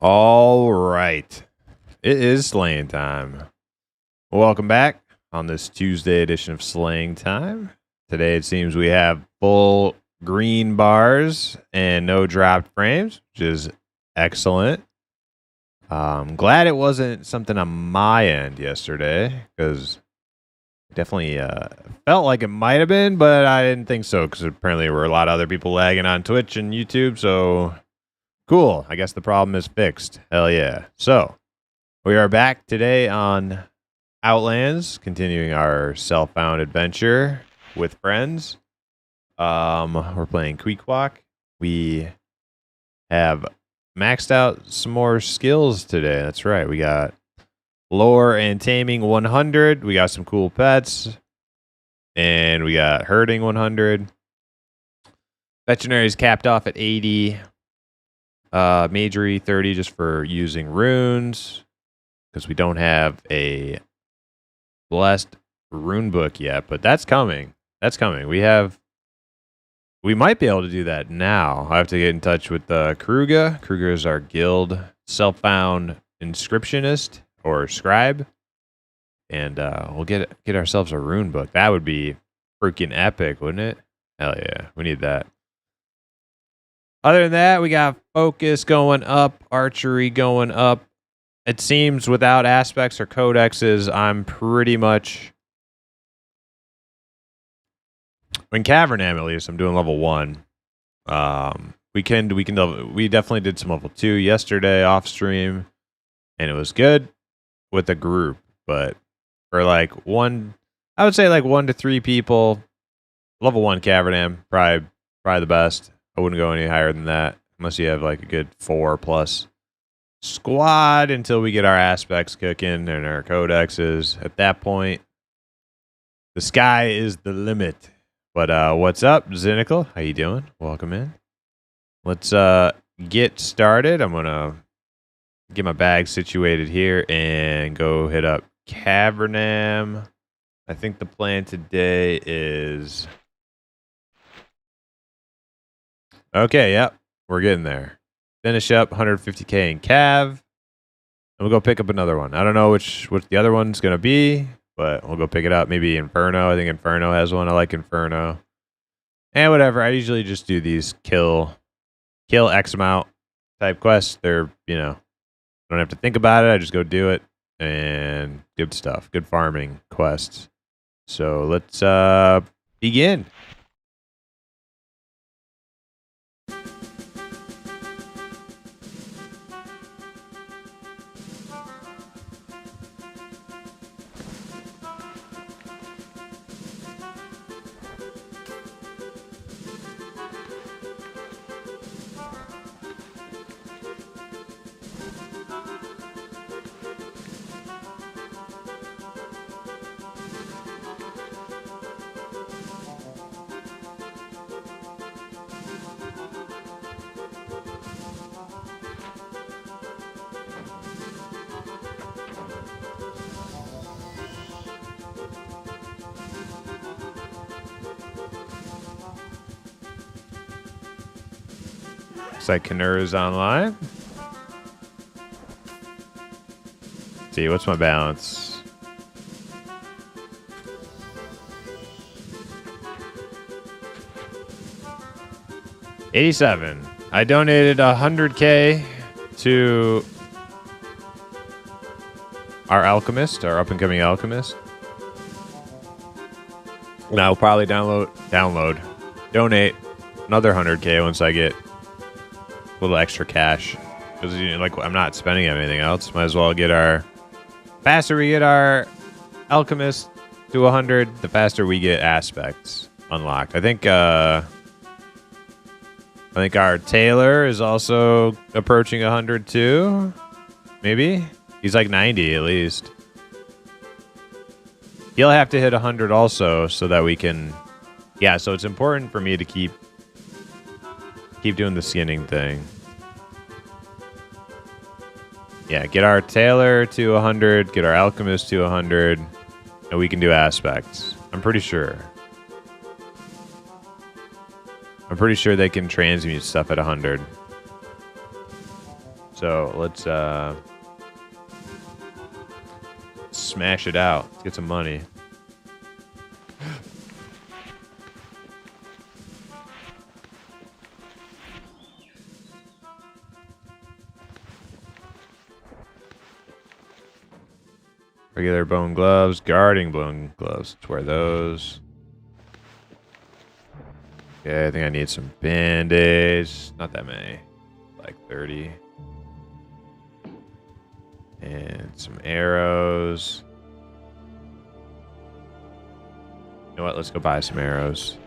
All right. It is slaying time. Welcome back on this Tuesday edition of Slaying Time. Today it seems we have full green bars and no dropped frames, which is excellent. Glad it wasn't something on my end yesterday because it definitely felt like it might have been, but I didn't think so because apparently there were a lot of other people lagging on Twitch and YouTube, so cool. I guess the problem is fixed. Hell yeah. So, we are back today on Outlands, continuing our self-found adventure with friends. We're playing Queequeg. We have maxed out some more skills today. That's right. We got lore and taming 100. We got some cool pets. And we got herding 100. Veterinary's capped off at 80. Majory 30 just for using runes. Because we don't have a blessed rune book yet, but that's coming. That's coming. We might be able to do that now. I have to get in touch with Kruger. Kruger is our guild self-found inscriptionist or scribe, and we'll get ourselves a rune book. That would be freaking epic, wouldn't it? Hell yeah, we need that. Other than that, we got focus going up, archery going up. It seems without aspects or codexes, I'm pretty much in Cavernam at least. I'm doing level 1. We definitely did some level 2 yesterday off stream, and it was good with a group. But for like I would say like 1 to 3 people, level 1 Cavernam probably the best. I wouldn't go any higher than that unless you have like a good 4+ squad until we get our aspects cooking and our codexes. At that point, the sky is the limit. But what's up, Zynical? How you doing? Welcome in. Let's get started. I'm gonna get my bag situated here and go hit up Cavernam. I think the plan today is okay. Yep, we're getting there. Finish up 150k in Cav, and we'll go pick up another one. I don't know which the other one's gonna be, but we'll go pick it up. Maybe Inferno. I think Inferno has one. I like Inferno. And whatever. I usually just do these kill X amount type quests. They're, I don't have to think about it. I just go do it, and good stuff. Good farming quests. So let's begin. Looks like Kanura's online. Let's see, what's my balance? $87. I donated 100k to our alchemist, our up-and-coming alchemist. And I'll probably donate another 100k once I get a little extra cash, because I'm not spending anything else. Might as well get faster we get our alchemist to 100, the faster we get aspects unlocked. I think our tailor is also approaching 100 too. Maybe he's like 90 at least. He'll have to hit 100 also, so that we can. Yeah, so it's important for me to keep doing the skinning thing. Yeah, get our tailor to 100, get our alchemist to 100, and we can do aspects. I'm pretty sure. they can transmute stuff at 100. So let's smash it out. Let's get some money. Regular bone gloves, guarding bone gloves. Let's wear those. Okay, I think I need some band-aids. Not that many. Like 30. And some arrows. You know what? Let's go buy some arrows.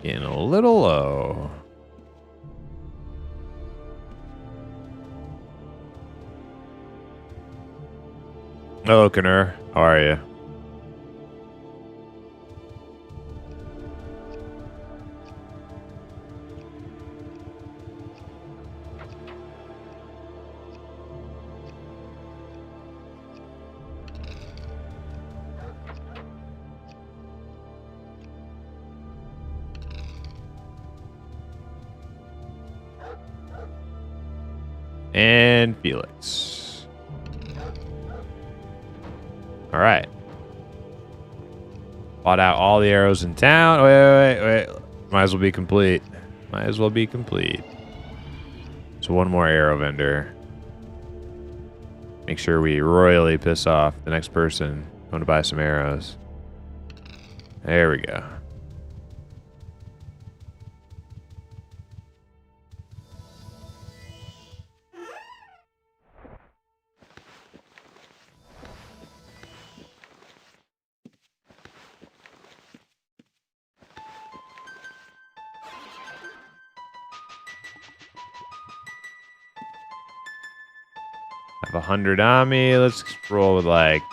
Getting a little low. Hello, Connor. How are you? And Felix. All right. Bought out all the arrows in town. Wait. Might as well be complete. Might as well be complete. So one more arrow vendor. Make sure we royally piss off the next person going to buy some arrows. There we go. I have 100 on me. Let's roll with like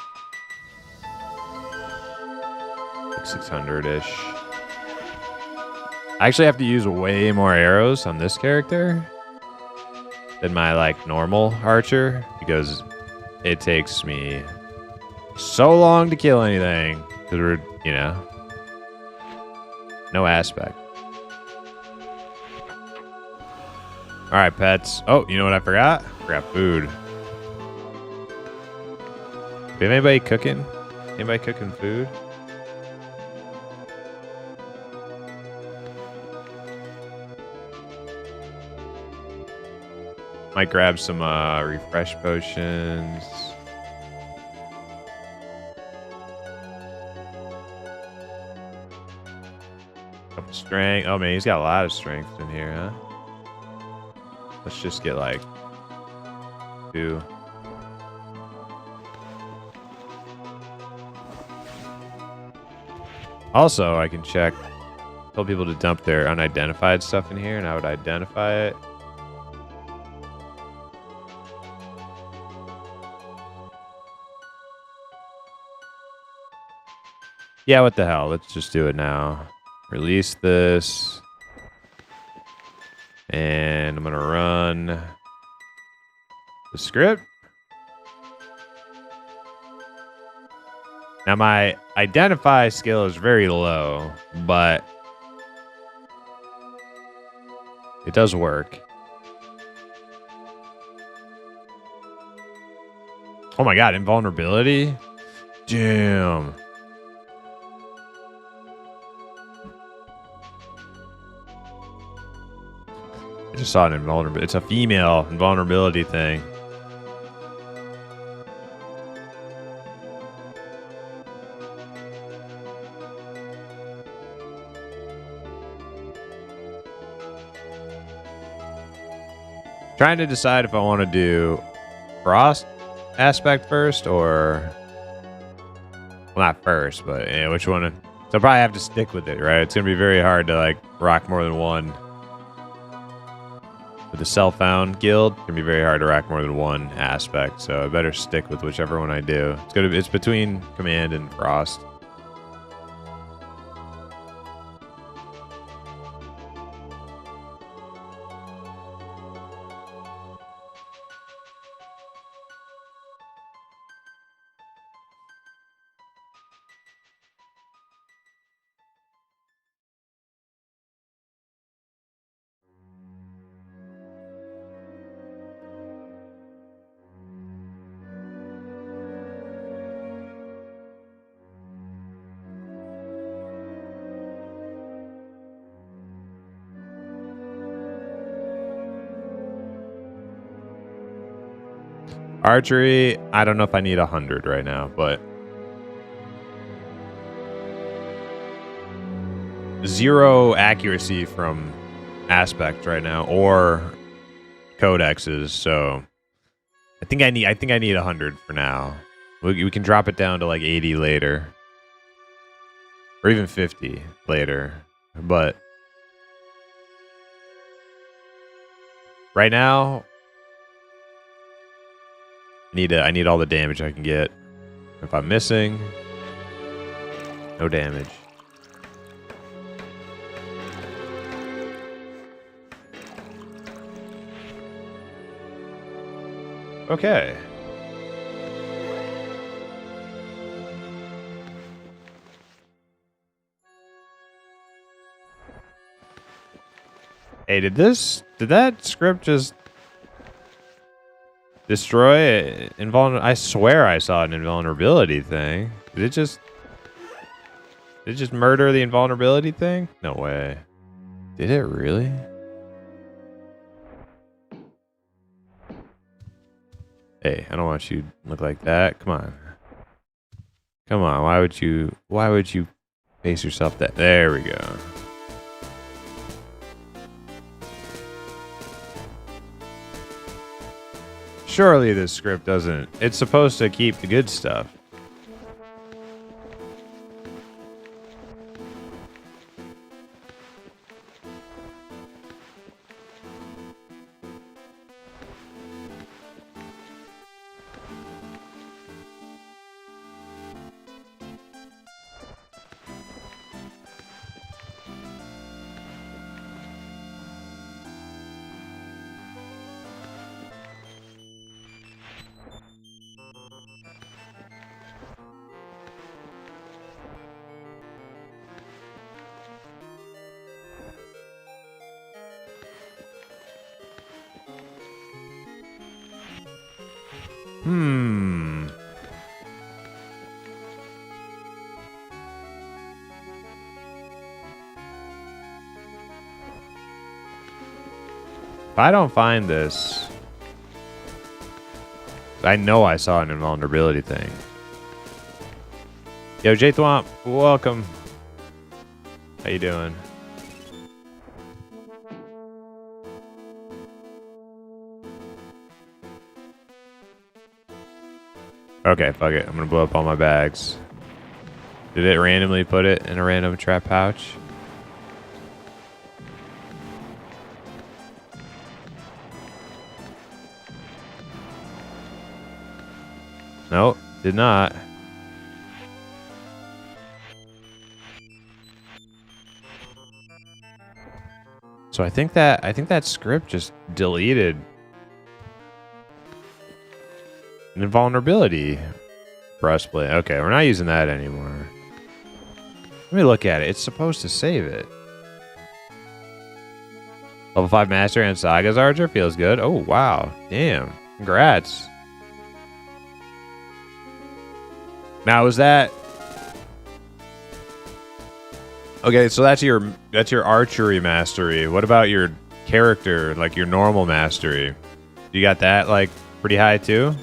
600-ish. I actually have to use way more arrows on this character than my like normal archer because it takes me so long to kill anything because we're, you know, no aspect. All right, pets. Oh, you know what I forgot? I forgot food. Do we have anybody cooking? Anybody cooking food? Might grab some refresh potions. Couple strength. Oh man, he's got a lot of strength in here, huh? Let's just get like 2. Also, I can check. Tell people to dump their unidentified stuff in here, and I would identify it. Yeah, what the hell? Let's just do it now. Release this. And I'm going to run the script. Now, my identify skill is very low, but it does work. Oh my god, invulnerability? Damn. I just saw an invulnerability. It's a female invulnerability thing. Trying to decide if I want to do frost aspect first or, well, not first, but yeah, which one? So I'll probably have to stick with it, right? It's gonna be very hard to like rock more than one. With the self-found guild, it's gonna be very hard to rock more than one aspect. So I better stick with whichever one I do. It's between command and frost. Archery, I don't know if I need 100 right now, but 0 accuracy from aspect right now or codexes, so I think I need 100 for now. We can drop it down to like 80 later. Or even 50 later. But right now I need all the damage I can get. If I'm missing, no damage. Okay. Hey, did that script just destroy invulnerability? I swear I saw an invulnerability thing. Did it just murder the invulnerability thing? No way. Did it really? Hey, I don't want you to look like that. Come on. Come on. Why would you face yourself that? There we go. Surely this script doesn't. It's supposed to keep the good stuff. If I don't find this, I know I saw an invulnerability thing. Yo, J Thwomp, welcome. How you doing? Okay, fuck it. I'm gonna blow up all my bags. Did it randomly put it in a random trap pouch? Nope, did not. So I think that script just deleted an invulnerability breastplate. Okay, we're not using that anymore. Let me look at it. It's supposed to save it. Level 5 Master and Saga's Archer feels good. Oh, wow. Damn. Congrats. Now, is that... Okay, so that's your archery mastery. What about your character, like your normal mastery? You got that, like, pretty high, too?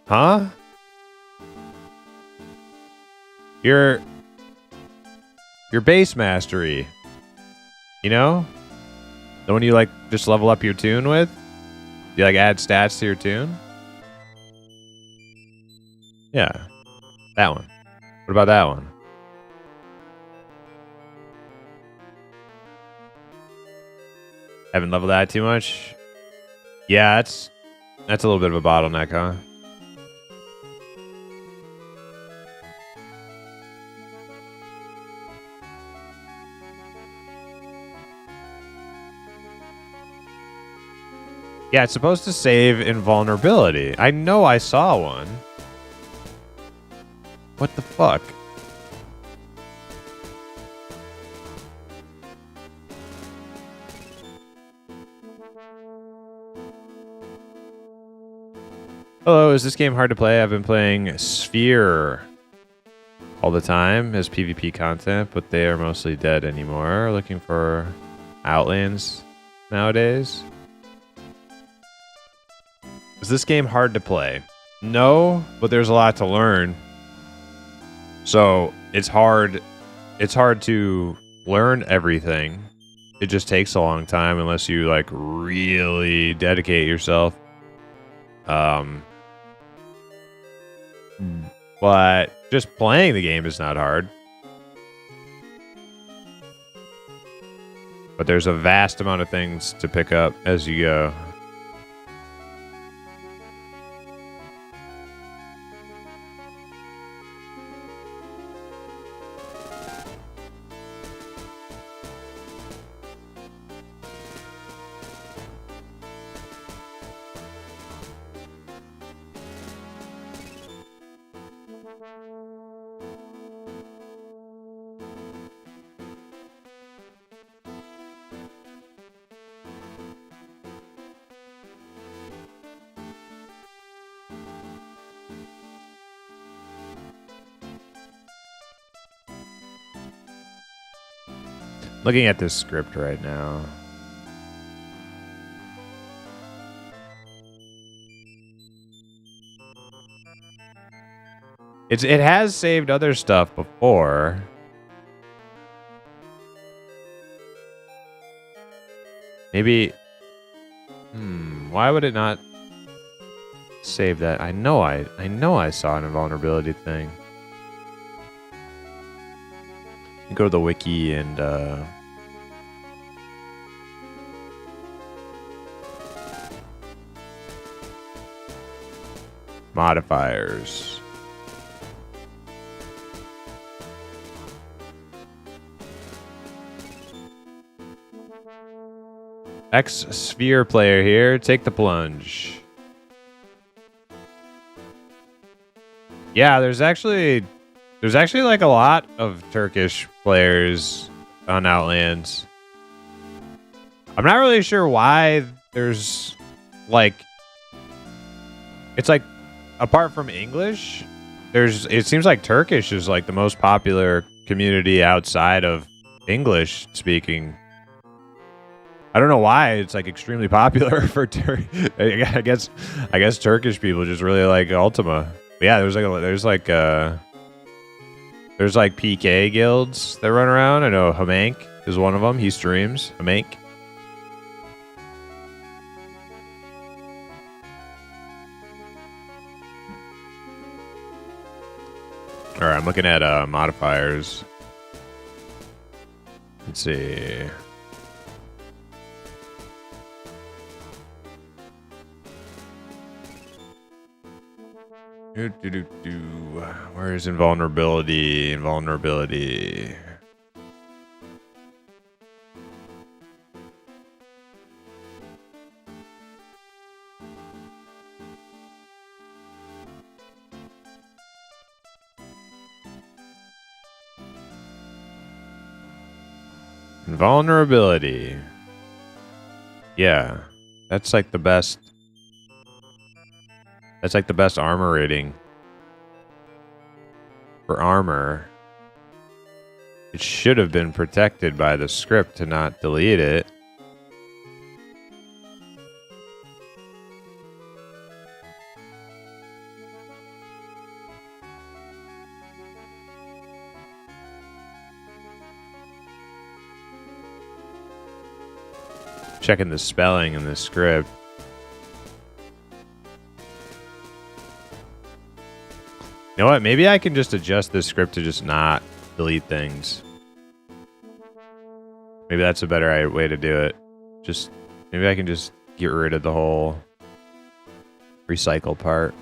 Huh? Your base mastery. You know? The one you like just level up your tune with? You like add stats to your tune? Yeah. That one. What about that one? Haven't leveled that too much? Yeah, that's a little bit of a bottleneck, huh? Yeah, it's supposed to save invulnerability. I know I saw one. What the fuck? Hello, is this game hard to play? I've been playing Sphere. all the time as PvP content, but they are mostly dead anymore. Looking for Outlands nowadays. Is this game hard to play? No, but there's a lot to learn. So it's hard to learn everything. It just takes a long time unless you like really dedicate yourself. But just playing the game is not hard. But there's a vast amount of things to pick up as you go. Looking at this script right now. It has saved other stuff before. Maybe. Why would it not save that? I know I saw an invulnerability thing. You go to the wiki and modifiers. X-Sphere player here. Take the plunge. Yeah, there's actually like a lot of Turkish players on Outlands. I'm not really sure why there's like, it's like apart from English, it seems like Turkish is like the most popular community outside of English speaking. I don't know why it's like extremely popular for I guess Turkish people just really like Ultima. But yeah, there's like PK guilds that run around. I know Hamank is one of them. He streams Hamank. All right, I'm looking at modifiers. Let's see. Where's invulnerability? Invulnerability. Invulnerability. Yeah, that's like the best. That's like the best armor rating. For armor, it should have been protected by the script to not delete it. Checking the spelling in the script. You know what? Maybe I can just adjust this script to just not delete things. Maybe that's a better way to do it. Maybe I can just get rid of the whole recycle part.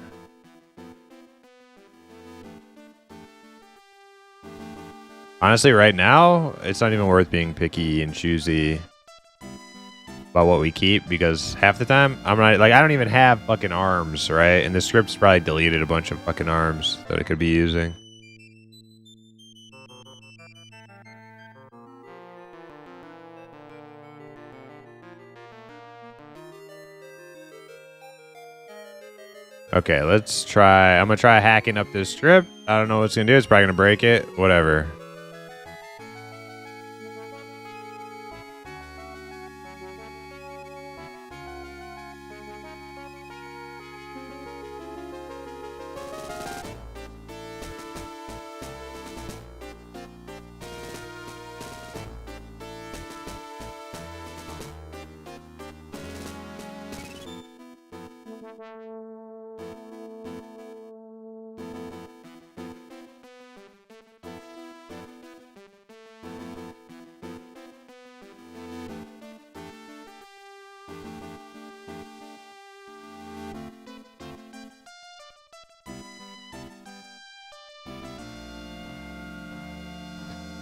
Honestly, right now, it's not even worth being picky and choosy about what we keep, because half the time I'm not like, I don't even have fucking arms, right? And the script's probably deleted a bunch of fucking arms that I could be using. Okay, let's try. I'm gonna try hacking up this script. I don't know what it's gonna do. It's probably gonna break it. Whatever.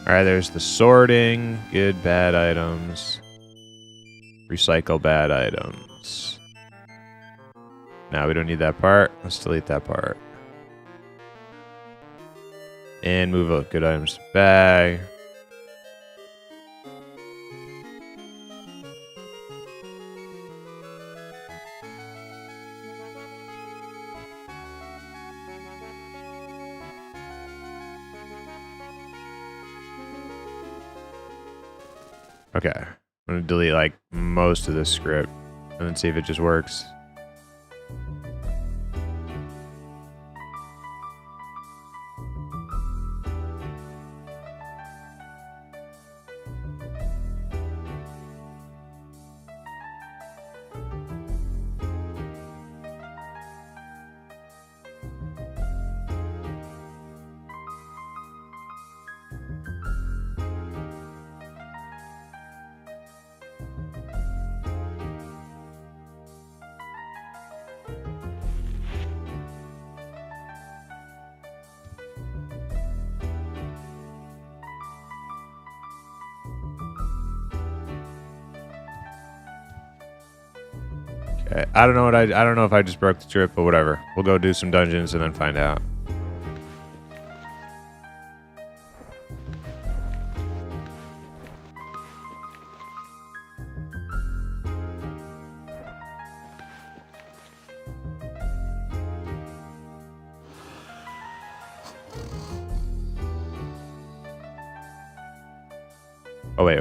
All right, there's the sorting, good, bad items, recycle bad items. Now we don't need that part. Let's delete that part. And move up good items to bag. Okay, I'm gonna delete like most of this script and then see if it just works. Okay, I don't know if I just broke the trip, but whatever. We'll go do some dungeons and then find out. Oh, wait.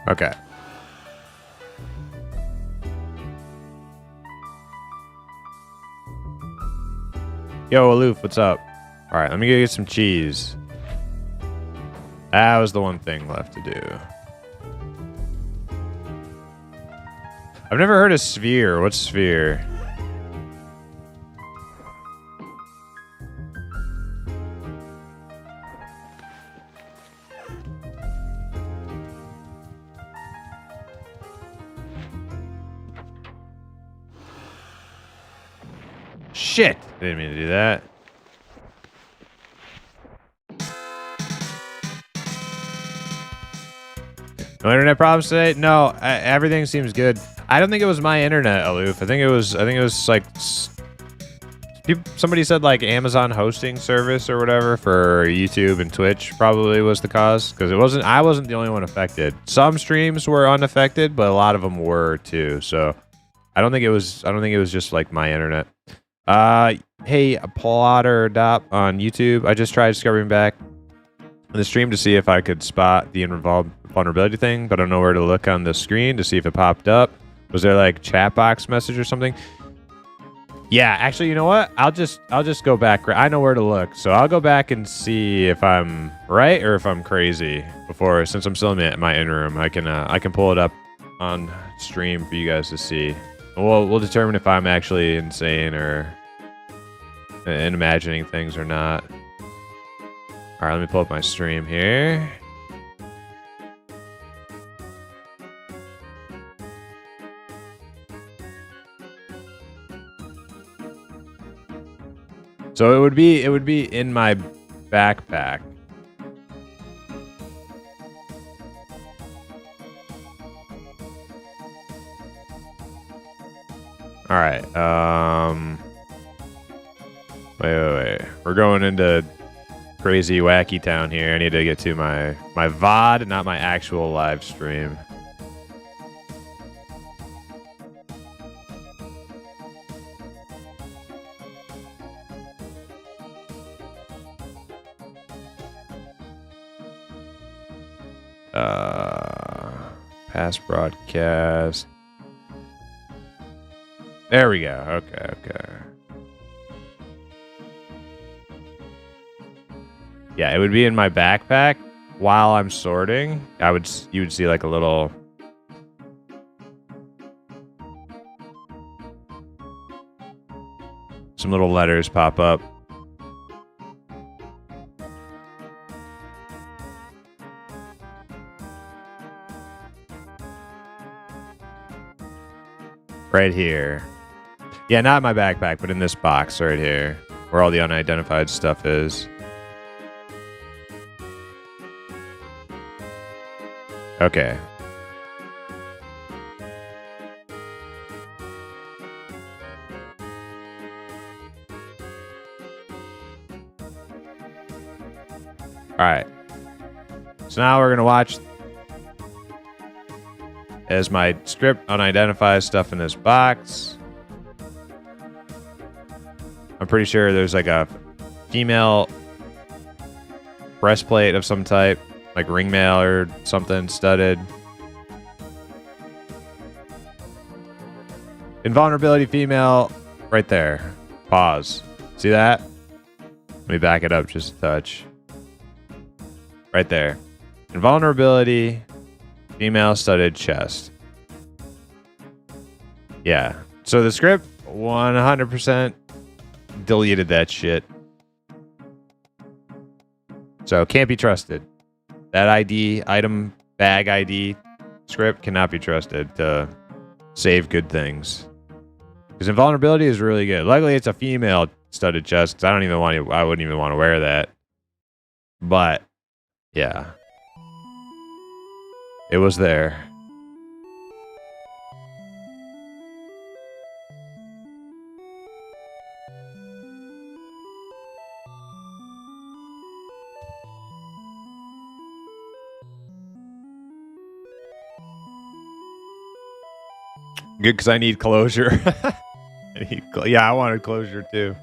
Okay. Yo, Aloof, what's up? All right, let me go get some cheese. That was the one thing left to do. I've never heard of sphere. What's sphere? Shit! Didn't mean to do that. No internet problems today? No, everything seems good. I don't think it was my internet, Aloof. I think it was like somebody said like Amazon hosting service or whatever for YouTube and Twitch probably was the cause, because I wasn't the only one affected. Some streams were unaffected, but a lot of them were too. So I don't think it was just like my internet. Hey, Plotter Dop on YouTube. I just tried discovering back in the stream to see if I could spot the involved vulnerability thing, but I don't know where to look on the screen to see if it popped up. Was there like chat box message or something? Yeah, actually, you know what? I'll just go back. I know where to look, so I'll go back and see if I'm right or if I'm crazy before. Since I'm still in my in room, I can pull it up on stream for you guys to see. We'll determine if I'm actually insane or imagining things or not. All right, let me pull up my stream here. So it would be in my backpack. All right. Wait. We're going into crazy wacky town here. I need to get to my VOD, not my actual live stream. Past broadcast. There we go. Okay. Yeah, it would be in my backpack while I'm sorting. You would see like a little some little letters pop up. Right here. Yeah, not in my backpack, but in this box right here, where all the unidentified stuff is. Okay. All right. So now we're going to watch as my strip unidentified stuff in this box. I'm pretty sure there's like a female breastplate of some type, like ringmail or something studded. Invulnerability female right there. Pause. See that? Let me back it up just a touch. Right there. Invulnerability female studded chest. Yeah. So the script 100% deleted that shit. So can't be trusted. That ID, item, bag ID script cannot be trusted to save good things. Because invulnerability is really good. Luckily, it's a female studded chest. I wouldn't even want to wear that. But yeah, it was there. Good, because I need closure. I wanted closure too.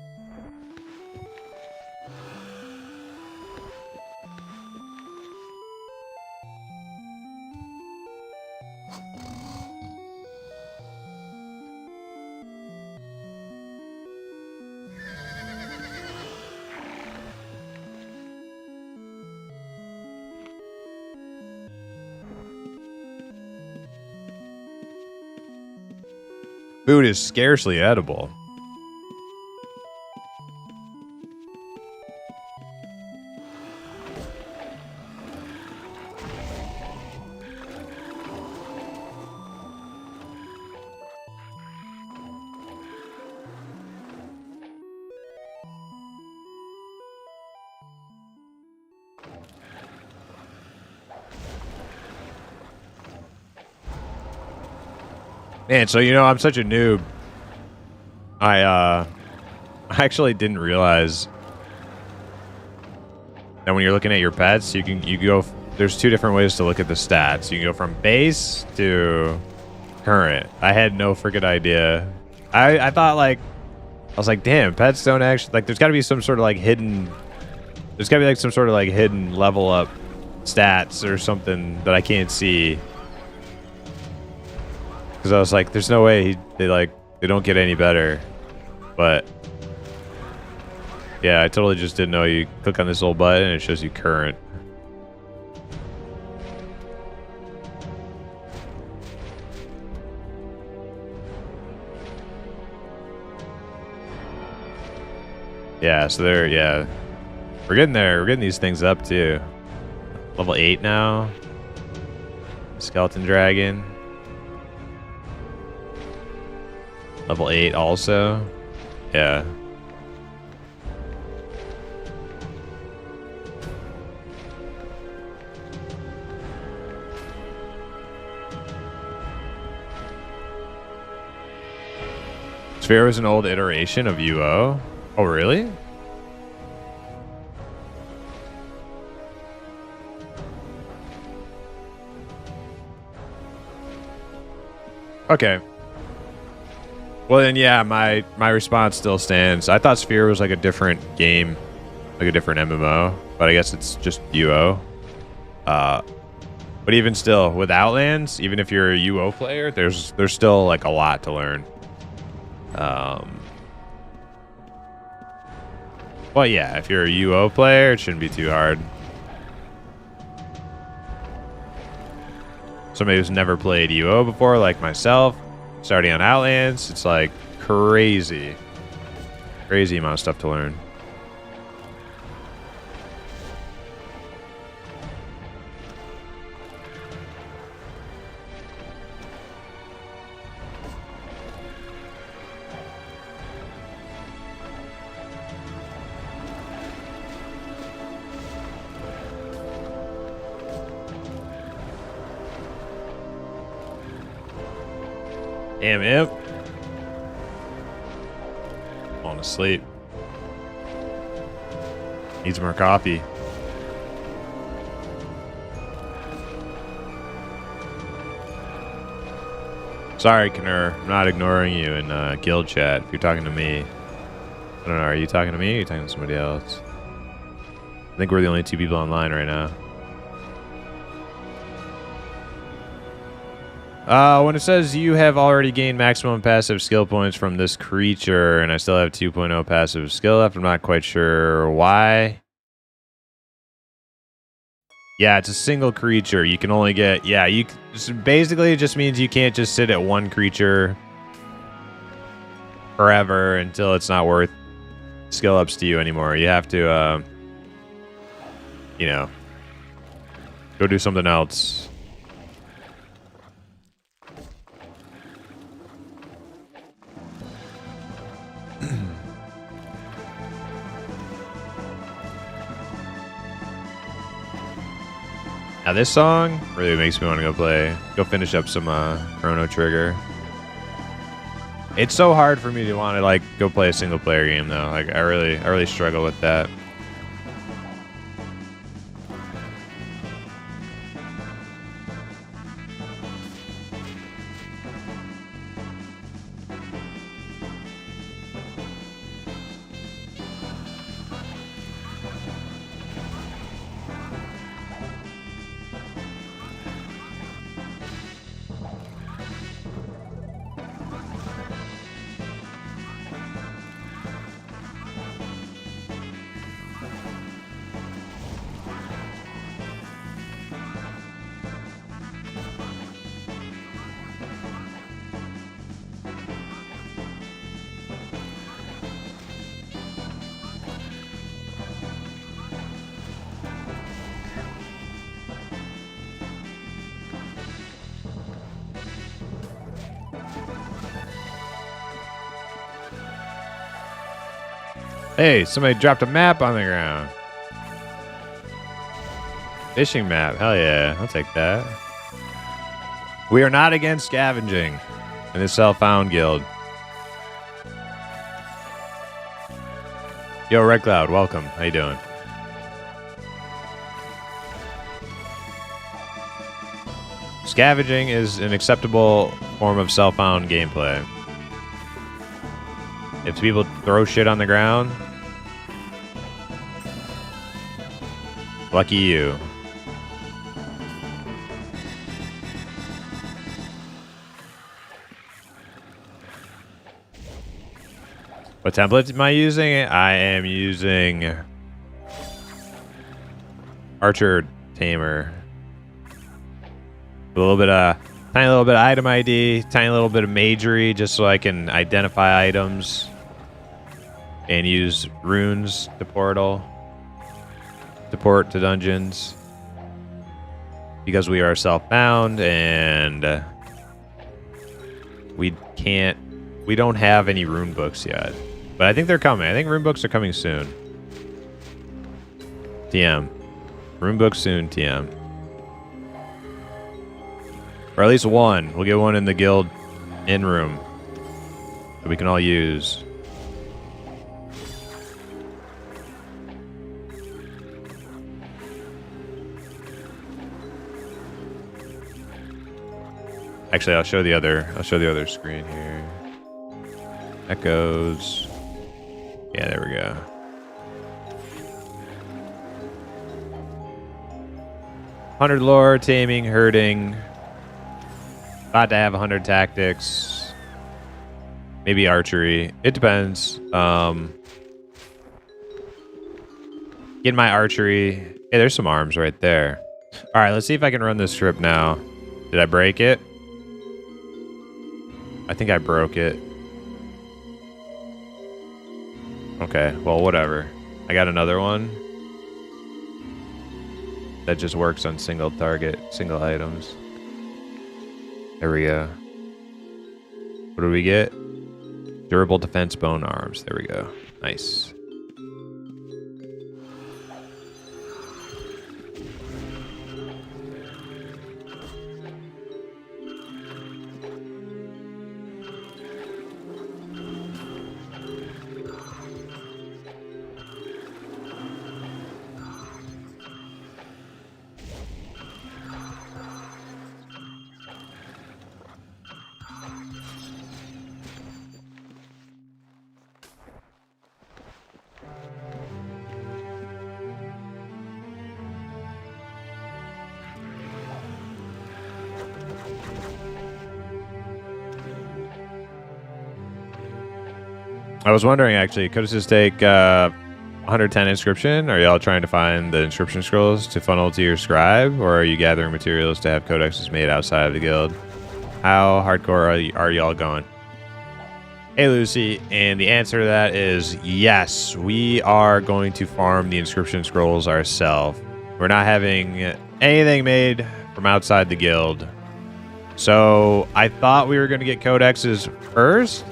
Food is scarcely edible. Man, so I'm such a noob. I actually didn't realize that when you're looking at your pets, you go. There's two different ways to look at the stats. You can go from base to current. I had no freaking idea. I thought I was like, damn, pets don't actually there's got to be some sort of hidden. There's got to be some sort of hidden level up stats or something that I can't see. Because I was like, there's no way they don't get any better. But yeah, I totally just didn't know. You click on this little button and it shows you current. Yeah, so we're getting there. We're getting these things up too. Level 8 now. Skeleton dragon. Level 8 also. Yeah. Sphere was an old iteration of UO. Oh, really? Okay. Well, then, yeah, my response still stands. I thought Sphere was like a different game, like a different MMO, but I guess it's just UO. But even still, with Outlands, even if you're a UO player, there's still like a lot to learn. Well, yeah, if you're a UO player, it shouldn't be too hard. Somebody who's never played UO before, like myself, starting on Outlands, it's like crazy. Crazy amount of stuff to learn. Damn, Imp. Falling asleep. Needs more coffee. Sorry, Knur. I'm not ignoring you in guild chat if you're talking to me. I don't know. Are you talking to me or are you talking to somebody else? I think we're the only two people online right now. When it says you have already gained maximum passive skill points from this creature and I still have 2.0 passive skill left, I'm not quite sure why. Yeah, it's a single creature. You can only get... Yeah, basically it just means you can't just sit at one creature forever until it's not worth skill ups to you anymore. You have to, you know, go do something else. Now this song really makes me want to go finish up some Chrono Trigger. It's so hard for me to want to like go play a single player game though. Like I really struggle with that. Hey, somebody dropped a map on the ground. Fishing map. Hell yeah, I'll take that. We are not against scavenging in the Self-Found Guild. Yo, Red Cloud, welcome. How you doing? Scavenging is an acceptable form of self-found gameplay. If people throw shit on the ground, lucky you. What template am I using? I am using Archer Tamer. A little bit of, tiny little bit of item ID, tiny little bit of magery, just so I can identify items and use runes to portal, to port to dungeons, because we are self-bound and we don't have any rune books yet, but I think they're coming. I think rune books are coming soon. TM, rune books soon. TM. Or at least one. We'll get one in the guild in room. that we can all use. Actually, I'll show the other screen here. Echoes. Yeah, there we go. $100 lore, taming, herding. About to have 100 tactics. Maybe archery. It depends. Get my archery. Hey, there's some arms right there. All right, let's see if I can run this trip now. Did I break it? I think I broke it. Okay, well, whatever. I got another one that just works on single target, single items. There we go. What do we get? Durable defense bone arms. There we go. Nice. I was wondering, actually, could it just take 110 inscription? Are y'all trying to find the inscription scrolls to funnel to your scribe? Or are you gathering materials to have codexes made outside of the guild? How hardcore are y'all going? Hey, Lucy, and the answer to that is yes. We are going to farm the inscription scrolls ourselves. We're not having anything made from outside the guild. So I thought we were going to get codexes first.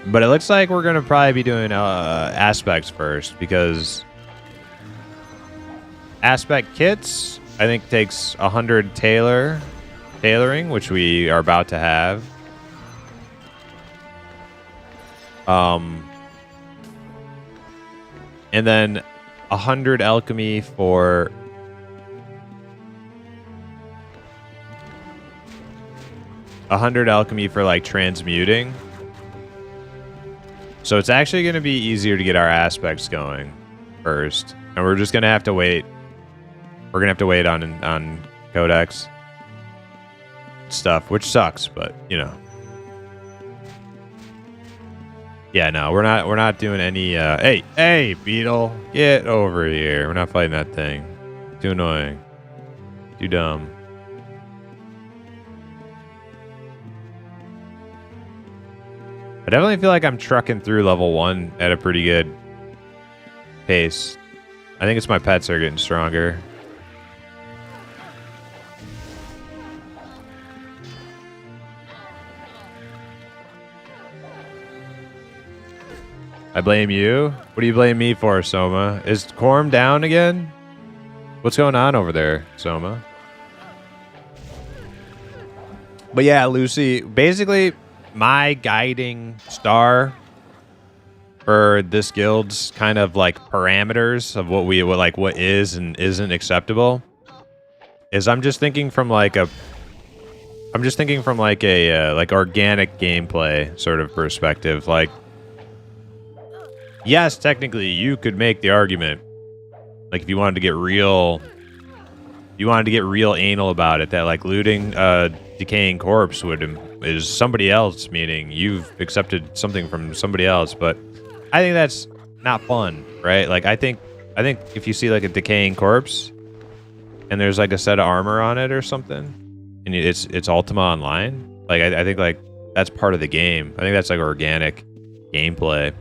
But it looks like we're going to probably be doing aspects first, because aspect kits, I think, takes 100 tailoring, which we are about to have. And then 100 alchemy for 100 alchemy for like transmuting. So it's actually going to be easier to get our aspects going first. And we're just going to have to wait. We're going to have to wait on codex stuff, which sucks, but you know. Yeah, no, we're not doing any hey, beetle, get over here. We're not fighting that thing. Too annoying. Too dumb. I definitely feel like I'm trucking through level 1 at a pretty good pace. I think it's my pets are getting stronger. I blame you? What do you blame me for, Soma? Is Quorum down again? What's going on over there, Soma? But yeah, Lucy, basically my guiding star for this guild's kind of like parameters of what is and isn't acceptable is I'm just thinking from like a like organic gameplay sort of perspective. Like, yes, technically you could make the argument, like if you wanted to get real anal about it, that like looting a decaying corpse is somebody else, meaning you've accepted something from somebody else. But I think that's not fun, right? Like I think if you see like a decaying corpse and there's like a set of armor on it or something, and it's Ultima Online, like I think like that's part of the game. I think that's like organic gameplay.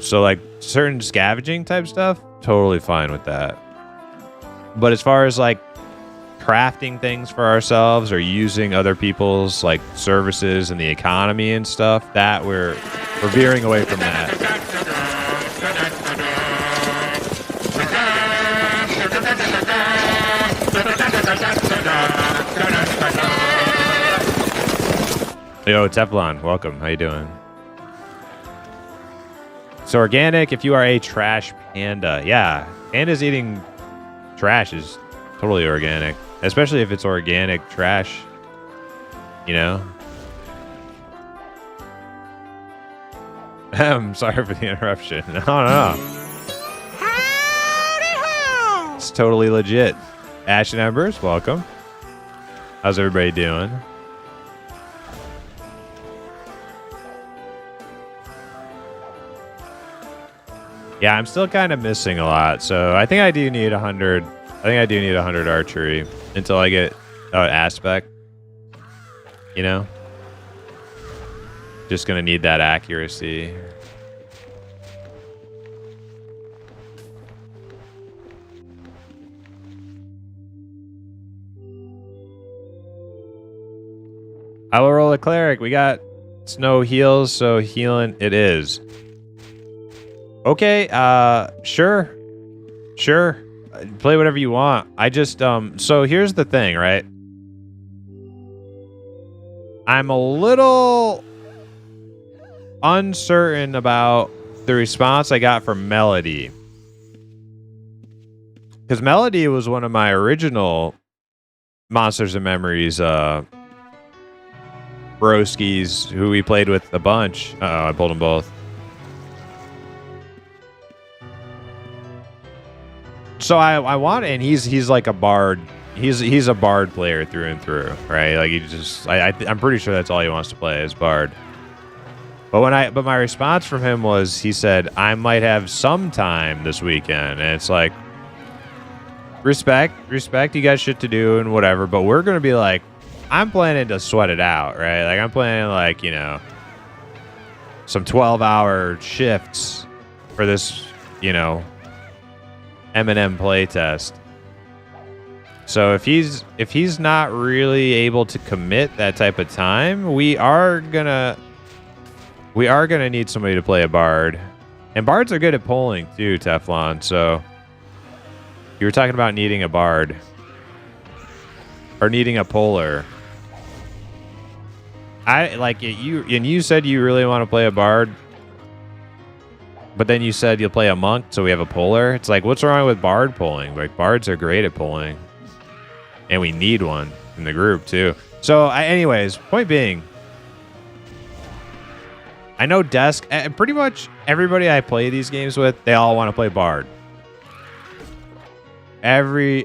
So like certain scavenging type stuff, totally fine with that. But as far as like crafting things for ourselves or using other people's like services in the economy and stuff, that we're veering away from that. Yo, Teflon, welcome. How you doing? So organic, if you are a trash panda. Yeah, pandas eating trash is totally organic. Especially if it's organic trash, you know? I'm sorry for the interruption. No. It's totally legit. Ash and Embers, welcome. How's everybody doing? Yeah, I'm still kind of missing a lot, so I think I do need 100. I think I do need 100 archery until I get aspect. You know, just gonna need that accuracy. I will roll a cleric. We got snow heals, so healing it is. Okay, sure. Play whatever you want. I just, so here's the thing, right? I'm a little uncertain about the response I got from Melody. Because Melody was one of my original Monsters and Memories, broskies who we played with a bunch. Uh-oh, I pulled them both. So I want, and he's like a bard. He's a bard player through and through, right? Like he just, I'm pretty sure that's all he wants to play is bard. But my response from him was, he said, I might have some time this weekend, and it's like, respect. You got shit to do and whatever, but we're gonna be like, I'm planning to sweat it out, right? Like I'm planning like, you know, some 12-hour shifts for this, you know, M&M playtest. So if he's not really able to commit that type of time, we are gonna need somebody to play a bard. And bards are good at polling too, Teflon. So you were talking about needing a bard or needing a polar. I like it, you said you really want to play a bard. But then you said you'll play a monk, so we have a polar. It's like, what's wrong with bard polling? Like, bards are great at polling. And we need one in the group, too. So, anyways, point being, I know Desk, pretty much everybody I play these games with, they all want to play bard. Every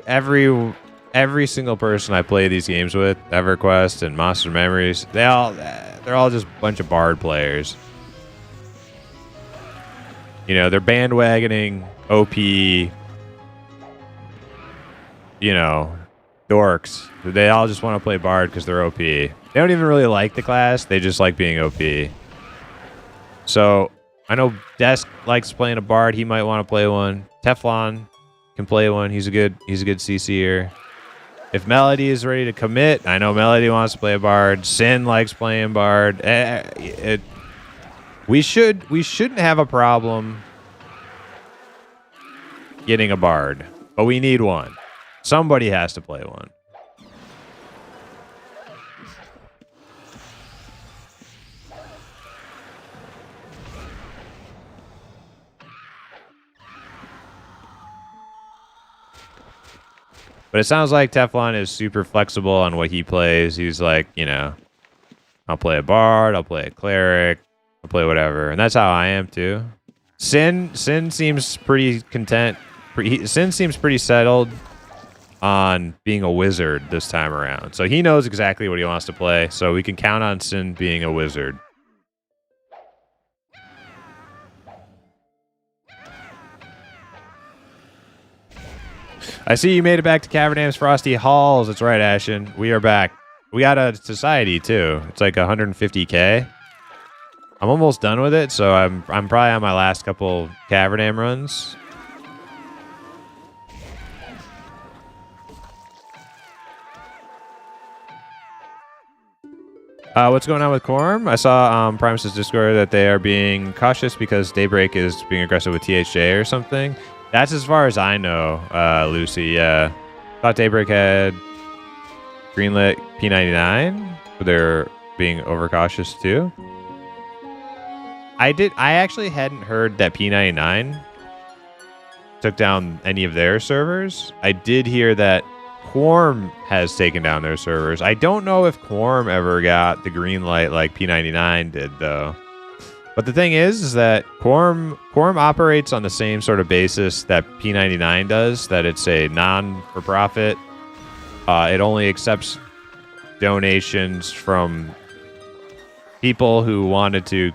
single person I play these games with, EverQuest and Monster Memories, they're all just a bunch of bard players. You know, they're bandwagoning OP, you know, dorks. They all just want to play bard because they're OP. They don't even really like the class. They just like being OP. So I know Desk likes playing a bard. He might want to play one. Teflon can play one. He's a good CC'er. If Melody is ready to commit, I know Melody wants to play a bard. Sin likes playing bard. We shouldn't have a problem getting a bard, but we need one. Somebody has to play one. But it sounds like Teflon is super flexible on what he plays. He's like, you know, I'll play a bard, I'll play a cleric, I'll play whatever. And that's how I am too. Sin seems pretty content. Sin seems pretty settled on being a wizard this time around. So he knows exactly what he wants to play. So we can count on Sin being a wizard. I see you made it back to Cavernam's Frosty Halls. That's right, Ashen. We are back. We got a society too. It's like 150K. I'm almost done with it, so I'm probably on my last couple Cavernam runs. What's going on with Quorum? I saw Primus's Discord that they are being cautious because Daybreak is being aggressive with THJ or something. That's as far as I know, Lucy. Yeah, thought Daybreak had greenlit P99 for their being overcautious too. I actually hadn't heard that P99 took down any of their servers. I did hear that Quorum has taken down their servers. I don't know if Quorum ever got the green light like P99 did, though. But the thing is that Quorum operates on the same sort of basis that P99 does, that it's a non-for-profit. It only accepts donations from people who wanted to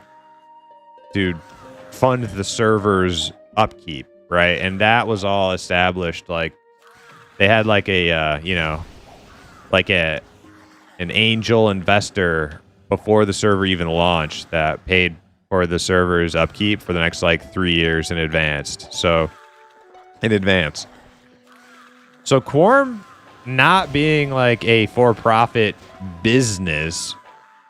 fund the server's upkeep, right? And that was all established. Like, they had like a like an angel investor before the server even launched that paid for the server's upkeep for the next like 3 years in advance. So Quorum not being like a for-profit business,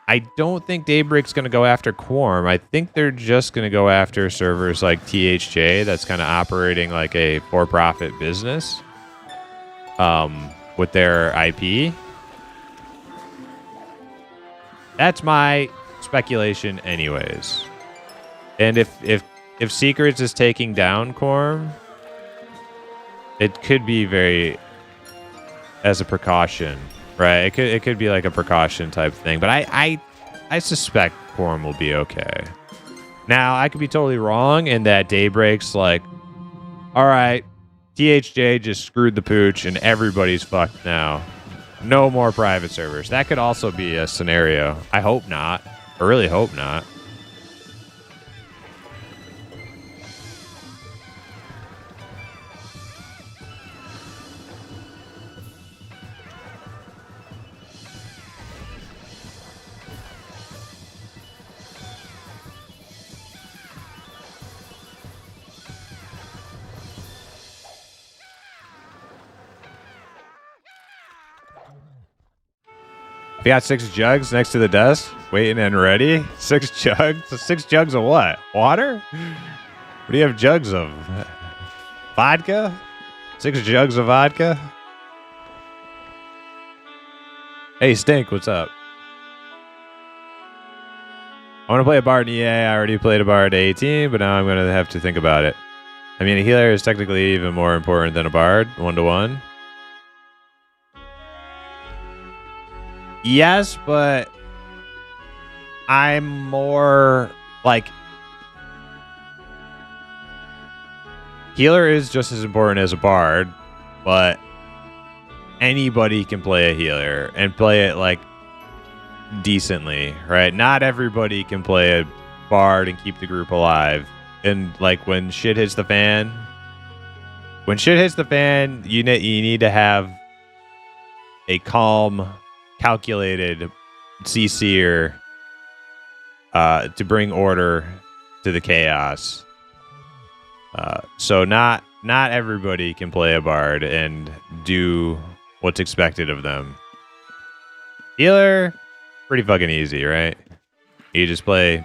I don't think Daybreak's going to go after Quorum. I think they're just going to go after servers like THJ that's kind of operating like a for-profit business with their IP. That's my speculation anyways. And if Secrets is taking down Quorum, it could be very as a precaution. Right, it could be like a precaution type thing, but I suspect Quorum will be okay. Now, I could be totally wrong in that Daybreak's like, all right, THJ just screwed the pooch and everybody's fucked now. No more private servers. That could also be a scenario. I hope not. I really hope not. We got 6 jugs next to the desk, waiting and ready. 6 jugs? 6 jugs of what? Water? What do you have jugs of? Vodka? 6 jugs of vodka? Hey, Stink, what's up? I want to play a bard in EA. I already played a bard at 18, but now I'm going to have to think about it. I mean, a healer is technically even more important than a bard, 1-to-1. Yes, but I'm more like healer is just as important as a bard, but anybody can play a healer and play it like decently, right? Not everybody can play a bard and keep the group alive. And like when shit hits the fan, you need to have a calm, calculated CC'er to bring order to the chaos. So not everybody can play a bard and do what's expected of them. Healer, pretty fucking easy, right? You just play.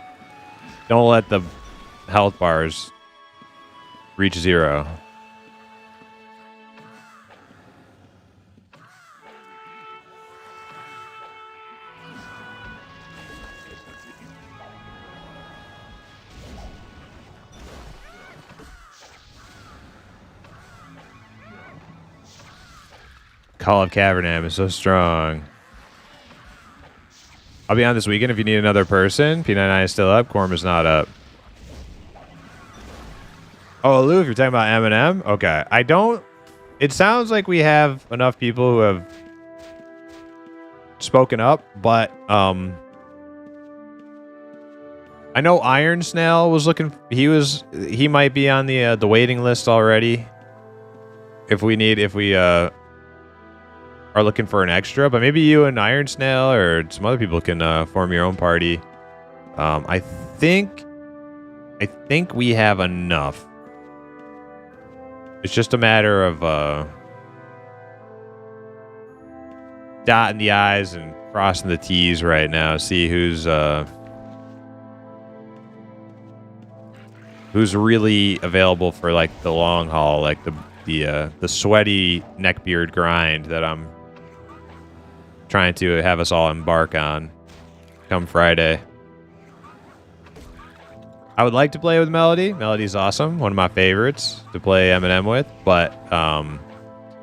Don't let the health bars reach 0. Call of Cavernam is so strong. I'll be on this weekend if you need another person. P99 is still up. Quorum is not up. Oh, Lou, if you're talking about Eminem? Okay. I don't... It sounds like we have enough people who have spoken up, but I know Iron Snail was looking... He might be on the waiting list already. If we are looking for an extra, but maybe you and Iron Snail or some other people can form your own party. I think we have enough. It's just a matter of dotting the I's and crossing the T's right now. See who's really available for like the long haul, like the sweaty neckbeard grind that I'm trying to have us all embark on. come Friday. I would like to play with Melody. Melody's awesome. One of my favorites to play Eminem with. But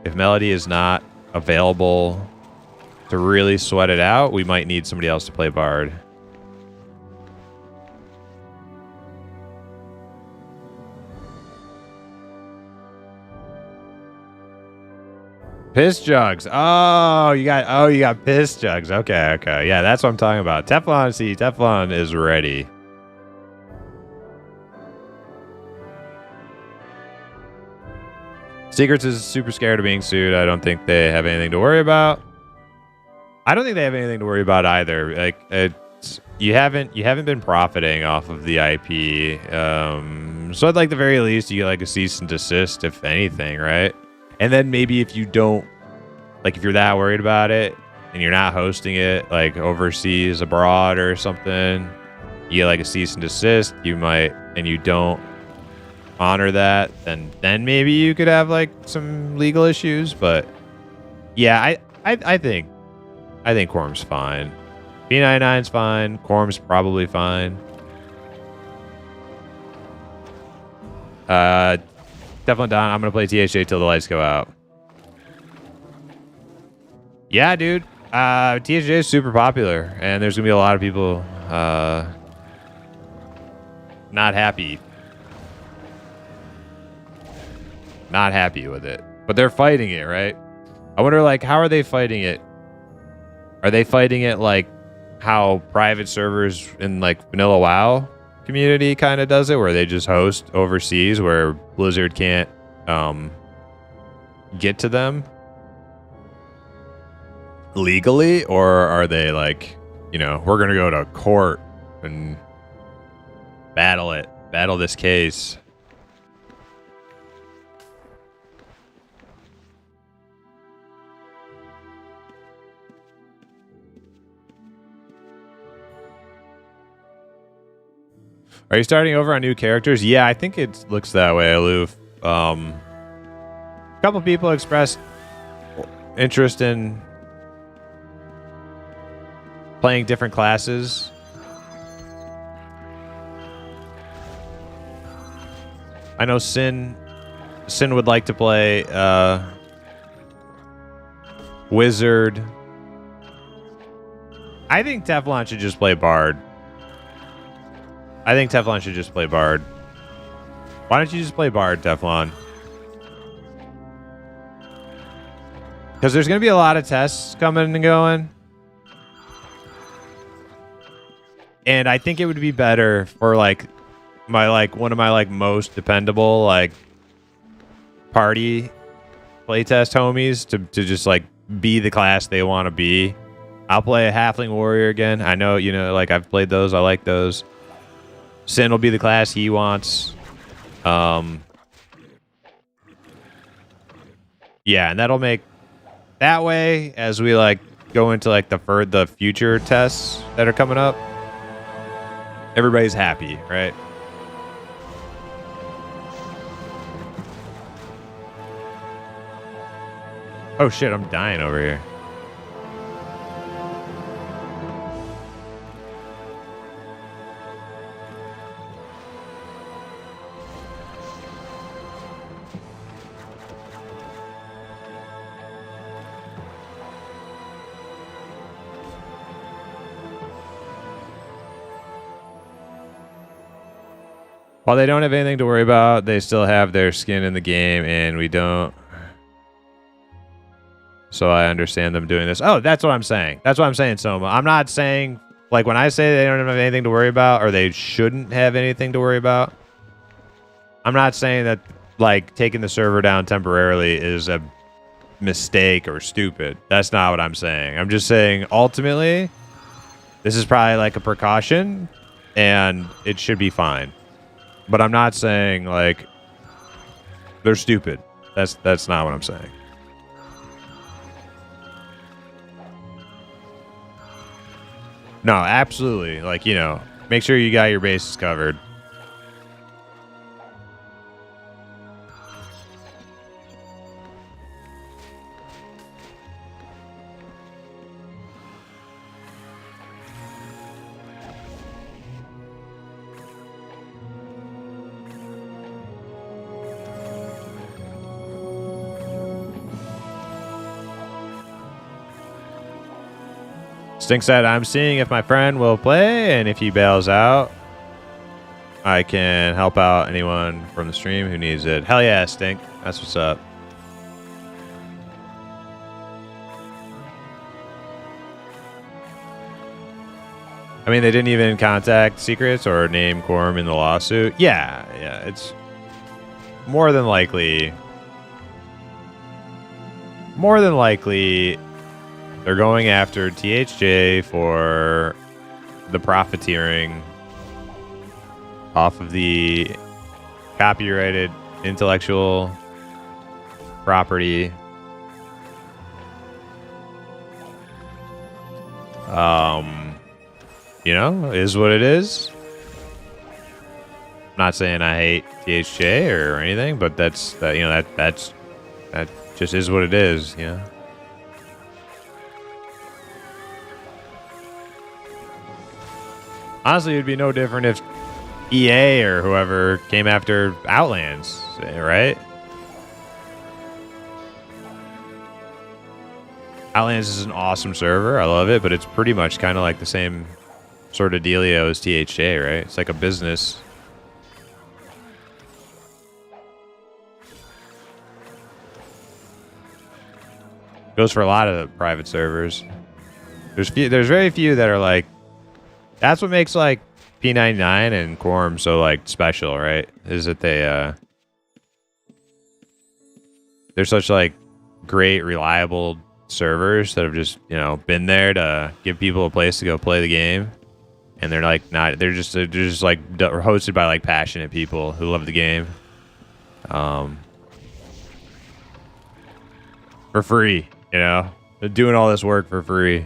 if Melody is not available to really sweat it out, we might need somebody else to play Bard. Piss jugs. Oh, you got piss jugs. Okay. Yeah, that's what I'm talking about. Teflon, see, Teflon is ready. Secrets is super scared of being sued. I don't think they have anything to worry about. I don't think they have anything to worry about either. Like you haven't been profiting off of the IP. So at like the very least you get like a cease and desist, if anything, right? And then maybe if you don't, like if you're that worried about it and you're not hosting it like overseas, abroad or something, you get like a cease and desist, you might, and you don't honor that, then maybe you could have like some legal issues. But yeah, I think Quorum's fine. B99's fine. Quorum's probably fine. Definitely Don. I'm gonna play THA till the lights go out. Yeah, dude. THA is super popular, and there's gonna be a lot of people not happy with it, but they're fighting it, right? I wonder, like, how are they fighting it? Are they fighting it like how private servers in like vanilla WoW community kind of does it, where they just host overseas where Blizzard can't get to them legally? Or are they like, you know, we're gonna go to court and battle this case? Are you starting over on new characters? Yeah, I think it looks that way, Aloof. A couple people expressed interest in playing different classes. I know Sin would like to play Wizard. I think Teflon should just play Bard. Why don't you just play Bard, Teflon? Because there's going to be a lot of tests coming and going. And I think it would be better for like one of my most dependable like party playtest homies to just like be the class they want to be. I'll play a Halfling Warrior again. I know, you know, like I've played those. I like those. Sin will be the class he wants. Yeah, and that'll make that way as we like go into like the future tests that are coming up. Everybody's happy, right? Oh shit, I'm dying over here. While they don't have anything to worry about, they still have their skin in the game, and we don't. So I understand them doing this. Oh, that's what I'm saying. Soma. I'm not saying, like, when I say they don't have anything to worry about, or they shouldn't have anything to worry about, I'm not saying that, like, taking the server down temporarily is a mistake or stupid. That's not what I'm saying. I'm just saying, ultimately, this is probably, like, a precaution, and it should be fine. But I'm not saying, like, they're stupid. That's not what I'm saying. No, absolutely. Like, you know, make sure you got your bases covered. Stink said, I'm seeing if my friend will play, and if he bails out, I can help out anyone from the stream who needs it. Hell yeah, Stink. That's what's up. I mean, they didn't even contact Secrets or name Quorum in the lawsuit. Yeah, it's more than likely. More than likely, they're going after THJ for the profiteering off of the copyrighted intellectual property. You know, is what it is. I'm not saying I hate THJ or anything, but that just is what it is, you know. Honestly, it'd be no different if EA or whoever came after Outlands, right? Outlands is an awesome server. I love it, but it's pretty much kind of like the same sort of dealio as THJ, right? It's like a business. Goes for a lot of private servers. There's very few that are like. That's what makes like P99 and Quorum so like special, right? Is that they're such like great, reliable servers that have just, you know, been there to give people a place to go play the game. And they're like they're just like hosted by like passionate people who love the game. For free, you know? They're doing all this work for free.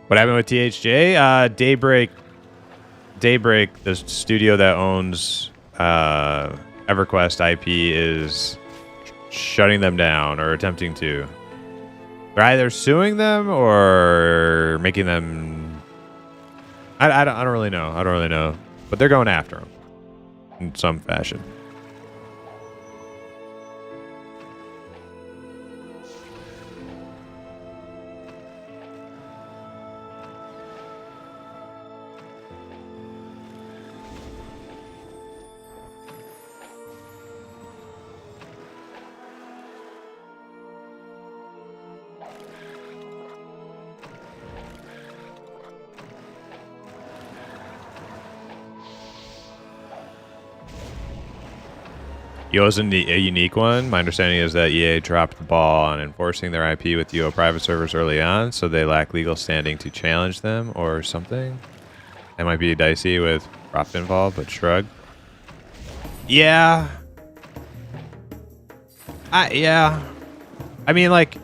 What happened with THJ? Daybreak, the studio that owns EverQuest IP, is shutting them down or attempting to. They're either suing them or making them. I don't really know. I don't really know, but they're going after them in some fashion. Yo isn't a unique one. My understanding is that EA dropped the ball on enforcing their IP with Yo private servers early on, so they lack legal standing to challenge them or something. That might be dicey with profit involved, but shrug. Yeah. Yeah. I mean, like...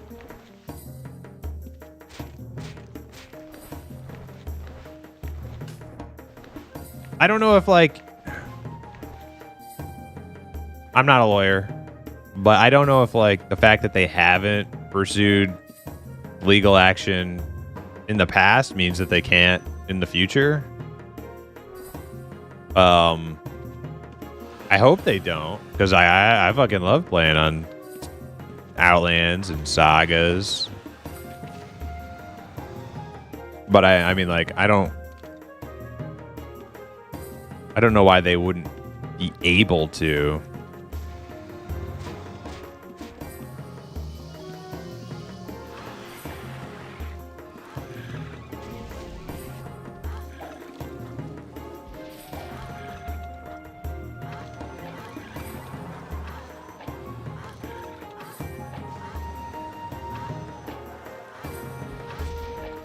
I don't know if, like... I'm not a lawyer, but I don't know if, like, the fact that they haven't pursued legal action in the past means that they can't in the future. I hope they don't, because I fucking love playing on Outlands and Sagas. But I mean, like, I don't know why they wouldn't be able to.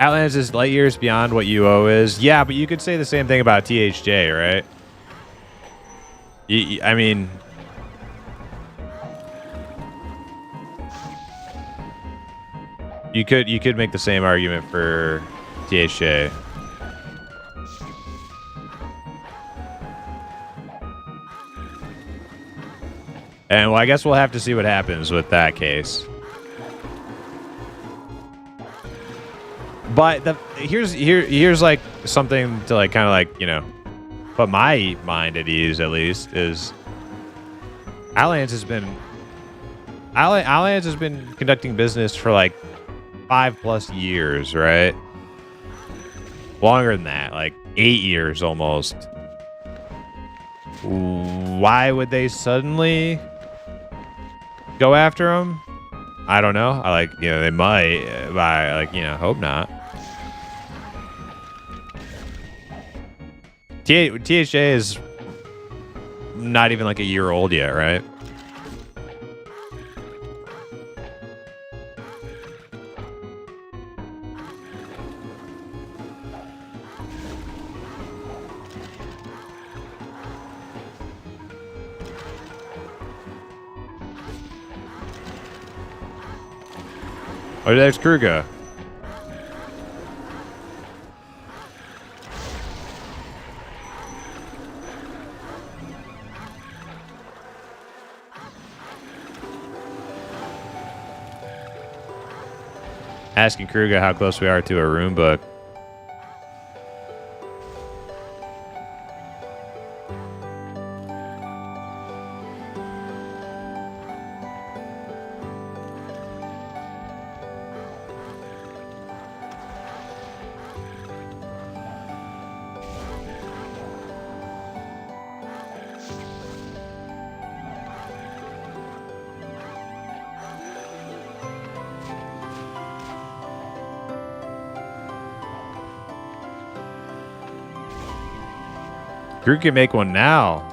Outlands is light years beyond what UO is. Yeah, but you could say the same thing about THJ, right? I mean... You could make the same argument for THJ. And well, I guess we'll have to see what happens with that case. But here's like something to like kind of like, you know, put my mind at ease at least is Outlands has been conducting business for like 5+ years, right? Longer than that, like 8 years almost. Why would they suddenly go after him? I don't know. I like, you know, they might, but I like, you know, hope not. THA is not even like a year old yet, right? Oh, there's Kruger. Asking Kruger how close we are to a rune book. Drew can make one now.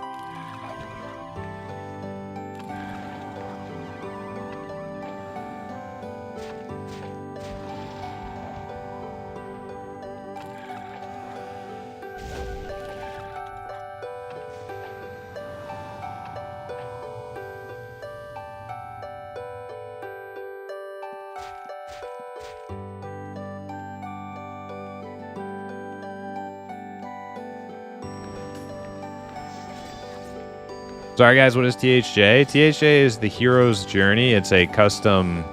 Sorry, guys, what is THJ? THJ is the Hero's Journey. It's a custom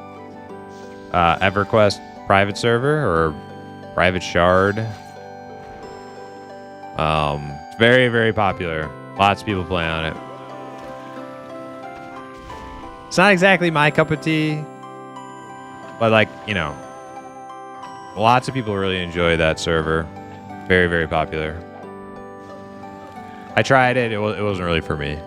EverQuest private server or private shard. It's very, very popular. Lots of people play on it. It's not exactly my cup of tea, but like, you know, lots of people really enjoy that server. Very, very popular. I tried it. It wasn't really for me.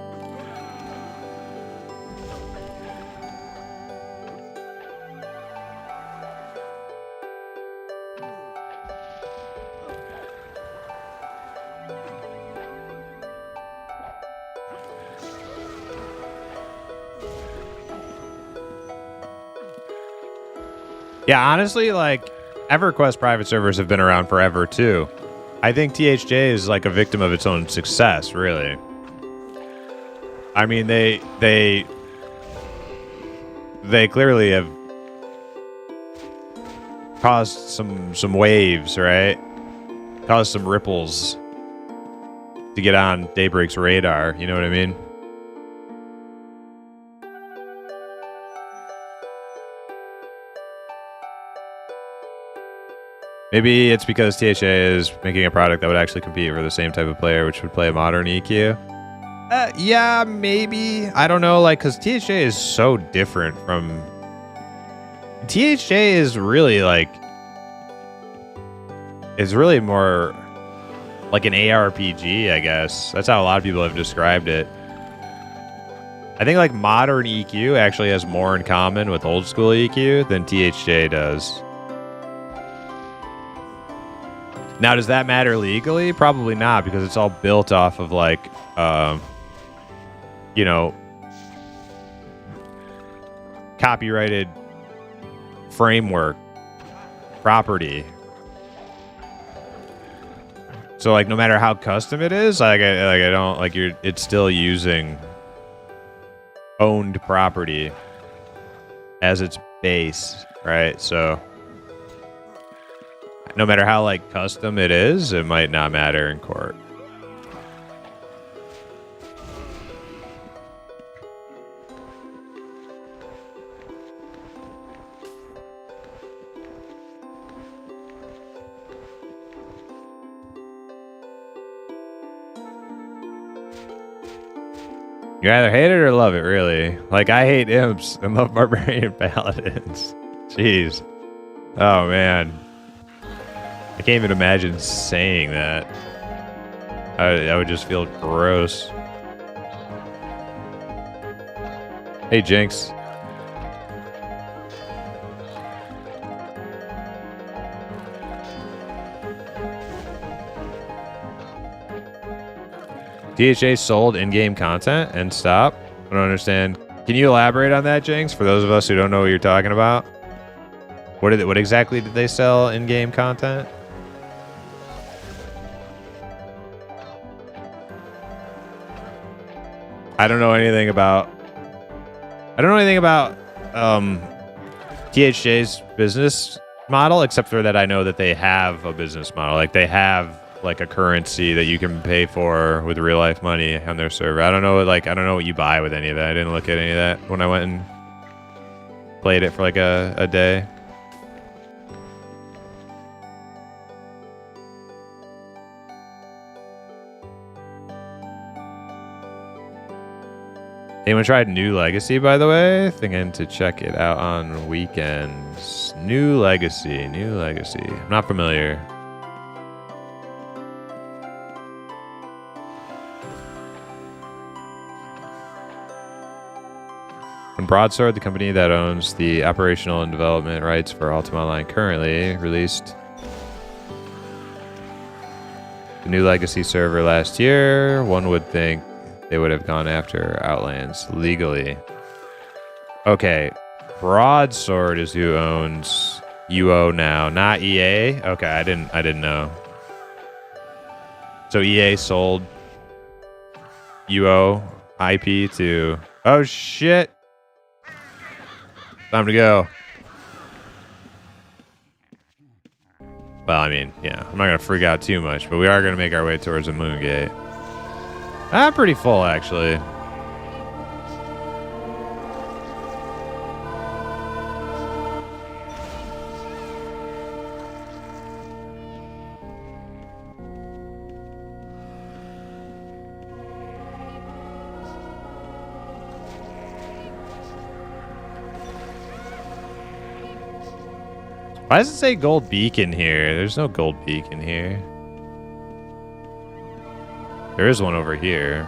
Yeah, honestly, like, EverQuest private servers have been around forever, too. I think THJ is, like, a victim of its own success, really. I mean, they clearly have caused some waves, right? Caused some ripples to get on Daybreak's radar, you know what I mean? Maybe it's because THA is making a product that would actually compete for the same type of player, which would play a modern EQ. Yeah, maybe. I don't know, like, because THA is so different from... THA is really, like... It's really more like an ARPG, I guess. That's how a lot of people have described it. I think, like, modern EQ actually has more in common with old school EQ than THJ does. Now, does that matter legally? Probably not, because it's all built off of, like, you know, copyrighted framework property. So, like, no matter how custom it is, I don't, like, it's still using owned property as its base, right? So... no matter how, like, custom it is, it might not matter in court. You either hate it or love it, really. Like, I hate imps and love barbarian paladins. Jeez. Oh, man. I can't even imagine saying that. I would just feel gross. Hey, Jinx. DHA sold in-game content and stop? I don't understand. Can you elaborate on that, Jinx, for those of us who don't know what you're talking about? What exactly did they sell in-game content? I don't know anything about THJ's business model, except for that I know that they have a business model. Like, they have like a currency that you can pay for with real life money on their server. I don't know what you buy with any of that. I didn't look at any of that when I went and played it for like a day. Anyone tried New Legacy, by the way? Thinking to check it out on weekends. New Legacy. I'm not familiar. When Broadsword, the company that owns the operational and development rights for Ultima Online, currently released the New Legacy server last year, one would think they would have gone after Outlands legally. Okay, Broadsword is who owns UO now, not EA. Okay, I didn't know. So EA sold UO IP to. Oh shit! Time to go. Well, I mean, yeah, I'm not gonna freak out too much, but we are gonna make our way towards the moon gate. I'm pretty full, actually. Why does it say gold beacon here? There's no gold beacon here. There is one over here.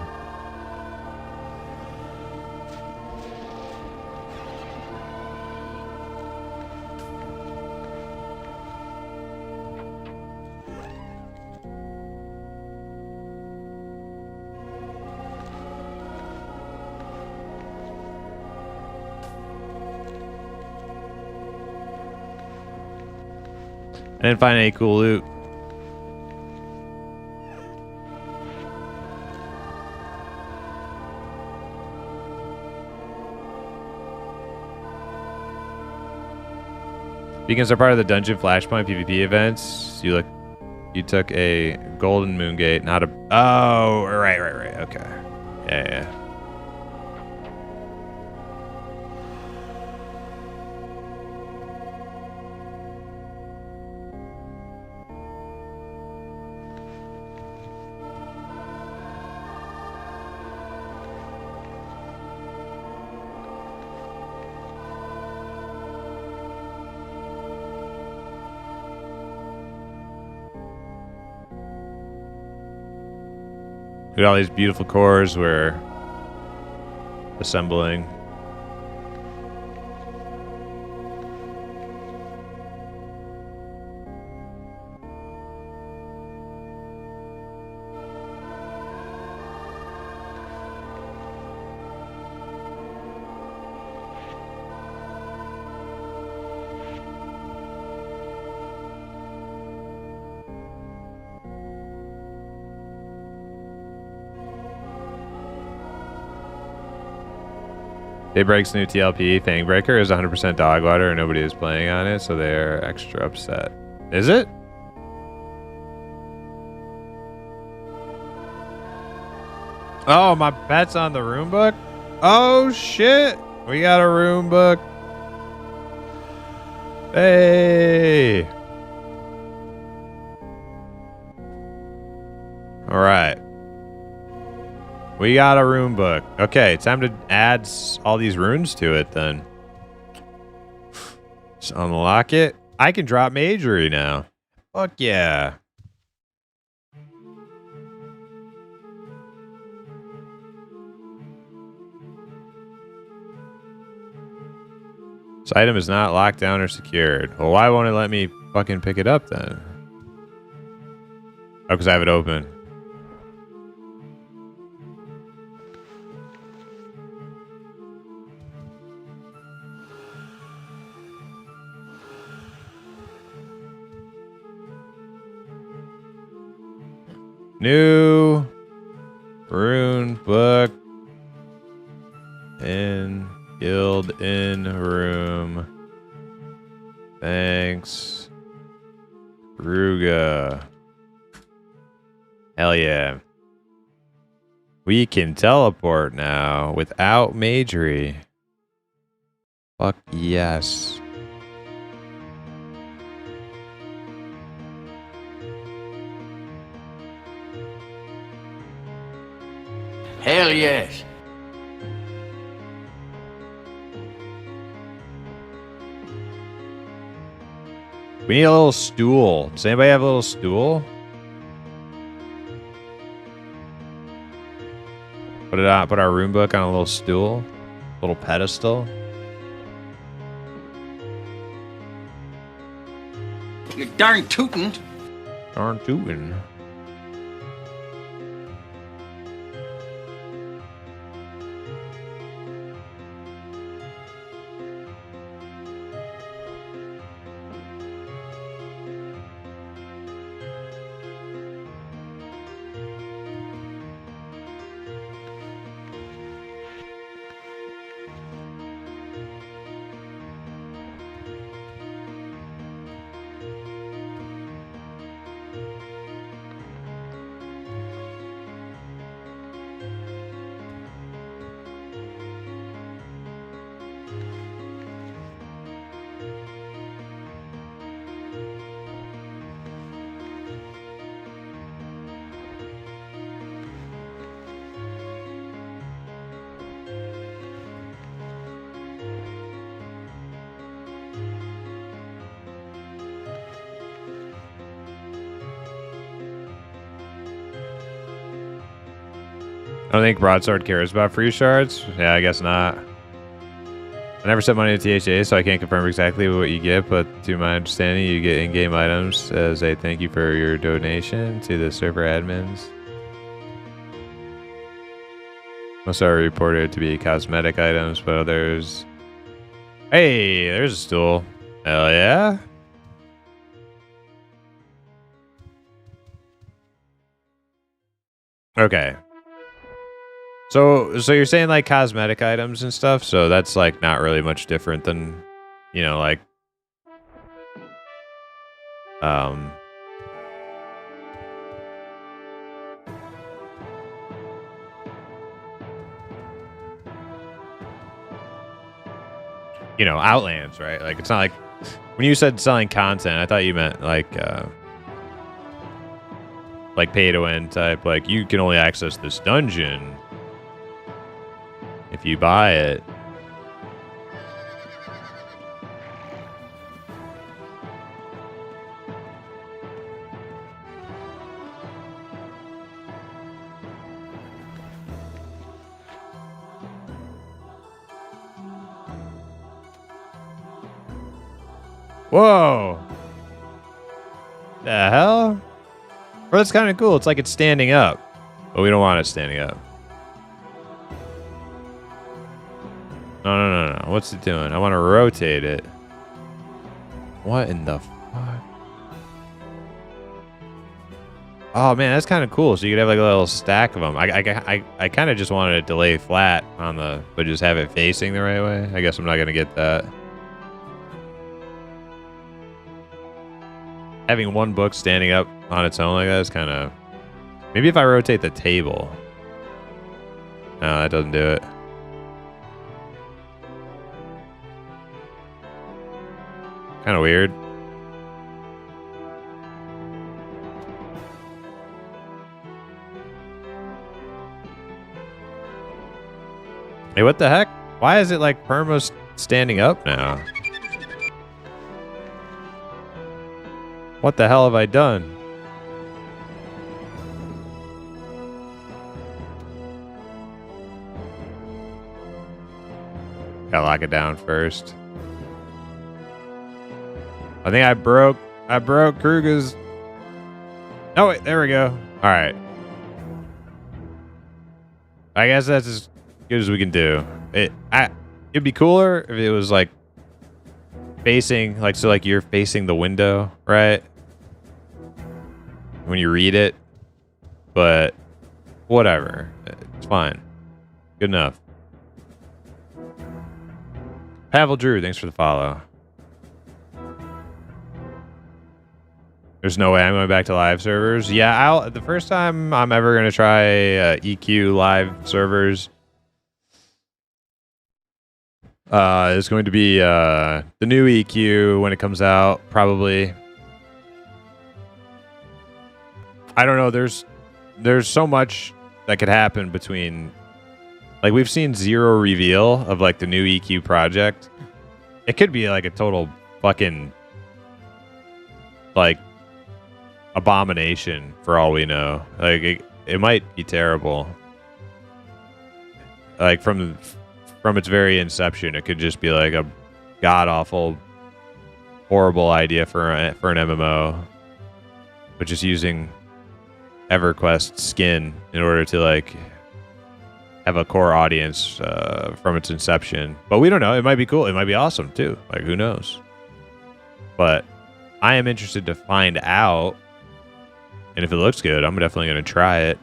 I didn't find any cool loot. Beacons are part of the dungeon flashpoint PvP events. You took a golden moon gate, not a. Oh, right. Okay. Yeah. Look at all these beautiful cores we're assembling. Daybreak's new TLP, Fangbreaker, is 100% dog water and nobody is playing on it, so they're extra upset. Is it? Oh, my pet's on the room book? Oh, shit! We got a room book. Hey! Alright. We got a rune book. Okay, time to add all these runes to it then. Just unlock it. I can drop magery now. Fuck yeah. This item is not locked down or secured. Well, why won't it let me fucking pick it up then? Oh, because I have it open. New rune book in guild in room. Thanks, Ruga. Hell yeah. We can teleport now without magery. Fuck yes. Hell yes. We need a little stool. Does anybody have a little stool? Put it on. Put our rune book on a little stool, little pedestal. You darn tootin'. Darn tootin'. I don't think Broadsword cares about free shards. Yeah, I guess not. I never sent money to THA, so I can't confirm exactly what you get, but to my understanding, you get in-game items as a thank you for your donation to the server admins. Most are reported to be cosmetic items, but others... Hey, there's a stool. Hell yeah. Okay. So you're saying like cosmetic items and stuff, so that's like not really much different than, you know, like you know, Outlands, right? Like it's not like when you said selling content, I thought you meant like pay to win type, like you can only access this dungeon if you buy it. Whoa. The hell? Bro, that's kind of cool. It's like it's standing up, but we don't want it standing up. No. What's it doing? I want to rotate it. What in the fuck? Oh man, that's kind of cool. So you could have like a little stack of them. I kind of just wanted it to lay flat on the, but just have it facing the right way. I guess I'm not gonna get that. Having one book standing up on its own like that is kind of... Maybe if I rotate the table. No, that doesn't do it. Kind of weird. Hey, what the heck? Why is it like perma standing up now? What the hell have I done? Gotta lock it down first. I think I broke Kruger's. Oh wait, there we go. All right. I guess that's as good as we can do. It'd be cooler if it was like facing, like, so like you're facing the window, right? When you read it, but whatever. It's fine. Good enough. Pavel Drew, thanks for the follow. There's no way I'm going back to live servers. Yeah, the first time I'm ever going to try EQ live servers is going to be the new EQ when it comes out, probably. I don't know. There's so much that could happen between, like, we've seen zero reveal of like the new EQ project. It could be like a total fucking like abomination for all we know. Like it might be terrible. Like from its very inception, it could just be like a god awful, horrible idea for an MMO, but just using EverQuest skin in order to like have a core audience from its inception. But we don't know. It might be cool. It might be awesome too. Like, who knows? But I am interested to find out. And if it looks good, I'm definitely going to try it.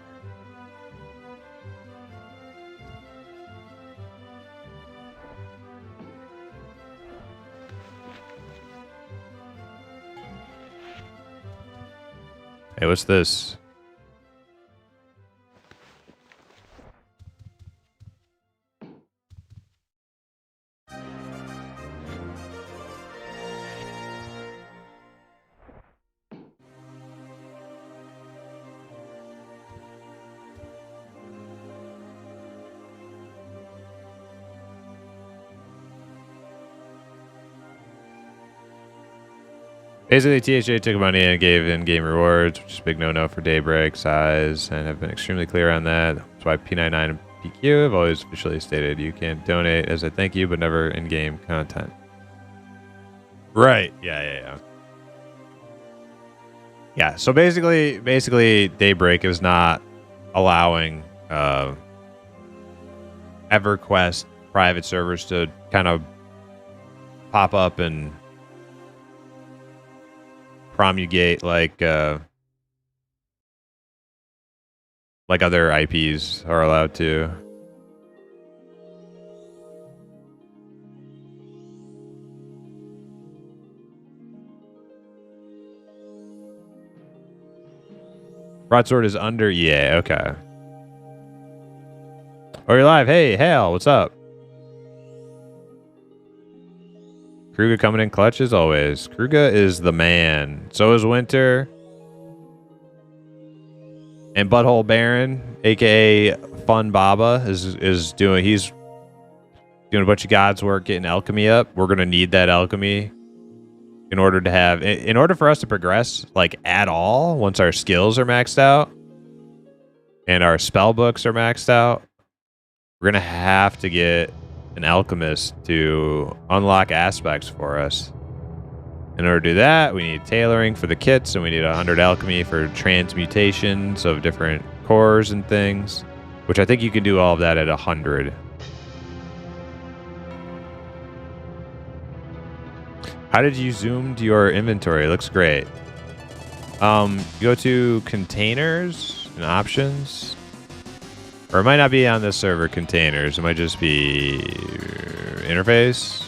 Hey, what's this? Basically, THA took money and gave in-game rewards, which is a big no-no for Daybreak size, and have been extremely clear on that. That's why P99 and PQ have always officially stated you can donate as a thank you, but never in-game content. Right. Yeah. Yeah, so basically, Daybreak is not allowing EverQuest private servers to kind of pop up and promulgate like other IPs are allowed to. Broadsword is under EA. Okay. Oh, you're live. Hey, Hale, what's up? Kruger coming in clutch as always. Kruger is the man. So is Winter. And Butthole Baron, aka Fun Baba, is doing a bunch of God's work getting alchemy up. We're gonna need that alchemy in order for us to progress like at all once our skills are maxed out and our spell books are maxed out. We're gonna have to get an alchemist to unlock aspects for us. In order to do that, we need tailoring for the kits, and we need 100 alchemy for transmutations of different cores and things, which I think you can do all of that at 100. How did you zoom to your inventory? It looks great. Go to containers and options. Or it might not be on this server, containers. It might just be interface.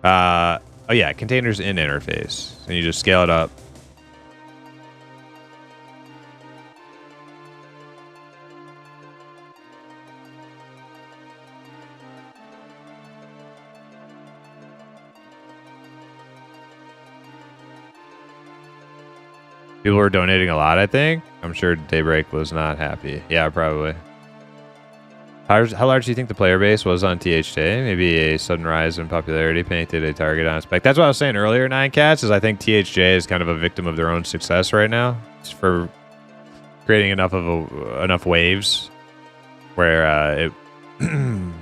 Oh yeah, containers in interface. And you just scale it up. People were donating a lot, I think. I'm sure Daybreak was not happy. Yeah, probably. How large do you think the player base was on THJ? Maybe a sudden rise in popularity painted a target on its back. That's what I was saying earlier, Nine Cats, is I think THJ is kind of a victim of their own success right now. It's for creating enough waves where it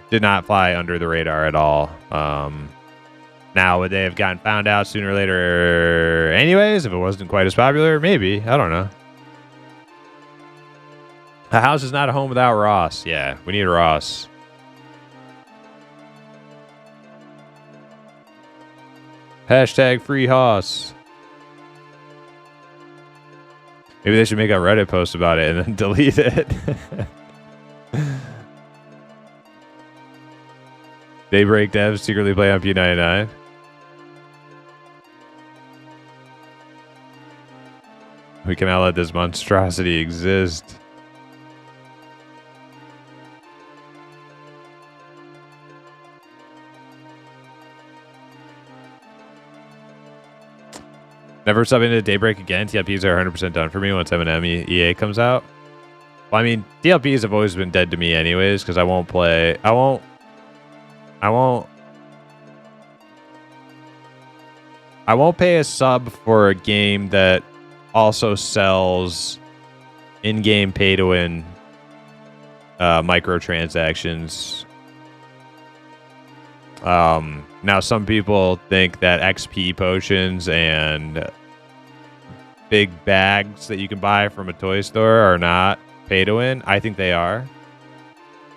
did not fly under the radar at all. Now, would they have gotten found out sooner or later anyways if it wasn't quite as popular? Maybe. I don't know. A house is not a home without Ross. Yeah, we need Ross. Hashtag free Hoss. Maybe they should make a Reddit post about it and then delete it. Daybreak devs secretly play on P99. We cannot let this monstrosity exist. Never subbing into Daybreak again. TLPs are 100% done for me once M&M EA comes out. Well, I mean, TLPs have always been dead to me anyways, because I won't play... I won't pay a sub for a game that also sells in-game pay-to-win microtransactions. Now, some people think that XP potions and big bags that you can buy from a toy store are not pay to win. I think they are.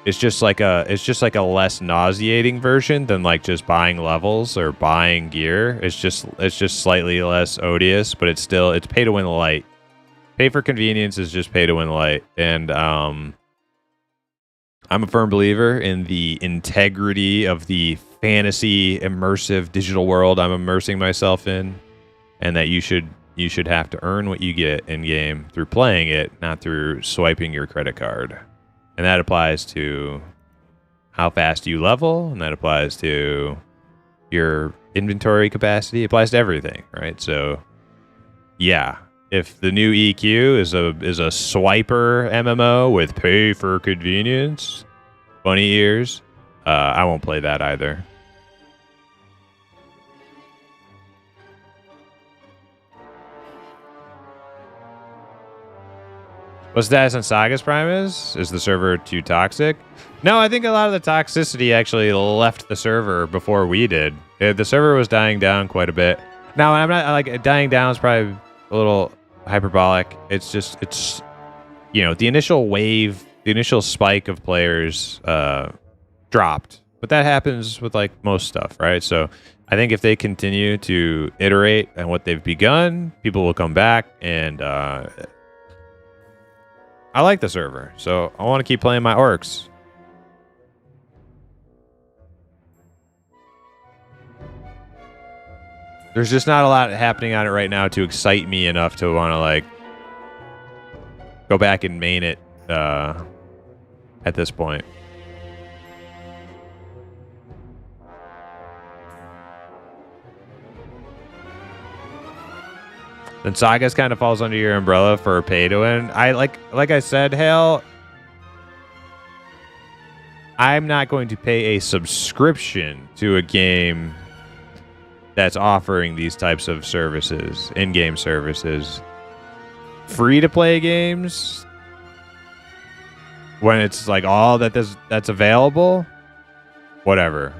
It's just like a less nauseating version than like just buying levels or buying gear. It's just slightly less odious, but it's pay to win light. Pay for convenience is just pay to win light, and I'm a firm believer in the integrity of the fantasy immersive digital world I'm immersing myself in, and that you should have to earn what you get in game through playing it, not through swiping your credit card. And that applies to how fast you level, and that applies to your inventory capacity. It applies to everything, right? So yeah, if the new EQ is a swiper MMO with pay for convenience, bunny ears, I won't play that either. What's the status on Saga's Prime is? Is the server too toxic? No, I think a lot of the toxicity actually left the server before we did. The server was dying down quite a bit. Now, I'm not like dying down is probably a little hyperbolic. It's you know, the initial wave, the initial spike of players dropped, but that happens with like most stuff, right? So I think if they continue to iterate on what they've begun, people will come back, and I like the server, so I want to keep playing my orcs. There's just not a lot happening on it right now to excite me enough to want to like go back and main it at this point. Then Sagas kind of falls under your umbrella for pay to win. I like I said, Hale, I'm not going to pay a subscription to a game that's offering these types of services, in-game services. Free to play games, when it's like all that's available, whatever.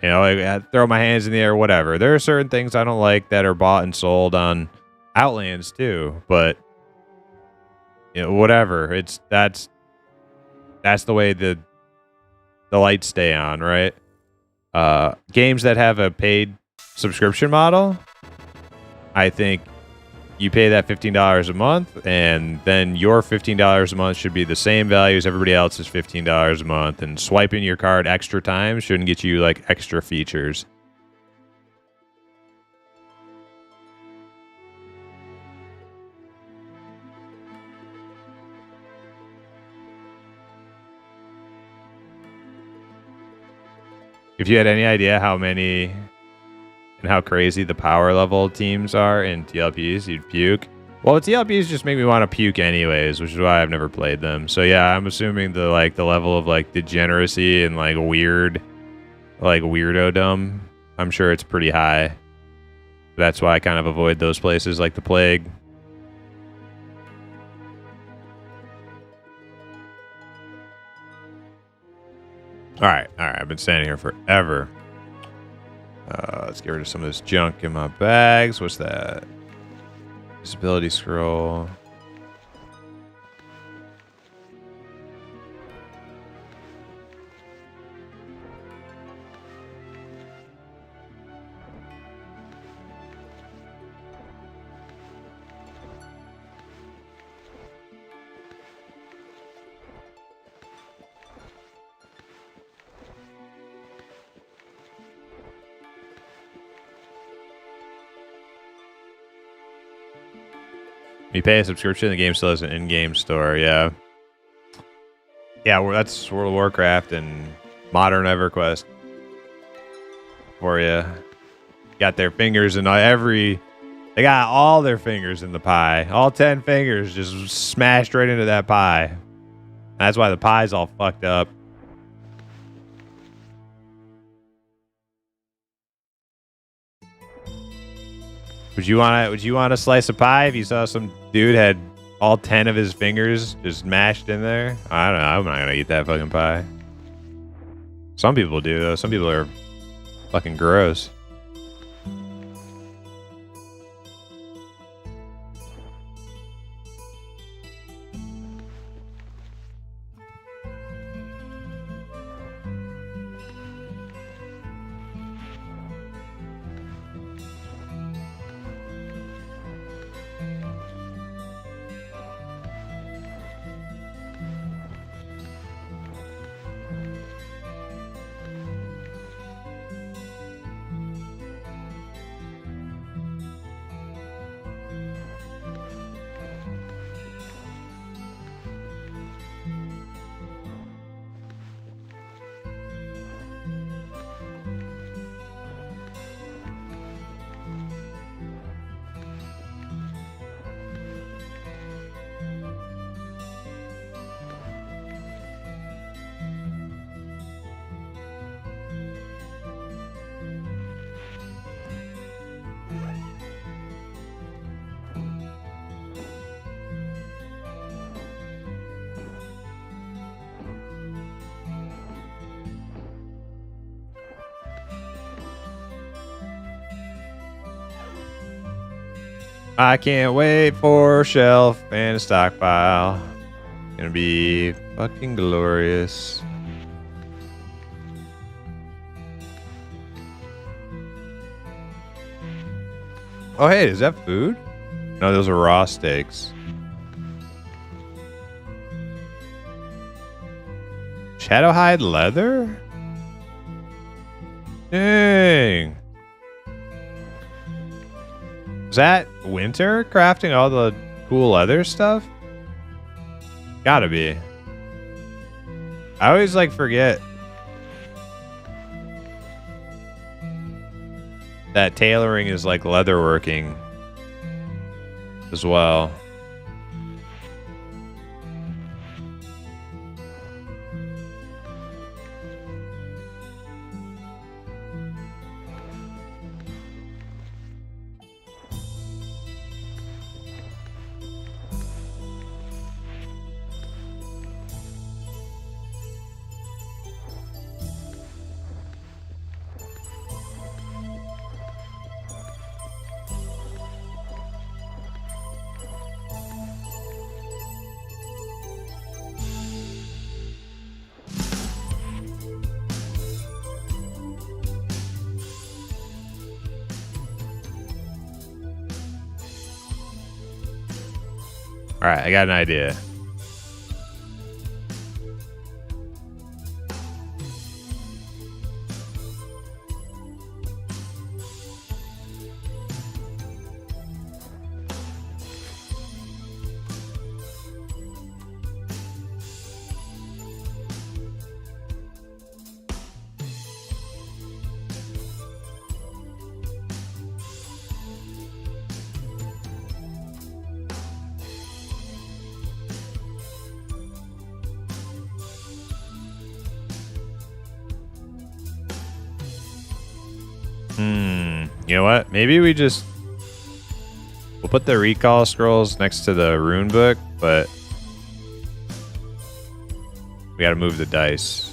You know, I throw my hands in the air, whatever. There are certain things I don't like that are bought and sold on Outlands too, but you know, whatever. That's the way the lights stay on, right? Games that have a paid subscription model, I think you pay that $15 a month, and then your $15 a month should be the same value as everybody else's $15 a month, and swiping your card extra times shouldn't get you like extra features. If you had any idea how many and how crazy the power level teams are in TLPs, you'd puke. Well, TLPs just make me want to puke anyways, which is why I've never played them. So yeah, I'm assuming the level of like degeneracy and like weirdo-dom, I'm sure it's pretty high. That's why I kind of avoid those places like the plague. All right. I've been standing here forever. Let's get rid of some of this junk in my bags. What's that? Disability scroll. You pay a subscription, the game still has an in-game store, yeah. Yeah, that's World of Warcraft and Modern EverQuest for you. Got their fingers in they got all their fingers in the pie. All 10 fingers just smashed right into that pie. That's why the pie's all fucked up. Would you want a slice of pie if you saw some dude had all 10 of his fingers just mashed in there? I don't know. I'm not gonna eat that fucking pie. Some people do though. Some people are fucking gross. I can't wait for shelf and a stockpile. Gonna be fucking glorious. Oh, hey, is that food? No, those are raw steaks. Shadowhide leather? Dang. Is that winter crafting all the cool leather stuff? Gotta be. I always forget that tailoring is leatherworking as well. All right, I got an idea. You know what? Maybe we'll put the recall scrolls next to the rune book, but we got to move the dice.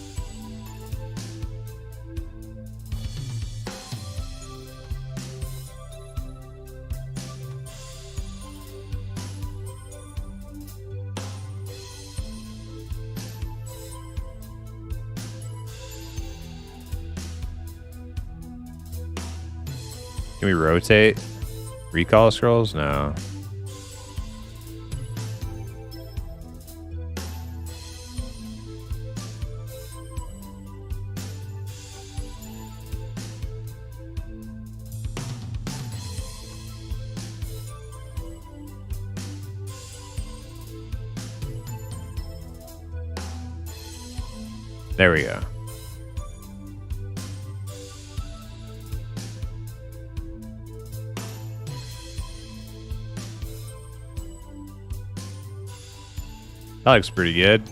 Can we rotate recall scrolls? No. There we go. That looks pretty good.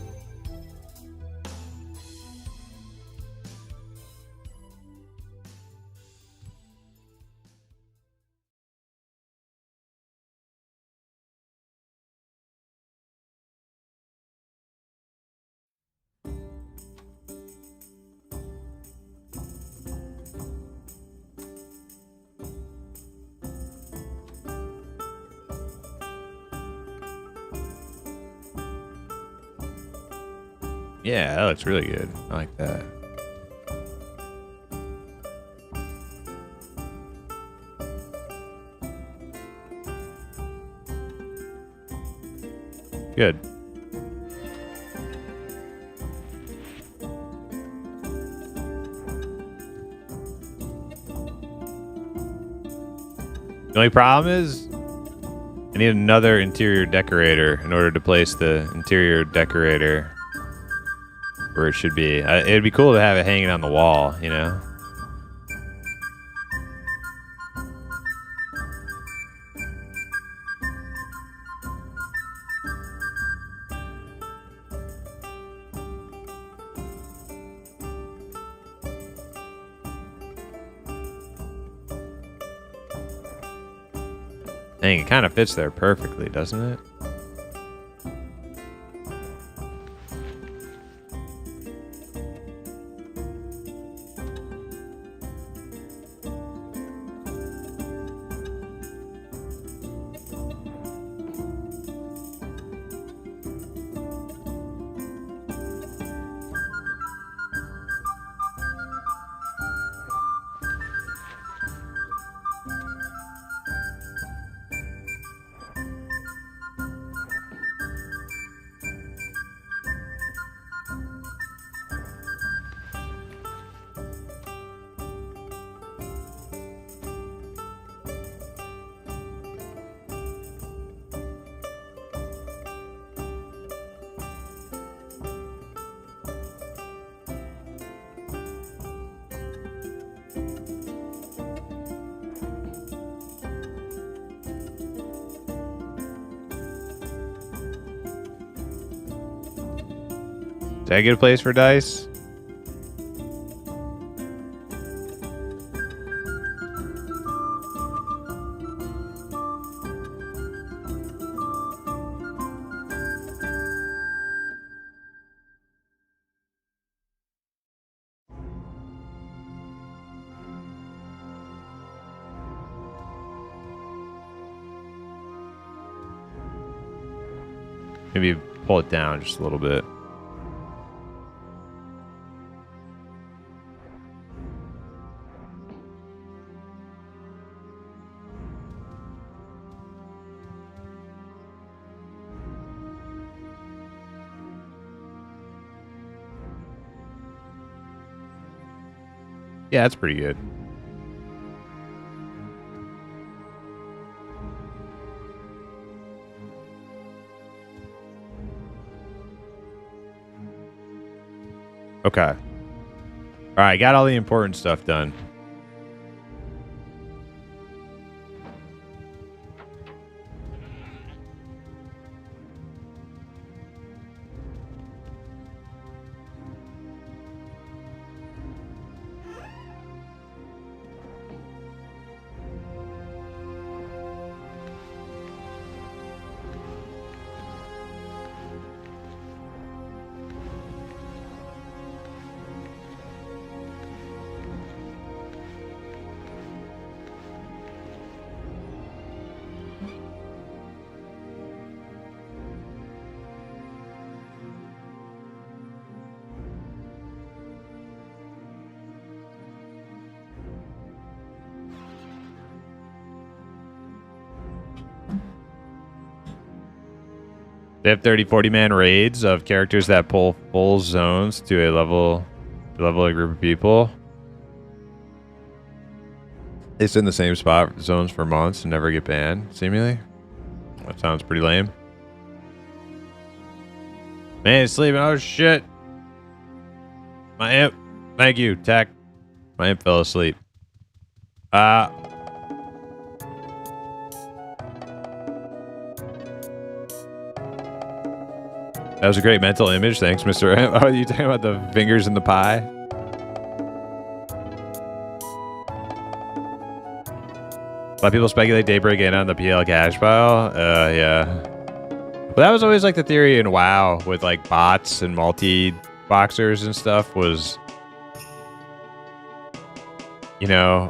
Yeah, that looks really good. I like that. Good. The only problem is I need another interior decorator in order to place the interior decorator where it should be. It'd be cool to have it hanging on the wall, you know? Dang, it kind of fits there perfectly, doesn't it? Did I get a place for dice? Maybe pull it down just a little bit. Yeah, that's pretty good. Okay. All right, got all the important stuff done. They have 30, 40-man raids of characters that pull full zones to a level a group of people. They sit in the same spot zones for months and never get banned, seemingly. That sounds pretty lame. Man, he's sleeping. Oh, shit. My imp. Thank you, Tech. My imp fell asleep. That was a great mental image. Thanks, Mr. Imp. Oh, you talking about the fingers in the pie? A lot of people speculate Daybreak in on the PL cash pile. Yeah. But that was always like the theory in WoW with like bots and multi-boxers and stuff was, you know,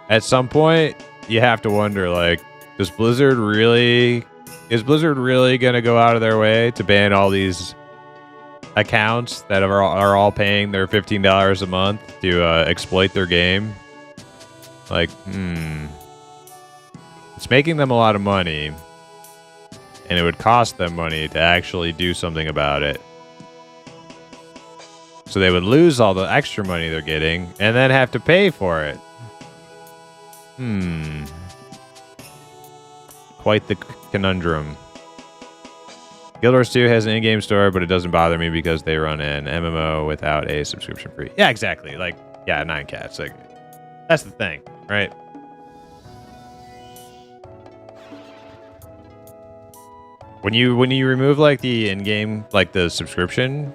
at some point you have to wonder, like, is Blizzard really going to go out of their way to ban all these accounts that are all paying their $15 a month to exploit their game? Like, it's making them a lot of money, and it would cost them money to actually do something about it. So they would lose all the extra money they're getting and then have to pay for it. Quite the conundrum. Guild Wars 2 has an in-game store, but it doesn't bother me because they run an MMO without a subscription fee. Yeah, exactly. Like, yeah, 9 cats. Like, that's the thing, right? When you remove like the in-game, like the subscription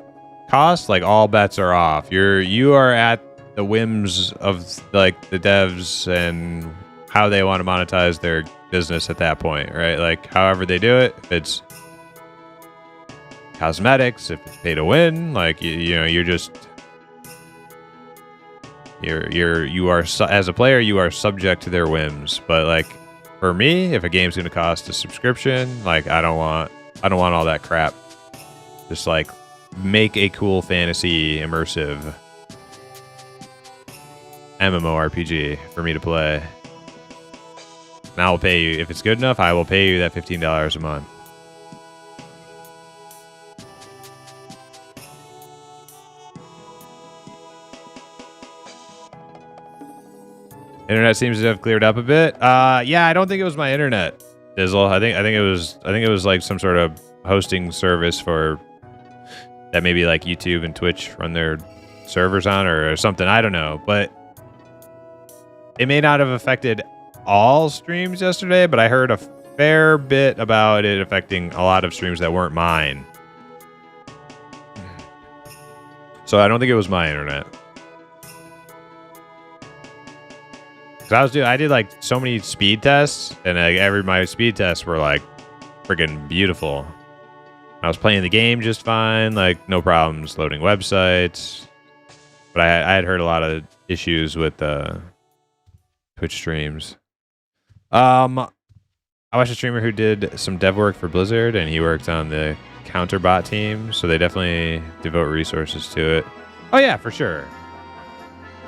cost, like all bets are off. You are at the whims of like the devs and how they want to monetize their business at that point, right? Like however they do it, if it's cosmetics, if it's pay to win, like you know, you're just you are as a player, you are subject to their whims. But like for me, if a game's going to cost a subscription, like I don't want all that crap. Just like make a cool fantasy immersive MMORPG for me to play. And I will pay you, if it's good enough, I will pay you that $15 a month. Internet seems to have cleared up a bit. Yeah, I don't think it was my internet, Dizzle. I think it was like some sort of hosting service for that maybe like YouTube and Twitch run their servers on or something. I don't know, but it may not have affected all streams yesterday, but I heard a fair bit about it affecting a lot of streams that weren't mine. So I don't think it was my internet. I did like so many speed tests, and like my speed tests were like freaking beautiful. I was playing the game just fine, like no problems loading websites. But I had heard a lot of issues with Twitch streams. I watched a streamer who did some dev work for Blizzard, and he worked on the counterbot team, so they definitely devote resources to it. Oh yeah, for sure.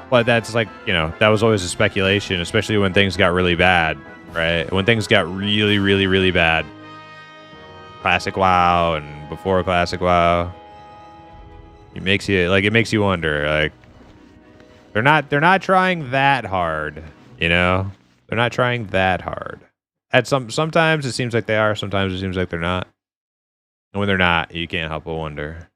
But that's like, you know, that was always a speculation, especially when things got really bad, right? When things got really, really, really bad. Classic WoW and before Classic WoW. It makes you wonder, like, they're not trying that hard, you know? They're not trying that hard. Sometimes it seems like they are, sometimes it seems like they're not. And when they're not, you can't help but wonder.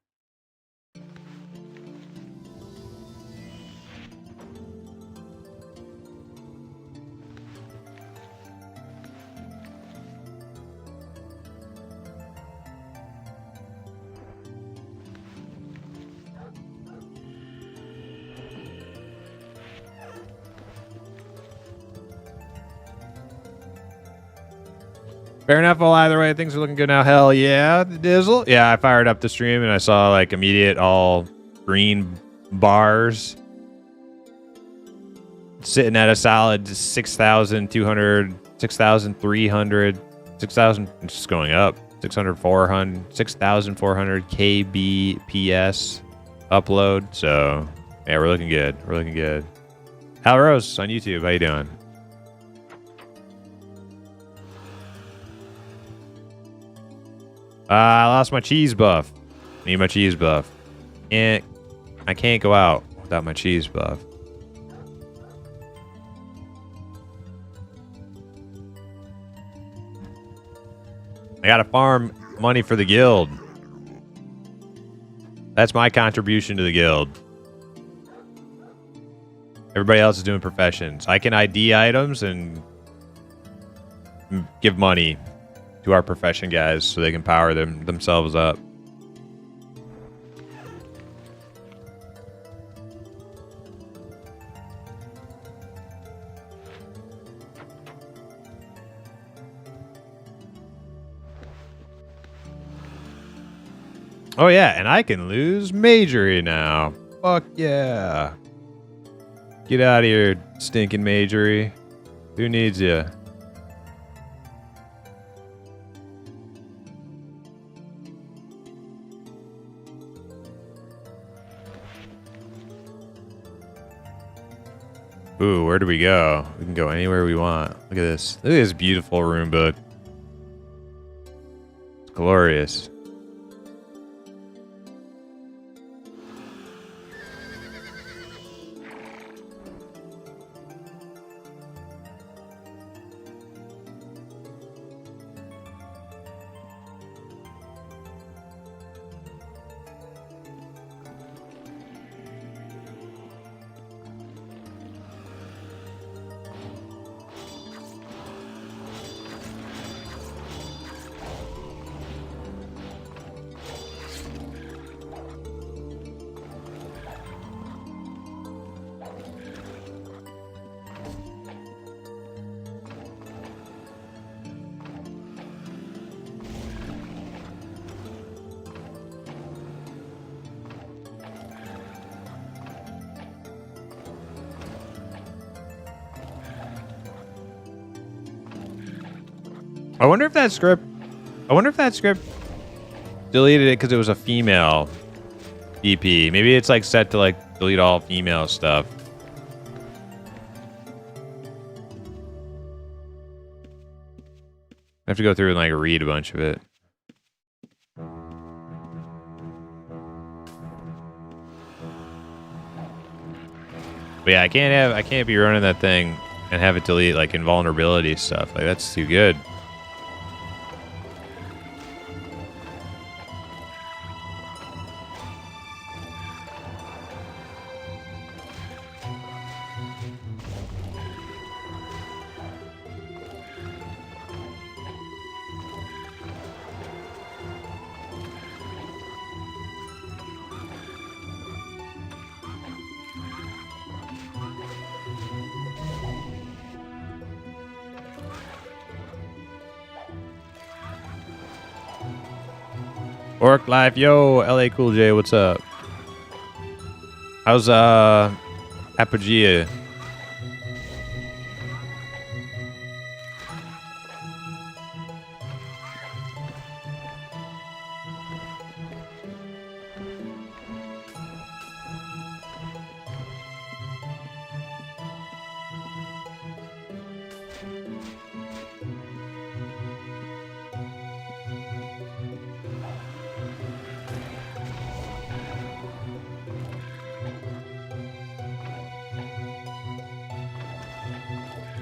Fair enough. Well, either way, things are looking good now. Hell yeah, Dizzle. Yeah, I fired up the stream and I saw like immediate all green bars sitting at a solid 6,200, 6,300, 6,000, just going up. 6,400 kbps upload. So yeah, we're looking good. We're looking good. Hal Rose on YouTube. How you doing? I lost my cheese buff. Need my cheese buff. I can't go out without my cheese buff. I gotta farm money for the guild. That's my contribution to the guild. Everybody else is doing professions. I can ID items and give money to our profession guys so they can power themselves up. Oh yeah, and I can lose Majory now. Fuck yeah. Get out of here, stinking Majory. Who needs you? Ooh, where do we go? We can go anywhere we want. Look at this. Look at this beautiful rune book. It's glorious. I wonder if that script deleted it because it was a female EP. Maybe it's like set to like delete all female stuff. I have to go through and like read a bunch of it. But yeah, I can't be running that thing and have it delete like invulnerability stuff. Like that's too good. Orc Life, yo, LA Cool J, what's up? How's Apogea?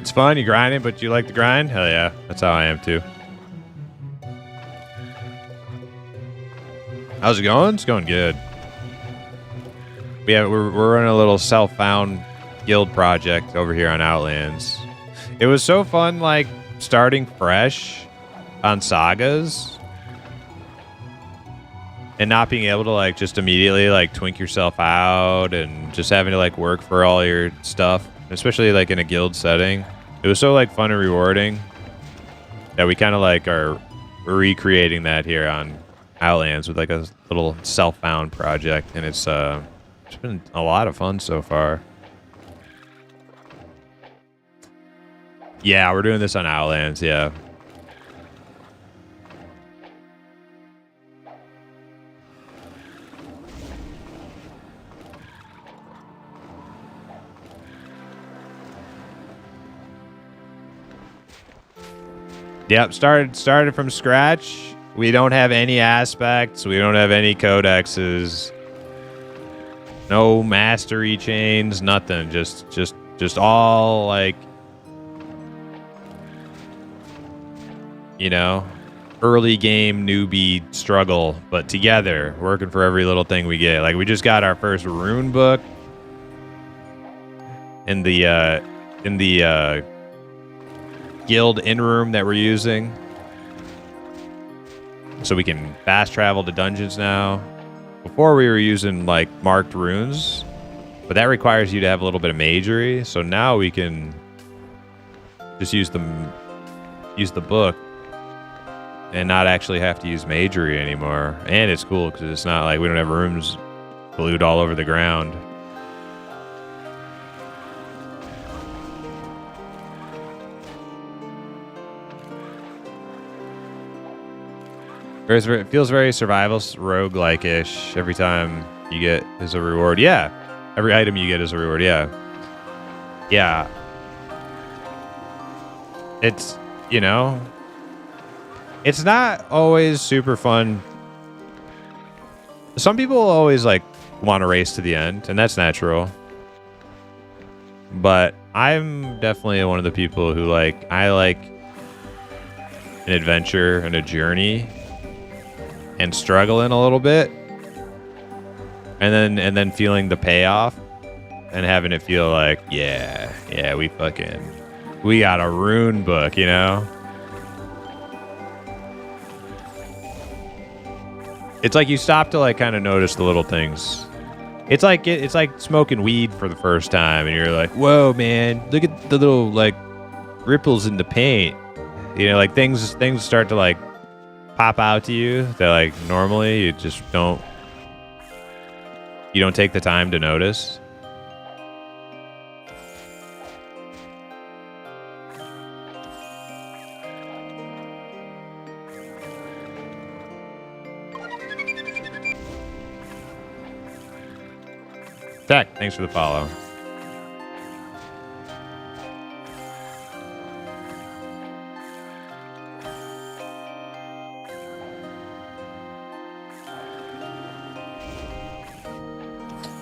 It's fun, you grind it, but you like to grind? Hell yeah, that's how I am too. How's it going? It's going good. Yeah, we're running a little self-found guild project over here on Outlands. It was so fun, like, starting fresh on sagas and not being able to, like, just immediately, like, twink yourself out and just having to, like, work for all your stuff, especially, like, in a guild setting. It was so, like, fun and rewarding that we kind of, like, are recreating that here on Outlands with, like, a little self-found project, and it's been a lot of fun so far. Yeah, we're doing this on Outlands, yeah. Yep, started from scratch We don't have any aspects. We don't have any codexes. No mastery chains. Nothing. Just all like, you know, early game newbie struggle, but together, working for every little thing we get. Like we just got our first rune book in the guild in room that we're using. So we can fast travel to dungeons now. Before we were using like marked runes, but that requires you to have a little bit of magery. So now we can just use the book and not actually have to use magery anymore. And it's cool because it's not like we don't have rooms glued all over the ground. It feels very survival roguelike-ish. Every time you get is a reward. Yeah. Every item you get is a reward. Yeah. Yeah. It's, you know, it's not always super fun. Some people always like want to race to the end, and that's natural. But I'm definitely one of the people who I like an adventure and a journey and struggling a little bit, and then feeling the payoff and having it feel like, yeah, we got a rune book, you know? It's like you stop to like kind of notice the little things. It's like smoking weed for the first time, and you're like, whoa, man, look at the little like ripples in the paint. You know, like things start to like pop out to you that like normally you just don't take the time to notice. Tech, thanks for the follow.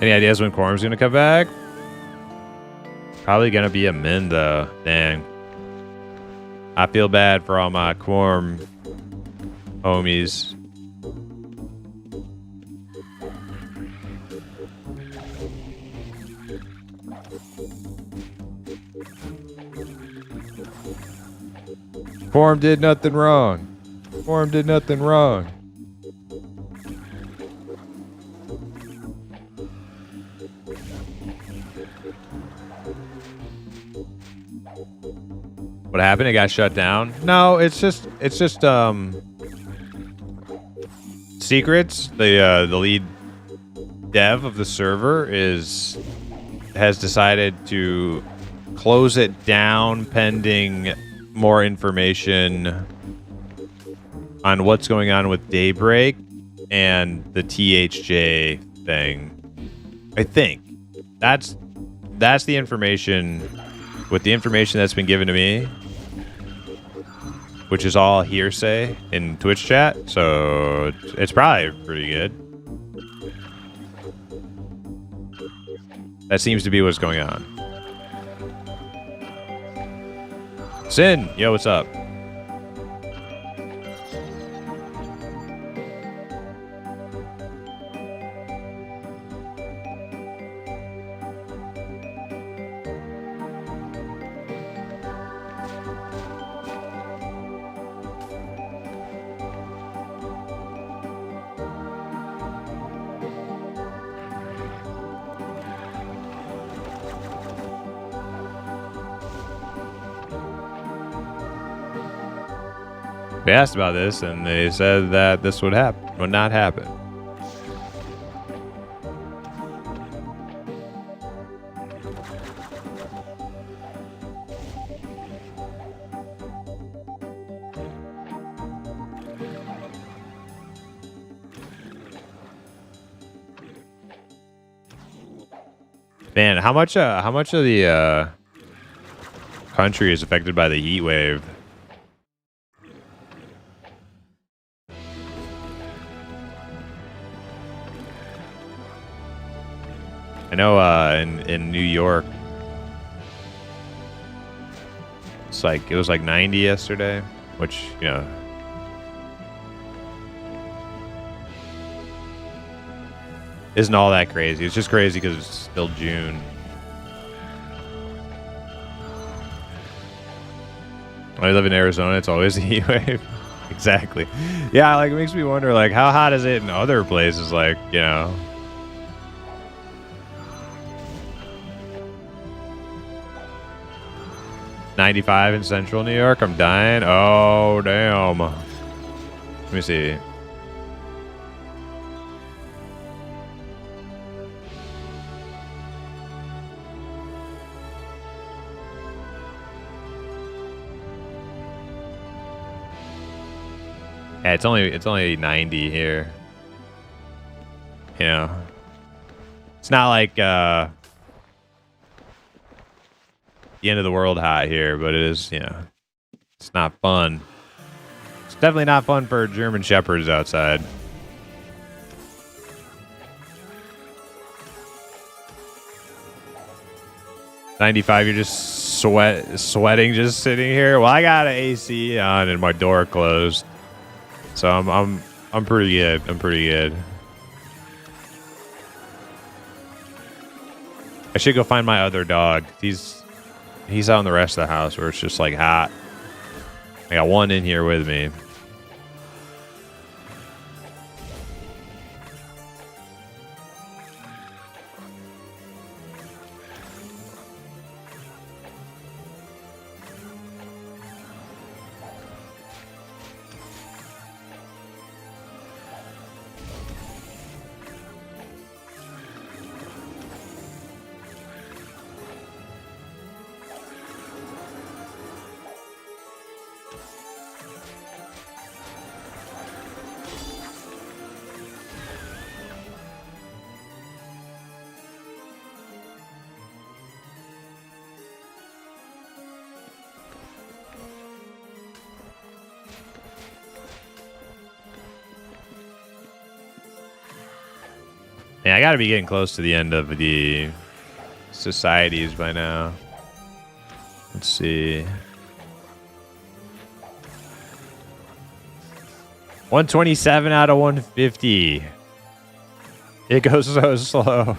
Any ideas when Quorum's gonna come back? Probably gonna be a min though. Dang. I feel bad for all my Quorum homies. Quorum did nothing wrong. Quorum did nothing wrong. What happened? It got shut down? No, it's just Secrets, the lead dev of the server has decided to close it down pending more information on what's going on with Daybreak and the THJ thing. I think that's the information. With the information that's been given to me, which is all hearsay in Twitch chat, so it's probably pretty good. That seems to be what's going on. Sin, yo, what's up? They asked about this, and they said that this would not happen. Man, how much of the country is affected by the heat wave? I know in New York, it was like 90 yesterday, which, you know, isn't all that crazy. It's just crazy because it's still June. When I live in Arizona, it's always a heat wave. Exactly. Yeah, like it makes me wonder, like, how hot is it in other places? Like, you know. $95 in central New York. I'm dying. Oh, damn. Let me see. Yeah, it's only 90 here. You know. It's not like the end of the world hot here, but it is, you know, it's not fun. It's definitely not fun for German shepherds outside. $95, you're just sweating just sitting here. Well, I got an AC on and my door closed. So I'm pretty good. I'm pretty good. I should go find my other dog. He's out in the rest of the house where it's just like hot. I got one in here with me. Yeah, I gotta be getting close to the end of the societies by now. Let's see. 127 out of 150. It goes so slow.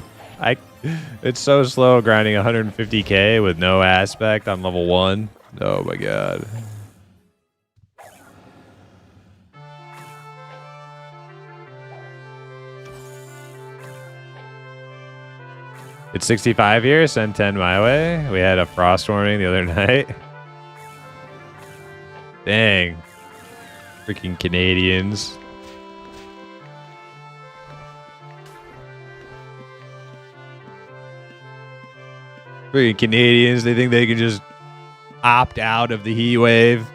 It's so slow grinding 150k with no aspect on level 1. Oh my god. It's 65 here. Send 10 my way. We had a frost warning the other night. Dang. Freaking Canadians. Freaking Canadians. They think they can just opt out of the heat wave.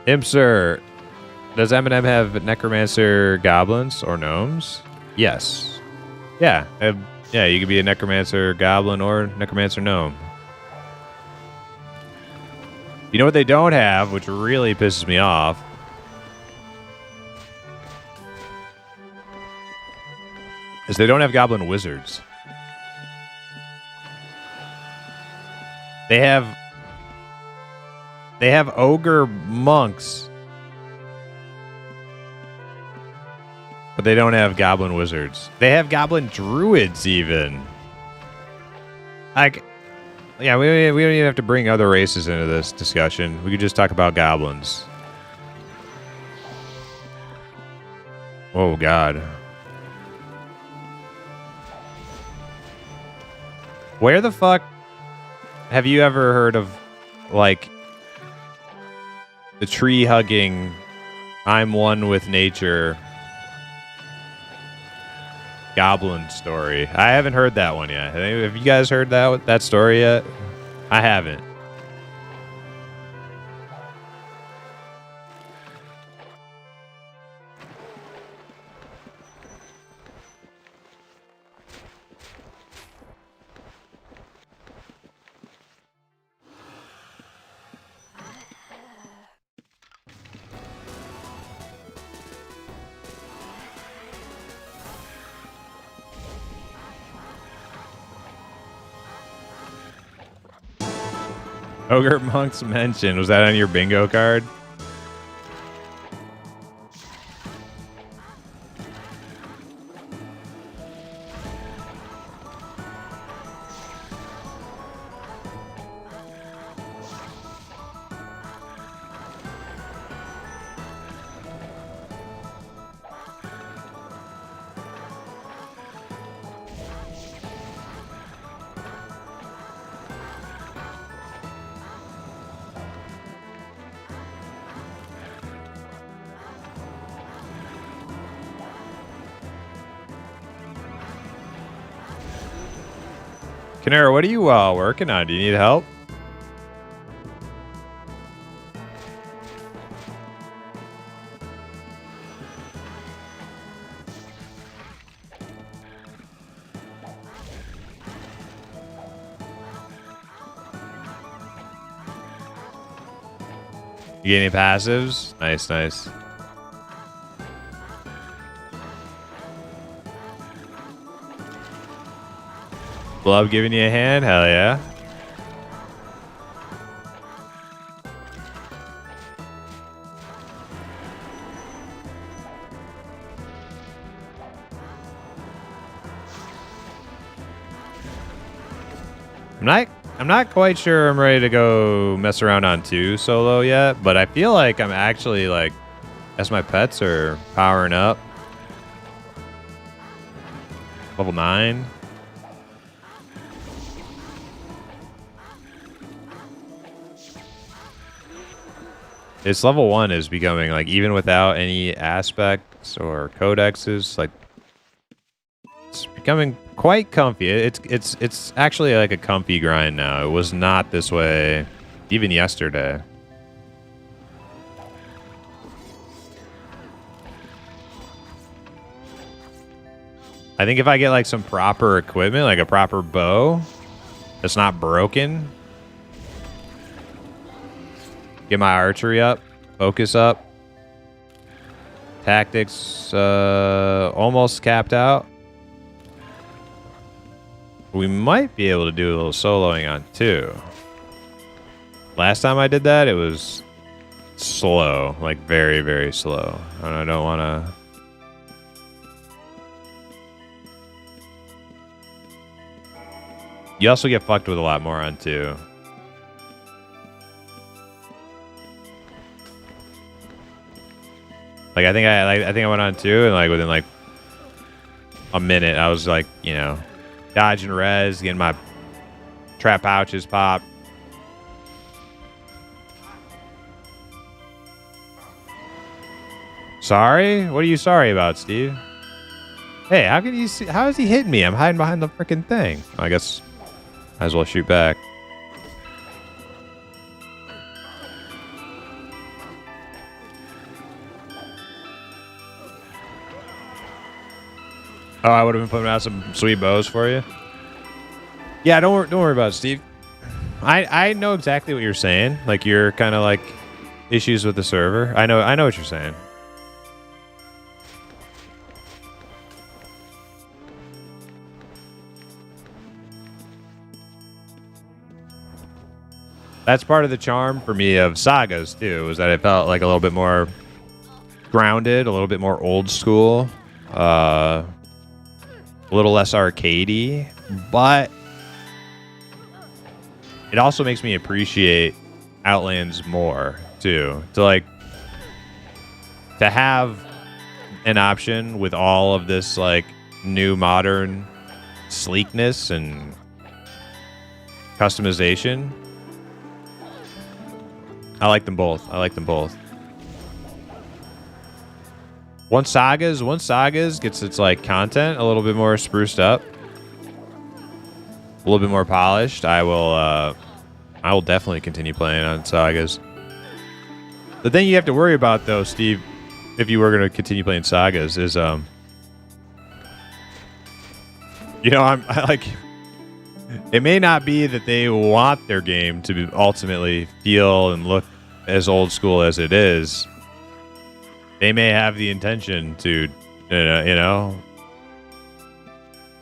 Imsir, does Eminem have necromancer goblins or gnomes? Yes. Yeah. Yeah, you could be a necromancer goblin or necromancer gnome. You know what they don't have, which really pisses me off? Is they don't have goblin wizards. They have ogre monks. But they don't have goblin wizards. They have goblin druids even. Like, yeah, we don't even have to bring other races into this discussion. We could just talk about goblins. Oh god. Where the fuck have you ever heard of, like, the tree hugging, I'm one with nature goblin story? I haven't heard that one yet. Have you guys heard that story yet? I haven't. Ogre Monk's mention. Was that on your bingo card? Canara, what are you working on? Do you need help? You get any passives? Nice, nice. Glove giving you a hand? Hell yeah. I'm not quite sure I'm ready to go mess around on 2 solo yet, but I feel like I'm actually like, as my pets are powering up. Level 9. This level 1 is becoming like, even without any aspects or codexes, like it's becoming quite comfy. It's actually like a comfy grind now. It was not this way even yesterday. I think if I get like some proper equipment, like a proper bow that's not broken, get my archery up, focus up, tactics almost capped out, we might be able to do a little soloing on 2. Last time I did that, it was slow, like very, very slow. And I don't want to... You also get fucked with a lot more on 2. Like I think I went on 2, and like within like a minute, I was like, you know, dodging res, getting my trap pouches popped. Sorry? What are you sorry about, Steve? Hey, how can you see? How is he hitting me? I'm hiding behind the freaking thing. I guess might as well shoot back. Oh, I would have been putting out some sweet bows for you. Yeah, don't worry about it, Steve. I know exactly what you're saying. Like you're kind of like issues with the server. I know what you're saying. That's part of the charm for me of sagas too, is that it felt like a little bit more grounded, a little bit more old school. A little less arcadey, but it also makes me appreciate Outlands more too. To have an option with all of this like new modern sleekness and customization. I like them both. Once Sagas gets its like content a little bit more spruced up, a little bit more polished, I will definitely continue playing on Sagas. The thing you have to worry about though, Steve, if you were going to continue playing Sagas, is I like, it may not be that they want their game to ultimately feel and look as old school as it is. They may have the intention to,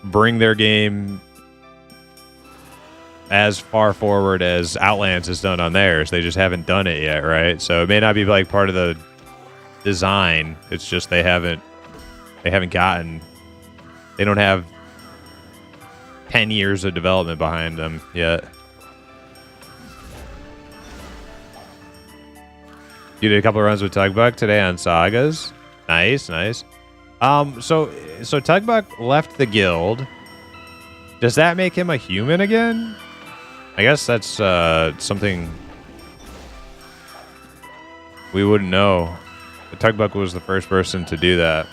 bring their game as far forward as Outlands has done on theirs. They just haven't done it yet, right? So it may not be like part of the design. It's just they don't have 10 years of development behind them yet. You did a couple of runs with Tugbuck today on Sagas. Nice. So Tugbuck left the guild. Does that make him a human again? I guess that's something we wouldn't know. But Tugbuck was the first person to do that.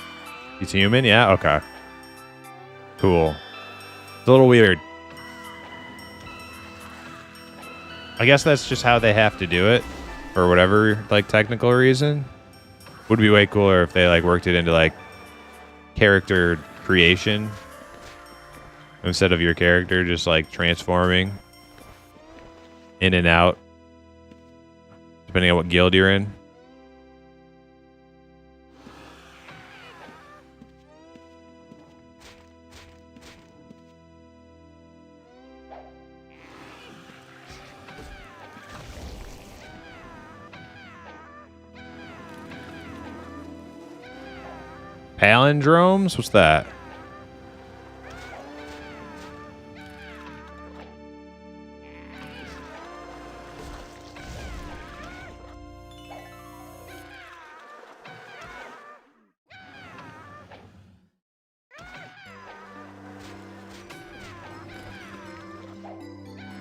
He's human? Yeah? Okay. Cool. It's a little weird. I guess that's just how they have to do it. For whatever, like, technical reason. Would be way cooler if they, like, worked it into, like, character creation. Instead of your character just, like, transforming in and out. Depending on what guild you're in. Palindromes? What's that?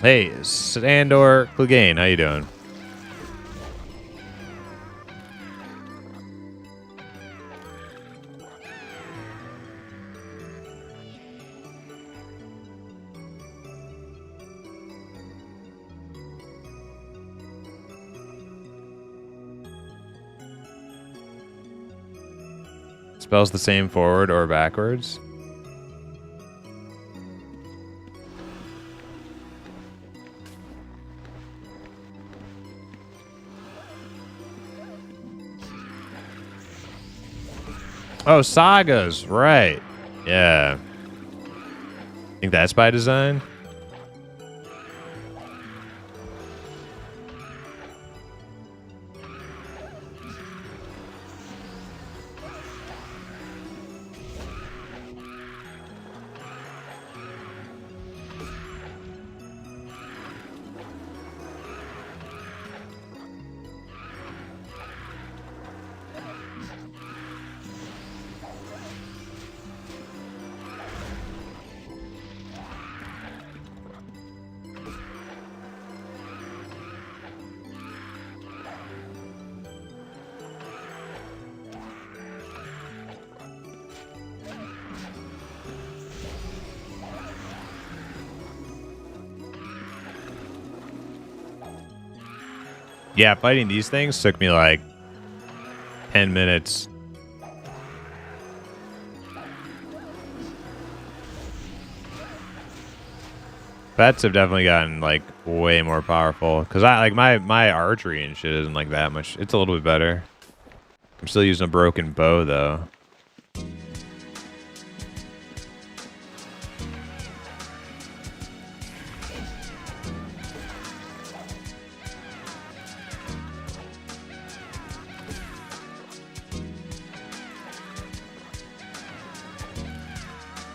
Hey, Sandor Clegane, how you doing? Spells the same forward or backwards. Oh, Sagas, right. Yeah. Think that's by design? Yeah, fighting these things took me like 10 minutes. Pets have definitely gotten like way more powerful because I like my archery and shit isn't like that much. It's a little bit better. I'm still using a broken bow though.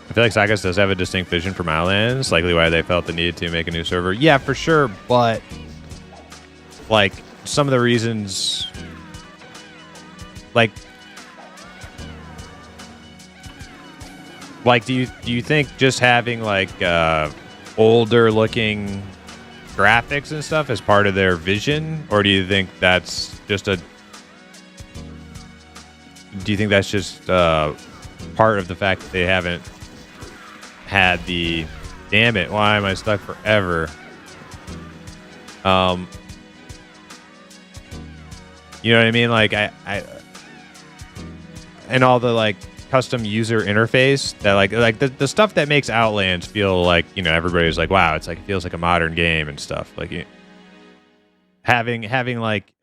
I feel like Sagas does have a distinct vision from Outlands, likely why they felt the need to make a new server. Yeah, for sure, but like some of the reasons, like do you think just having like older looking graphics and stuff is part of their vision, or do you think that's just part of the fact that they haven't had the damn it, why am I stuck forever? You know what I mean? Like I and all the like custom user interface that like the stuff that makes Outlands feel like, you know, everybody's like, wow, it's like it feels like a modern game and stuff. Like having like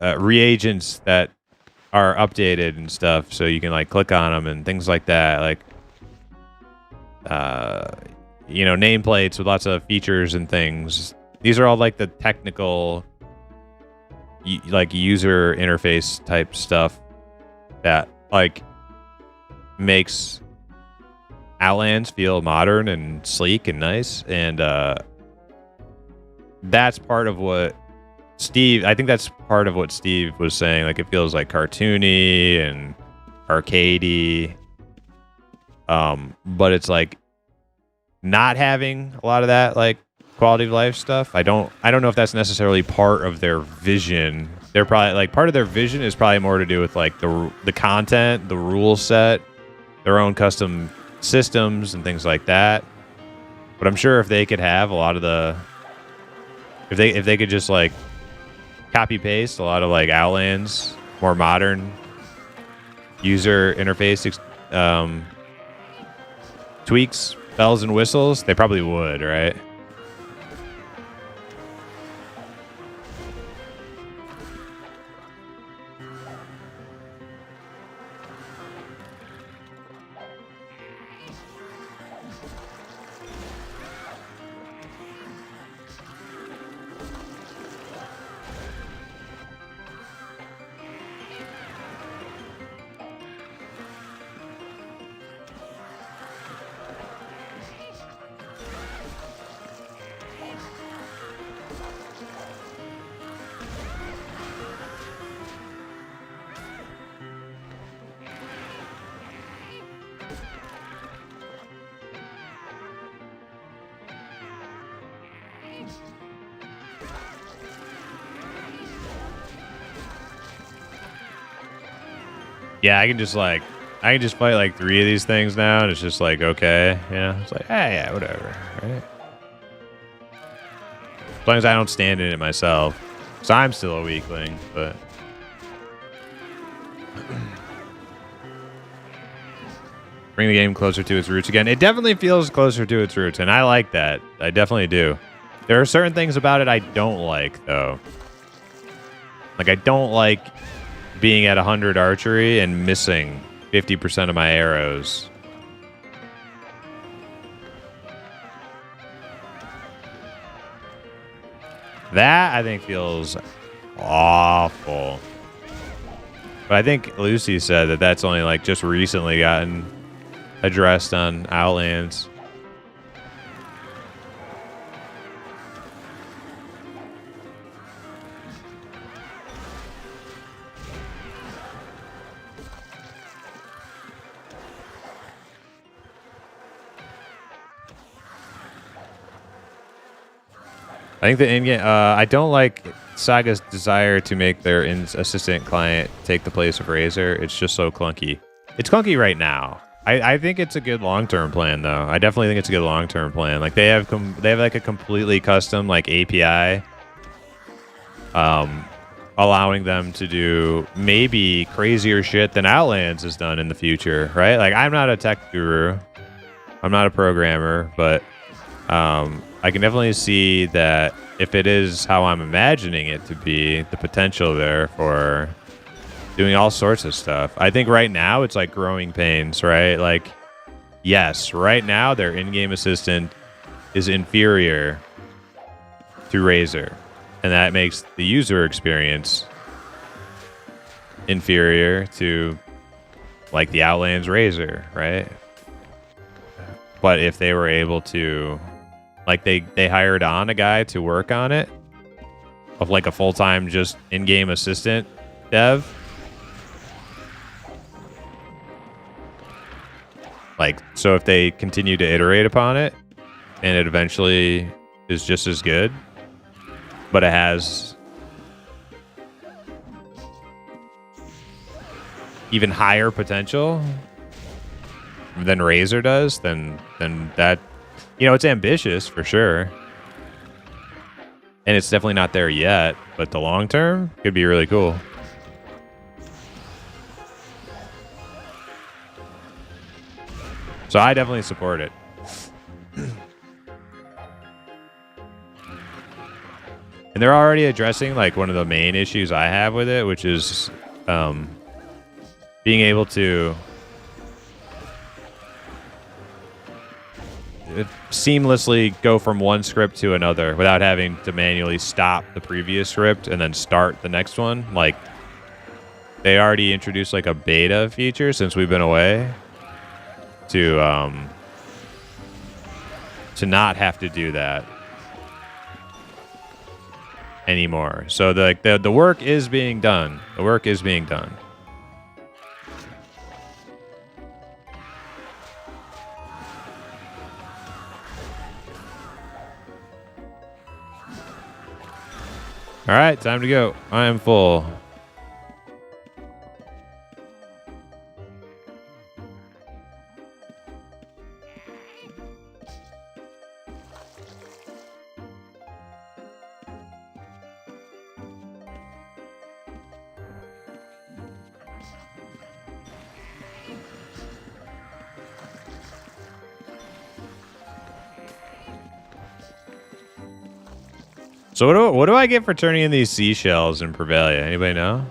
reagents that are updated and stuff, so you can like click on them and things like that. Like nameplates with lots of features and things. These are all like the technical, like user interface type stuff that like makes Outlands feel modern and sleek and nice, and that's part of what I think that's part of what Steve was saying. Like, it feels like cartoony and arcadey, but it's like not having a lot of that like quality of life stuff. I don't know if that's necessarily part of their vision. They're probably like part of their vision is probably more to do with like the content, the rule set, their own custom systems and things like that. But I'm sure if they could have a lot of the if they could just like copy paste a lot of like Outlands, more modern user interface tweaks, bells and whistles, they probably would, right? Yeah, I can just fight like 3 of these things now, and it's just like, okay, it's like, yeah, whatever, right? As long as I don't stand in it myself, so I'm still a weakling, but bring the game closer to its roots again. It definitely feels closer to its roots, and I like that. I definitely do. There are certain things about it I don't like, though. Like, I don't like being at 100 archery and missing 50% of my arrows. That, I think, feels awful. But I think Lucy said that that's only, like, just recently gotten addressed on Outlands. I think the in-game, I don't like Saga's desire to make their assistant client take the place of Razor. It's just so clunky. It's clunky right now. I think it's a good long-term plan, though. I definitely think it's a good long-term plan. Like, they have like a completely custom like API, allowing them to do maybe crazier shit than Outlands has done in the future, right? Like, I'm not a tech guru, I'm not a programmer, but I can definitely see that if it is how I'm imagining it to be, the potential there for doing all sorts of stuff. I think right now it's like growing pains, right? Like, yes, right now their in-game assistant is inferior to Razor, and that makes the user experience inferior to like the Outlands Razor, right? But if they were able to, like, they hired on a guy to work on it, of like a full-time just in-game assistant dev. Like, so if they continue to iterate upon it and it eventually is just as good, but it has even higher potential than Razor does, then that, it's ambitious for sure. And it's definitely not there yet, but the long term could be really cool. So I definitely support it. And they're already addressing like one of the main issues I have with it, which is being able to seamlessly go from one script to another without having to manually stop the previous script and then start the next one. Like, they already introduced like a beta feature since we've been away to not have to do that anymore. So the work is being done. The work is being done. All right, time to go. I am full. So what do I get for turning in these seashells in Prevalia? Anybody know?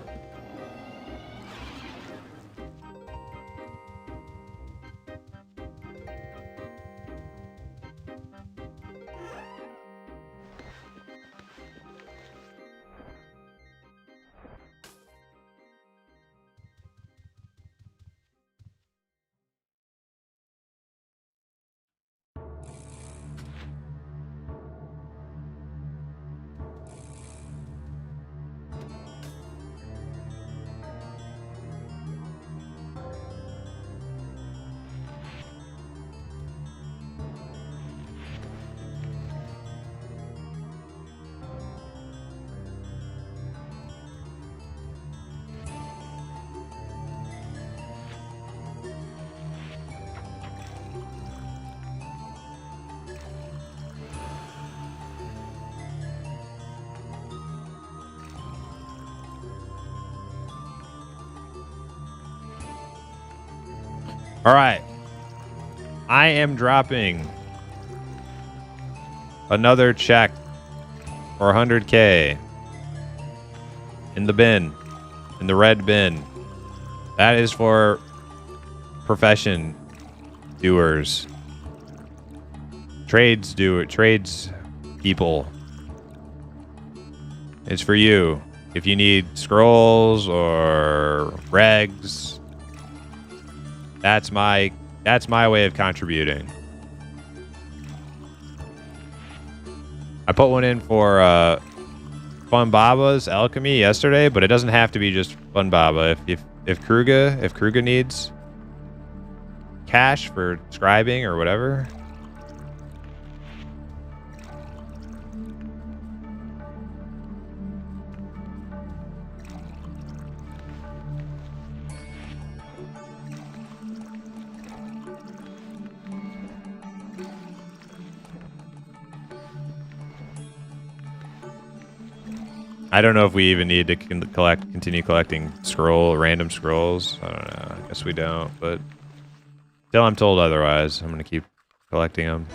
All right. I am dropping another check for 100K in the bin, in the red bin. That is for profession doers, trades people. It's for you. If you need scrolls or regs, that's my way of contributing. I put one in for Fun Baba's alchemy yesterday, but it doesn't have to be just Fun Baba. If Kruga needs cash for scribing or whatever. I don't know if we even need to continue collecting random scrolls. I don't know. I guess we don't, but till I'm told otherwise, I'm going to keep collecting them.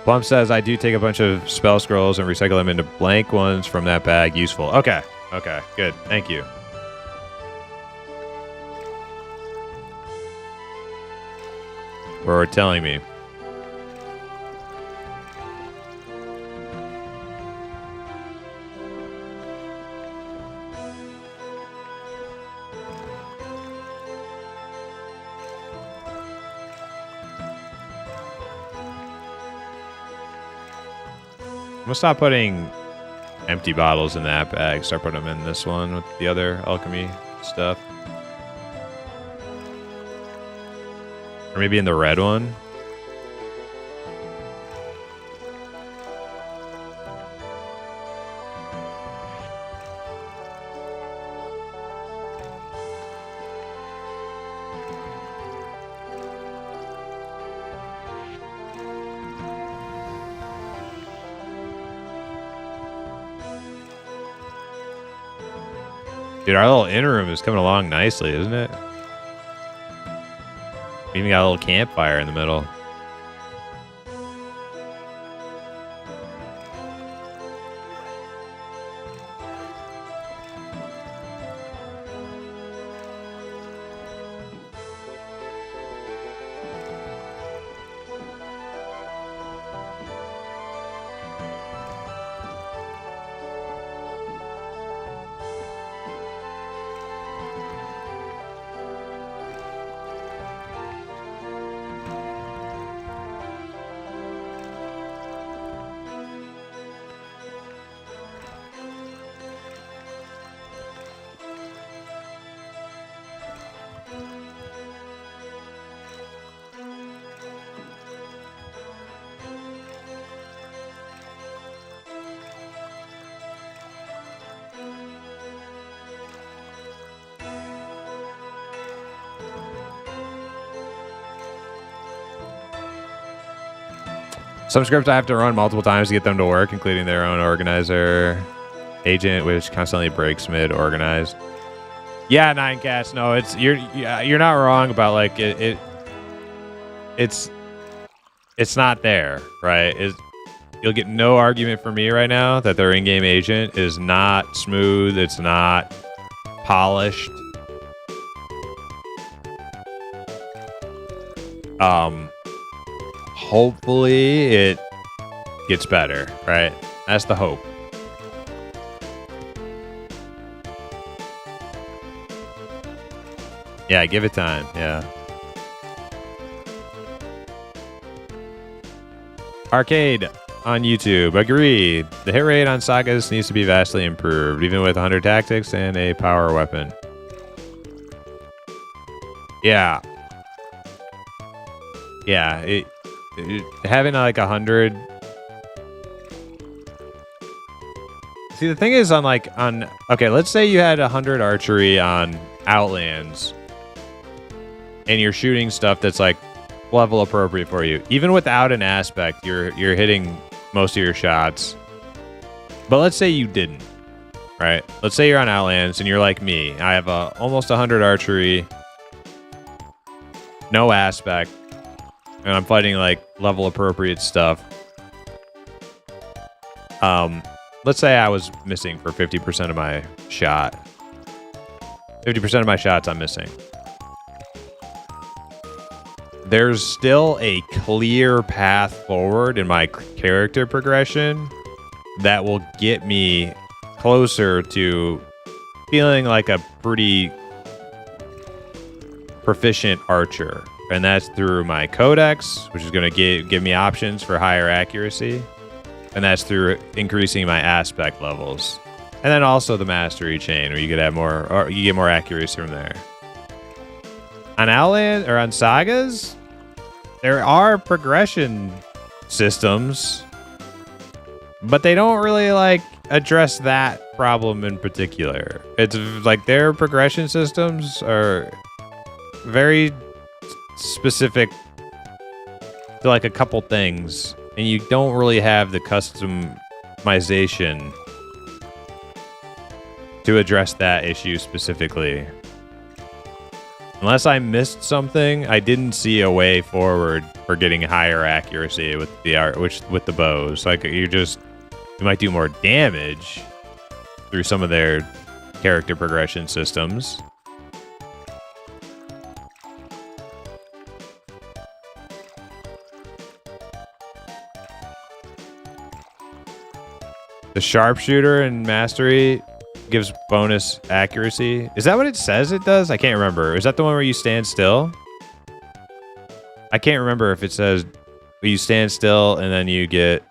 Plum says, I do take a bunch of spell scrolls and recycle them into blank ones from that bag. Useful. Okay. Okay. Good. Thank you. For telling me. I'm gonna stop putting empty bottles in that bag. Start putting them in this one with the other alchemy stuff. Or maybe in the red one. Dude, our little inn room is coming along nicely, isn't it? We even got a little campfire in the middle. Some scripts I have to run multiple times to get them to work, including their own organizer agent, which constantly breaks mid-organized. Yeah, Nine Cats. No, you're not wrong about like it's not there, right? You'll get no argument from me right now that their in-game agent is not smooth. It's not polished. Hopefully it gets better, right? That's the hope. Yeah, give it time. Yeah. Arcade on YouTube. Agreed. The hit rate on sagas needs to be vastly improved, even with 100 tactics and a power weapon. Yeah. Yeah, having like 100. See, the thing is okay, let's say you had 100 archery on Outlands and you're shooting stuff that's like level appropriate for you. Even without an aspect, you're hitting most of your shots. But let's say you didn't, right? Let's say you're on Outlands and you're like me. I have almost 100 archery, no aspect, and I'm fighting like level appropriate stuff. Let's say I was missing for 50% of my shot. 50% of my shots I'm missing. There's still a clear path forward in my character progression that will get me closer to feeling like a pretty proficient archer. And that's through my codex, which is going to give me options for higher accuracy. And that's through increasing my aspect levels. And then also the mastery chain, where you could have more, or you get more accuracy from there. On Outland or on sagas, there are progression systems, but they don't really like address that problem in particular. It's like their progression systems are very specific to like a couple things, and you don't really have the customization to address that issue specifically. Unless I missed something, I didn't see a way forward for getting higher accuracy with with the bows. Like you might do more damage through some of their character progression systems. The sharpshooter and mastery gives bonus accuracy. Is that what it says it does? I can't remember. Is that the one where you stand still? I can't remember if it says you stand still and then you get...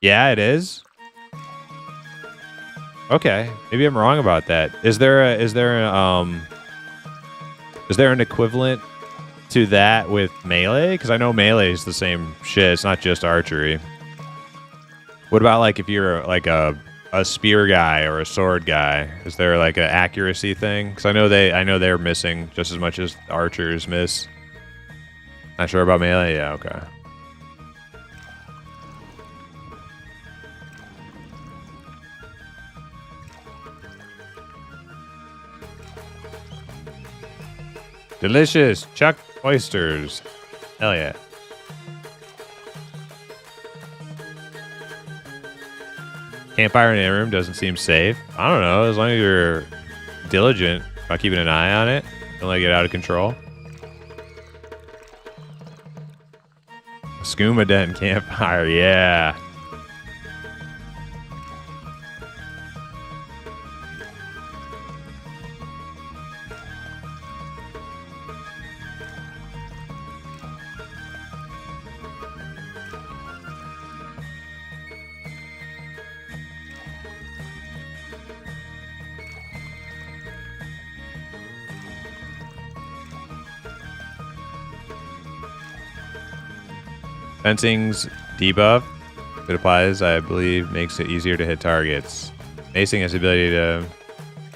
Yeah, it is. Okay, maybe I'm wrong about that. Is there an equivalent to that with melee? Because I know melee is the same shit. It's not just archery. What about like if you're like a spear guy or a sword guy? Is there like an accuracy thing? Because I know they're missing just as much as archers miss. Not sure about melee. Yeah, okay. Delicious chuck oysters. Hell yeah. Campfire in a room doesn't seem safe. I don't know. As long as you're diligent about keeping an eye on it, don't let it get out of control. Skooma den campfire. Yeah. Fencing's debuff, if it applies, I believe, makes it easier to hit targets. Macing has the ability to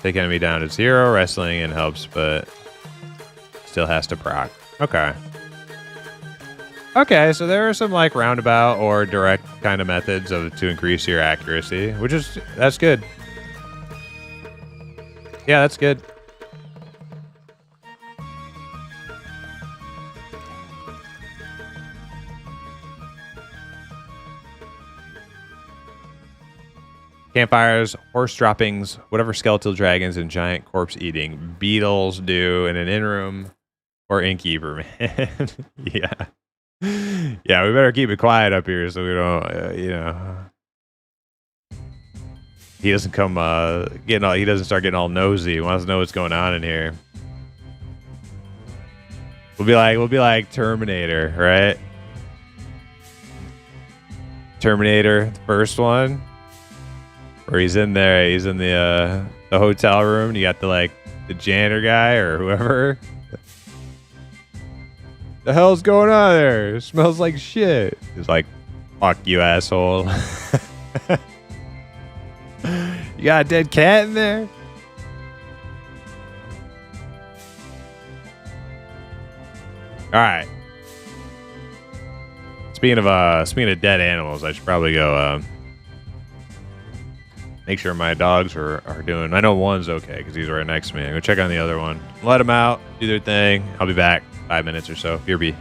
take enemy down to 0. Wrestling and helps, but still has to proc. Okay. Okay, so there are some like roundabout or direct kind of methods to increase your accuracy, that's good. Yeah, that's good. Campfires, horse droppings, whatever skeletal dragons and giant corpse eating beetles do in an inn room or innkeeper, man. Yeah. Yeah, we better keep it quiet up here so we don't, he doesn't come he doesn't start getting all nosy. He wants to know what's going on in here. We'll be like Terminator, right? Terminator, the first one. Where he's in there, he's in the hotel room, and you got the janitor guy or whoever. The hell's going on there? It smells like shit. He's like, fuck you, asshole. You got a dead cat in there? Alright. Speaking of dead animals, I should probably go make sure my dogs are doing. I know one's okay because he's right next to me. I'm gonna check on the other one. Let them out, do their thing. I'll be back 5 minutes or so. Here be.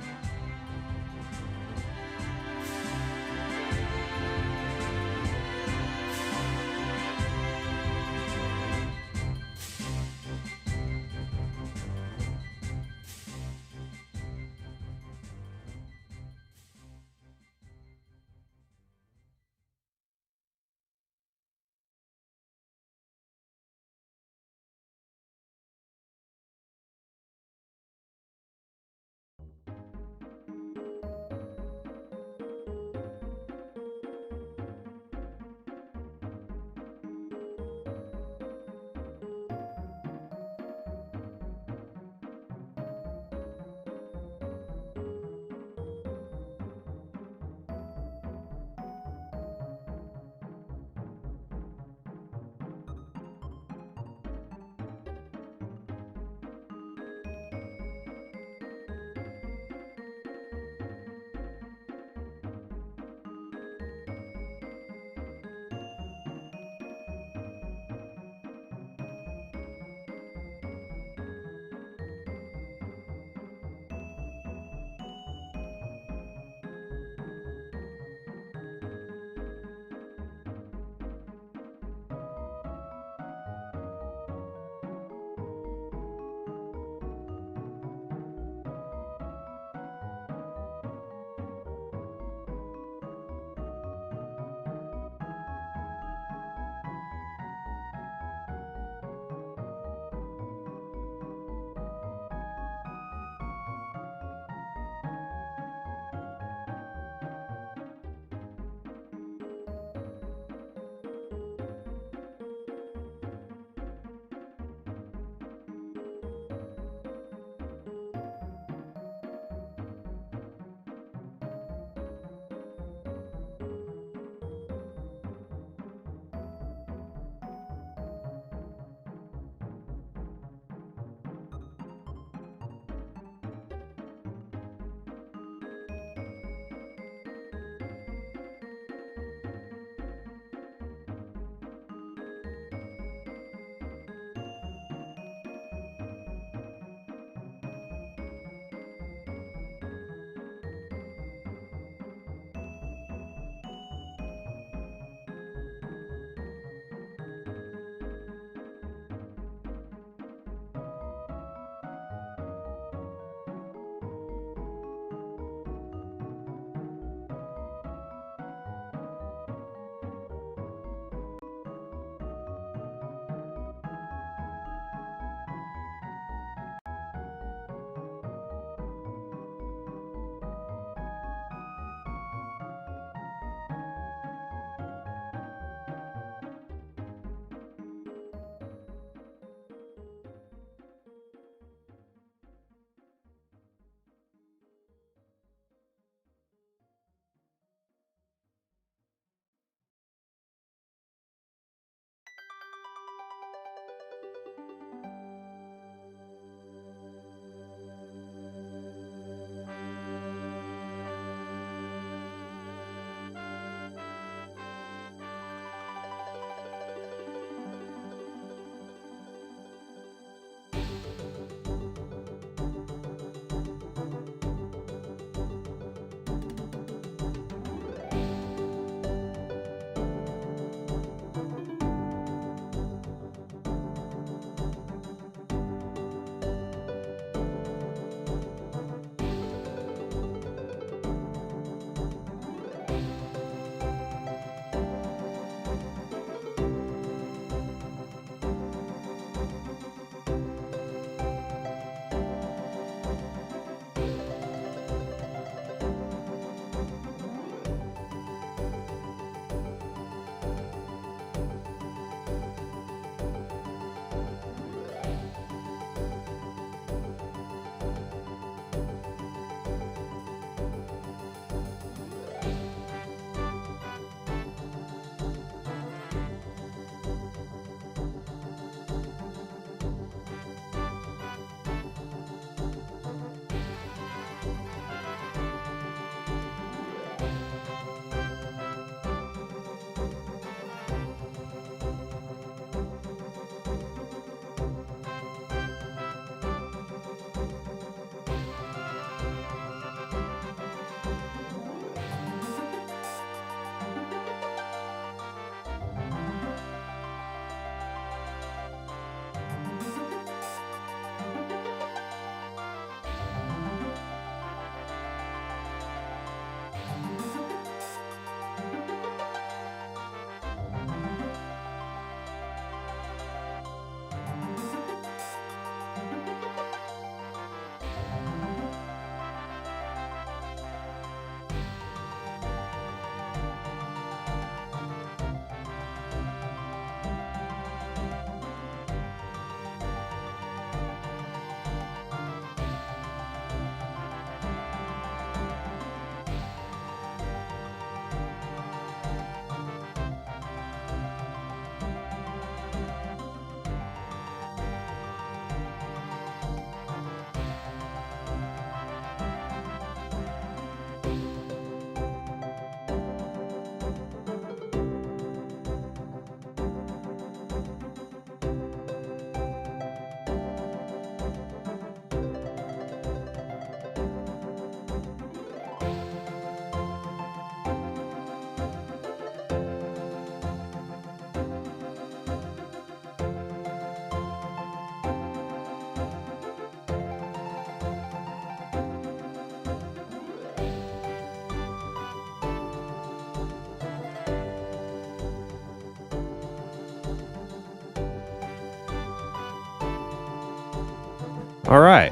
All right,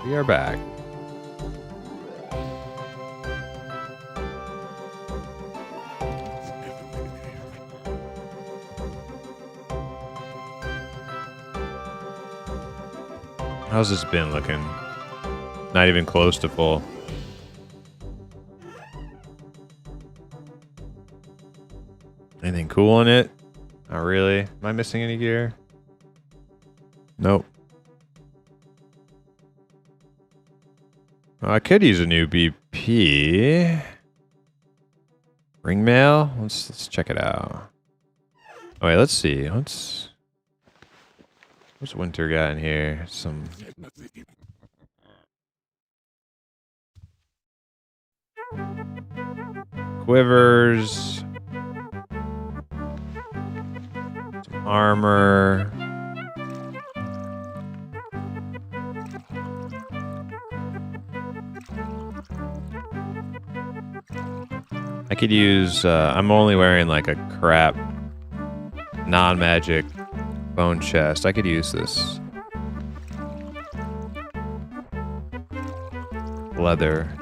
we are back. How's this been looking? Not even close to full. Anything cool in it? Not really. Am I missing any gear? Nope. I could use a new BP. Ring mail? Let's check it out. Oh wait, let's see. What's Winter got in here? Some quivers, some armor. I could use, I'm only wearing like a crap non-magic bone chest. I could use this leather.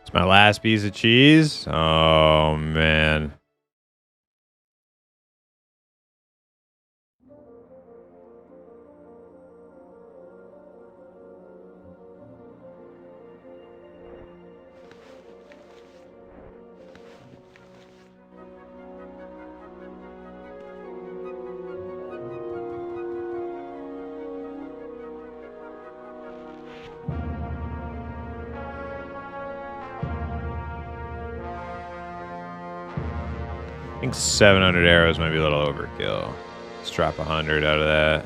It's my last piece of cheese. Oh, man. I think 700 arrows might be a little overkill. Let's drop 100 out of that.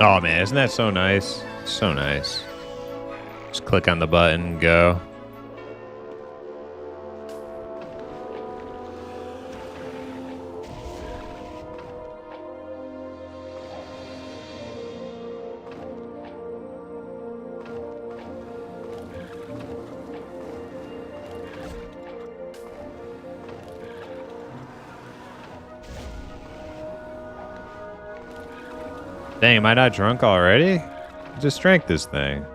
Oh man, isn't that so nice? So nice. Just click on the button, go. Dang, am I not drunk already? I just drank this thing.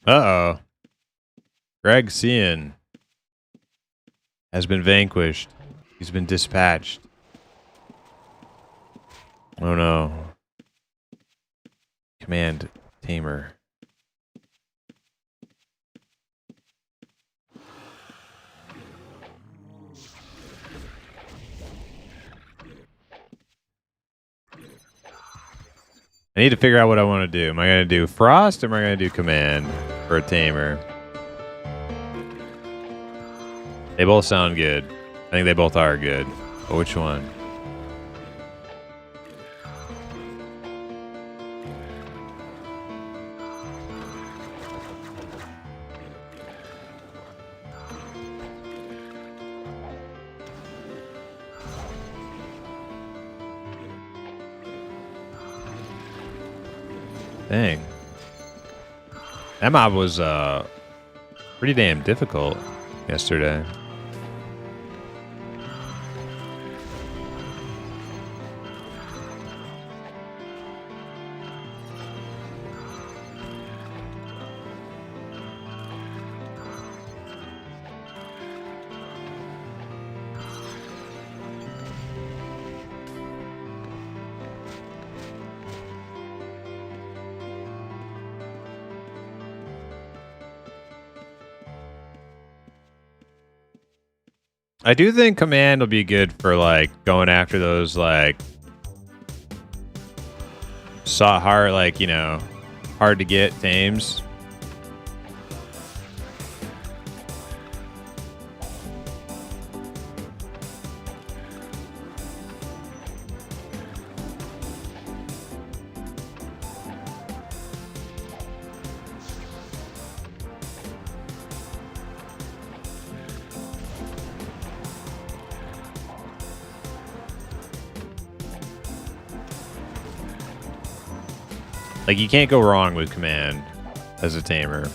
Uh-oh. Greg Cian has been vanquished. He's been dispatched. Oh no. Command Tamer. I need to figure out what I want to do. Am I going to do Frost or am I going to do Command for a Tamer? They both sound good. I think they both are good. But which one? Dang. That mob was pretty damn difficult yesterday. I do think Command will be good for like going after those like hard, like, you know, hard to get tames. Like, you can't go wrong with Command as a tamer.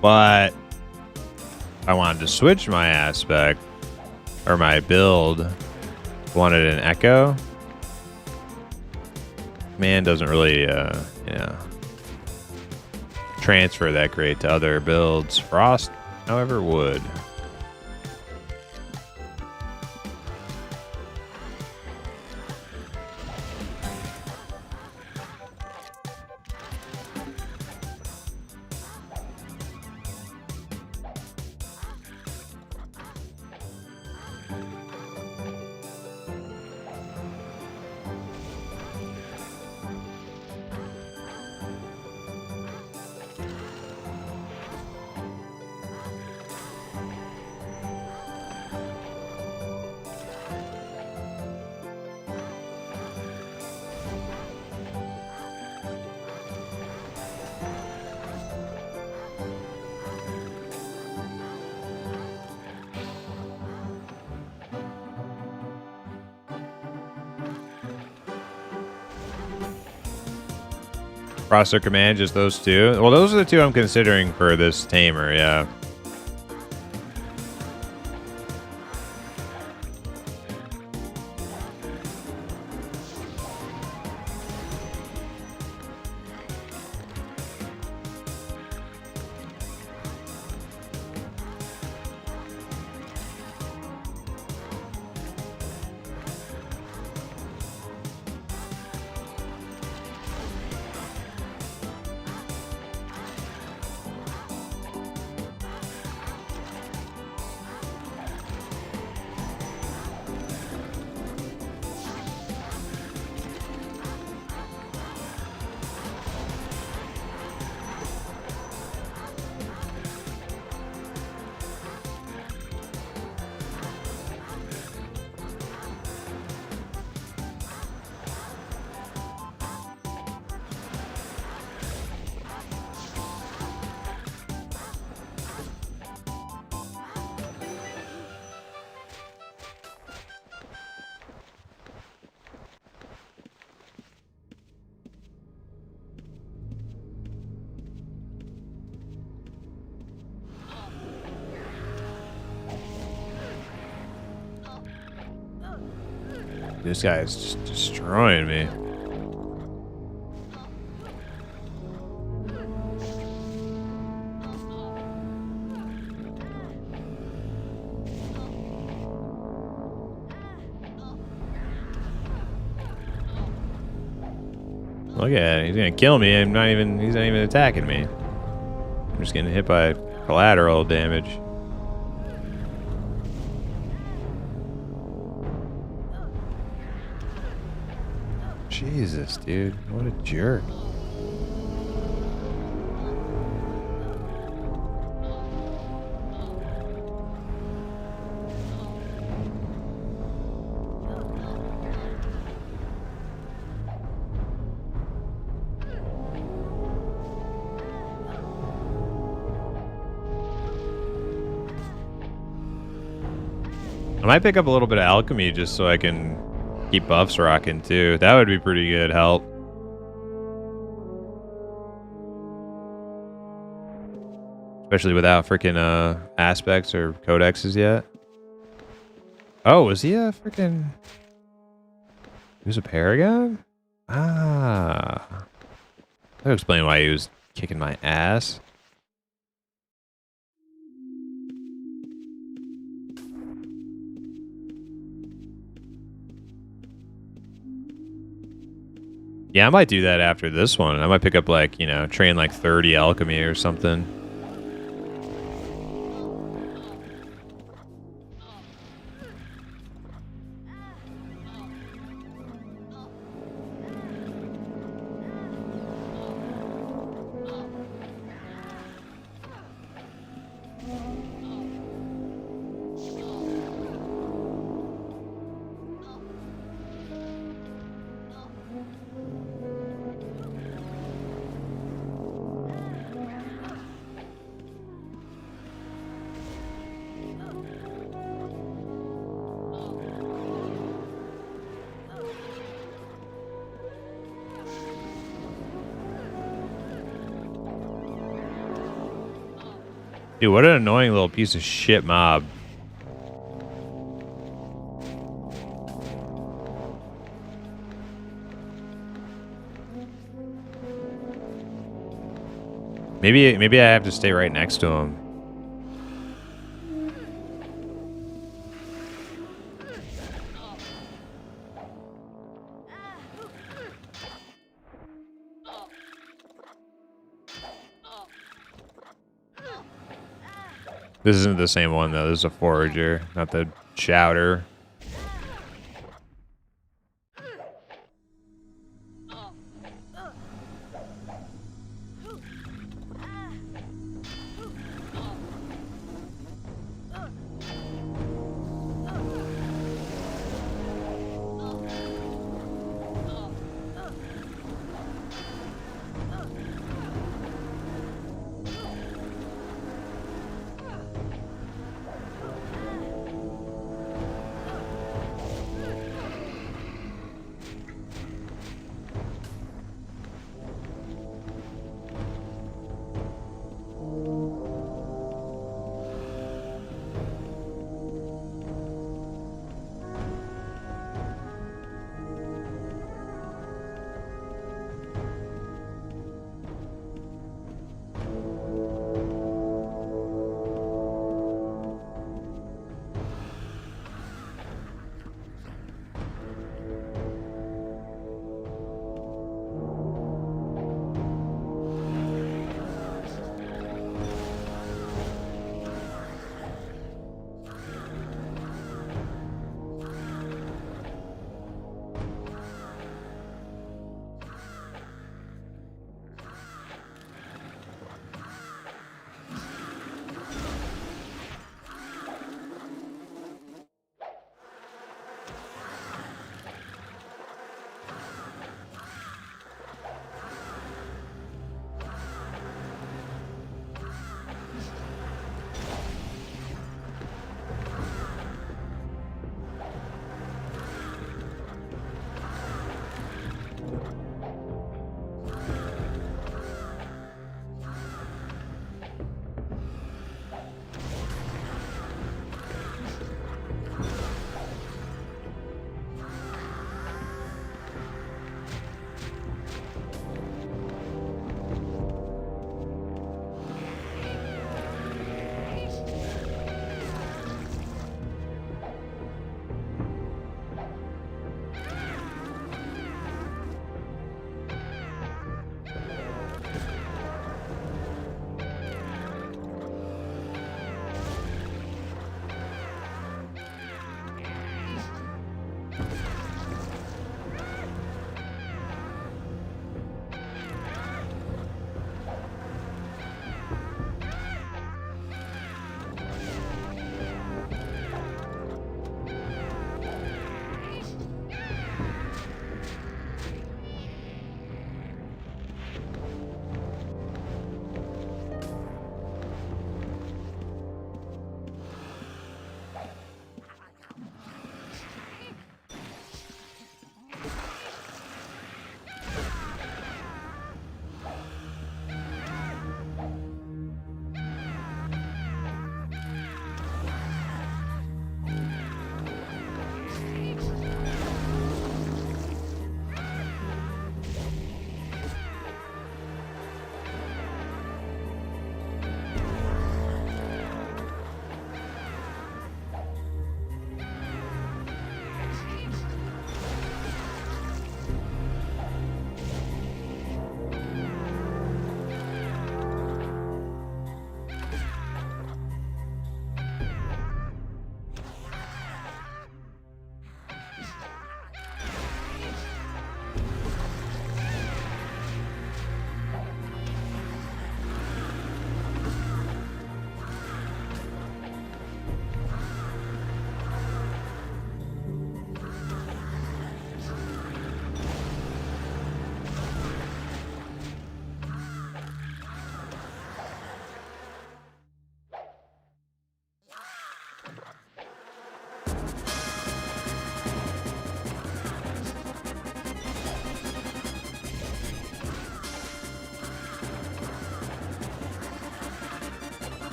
But I wanted to switch my aspect or my build. Wanted an Echo. Man doesn't really, you know, transfer that great to other builds. Frost, however, would. Processor Command, just those two? Well, those are the two I'm considering for this tamer, yeah. This guy is just destroying me. Look at it. He's gonna kill me. He's not even attacking me. I'm just getting hit by collateral damage. Jesus, dude. What a jerk. I might pick up a little bit of alchemy just so I can keep buffs rocking too. That would be pretty good help. Especially without freaking aspects or codexes yet. Oh, was he a freaking... He was a paragon? Ah. That'll explain why he was kicking my ass. Yeah, I might do that after this one. I might pick up, like, you know, train like 30 alchemy or something. Dude, what an annoying little piece of shit mob. Maybe I have to stay right next to him. This isn't the same one, though. This is a forager, not the shouter.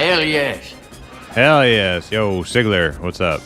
Hell yes. Hell yes. Yo, Sigler, what's up?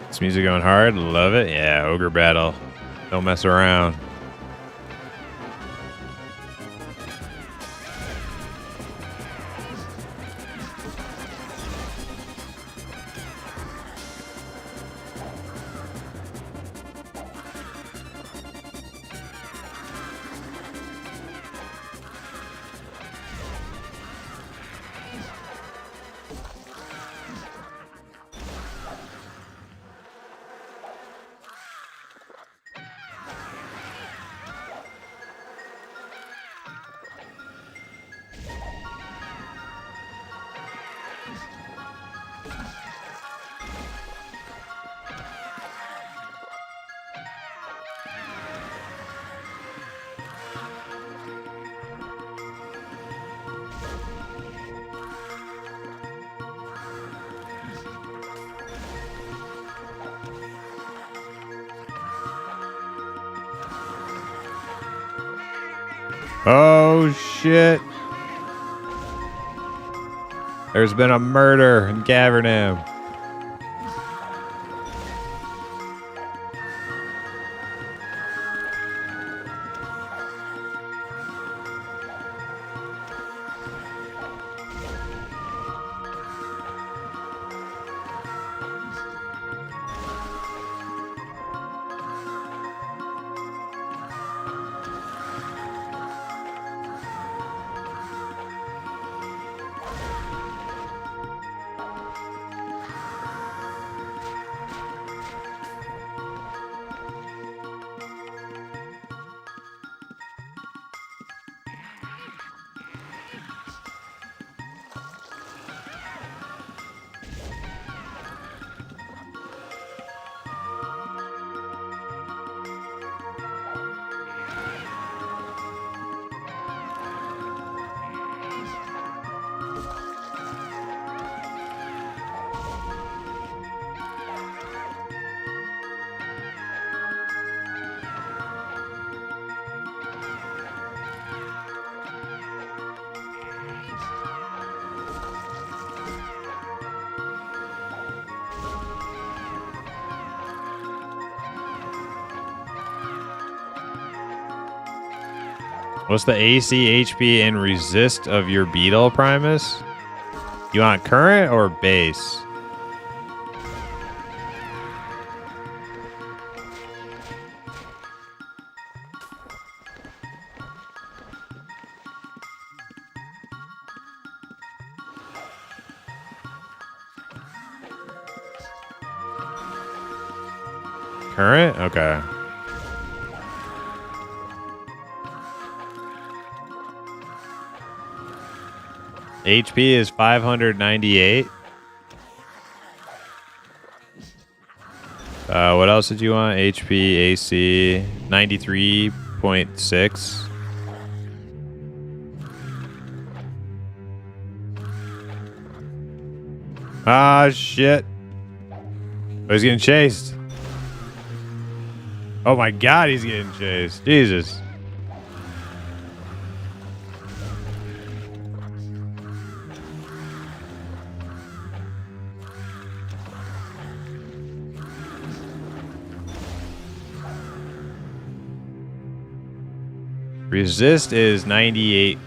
This music going hard. Love it. Yeah, ogre battle. Don't mess around. Oh, shit. There's been a murder in Cavernham. What's the AC, HP, and resist of your Beetle, Primus? You want current or base? Current? Okay. HP is 598. What else did you want? HP, AC, 93.6. Ah, shit. Oh, he's getting chased. Oh my god, he's getting chased. Jesus. Resist is 98.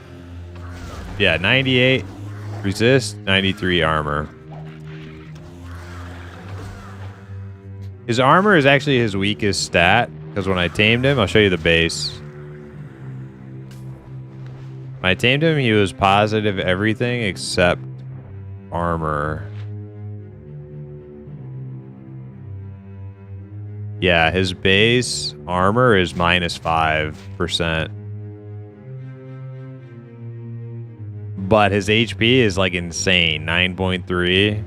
Yeah, 98. Resist, 93 armor. His armor is actually his weakest stat, because when I tamed him, I'll show you the base. When I tamed him, he was positive everything except armor. Yeah, his base armor is -5%. But his HP is like insane, 9.3.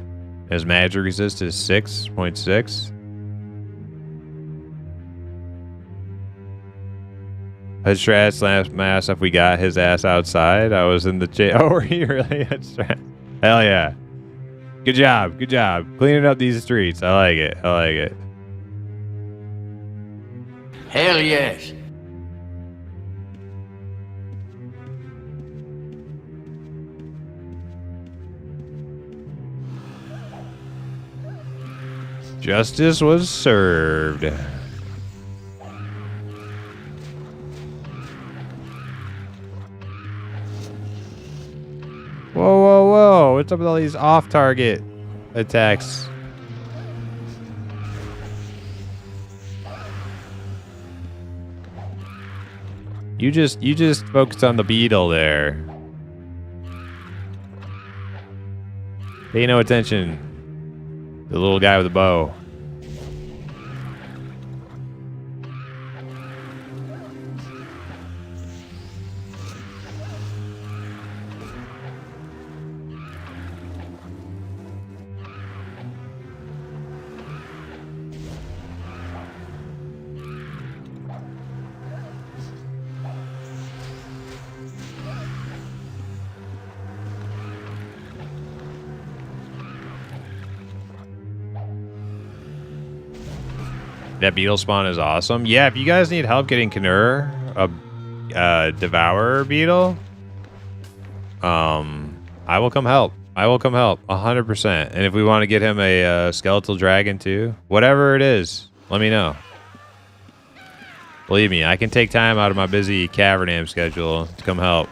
His magic resist is 6.6. Head strats last mass if we got his ass outside. I was in the jail. Oh, were you really head strats? Hell yeah. Good job. Good job. Cleaning up these streets. I like it. I like it. Hell yes. Justice was served. Whoa, whoa, whoa. What's up with all these off-target attacks? You just focused on the beetle there. Pay no attention. The little guy with the bow. That beetle spawn is awesome. Yeah, if you guys need help getting Knurr, a devourer beetle, I will come help. I will come help 100%. And if we want to get him a skeletal dragon too, whatever it is, let me know. Believe me, I can take time out of my busy Cavernam schedule to come help.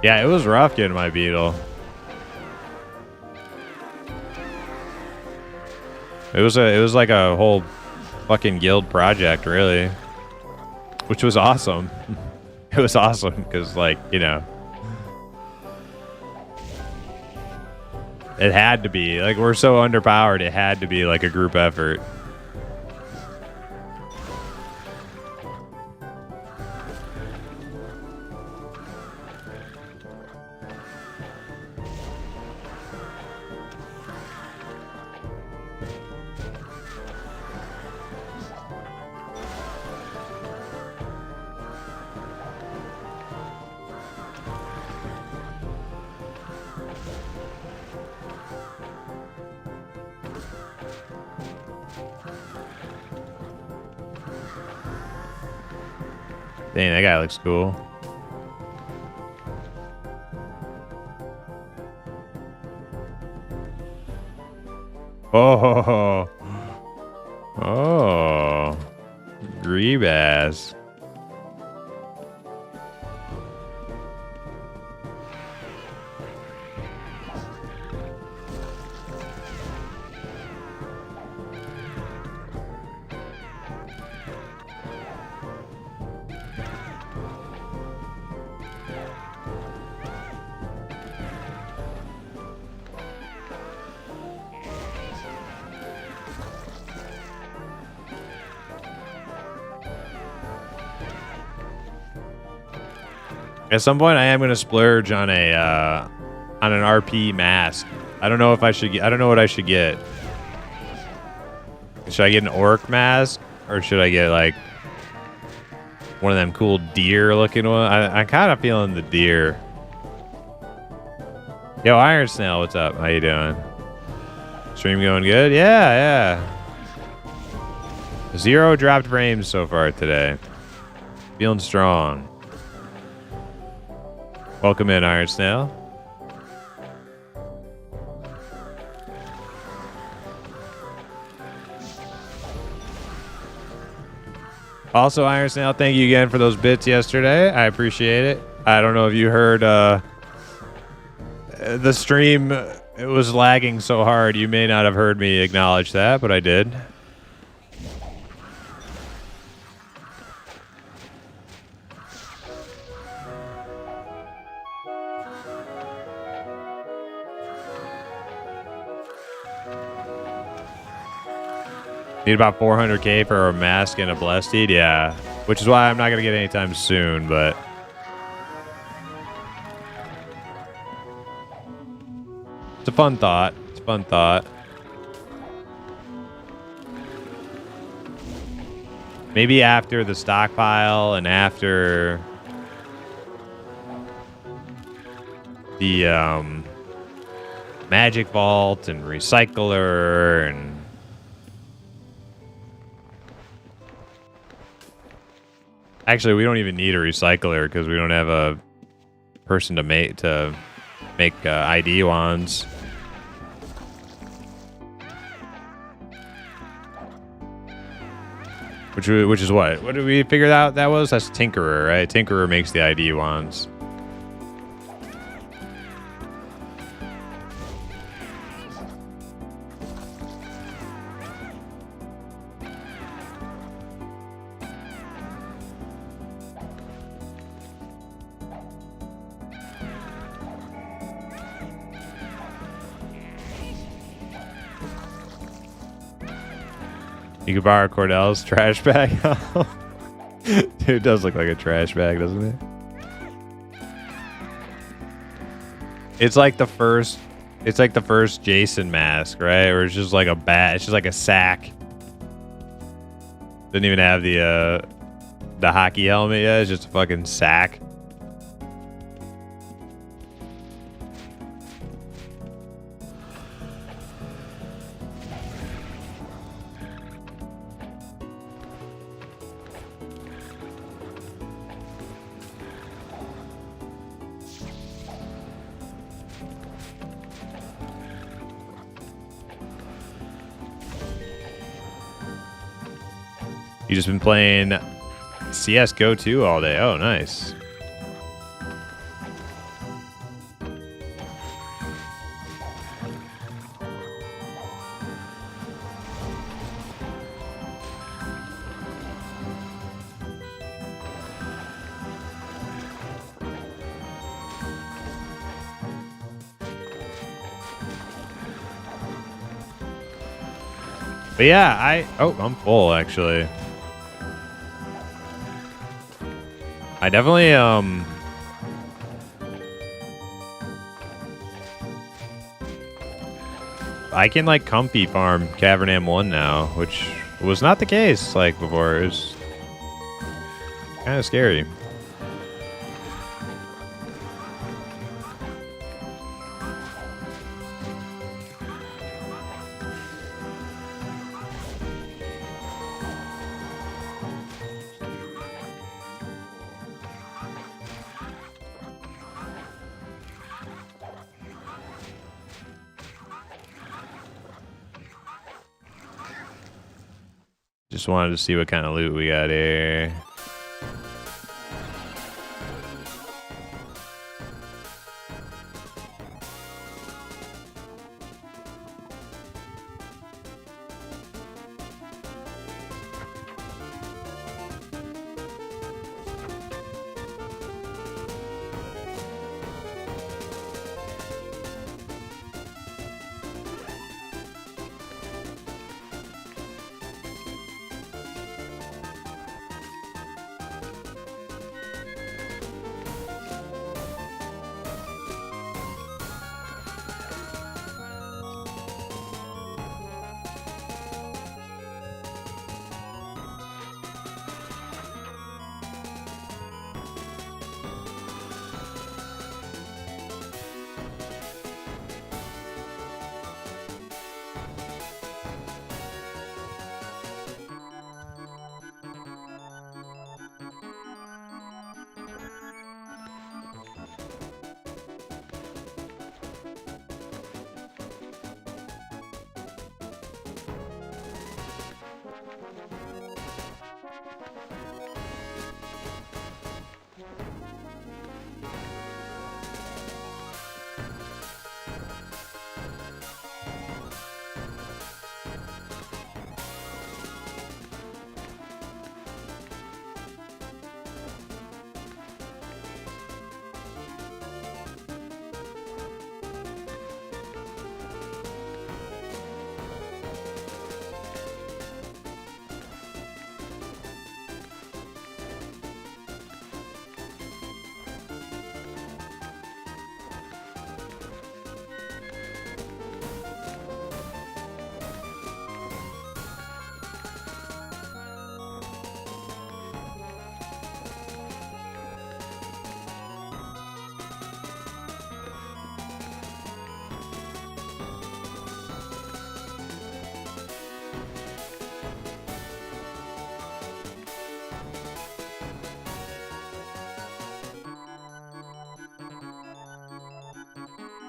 Yeah, it was rough getting my beetle. It was like a whole fucking guild project, really, which was awesome. It was awesome because, like, you know, it had to be like, we're so underpowered. It had to be like a group effort. Dang, that guy looks cool. Oh, oh, Greebass. At some point, I am gonna splurge on an RP mask. I don't know if I should get. I don't know what I should get. Should I get an orc mask or should I get like one of them cool deer-looking ones? I'm kind of feeling the deer. Yo, Iron Snail, what's up? How you doing? Stream going good? Yeah, yeah. 0 dropped frames so far today. Feeling strong. Welcome in, Iron Snail. Also, Iron Snail, thank you again for those bits yesterday. I appreciate it. I don't know if you heard the stream. It was lagging so hard. You may not have heard me acknowledge that, but I did. Need about 400k for a mask and a blessed, yeah. Which is why I'm not gonna get anytime soon, but it's a fun thought. It's a fun thought. Maybe after the stockpile and after the magic vault and recycler and actually, we don't even need a recycler because we don't have a person to make ID wands. Which is what? What did we figure out that was? That's Tinkerer, right? Tinkerer makes the ID wands. You could borrow Cordell's trash bag. Dude, it does look like a trash bag, doesn't it? It's like the first Jason mask, right? Where it's just like a bat, it's just like a sack. Doesn't even have the hockey helmet yet, it's just a fucking sack. You just been playing CS:GO 2 all day. Oh, nice. But yeah, I'm full actually. I definitely I can like comfy farm Cavernam 1 now, which was not the case like before. It was kind of scary. Just wanted to see what kind of loot we got here.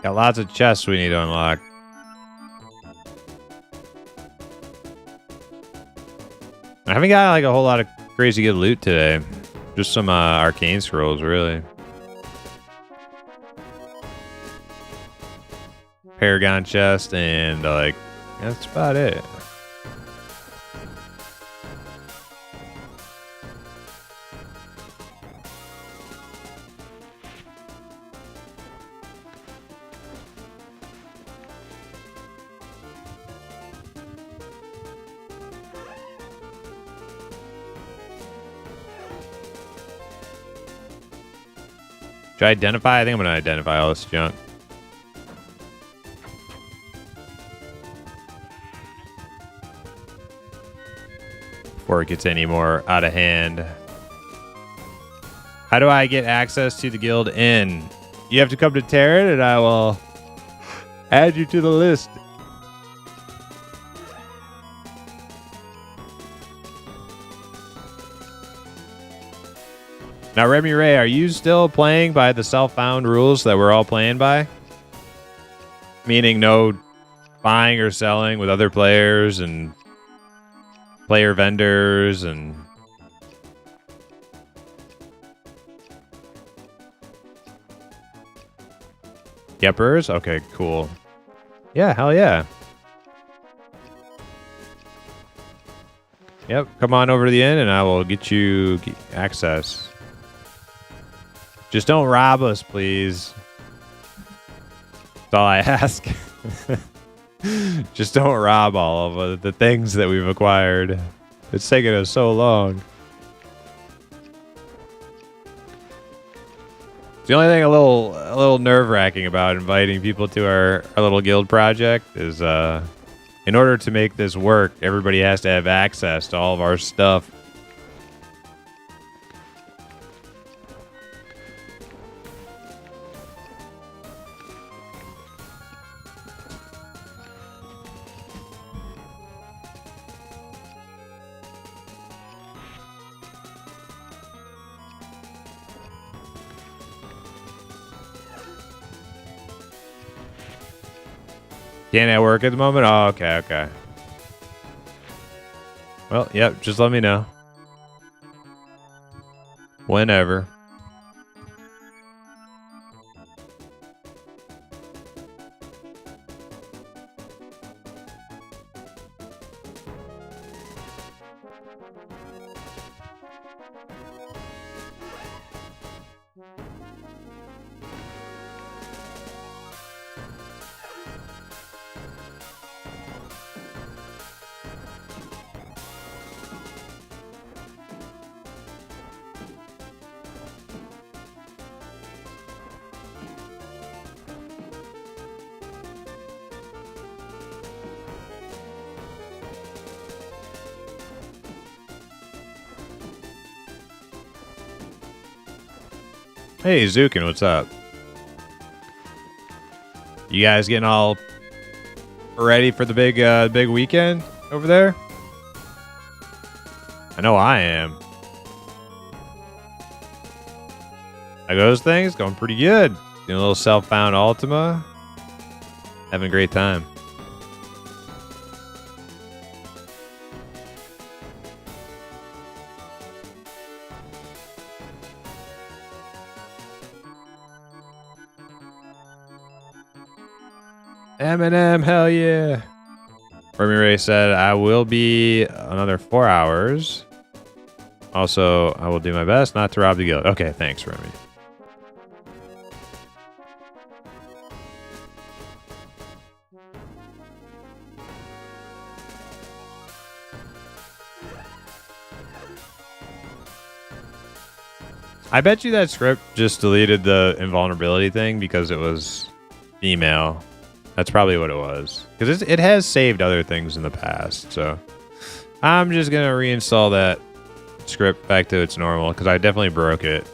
Got lots of chests we need to unlock. I haven't got like a whole lot of crazy good loot today. Just some arcane scrolls, really. Paragon chest and like that's about it. Should I identify? I think I'm going to identify all this junk. Before it gets any more out of hand. How do I get access to the guild inn? You have to come to Terran and I will add you to the list. Now, Remy Ray, are you still playing by the self-found rules that we're all playing by? Meaning no buying or selling with other players and player vendors and... Geppers? Okay, cool. Yeah, hell yeah. Yep, come on over to the inn and I will get you access. Just don't rob us, please. That's all I ask. Just don't rob all of the things that we've acquired. It's taken us so long. The only thing a little nerve-wracking about inviting people to our little guild project is in order to make this work, everybody has to have access to all of our stuff. Can't at work at the moment? Oh, okay, okay. Well, yep, just let me know. Whenever. Hey, Zukin, what's up? You guys getting all ready for the big weekend over there? I know I am. How goes things? Going pretty good. Doing a little self-found Ultima. Having a great time. Eminem, hell yeah. Remy Ray said, I will be another 4 hours. Also, I will do my best not to rob the guild. Okay, thanks, Remy. I bet you that script just deleted the invulnerability thing because it was female. That's probably what it was. Because it has saved other things in the past. So I'm just going to reinstall that script back to its normal because I definitely broke it.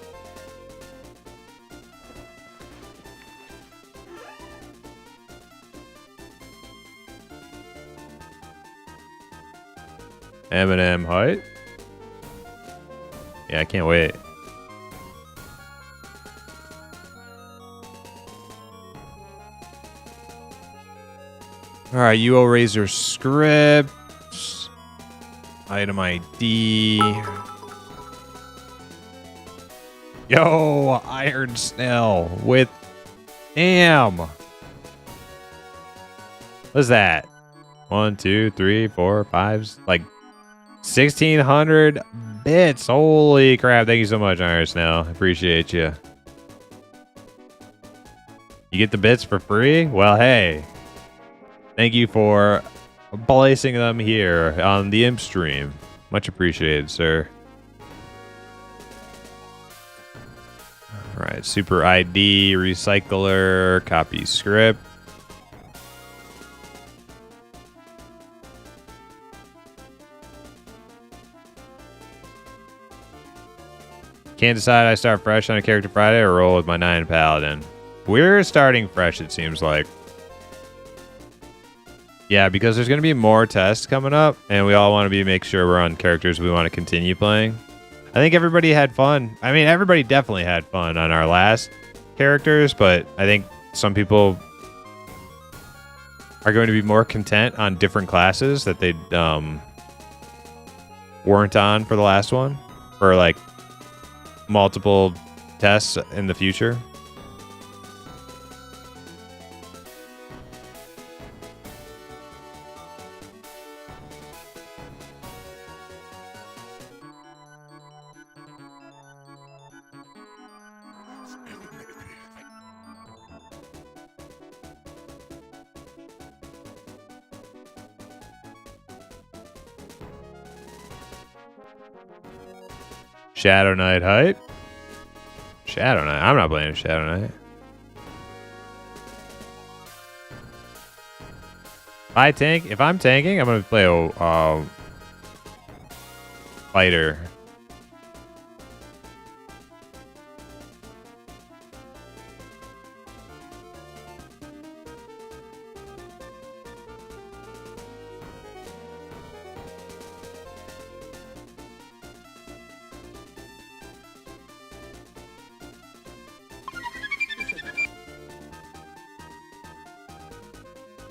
Eminem height. Yeah, I can't wait. All right, UO Razor script. Item ID. Yo, Iron Snell with... Damn. What's that? 1, 2, 3, 4, 5, like 1,600 bits. Holy crap. Thank you so much, Iron Snell. Appreciate you. You get the bits for free? Well, hey. Thank you for placing them here on the Imp stream. Much appreciated, sir. All right, Super ID, Recycler, copy script. Can't decide I start fresh on a character Friday or roll with my 9 Paladin. We're starting fresh, it seems like. Yeah, because there's going to be more tests coming up, and we all want to make sure we're on characters we want to continue playing. I think everybody had fun. I mean, everybody definitely had fun on our last characters, but I think some people are going to be more content on different classes that they weren't on for the last one, for like multiple tests in the future. Shadow Knight height. Shadow Knight. I'm not playing Shadow Knight. If I'm tanking, I'm gonna play a fighter.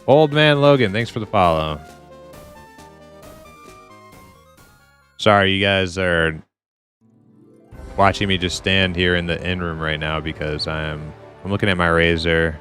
Old Man Logan, thanks for the follow. Sorry, you guys are watching me just stand here in the in room right now because I'm looking at my razor.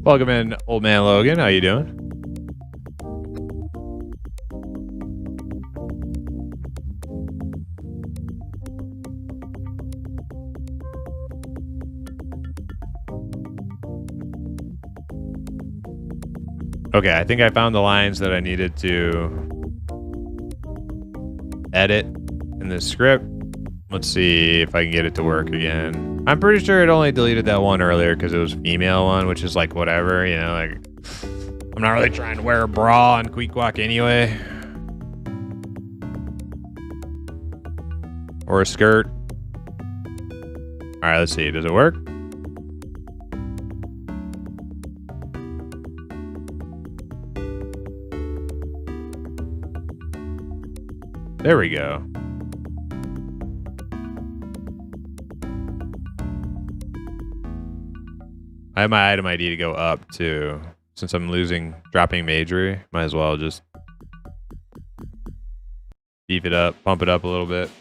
Welcome in, Old Man Logan. How you doing? Okay, I think I found the lines that I needed to edit in this script. Let's see if I can get it to work again. I'm pretty sure it only deleted that one earlier because it was a female one, which is like whatever, you know, like I'm not really trying to wear a bra on Queequeg anyway. Or a skirt. All right, let's see. Does it work? There we go. I have my item ID to go up too. Since I'm dropping magery, might as well just beef it up, pump it up a little bit.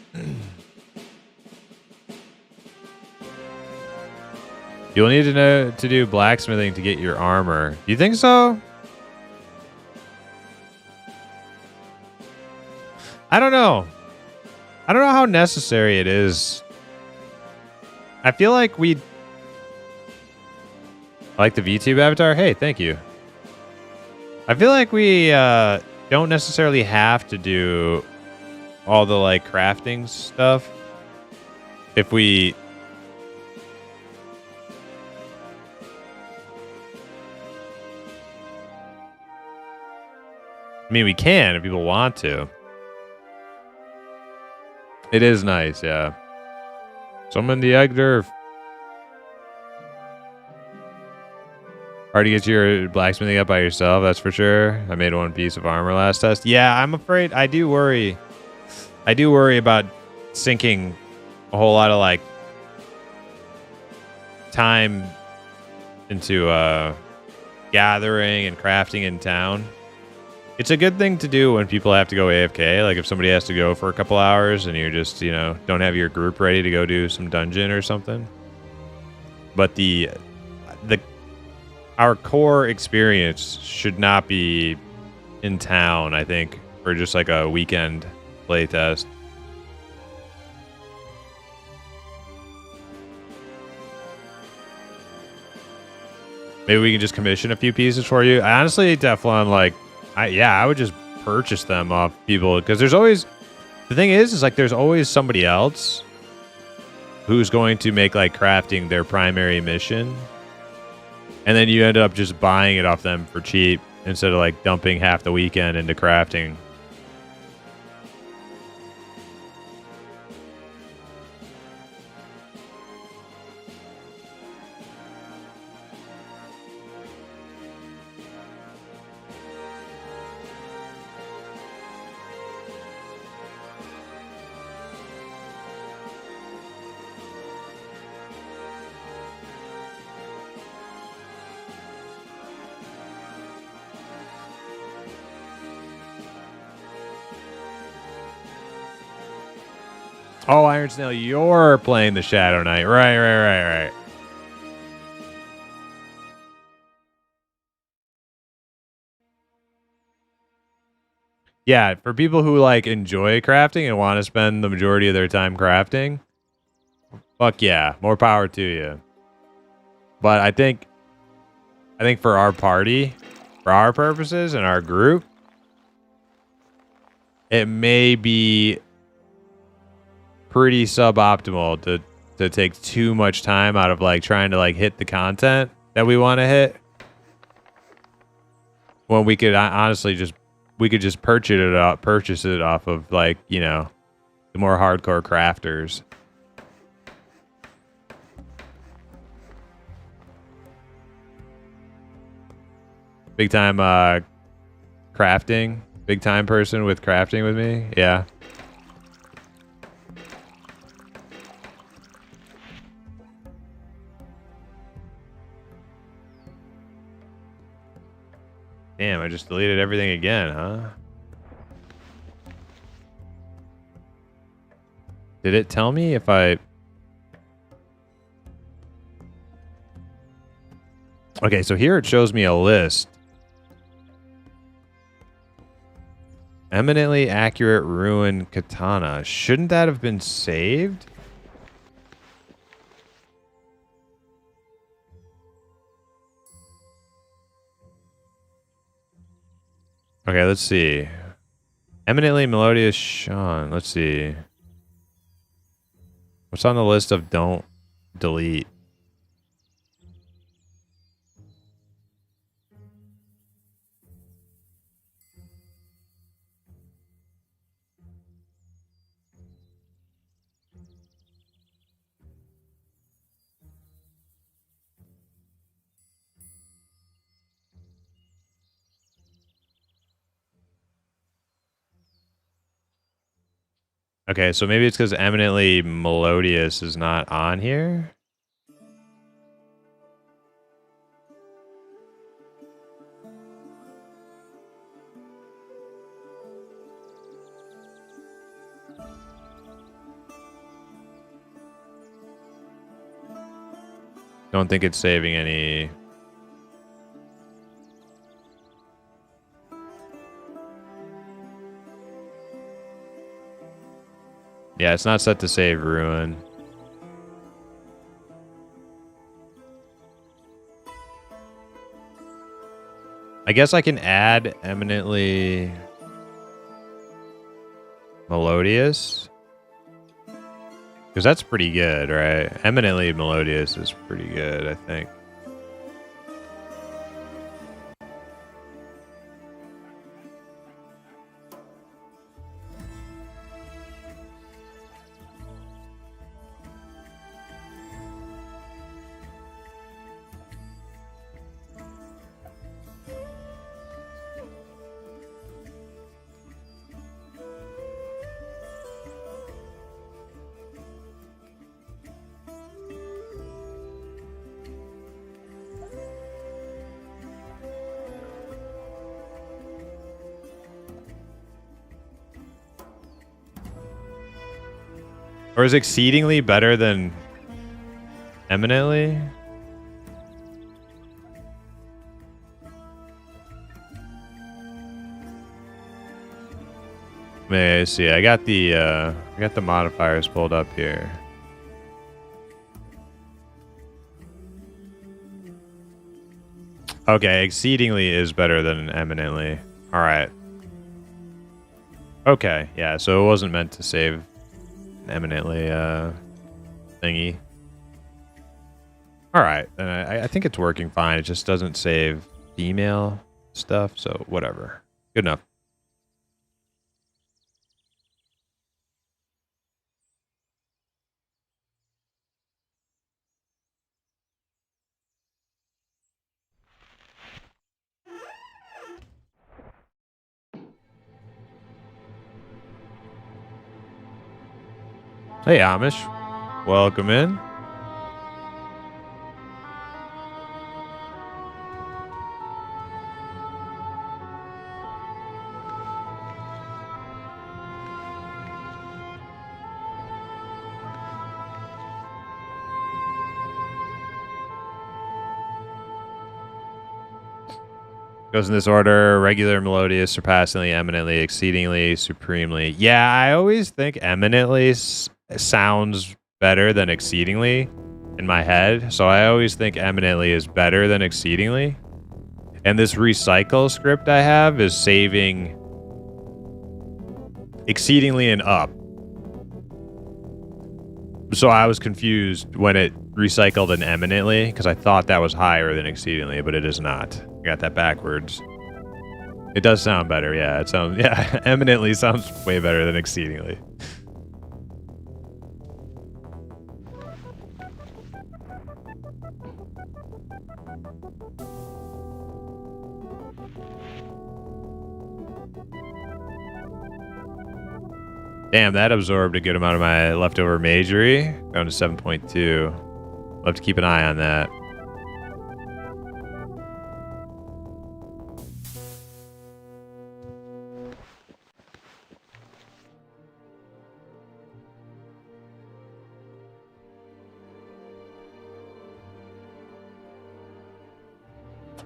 You'll need to know to do blacksmithing to get your armor. Do you think so? I don't know. I don't know how necessary it is. I feel like I like the VTube avatar. Hey, thank you. I feel like we don't necessarily have to do all the like crafting stuff. If we I mean, we can if people want to. It is nice, yeah. Summon the Egder. Hard to get your blacksmithing up by yourself, that's for sure. I made one piece of armor last test. Yeah, I'm afraid I do worry. I do worry about sinking a whole lot of like time into gathering and crafting in town. It's a good thing to do when people have to go AFK. Like if somebody has to go for a couple hours and you're just, you know, don't have your group ready to go do some dungeon or something. But our core experience should not be in town, I think, for just like a weekend playtest. Maybe we can just commission a few pieces for you. I honestly, Teflon, like, I would just purchase them off people because there's always, the thing is like there's always somebody else who's going to make like crafting their primary mission. And then you end up just buying it off them for cheap instead of like dumping half the weekend into crafting. Oh, Iron Snail, you're playing the Shadow Knight. Right. Yeah, for people who like enjoy crafting and want to spend the majority of their time crafting, fuck yeah, more power to you. But I think for our party, for our purposes and our group, it may be pretty suboptimal to take too much time out of like trying to like hit the content that we want to hit when we could honestly just purchase it off of like, you know, the more hardcore crafters. Big time crafting, big time person with crafting with me. Yeah. Damn, I just deleted everything again, huh? Did it tell me if I... Okay, so here it shows me a list. Eminently accurate ruin katana. Shouldn't that have been saved? Okay, let's see. Eminently melodious Sean. Let's see. What's on the list of don't delete? Okay, so maybe it's because eminently melodious is not on here. Don't think it's saving any. Yeah, it's not set to save ruin. I guess I can add eminently melodious. Because that's pretty good, right? Eminently melodious is pretty good, I think. Or is exceedingly better than eminently? May I see? I got the modifiers pulled up here. Okay, exceedingly is better than eminently. All right. Okay, yeah. So it wasn't meant to save eminently thingy. All right, then I think it's working fine. It just doesn't save female stuff, so whatever. Good enough. Hey Amish, welcome in. Goes in this order: regular, melodious, surpassingly, eminently, exceedingly, supremely. Yeah, I always think eminently sounds better than exceedingly in my head. So I always think eminently is better than exceedingly. And this recycle script I have is saving exceedingly and up. So I was confused when it recycled an eminently because I thought that was higher than exceedingly, but it is not. I got that backwards. It does sound better, yeah. It sounds, yeah, eminently sounds way better than exceedingly. Damn, that absorbed a good amount of my leftover magery. Down to 7.2. We'll have to keep an eye on that.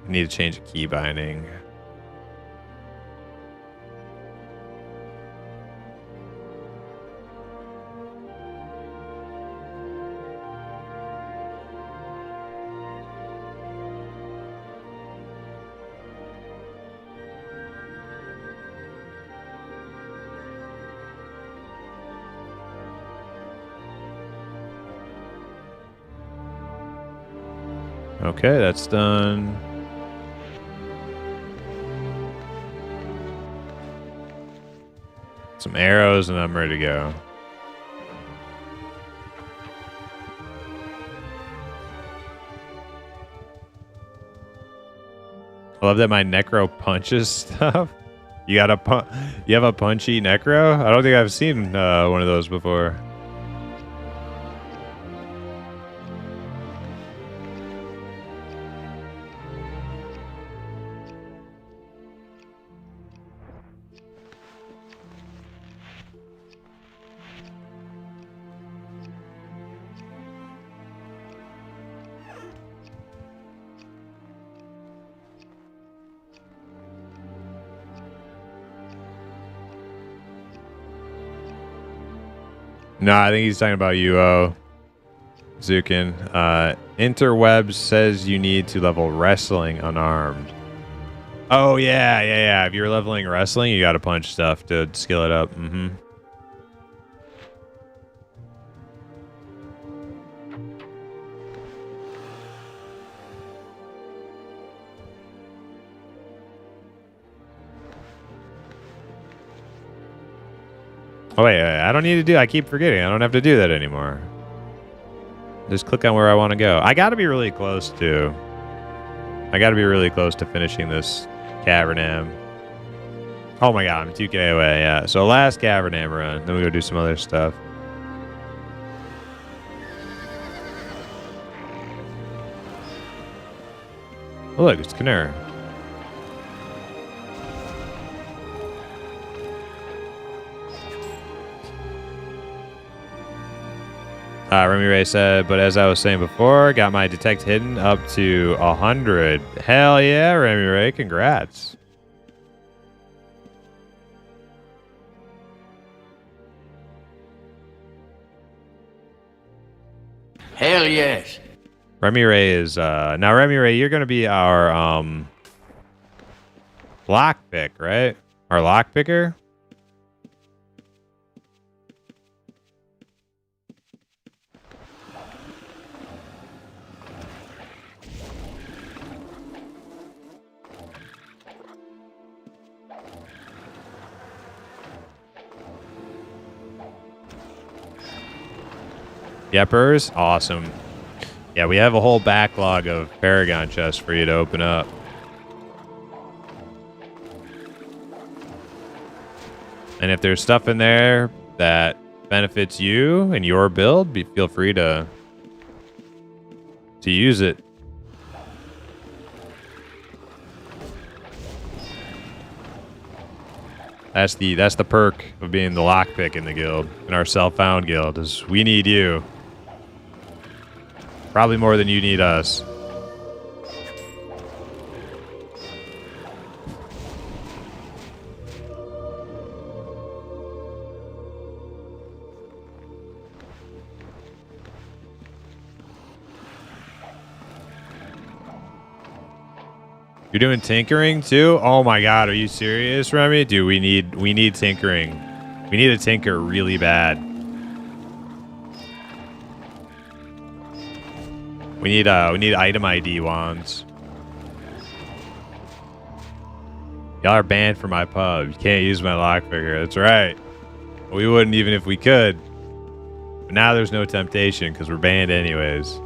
I need to change the key binding. Okay, that's done. Some arrows and I'm ready to go. I love that my necro punches stuff. You got you have a punchy necro? I don't think I've seen one of those before. No, I think he's talking about UO. Zukin. Interwebs says you need to level wrestling unarmed. Oh, yeah. If you're leveling wrestling, you got to punch stuff to skill it up. Oh, wait, I don't need to do... I keep forgetting. I don't have to do that anymore. Just click on where I want to go. I got to be really close to... finishing this Cavernam. Oh my god, I'm 2k away, yeah. So last Cavernam run. Then we go do some other stuff. Oh, look, it's Canary. Remy Ray said, but as I was saying before, got my detect hidden up to 100. Hell yeah, Remy Ray, congrats. Hell yes. Remy Ray is now Remy Ray, you're gonna be our lockpick, right? Our lockpicker? Yepers? Awesome. Yeah, we have a whole backlog of Paragon chests for you to open up. And if there's stuff in there that benefits you and your build, feel free to use it. That's the perk of being the lockpick in the guild, in our self-found guild, is we need you. Probably more than you need us. You're doing tinkering too? Oh my god, are you serious, Remy? Dude, we need tinkering. We need to tinker really bad. We need item ID wands. Y'all are banned from my pub. You can't use my lockpicker. That's right. We wouldn't even if we could. But now there's no temptation because we're banned anyways.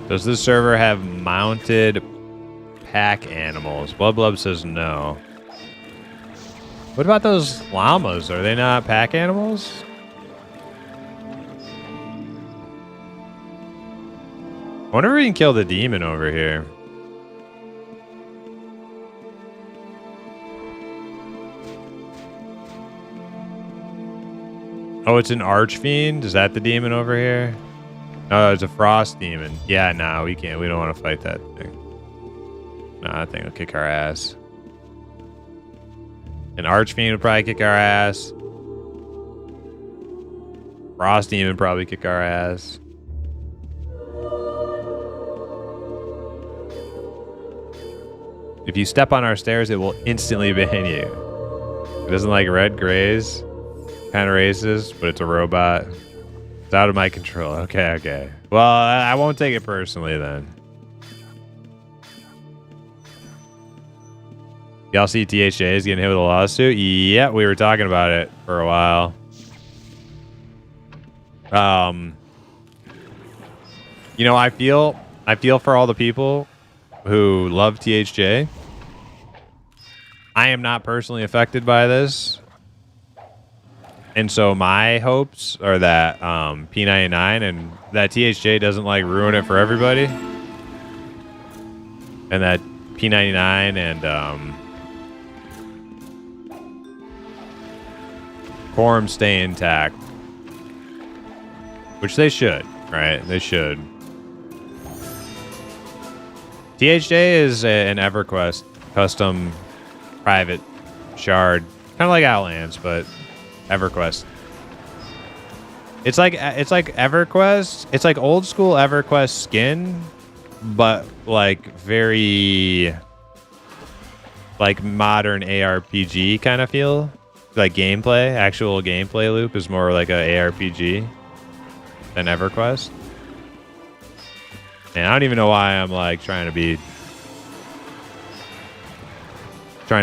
Does this server have mounted pack animals? Blub says no. What about those llamas? Are they not pack animals? I wonder if we can kill the demon over here. Oh, it's an archfiend? Is that the demon over here? Oh, it's a frost demon. Yeah, no, we can't. We don't want to fight that thing. No, that thing will kick our ass. An archfiend would probably kick our ass. Frost demon would probably kick our ass. If you step on our stairs, it will instantly ban you. It doesn't like red grays. Kind of racist, but it's a robot. It's out of my control. Okay. Well, I won't take it personally then. Y'all see THJ is getting hit with a lawsuit? Yeah, we were talking about it for a while. I feel for all the people who love THJ. I am not personally affected by this. And so my hopes are that P99 and that THJ doesn't like ruin it for everybody. And that P99 and Quorum stay intact. Which they should, right? They should. THJ is an EverQuest custom private shard. Kind of like Outlands, but EverQuest. It's like EverQuest. It's like old school EverQuest skin, but like very like modern ARPG kind of feel. Like gameplay, actual gameplay loop is more like a ARPG than EverQuest. And I don't even know why I'm like trying to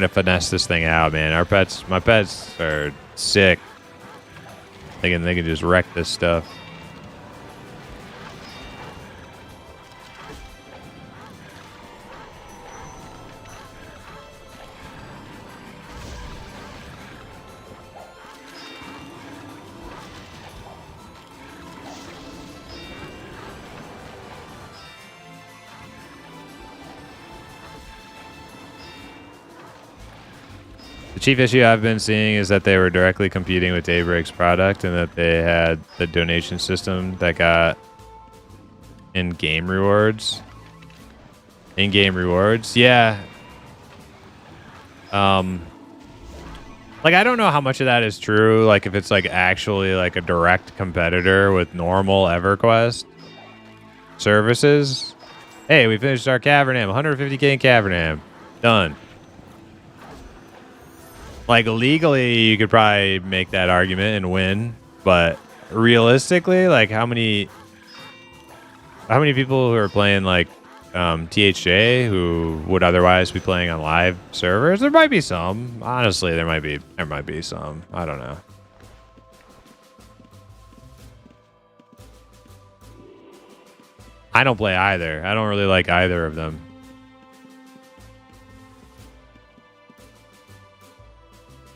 finesse this thing out, man. My pets are sick. They can just wreck this stuff. The chief issue I've been seeing is that they were directly competing with Daybreak's product and that they had the donation system that got in-game rewards. In-game rewards? Yeah. Like, I don't know how much of that is true. Like, if it's, like, actually, like, a direct competitor with normal EverQuest services. Hey, we finished our Cavernam. 150k in Cavernam. Done. Like, legally, you could probably make that argument and win, but realistically, like, how many people who are playing, like, THJ who would otherwise be playing on live servers? There might be some. Honestly, there might be some. I don't know. I don't play either. I don't really like either of them.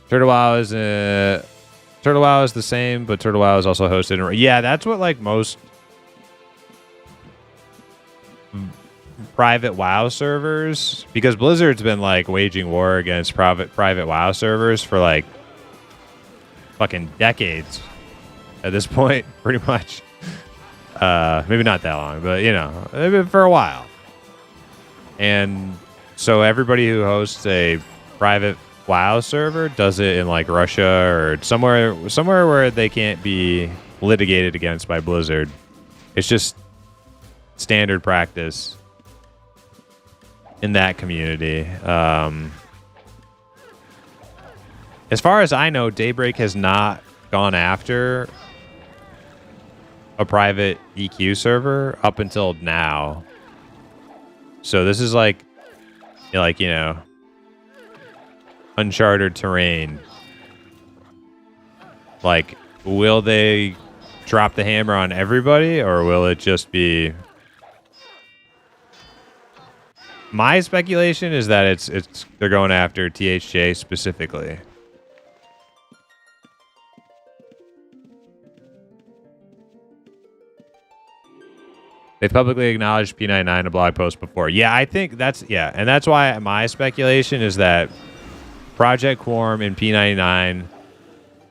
Turtle WoW is the same, but Turtle WoW is also hosted in... Yeah, that's what like most private WoW servers, because Blizzard's been like waging war against private WoW servers for like fucking decades at this point, pretty much. Maybe not that long, but you know, for a while. And so everybody who hosts a private WoW server does it in like Russia or somewhere where they can't be litigated against by Blizzard. It's just standard practice in that community. As far as I know, Daybreak has not gone after a private EQ server up until now. So this is like you know, uncharted terrain. Like, will they drop the hammer on everybody, or will it just be... My speculation is that it's they're going after THJ specifically. They've publicly acknowledged P99 in a blog post before. Yeah, I think that's... Yeah, and that's why my speculation is that Project Quorum and P99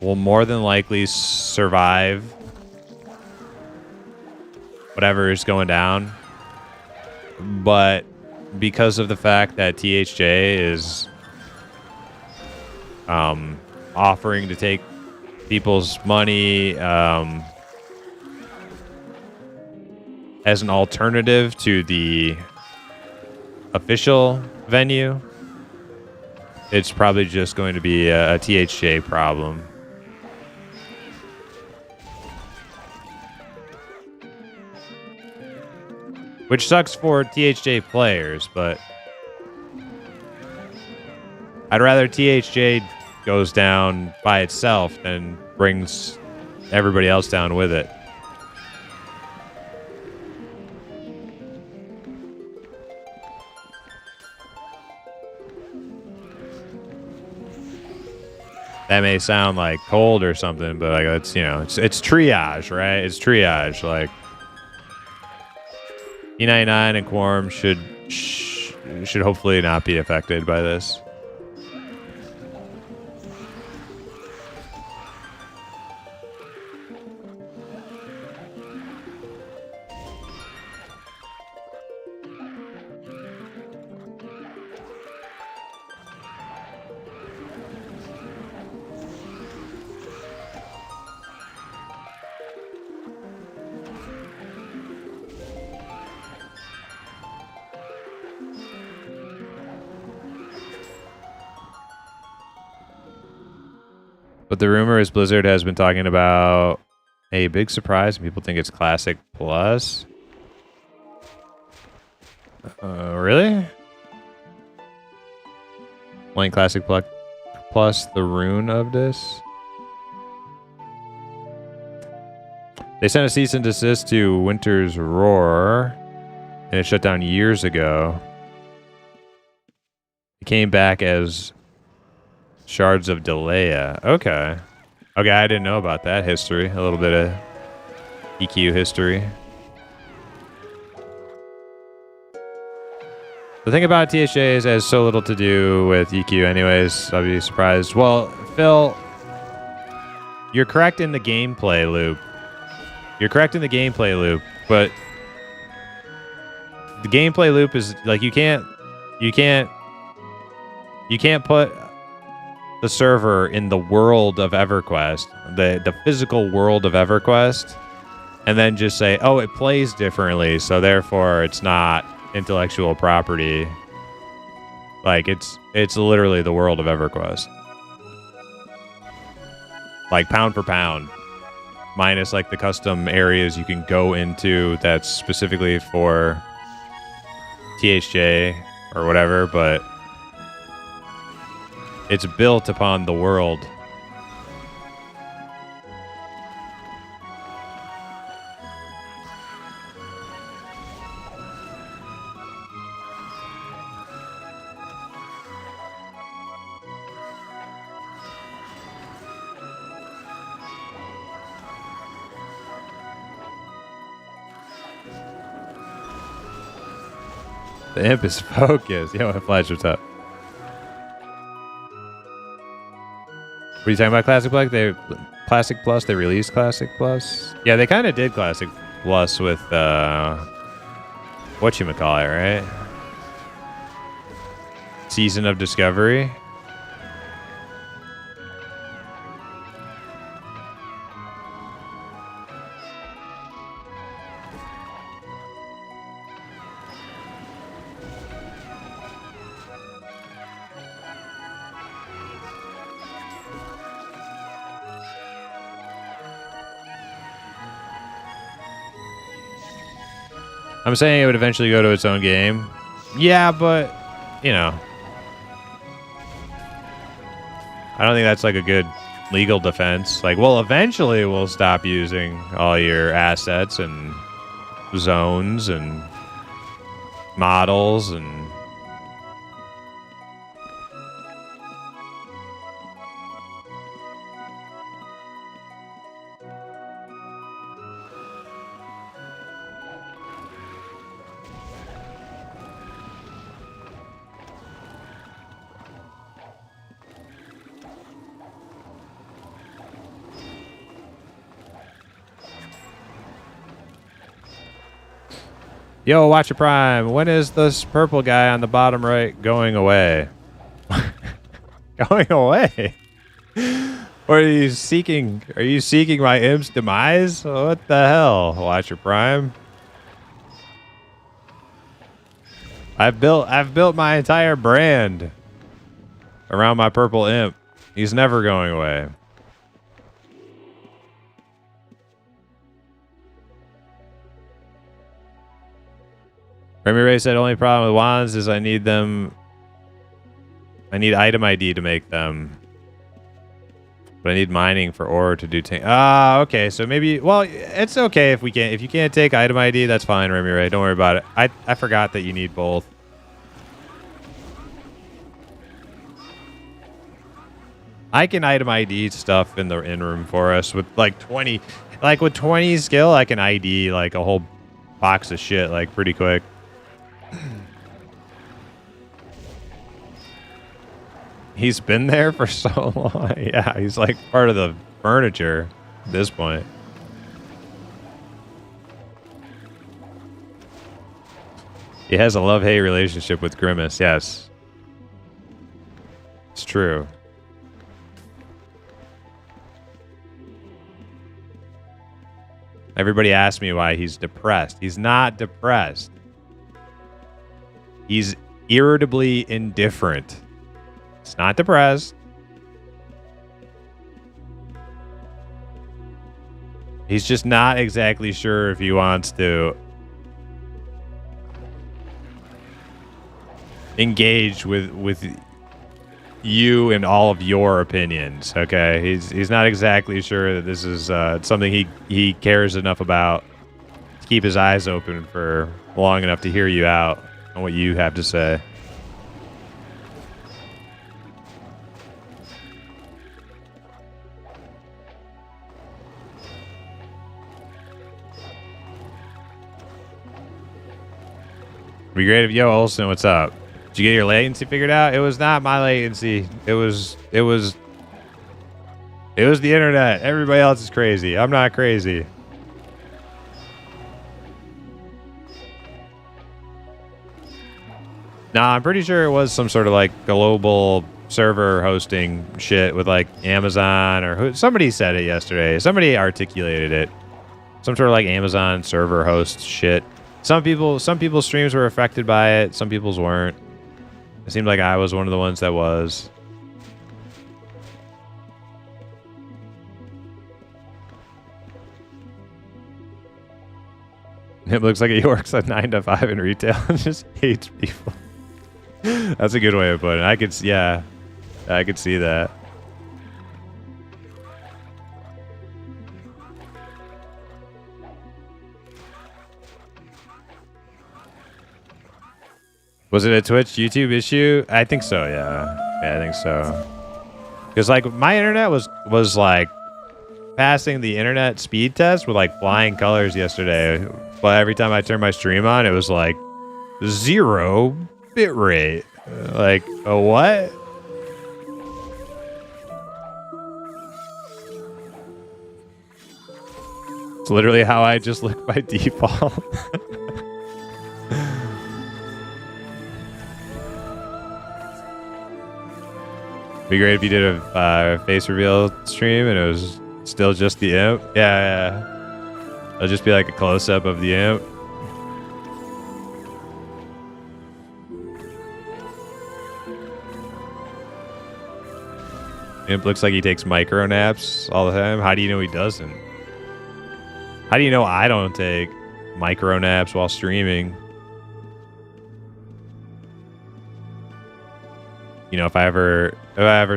will more than likely survive whatever is going down. But because of the fact that THJ is offering to take people's money as an alternative to the official venue, it's probably just going to be a THJ problem. Which sucks for THJ players, but I'd rather THJ goes down by itself than brings everybody else down with it. That may sound like cold or something, but like it's it's triage, right? It's triage. Like E99 and Quorum should hopefully not be affected by this. But the rumor is Blizzard has been talking about a big surprise, and people think it's Classic Plus. Really? Playing Classic Plus, the rune of this? They sent a cease and desist to Winter's Roar, and it shut down years ago. It came back as Shards of Delaya. Okay. Okay, I didn't know about that history. A little bit of EQ history. The thing about THA is it has so little to do with EQ anyways. I'd be surprised. Well, Phil, you're correct in the gameplay loop. You're correct in the gameplay loop, but the gameplay loop is like you can't put the server in the world of EverQuest, the physical world of EverQuest, and then just say, oh, it plays differently, so therefore it's not intellectual property. Like it's literally the world of EverQuest. Like pound for pound. Minus like the custom areas you can go into that's specifically for THJ or whatever, but it's built upon the world. The imp is focused. Yo, Flash, what's up? What are you talking about, Classic Plus? Classic Plus? They released Classic Plus? Yeah, they kind of did Classic Plus with, whatchamacallit, right? Season of Discovery. I'm saying it would eventually go to its own game. Yeah, but, you know. I don't think that's like a good legal defense. Like, well, eventually we'll stop using all your assets and zones and models and... Yo, Watcher Prime, when is this purple guy on the bottom right going away? Going away? Or are you seeking my imp's demise? What the hell, Watcher Prime? I've built my entire brand around my purple imp. He's never going away. Remy Ray said, only problem with wands is I need item ID to make them. But I need mining for ore to do okay, so maybe, well, it's okay if you can't take item ID, that's fine, Remy Ray. Don't worry about it. I forgot that you need both. I can item ID stuff in the in room for us with like 20. Like with 20 skill, I can ID like a whole box of shit like pretty quick. He's been there for so long. Yeah, he's like part of the furniture at this point. He has a love-hate relationship with Grimace, yes. It's true. Everybody asks me why he's depressed. He's not depressed. He's irritably indifferent. He's not depressed. He's just not exactly sure if he wants to engage with you and all of your opinions. Okay, he's not exactly sure that this is something he cares enough about to keep his eyes open for long enough to hear you out on what you have to say. Be great if Yo Olsen, what's up? Did you get your latency figured out? It was not my latency. It was the internet. Everybody else is crazy. I'm not crazy. Nah, I'm pretty sure it was some sort of like global server hosting shit with like Amazon or somebody said it yesterday. Somebody articulated it. Some sort of like Amazon server host shit. Some people's streams were affected by it. Some people's weren't. It seemed like I was one of the ones that was. It looks like he works at 9 to 5 in retail and just hates people. That's a good way of putting it. I could see that. Was it a Twitch YouTube issue? I think so, yeah. Yeah, I think so. Because like my internet was like passing the internet speed test with like flying colors yesterday. But every time I turned my stream on, it was like 0 bitrate. Like, a what? It's literally how I just look by default. Be great if you did a face reveal stream and it was still just the imp. Yeah. It'll just be like a close-up of the imp. Imp looks like he takes micro naps all the time. How do you know he doesn't? How do you know I don't take micro naps while streaming? You know, if I ever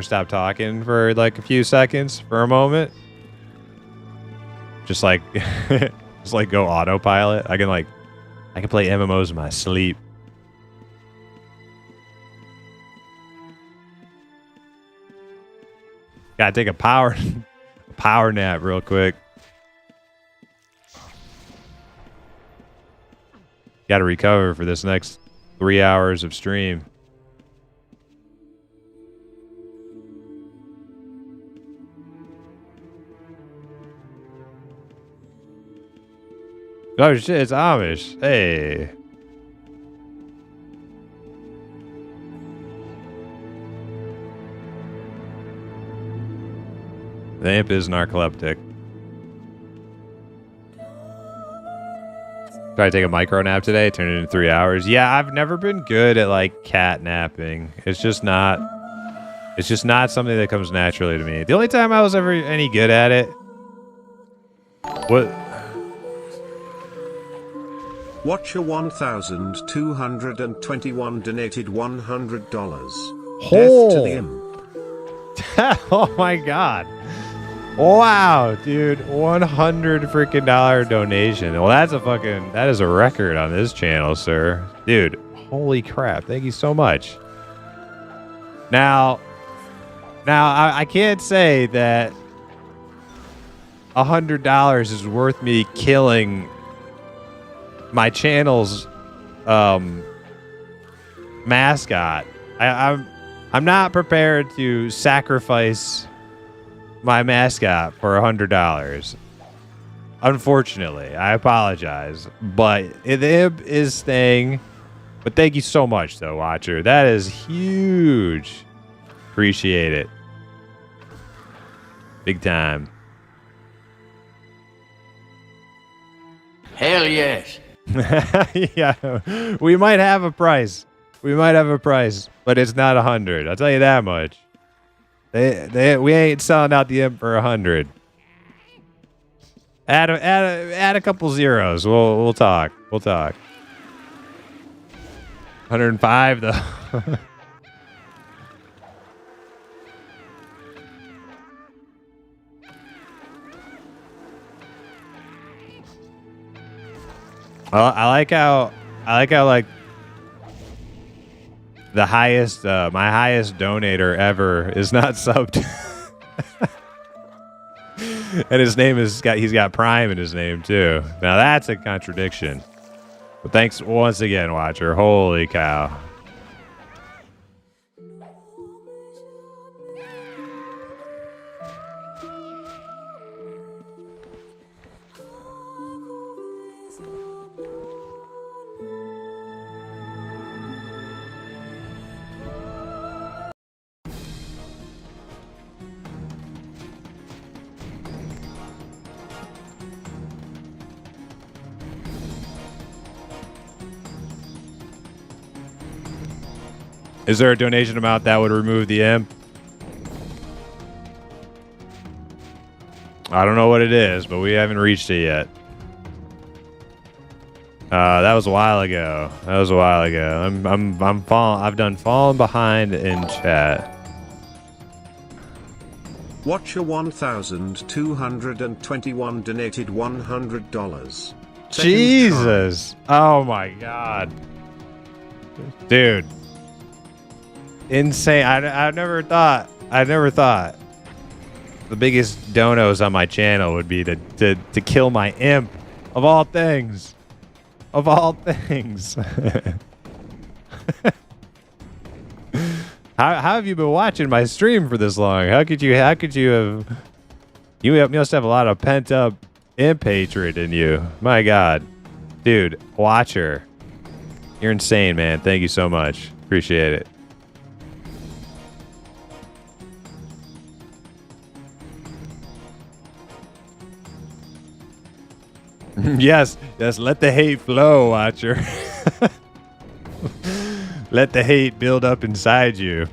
stop talking for like a few seconds for a moment, just like go autopilot. I can play MMOs in my sleep. Gotta take a power nap real quick. Gotta recover for this next 3 hours of stream. Oh shit, it's Amish. Hey. The imp is narcoleptic. Try to take a micro nap today, turn it into 3 hours. Yeah, I've never been good at like cat napping. It's just not something that comes naturally to me. The only time I was ever any good at it. Watcher 1221 donated $100. Oh. Death to the imp. Oh my god. Wow, dude. $100 freaking donation. Well, that is a record on this channel, sir. Dude, holy crap. Thank you so much. Now, Now, I can't say that $100 is worth me killing my channel's mascot. I'm not prepared to sacrifice my mascot for $100. Unfortunately, I apologize, but the imp is staying. But thank you so much, though, Watcher. That is huge. Appreciate it. Big time. Hell yes. Yeah, we might have a price. We might have a price, but it's not 100. I'll tell you that much. We ain't selling out the imp for 100. Add a couple zeros. We'll talk. We'll talk. 105 though. Well, I like how like the highest my highest donator ever is not subbed. And his name he's got Prime in his name too. Now that's a contradiction. But thanks once again, Watcher. Holy cow. Is there a donation amount that would remove the imp? I don't know what it is, but we haven't reached it yet. That was a while ago. I've done fallen behind in chat. Watcher 1221 donated $100. Jesus. Oh my god. Dude. Insane. I never thought the biggest donos on my channel would be to kill my imp, of all things. Of all things. How have you been watching my stream for this long? How could you have you must have a lot of pent up imp hatred in you. My god. Dude, Watcher. You're insane, man. Thank you so much. Appreciate it. Yes, let the hate flow, Watcher. Let the hate build up inside you.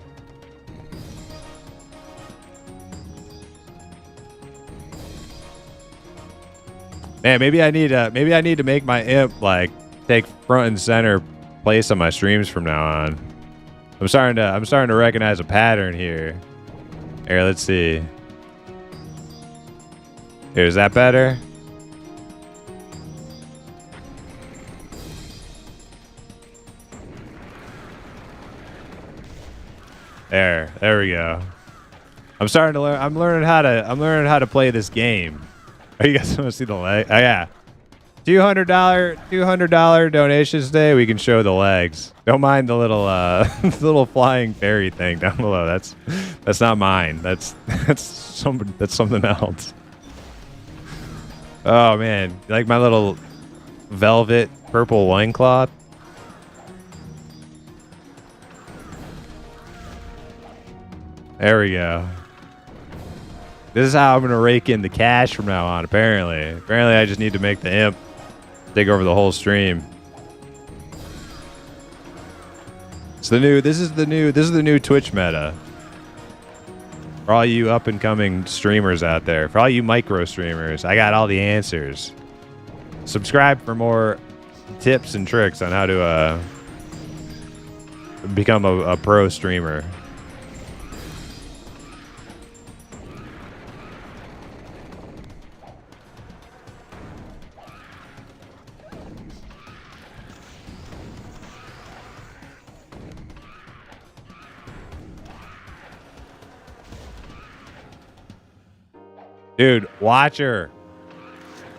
Man, maybe I need to make my imp like take front and center place on my streams from now on. I'm starting to recognize a pattern here. Here, let's see. Here, is that better? There we go. I'm starting to learn. I'm learning how to play this game. Are you guys want to see the leg? Oh yeah, $200 donations today. We can show the legs. Don't mind the little little flying fairy thing down below. That's not mine. That's something else. Oh man, you like my little velvet purple loincloth? There we go. This is how I'm going to rake in the cash from now on, apparently. Apparently, I just need to make the imp take over the whole stream. This is the new Twitch meta. For all you up and coming streamers out there, for all you micro streamers, I got all the answers. Subscribe for more tips and tricks on how to become a pro streamer. Dude, Watcher.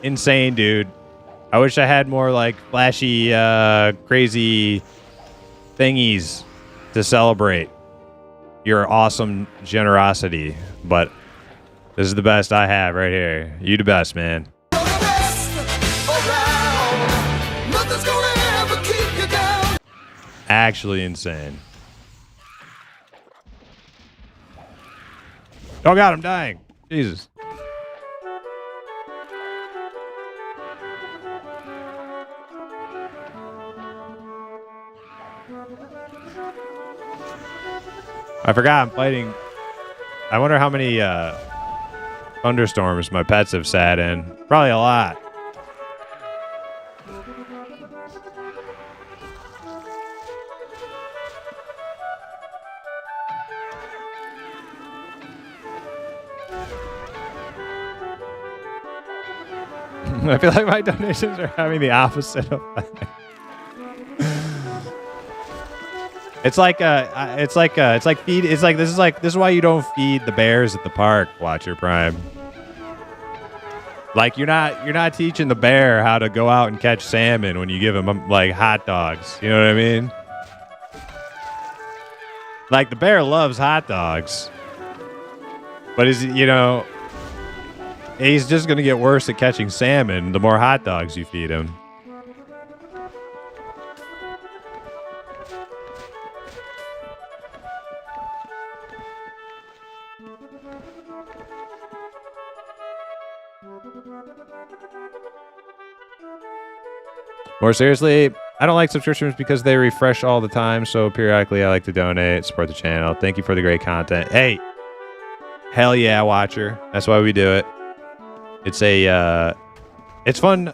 Insane, dude. I wish I had more like flashy, crazy thingies to celebrate your awesome generosity, but this is the best I have right here. You the best, man. Actually insane. Oh god, I'm dying. Jesus. I forgot I'm fighting. I wonder how many thunderstorms my pets have sat in. Probably a lot. I feel like my donations are having the opposite effect. It's like feed. It's like this is why you don't feed the bears at the park. Watcher Prime. Like you're not teaching the bear how to go out and catch salmon when you give him like hot dogs. You know what I mean? Like the bear loves hot dogs, but he's just gonna get worse at catching salmon the more hot dogs you feed him. More seriously, I don't like subscriptions because they refresh all the time, so periodically I like to donate, support the channel. Thank you for the great content. Hey, hell yeah, Watcher. That's why we do it. It's fun.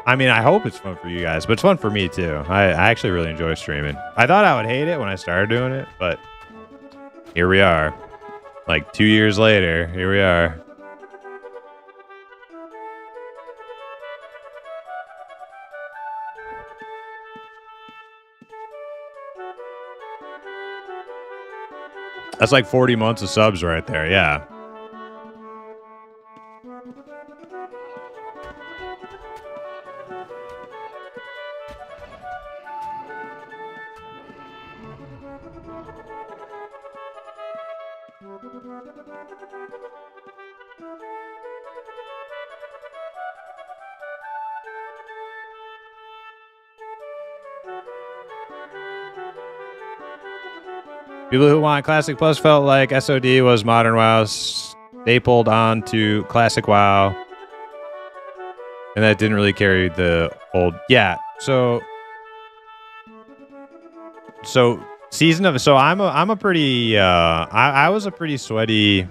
I mean, I hope it's fun for you guys, but it's fun for me too. I actually really enjoy streaming. I thought I would hate it when I started doing it, but here we are. Like 2 years later, here we are. That's like 40 months of subs right there, yeah. People who want Classic Plus felt like SOD was Modern WoW stapled onto Classic WoW, and that didn't really carry the old. Yeah, so season of I'm a pretty I was a pretty sweaty.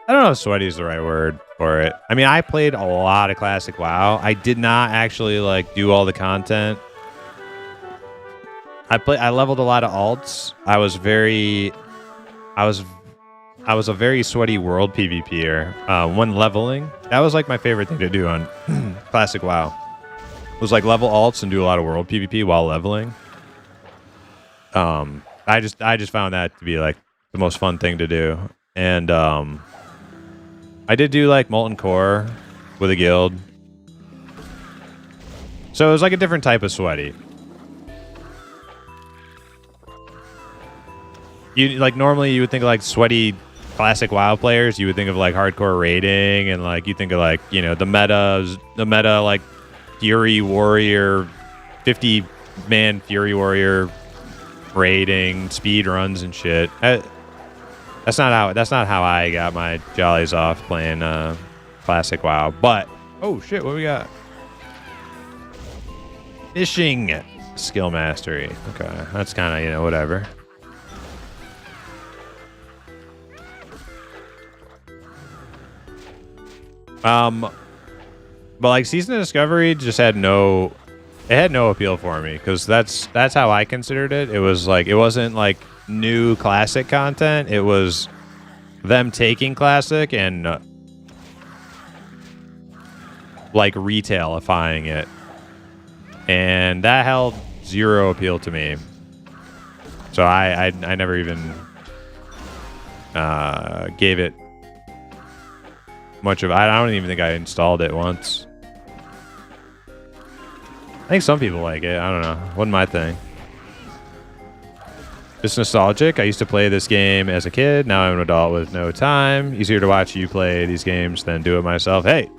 I don't know if sweaty is the right word for it. I mean, I played a lot of Classic WoW. I did not actually like do all the content. I leveled a lot of alts. I was a very sweaty world PvPer. When leveling, that was like my favorite thing to do on Classic WoW. Was like level alts and do a lot of world PvP while leveling. I just found that to be like the most fun thing to do. And I did do like Molten Core with a guild. So it was like a different type of sweaty. You like normally you would think of like sweaty Classic WoW players. You would think of like hardcore raiding and like you think of like the meta like Fury Warrior, 50-man Fury Warrior raiding speed runs and shit. That's not how I got my jollies off playing Classic WoW. But oh shit, what we got? Fishing skill mastery. Okay, that's kind of whatever. But like Season of Discovery just had no appeal for me because that's how I considered it. It was like it wasn't like new classic content. It was them taking classic and like retailifying it, and that held zero appeal to me. So I never even gave it much of. I don't even think I installed it once. I think some people like it. I don't know. Wasn't my thing. Just nostalgic. I used to play this game as a kid. Now I'm an adult with no time. Easier to watch you play these games than do it myself. Hey,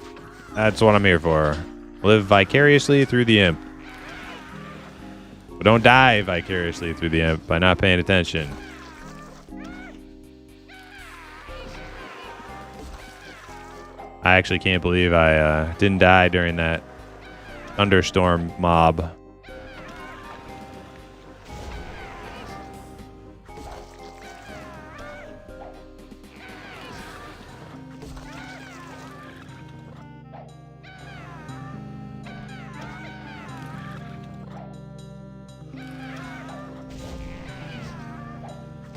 that's what I'm here for. Live vicariously through the imp. But don't die vicariously through the imp by not paying attention. I actually can't believe I didn't die during that thunderstorm mob.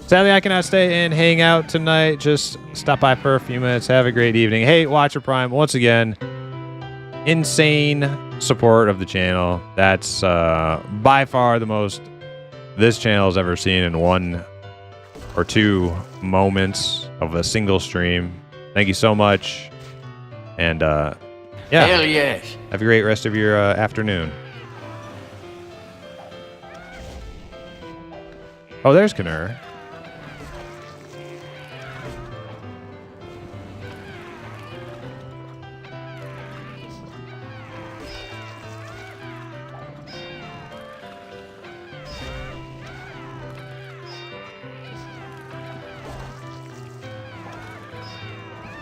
Sadly, I cannot stay and hang out tonight. Just stop by for a few minutes. Have a great evening. Hey, Watcher Prime, once again, insane support of the channel. That's by far the most this channel has ever seen in 1 or 2 moments of a single stream. Thank you so much. And yeah, Hell yes. have a great rest of your afternoon. Oh, there's Knurr.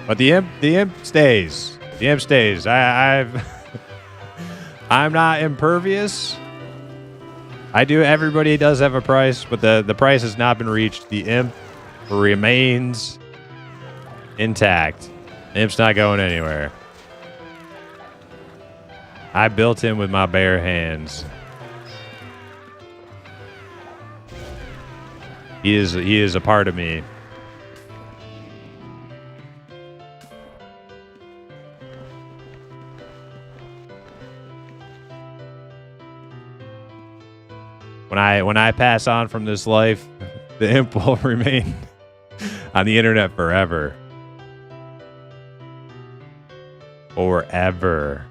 But the imp stays. The imp stays. I've I'm not impervious. Everybody does have a price, but the price has not been reached. The imp remains intact. The imp's not going anywhere. I built him with my bare hands. He is a part of me. When I pass on from this life, the imp will remain on the internet forever. Forever.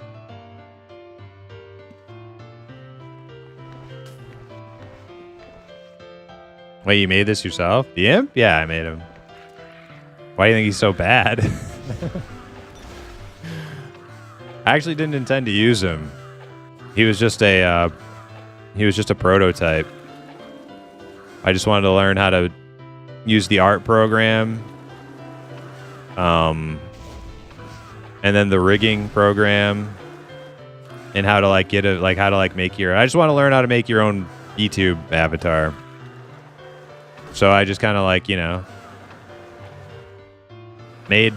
Wait, you made this yourself? The imp? Yeah, I made him. Why do you think he's so bad? I actually didn't intend to use him. He was just a prototype. I just wanted to learn how to use the art program, and then the rigging program, and how to make your. I just want to learn how to make your own YouTube avatar. So I just kind of made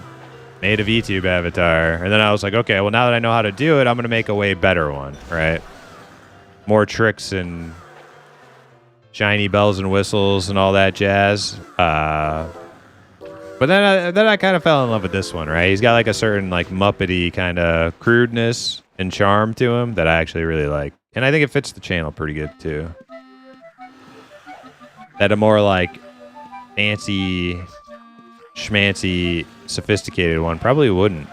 a VTube avatar, and then I was like, okay, well now that I know how to do it, I'm gonna make a way better one, right? More tricks and shiny bells and whistles and all that jazz. But then I kind of fell in love with this one, right? He's got like a certain like Muppety kind of crudeness and charm to him that I actually really like. And I think it fits the channel pretty good too. That a more like fancy, schmancy, sophisticated one probably wouldn't.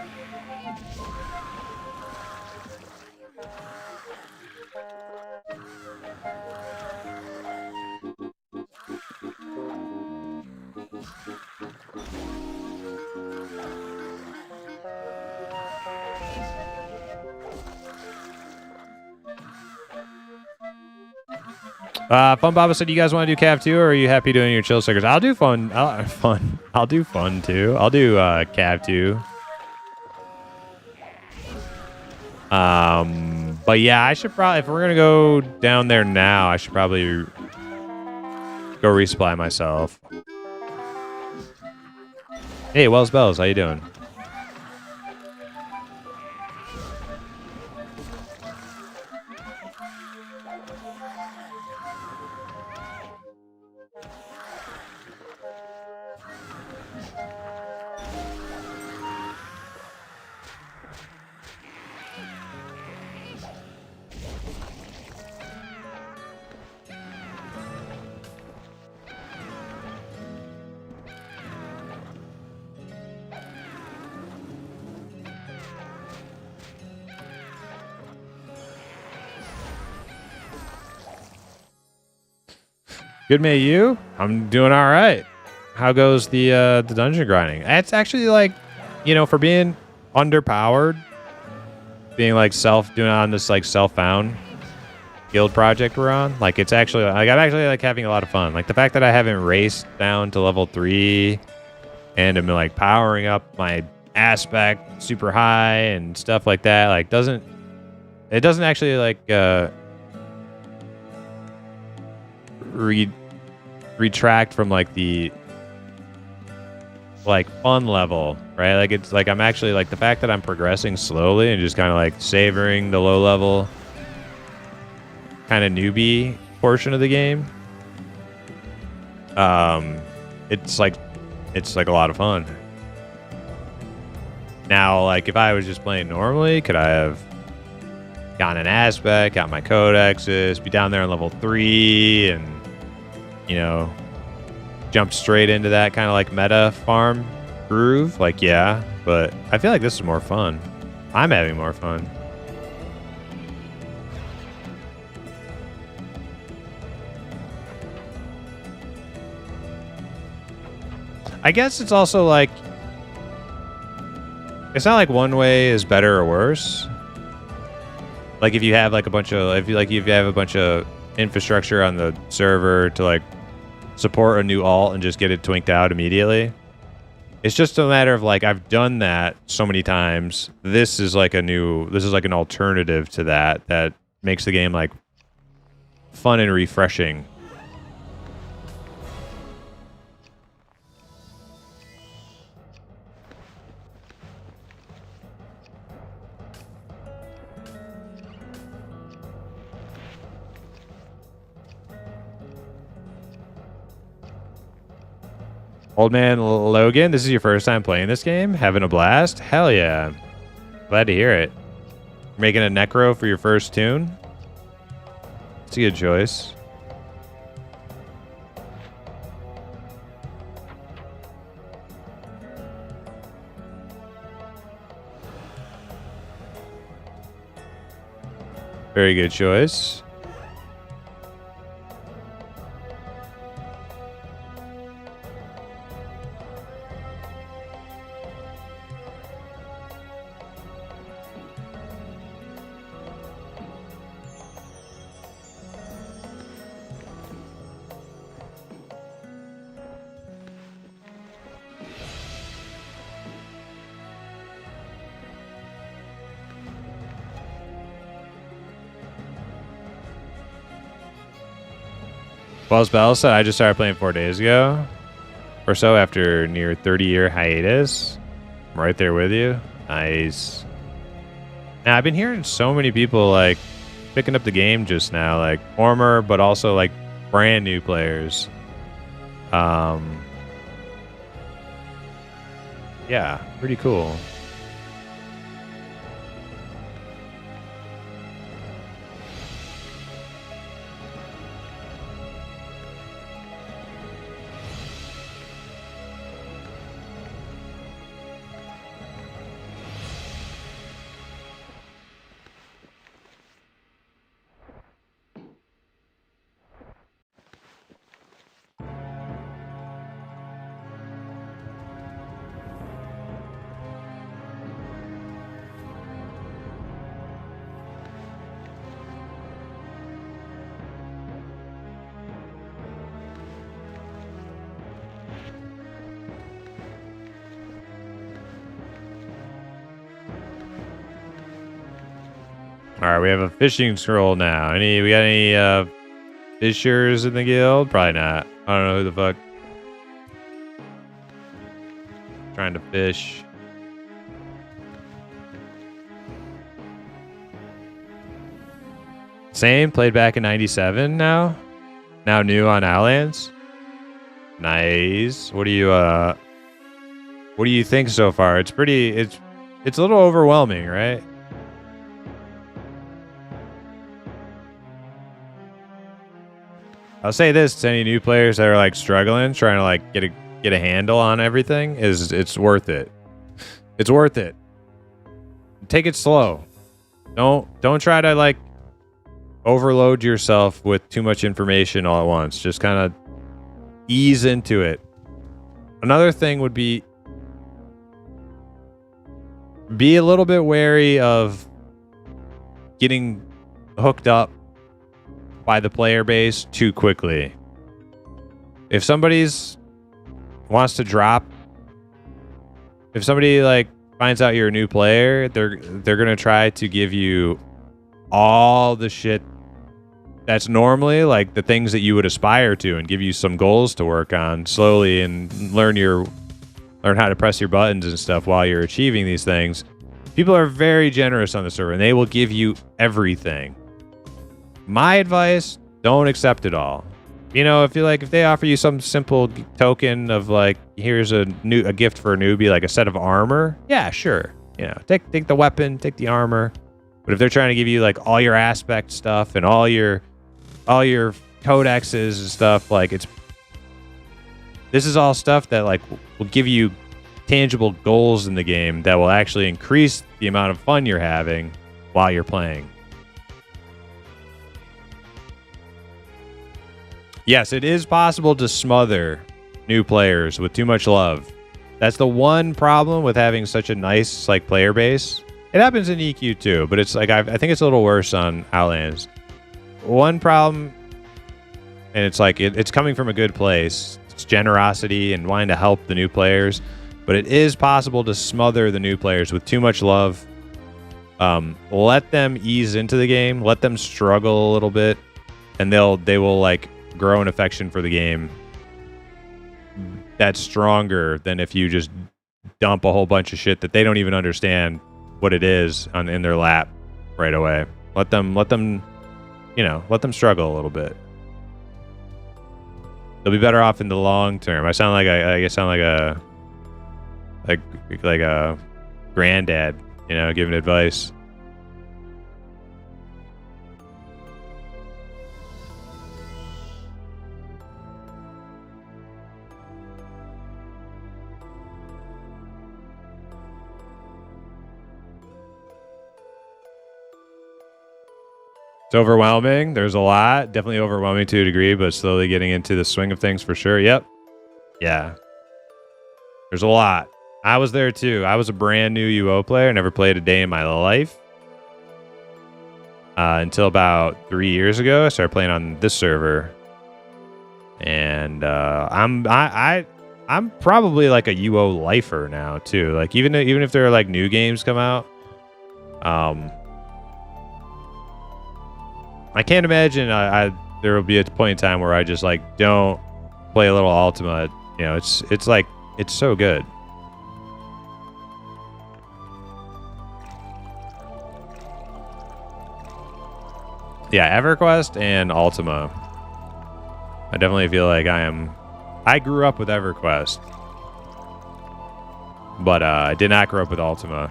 Fun Baba said, "You guys want to do Cav 2, or are you happy doing your chill stickers?" I'll do fun. I'll do fun too. I'll do Cav 2. But yeah, I should probably, if we're gonna go down there now, I should probably go resupply myself. Hey, Wells Bells, how you doing? Good mate, you? I'm doing all right. How goes the dungeon grinding? It's actually like, for being underpowered, being like doing on this like self-found guild project we're on. Like it's actually like I'm actually like having a lot of fun. Like the fact that I haven't raced down to level 3 and I'm like powering up my aspect super high and stuff like that. Like doesn't actually like retract from like the like fun level, right? Like it's like I'm actually like the fact that I'm progressing slowly and just kind of like savoring the low level kind of newbie portion of the game. It's like a lot of fun. Now, like if I was just playing normally, could I have gotten an aspect, got my codexes, be down there on level 3 and jump straight into that kind of like meta farm groove? Like, yeah, but I feel like this is more fun. I'm having more fun. I guess it's also like, it's not like one way is better or worse. Like if you have like if you have a bunch of infrastructure on the server to like support a new alt and just get it twinked out immediately. It's just a matter of like I've done that so many times. This is like an alternative to that makes the game like fun and refreshing. Old man Logan, this is your first time playing this game? Having a blast? Hell yeah. Glad to hear it. Making a necro for your first tune? It's a good choice. Very good choice. Wells Bell said, I just started playing 4 days ago or so after near 30-year hiatus. I'm right there with you. Nice. Now, I've been hearing so many people like picking up the game just now, like former, but also like brand new players. Yeah, pretty cool. All right, we have a fishing scroll now. We got any fishers in the guild? Probably not. I don't know who the fuck trying to fish. Same, played back in 97 now. Now new on Outlands. Nice. What do you think so far? It's a little overwhelming, right? I'll say this to any new players that are like struggling, trying to like get a handle on everything, it's worth it. It's worth it. Take it slow. Don't try to like overload yourself with too much information all at once. Just kind of ease into it. Another thing would be a little bit wary of getting hooked up by the player base too quickly. If somebody's wants to drop, if somebody like finds out you're a new player, they're gonna try to give you all the shit that's normally like the things that you would aspire to, and give you some goals to work on slowly and learn how to press your buttons and stuff while you're achieving these things. People are very generous on the server, and they will give you everything. My advice: don't accept it all. You know, if they offer you some simple token of like, here's a gift for a newbie, like a set of armor, yeah, sure. You know, take the weapon, take the armor. But if they're trying to give you like all your aspect stuff and all your codexes and stuff, like this is all stuff that like will give you tangible goals in the game that will actually increase the amount of fun you're having while you're playing. Yes, it is possible to smother new players with too much love. That's the one problem with having such a nice like player base. It happens in EQ too, but it's like I think it's a little worse on Outlands. One problem, and it's like it's coming from a good place. It's generosity and wanting to help the new players, but it is possible to smother the new players with too much love. Let them ease into the game, let them struggle a little bit, and they will like grow an affection for the game that's stronger than if you just dump a whole bunch of shit that they don't even understand what it is in their lap right away. Let them struggle a little bit. They'll be better off in the long term. I sound like a granddad, you know, giving advice. It's overwhelming. There's a lot. Definitely overwhelming to a degree, but slowly getting into the swing of things for sure. Yep. Yeah. There's a lot. I was there too. I was a brand new UO player. Never played a day in my life. Until about 3 years ago. I started playing on this server. And I'm probably like a UO lifer now too. Like even if there are like new games come out. I can't imagine there will be a point in time where I just like don't play a little Ultima. You know, it's like it's so good. Yeah, EverQuest and Ultima. I definitely feel like I grew up with EverQuest, but I did not grow up with Ultima.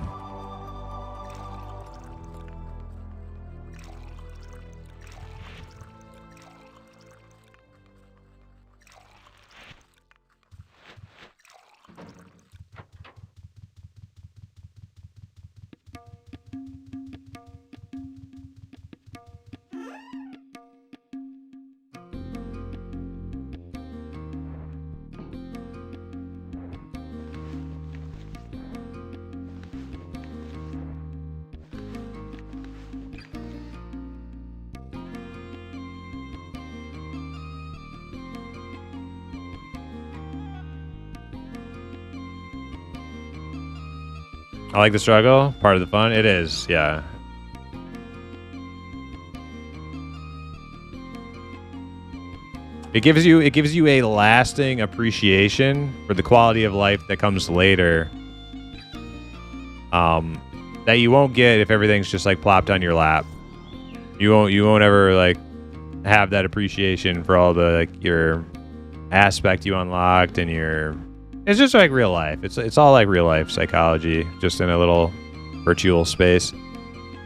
I like the struggle, part of the fun. It is, yeah. It gives you a lasting appreciation for the quality of life that comes later. That you won't get if everything's just like plopped on your lap. You won't ever like have that appreciation for all the like your aspect you unlocked and your. It's just like real life. It's all like real life psychology, just in a little virtual space.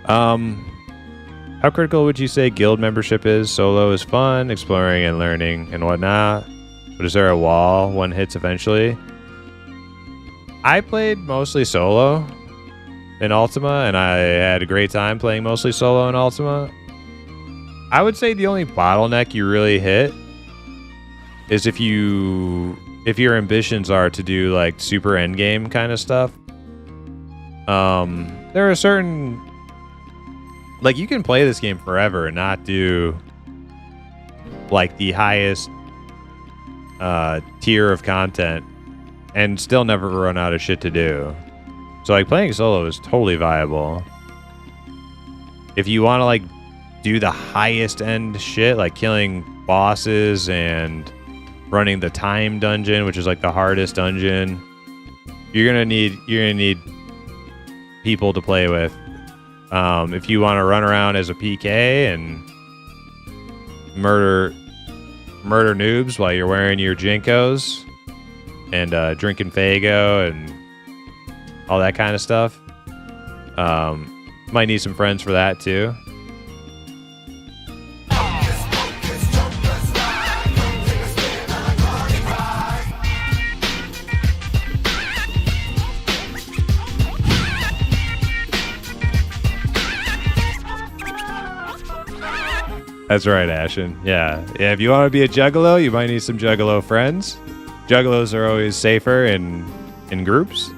How critical would you say guild membership is? Solo is fun, exploring and learning and whatnot. But is there a wall one hits eventually? I played mostly solo in Ultima, and I had a great time playing mostly solo in Ultima. I would say the only bottleneck you really hit is if your ambitions are to do like super endgame kind of stuff, there are certain, like, you can play this game forever and not do like the highest tier of content and still never run out of shit to do. So like playing solo is totally viable. If you want to like do the highest end shit, like killing bosses and running the time dungeon, which is like the hardest dungeon, you're gonna need people to play with. If you want to run around as a PK and murder noobs while you're wearing your Jinkos and drinking Fago and all that kind of stuff, might need some friends for that too. That's right, Ashen. Yeah. If you want to be a juggalo, you might need some juggalo friends. Juggalos are always safer in groups.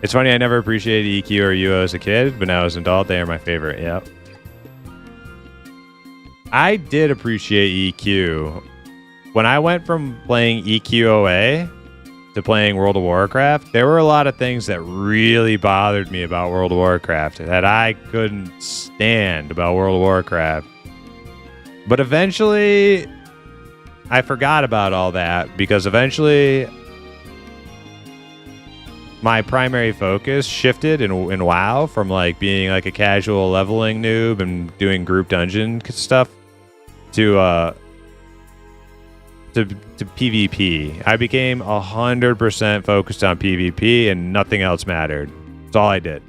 It's funny, I never appreciated EQ or UO as a kid, but now as an adult, they are my favorite. Yep. I did appreciate EQ. When I went from playing EQOA to playing World of Warcraft, there were a lot of things that really bothered me about World of Warcraft that I couldn't stand about World of Warcraft. But eventually, I forgot about all that because eventually my primary focus shifted in WoW from like being like a casual leveling noob and doing group dungeon stuff to PvP. I became 100% focused on PvP and nothing else mattered. That's all I did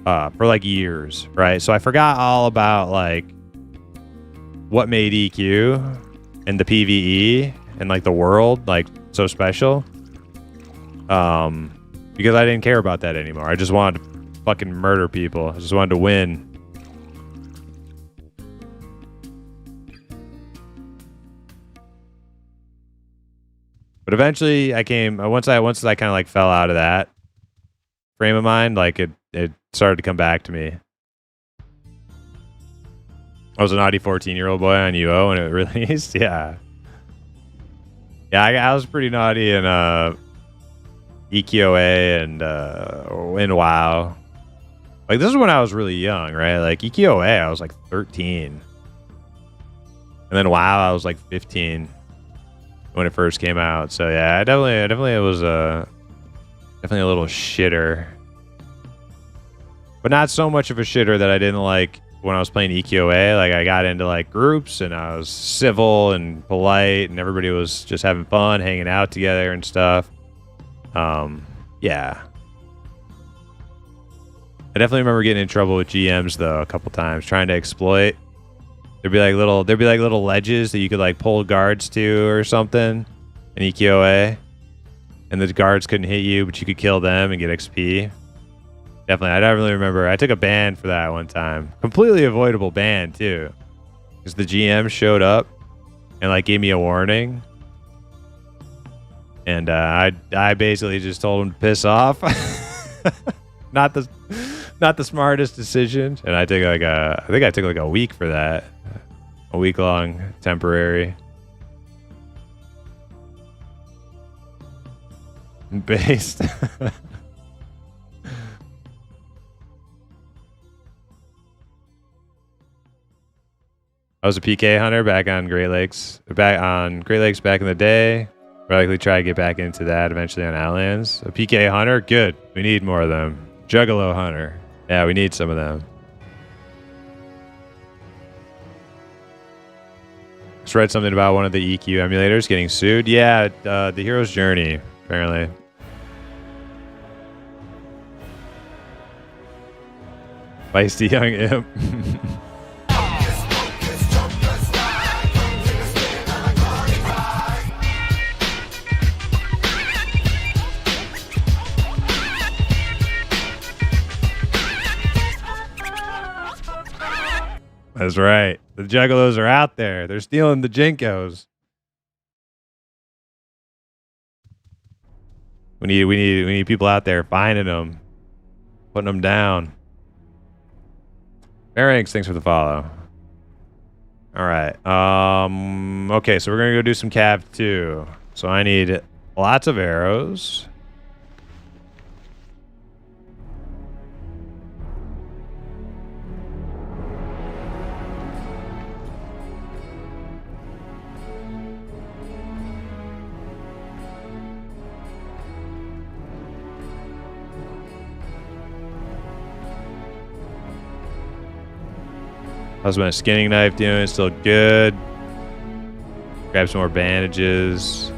for like years, right? So I forgot all about like what made EQ and the PvE and like the world like so special. Because I didn't care about that anymore. I just wanted to fucking murder people. I just wanted to win. But eventually once I kind of like fell out of that frame of mind, like it started to come back to me. I was a naughty 14-year-old boy on UO when it released. Yeah. Yeah, I was pretty naughty in EQOA and in WoW. Like, this is when I was really young, right? Like, EQOA, I was like 13. And then WoW, I was like 15 when it first came out. So yeah, I definitely was definitely a little shitter. But not so much of a shitter that I didn't like when I was playing EQOA. Like, I got into like groups and I was civil and polite and everybody was just having fun, hanging out together and stuff. Yeah. I definitely remember getting in trouble with GMs though a couple times, trying to exploit. There'd be like little ledges that you could like pull guards to or something in EQOA, and the guards couldn't hit you, but you could kill them and get XP. Definitely, I definitely remember. I took a ban for that one time. Completely avoidable ban too, because the GM showed up and like gave me a warning. And I basically just told him to piss off. Not the smartest decision. And I think I took like a week for that. A week long temporary. Based. I was a PK hunter back on Great Lakes back in the day. Likely try to get back into that eventually on Outlands. A PK hunter? Good. We need more of them. Juggalo hunter. Yeah, we need some of them. Just read something about one of the EQ emulators getting sued. Yeah, the Hero's Journey, apparently. Feisty young imp. That's right. The juggalos are out there. They're stealing the Jinkos. We need people out there finding them, putting them down. Pharynx, thanks for the follow. All right. Okay, so we're gonna go do some cav 2. So I need lots of arrows. How's my skinning knife doing? Still good. Grab some more bandages.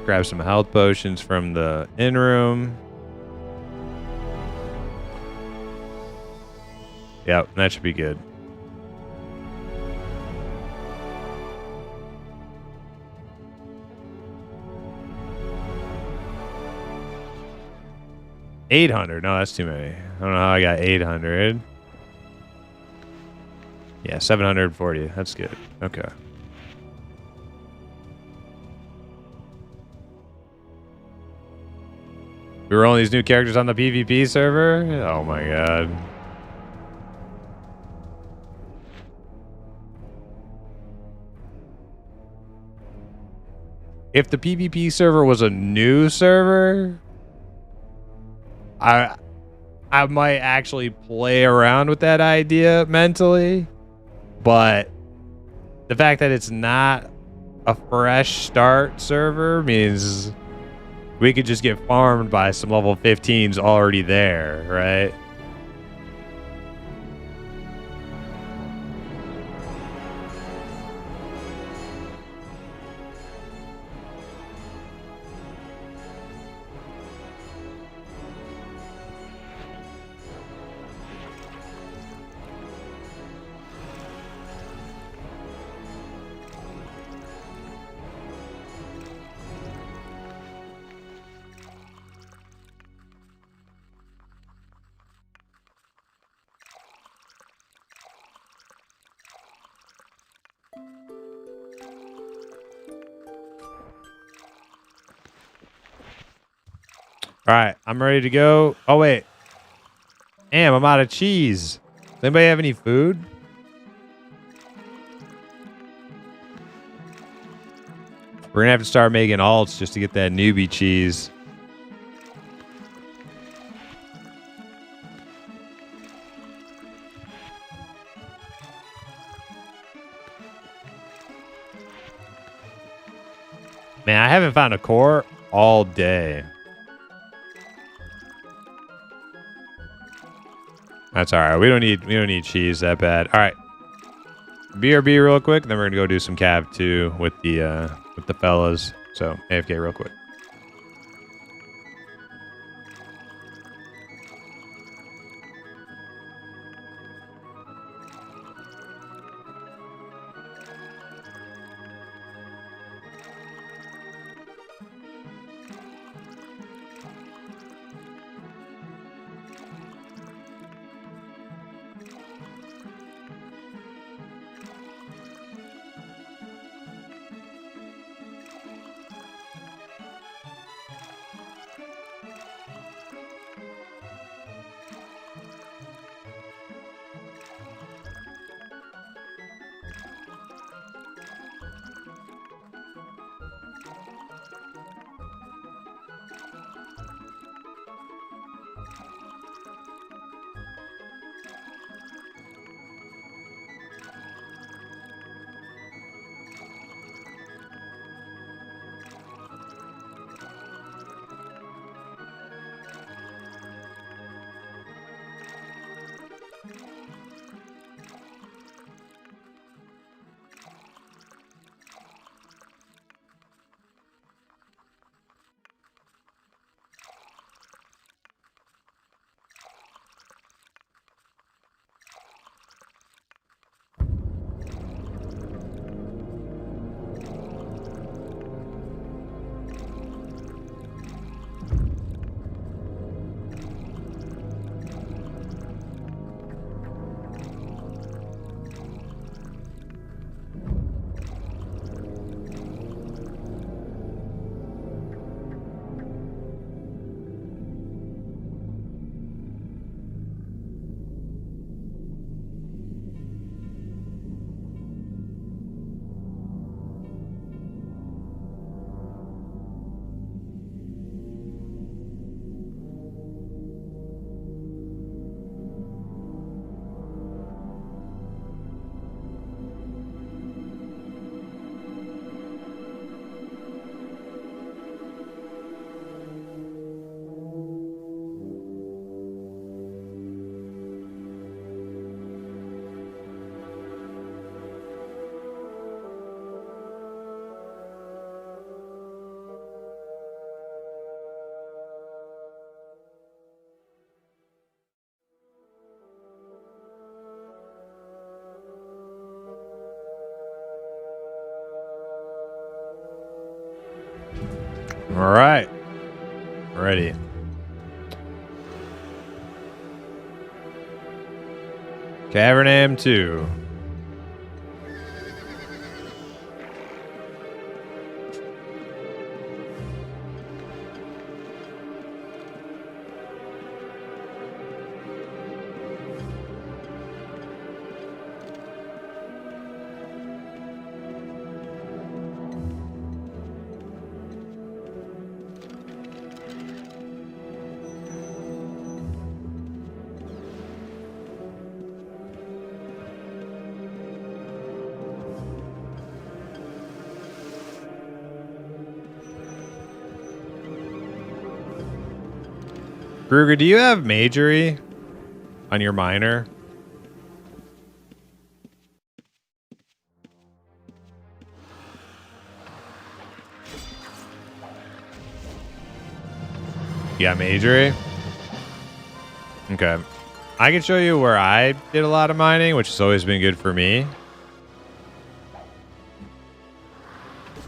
Grab some health potions from the inn room. Yep, that should be good. $800. No, that's too many. I don't know how I got 800. Yeah, 740. That's good. Okay. We were rolling these new characters on the PvP server? Oh my god. If the PvP server was a new server, I might actually play around with that idea mentally. But the fact that it's not a fresh start server means we could just get farmed by some level 15s already there, right? All right, I'm ready to go. Oh, wait. Damn, I'm out of cheese. Does anybody have any food? We're going to have to start making alts just to get that newbie cheese. Man, I haven't found a core all day. That's all right. We don't need cheese that bad. All right. BRB real quick, then we're gonna go do some cav 2 with the fellas. So AFK real quick. All right. Ready. Cavernam 2. Kruger, do you have majory on your minor? Yeah, majory. Okay. I can show you where I did a lot of mining, which has always been good for me.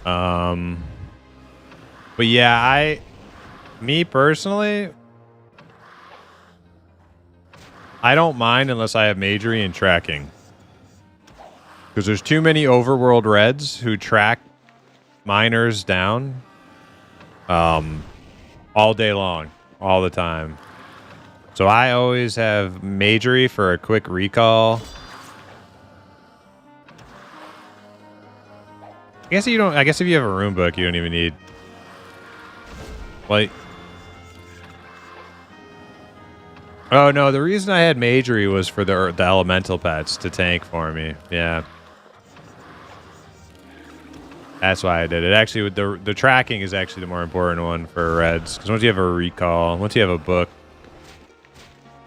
But yeah, me personally, I don't mind unless I have majory and tracking. Because there's too many overworld reds who track miners down all day long, all the time. So I always have majory for a quick recall. I guess you don't. I guess if you have a rune book, you don't even need. Like. Oh no, the reason I had majory was for the elemental pets to tank for me. Yeah. That's why I did it. Actually, with the tracking is actually the more important one for reds. Because once you have a recall, once you have a book,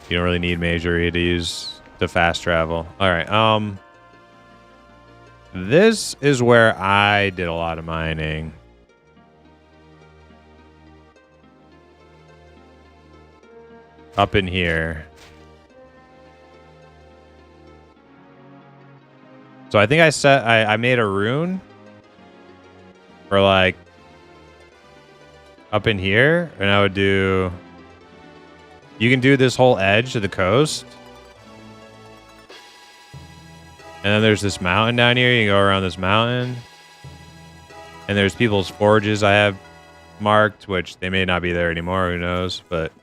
you don't really need majory to use to fast travel. All right. This is where I did a lot of mining. Up in here. So I think I made a rune for like up in here, and I would do. You can do this whole edge of the coast. And then there's this mountain down here. You can go around this mountain. And there's people's forges I have marked, which they may not be there anymore. Who knows? But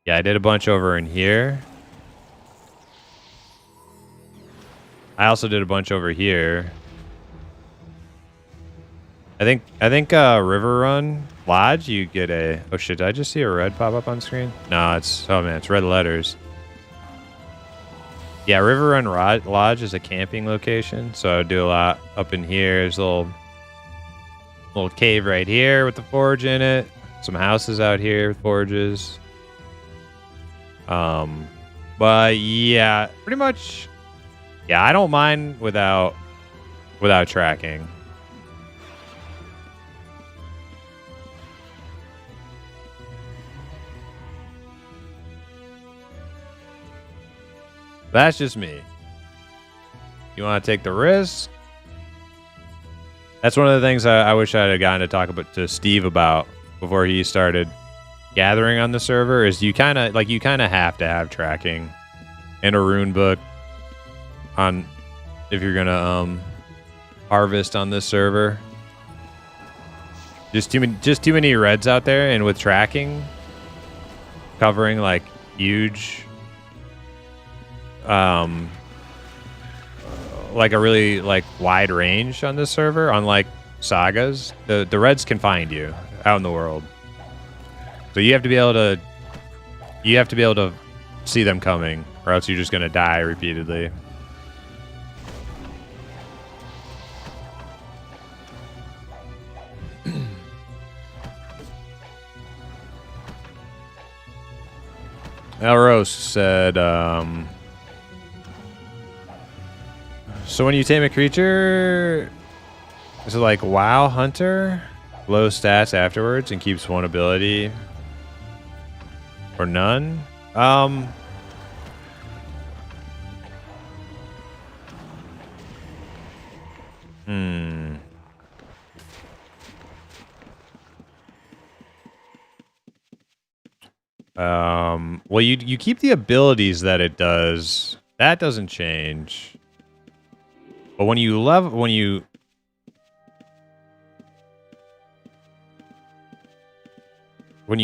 yeah, I did a bunch over in here. I also did a bunch over here. I think River Run Lodge, you get a... Oh shit, did I just see a red pop up on screen? No, it's... Oh man, it's red letters. Yeah, River Run Lodge is a camping location, so I would do a lot up in here. There's a little cave right here with the forge in it. Some houses out here with forges. But yeah, pretty much... Yeah, I don't mind without tracking. That's just me. You want to take the risk? That's one of the things I wish I had gotten to talk about to Steve about before he started gathering on the server. Is you kind of have to have tracking and a rune book on if you're gonna harvest on this server. Just too many reds out there, and with tracking covering like huge. Like a really like wide range on this server, unlike sagas, the reds can find you out in the world. So you have to be able to see them coming, or else you're just gonna die repeatedly. Elros said, so when you tame a creature, is it like WoW Hunter? Low stats afterwards and keeps one ability or none? Hmm. Well, you keep the abilities that it does. That doesn't change. But when you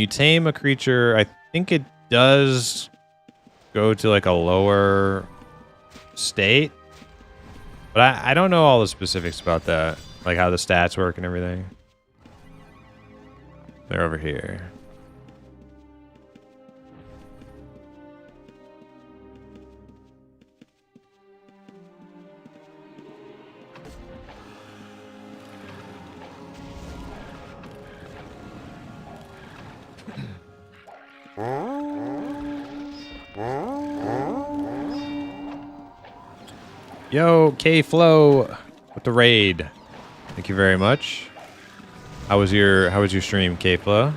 tame a creature, I think it does go to like a lower state. But I don't know all the specifics about that, like how the stats work and everything. They're over here. Yo, K-Flow with the raid. Thank you very much. How was your stream, K-Flow?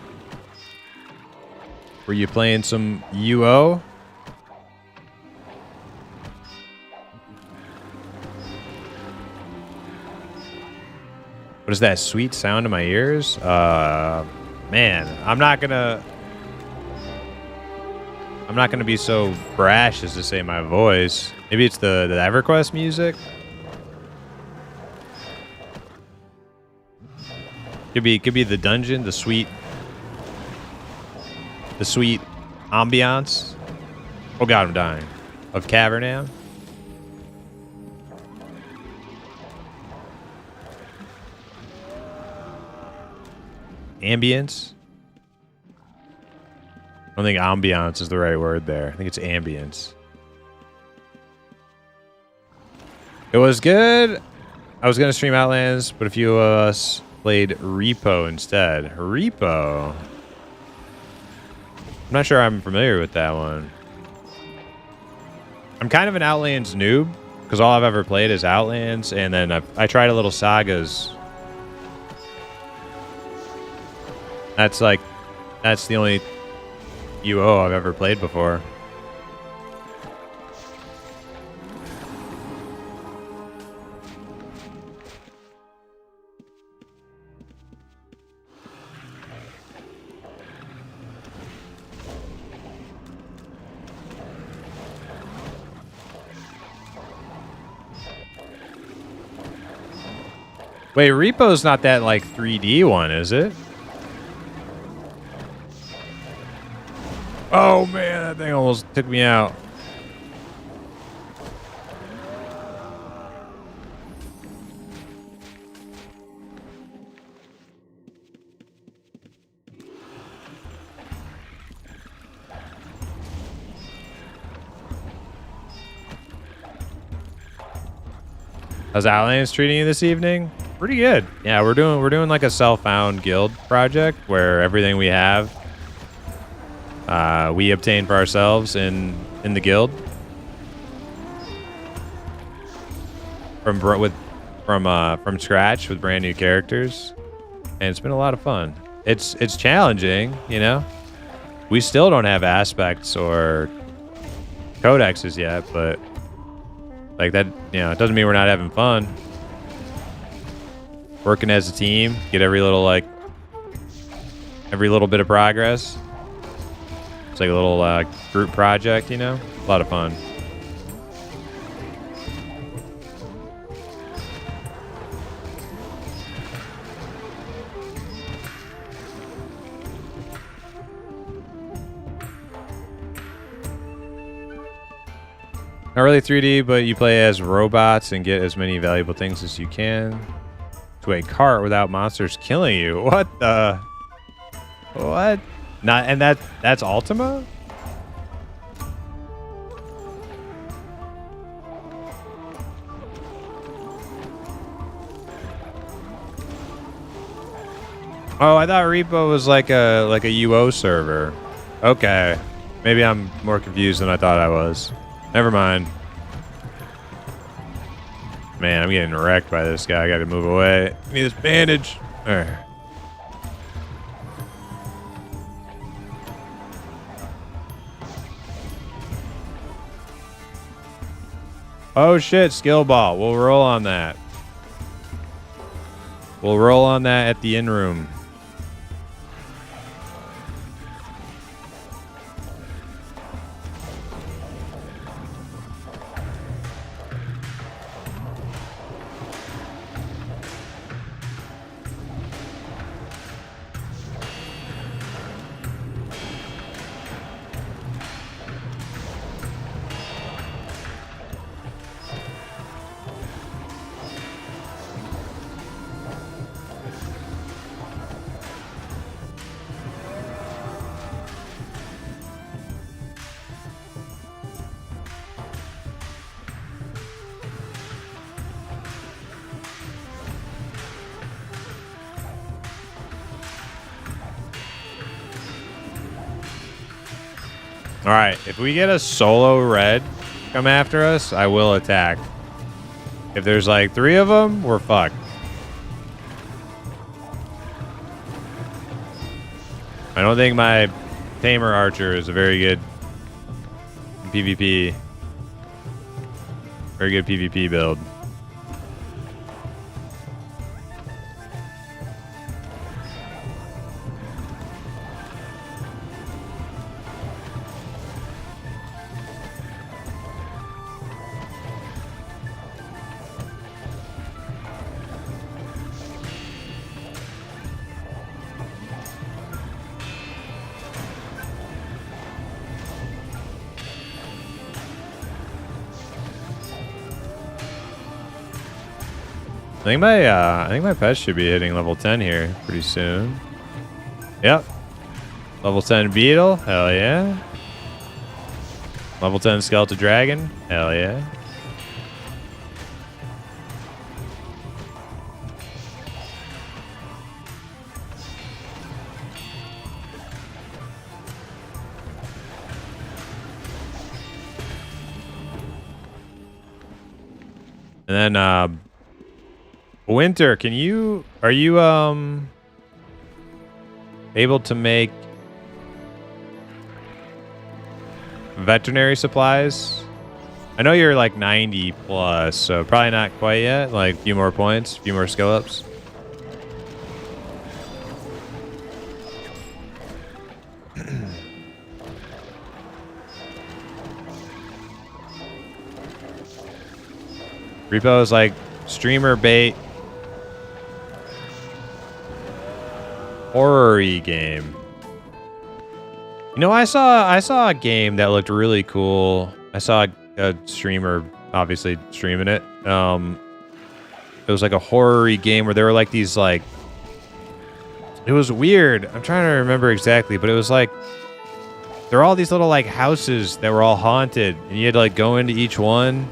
Were you playing some UO? What is that sweet sound in my ears? Man, I'm not gonna be so brash as to say my voice. Maybe it's the EverQuest music. Could be the dungeon, the sweet ambiance. Oh god, I'm dying. Of Cavernam. Ambience. I don't think ambiance is the right word there. I think it's ambience. It was good. I was going to stream Outlands, but a few of us played Repo instead. Repo? I'm not sure I'm familiar with that one. I'm kind of an Outlands noob, because all I've ever played is Outlands, and then I tried a little Sagas. That's the only UO I've ever played before. Wait, Repo's not that like 3D one, is it? Oh man, that thing almost took me out. How's Outlands treating you this evening? Pretty good. Yeah, we're doing like a self-found guild project where everything we have we obtain for ourselves in the guild from scratch with brand new characters, and it's been a lot of fun. It's challenging, you know. We still don't have aspects or codexes yet, but like that, you know, it doesn't mean we're not having fun. Working as a team, get every little bit of progress. It's like a little group project, you know? A lot of fun. Not really 3D, but you play as robots and get as many valuable things as you can to a cart without monsters killing you. What the? What? Not, and that's Ultima? Oh, I thought Repo was like a UO server. Okay. Maybe I'm more confused than I thought I was. Never mind. Man, I'm getting wrecked by this guy. I gotta move away. I need this bandage. There. Oh shit, skill ball. We'll roll on that. We'll roll on that at the in room. All right, if we get a solo red come after us, I will attack. If there's like 3 of them, we're fucked. I don't think my Tamer Archer is a very good PvP. Very good PvP build. I think my pet should be hitting level 10 here pretty soon. Yep. Level 10 beetle, hell yeah. Level 10 skeleton dragon, hell yeah. And then Winter, are you able to make veterinary supplies? I know you're like 90 plus, so probably not quite yet. Like a few more points, a few more skill ups. Repo is like streamer bait. Horror-y game. You know, I saw a game that looked really cool. I saw a streamer obviously streaming it. It was like a horror-y game where there were like these like, it was weird. I'm trying to remember exactly, but it was like there were all these little like houses that were all haunted, and you had to like go into each one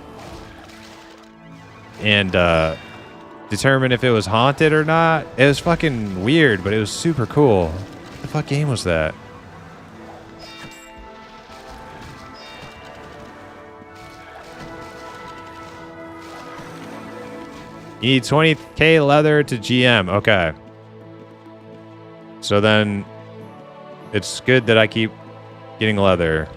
and determine if it was haunted or not. It was fucking weird, but it was super cool. What the fuck game was that? You need 20k leather to GM. Okay. So then it's good that I keep getting leather.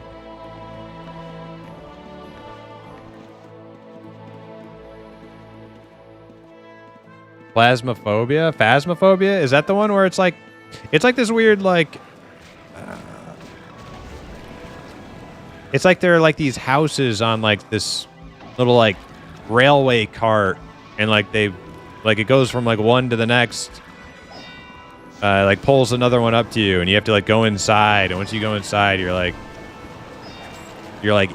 Phasmophobia? Is that the one where it's like this weird like it's like there are like these houses on like this little like railway cart, and like they like it goes from like one to the next, like pulls another one up to you, and you have to like go inside, and once you go inside you're like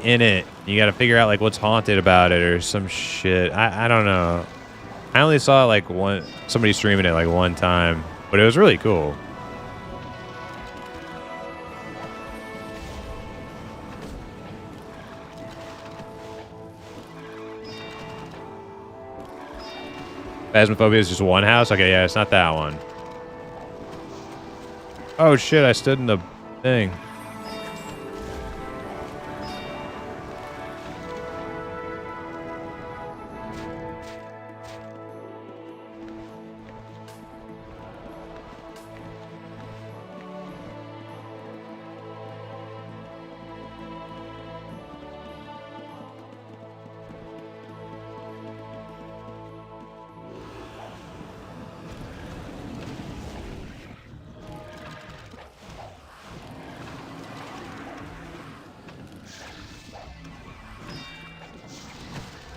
in it. You got to figure out like what's haunted about it or some shit. I don't know. I only saw like somebody streaming it like one time, but it was really cool. Phasmophobia is just one house? Okay, yeah, it's not that one. Oh shit, I stood in the thing.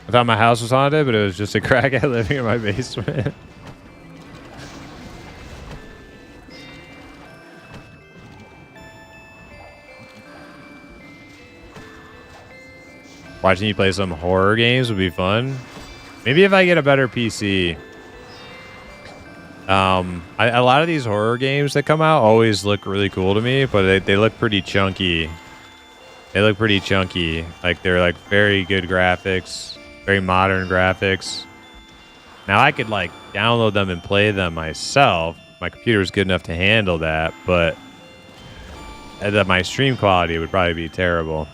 I thought my house was haunted, but it was just a crackhead living in my basement. Watching you play some horror games would be fun. Maybe if I get a better PC. A lot of these horror games that come out always look really cool to me, but they look pretty chunky. They look pretty chunky. Like they're like very good graphics, very modern graphics. Now I could like download them and play them myself. My computer is good enough to handle that, but my stream quality would probably be terrible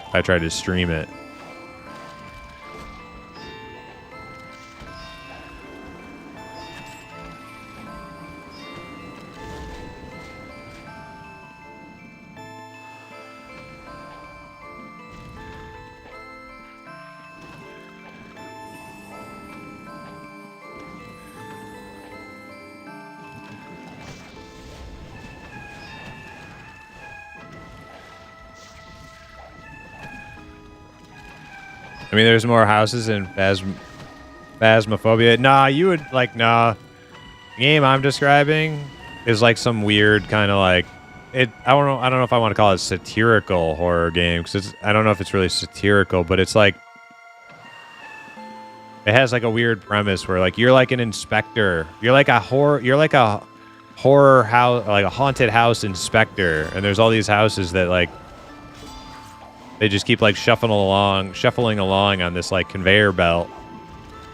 if I tried to stream it. I mean, there's more houses in Phasmophobia. Nah, you would like, nah. The game I'm describing is like some weird kind of like it. I don't know if I want to call it satirical horror game because I don't know if it's really satirical, but it's like it has like a weird premise where like you're like an inspector. You're like a horror house, like a haunted house inspector, and there's all these houses that like. They just keep like shuffling along on this like conveyor belt,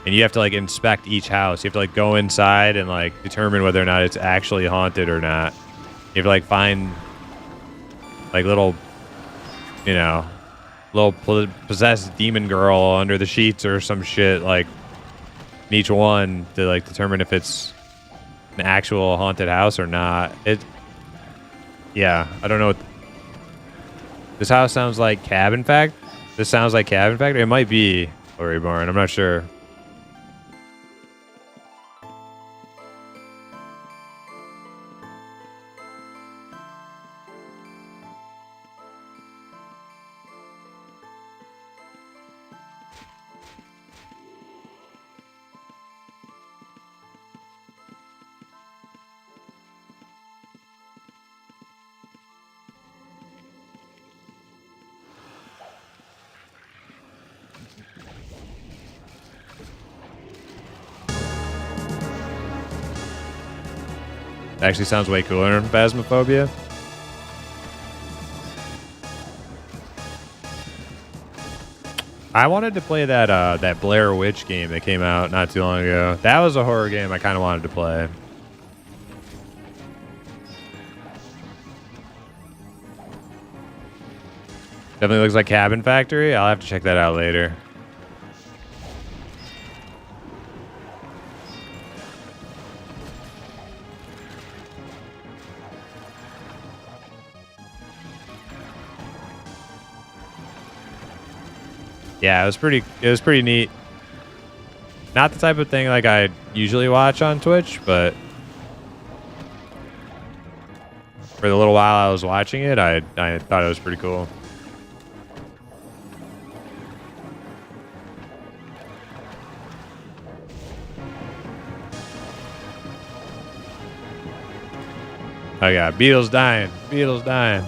and you have to like inspect each house. You have to like go inside and like determine whether or not it's actually haunted or not. You have to like find like little, you know, little possessed demon girl under the sheets or some shit like in each one to like determine if it's an actual haunted house or not. Yeah, I don't know what. This house sounds like Cabin Factory. This sounds like Cabin Factory. It might be Glory Barn. I'm not sure. It actually sounds way cooler than Phasmophobia. I wanted to play that Blair Witch game that came out not too long ago. That was a horror game I kind of wanted to play. Definitely looks like Cabin Factory. I'll have to check that out later. Yeah, it was pretty neat. Not the type of thing like I usually watch on Twitch, but for the little while I was watching it, I thought it was pretty cool. Oh yeah, Beetle's dying. Beetle's dying.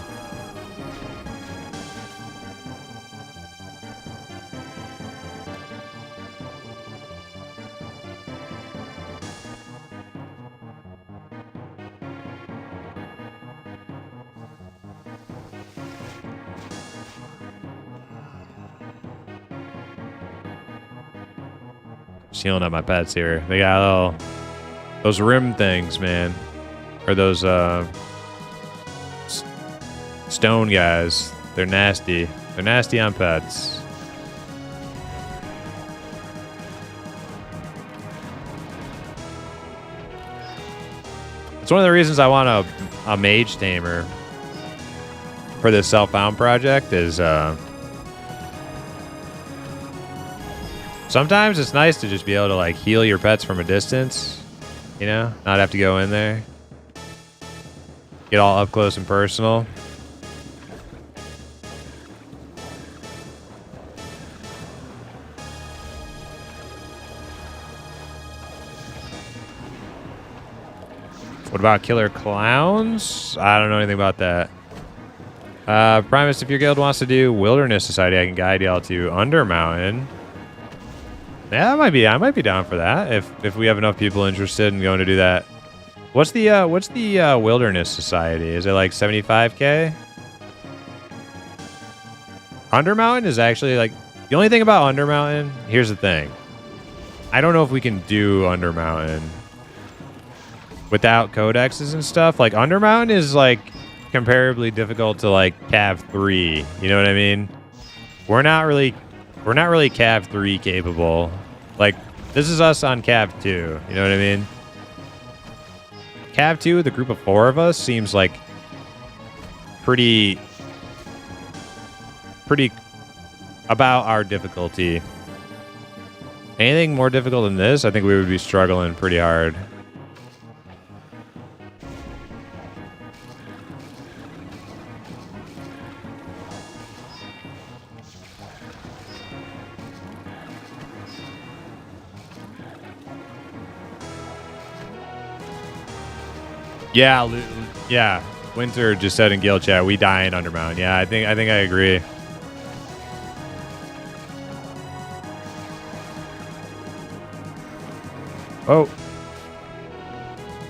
Just healing up my pets here. They got those rim things, man. Or those stone guys. They're nasty. They're nasty on pets. It's one of the reasons I want a mage tamer for this self-found project is sometimes it's nice to just be able to like heal your pets from a distance, you know, not have to go in there. Get all up close and personal. What about killer clowns? I don't know anything about that. Primus, if your guild wants to do Wilderness Society, I can guide y'all to Undermountain. Yeah, I might be down for that if we have enough people interested in going to do that. What's the Wilderness Society? Is it like 75k? Undermountain is actually like the only thing about Undermountain. Here's the thing. I don't know if we can do Undermountain without codexes and stuff. Like Undermountain is like comparably difficult to like Cav 3. You know what I mean? We're not really Cav 3 capable. Like this is us on Cav 2. You know what I mean? Cav 2 with a group of 4 of us seems like pretty about our difficulty. Anything more difficult than this, I think we would be struggling pretty hard. Yeah, Winter just said in guild chat, we die in Undermountain. Yeah, I think I agree. Oh.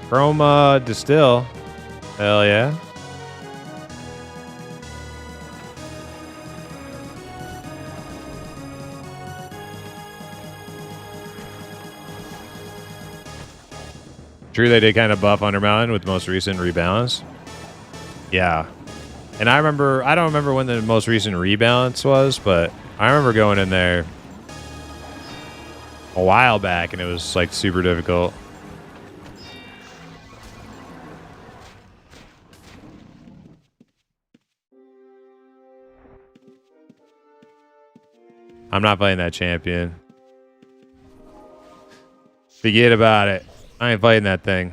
Chroma Distill. Hell yeah. True, they did kind of buff Undermountain with the most recent rebalance. Yeah. And I don't remember when the most recent rebalance was, but I remember going in there a while back and it was like super difficult. I'm not playing that champion. Forget about it. I ain't fighting that thing.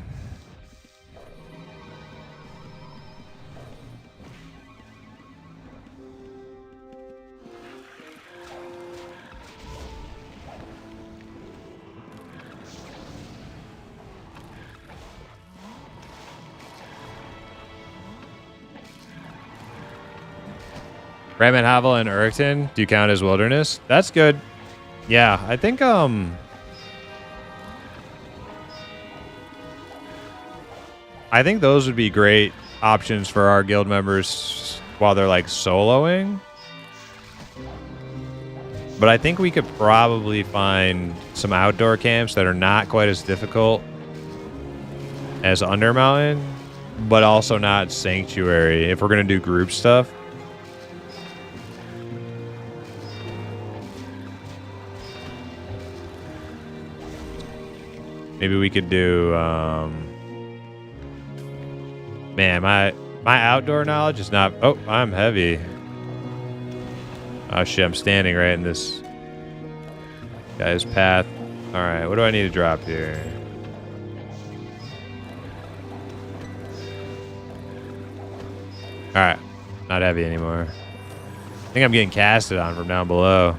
Raymond Havel and Urkton, do you count as wilderness? That's good. Yeah, I think those would be great options for our guild members while they're like soloing. But I think we could probably find some outdoor camps that are not quite as difficult as Undermountain, but also not Sanctuary if we're going to do group stuff. Maybe we could do, man, my outdoor knowledge is not, oh, I'm heavy. Oh shit, I'm standing right in this guy's path. All right, what do I need to drop here? All right, not heavy anymore. I think I'm getting casted on from down below.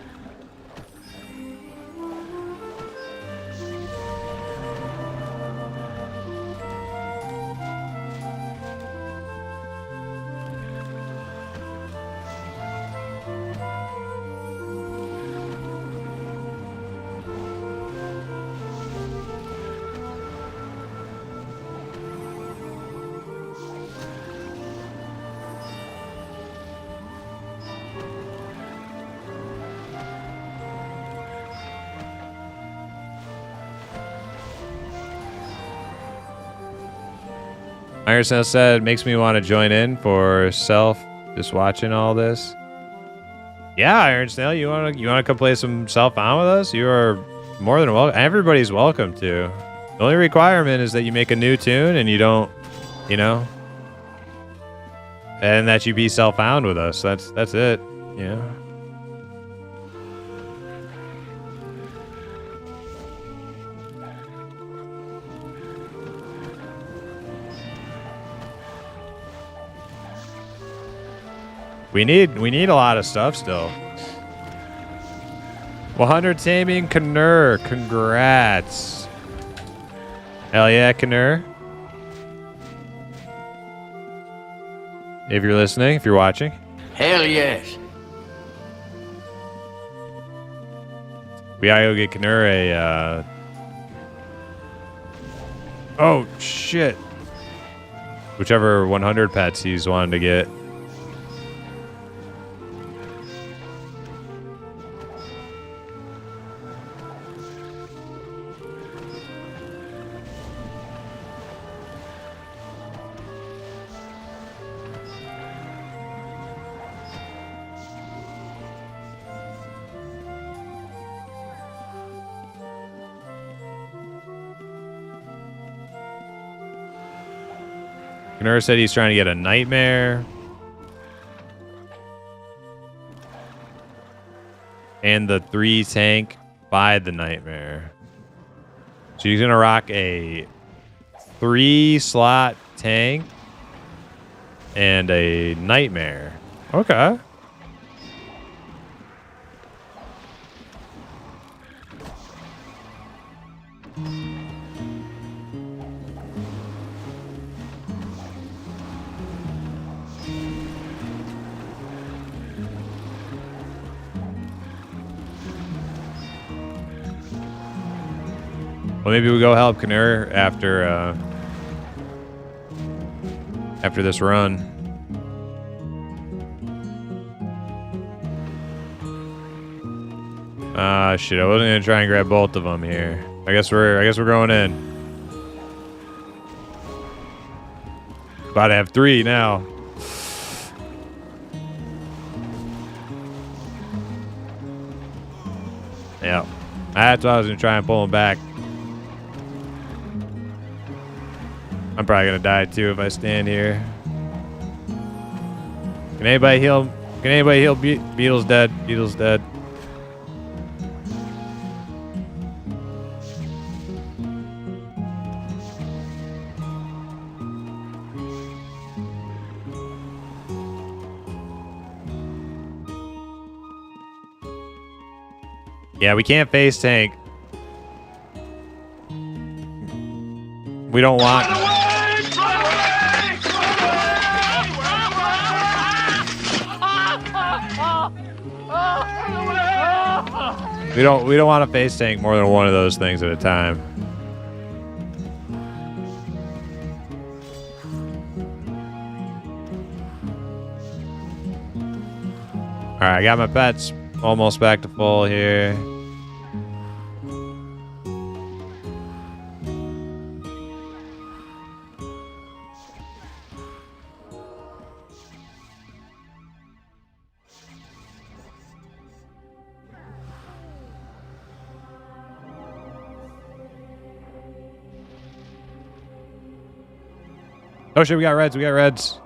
Iron Snail said, makes me want to join in for self, just watching all this. Yeah, Iron Snail, you wanna come play some self-found with us? You are more than welcome. Everybody's welcome to. The only requirement is that you make a new tune and you don't, you know, and that you be self-found with us. That's it. Yeah. We need a lot of stuff still. 100 taming Knur, congrats. Hell yeah, Knur. if you're listening, if you're watching. Hell yes. We gotta go get Knur a, oh, shit. Whichever 100 pets he's wanted to get. Knur said he's trying to get a nightmare. And the 3 tank by the nightmare. So he's gonna rock a 3-slot tank and a nightmare. Okay. Well, maybe we go help Knur after this run. Ah, shit! I wasn't gonna try and grab both of them here. I guess we're going in. About to have 3 now. Yeah, that's why I was gonna try and pull him back. I'm probably gonna die too if I stand here. Can anybody heal? Can anybody heal? Beetle's dead. Beetle's dead. Yeah, we can't face tank. We don't want. We don't want to face tank more than one of those things at a time. All right, I got my pets almost back to full here. Oh shit, we got reds, we got reds.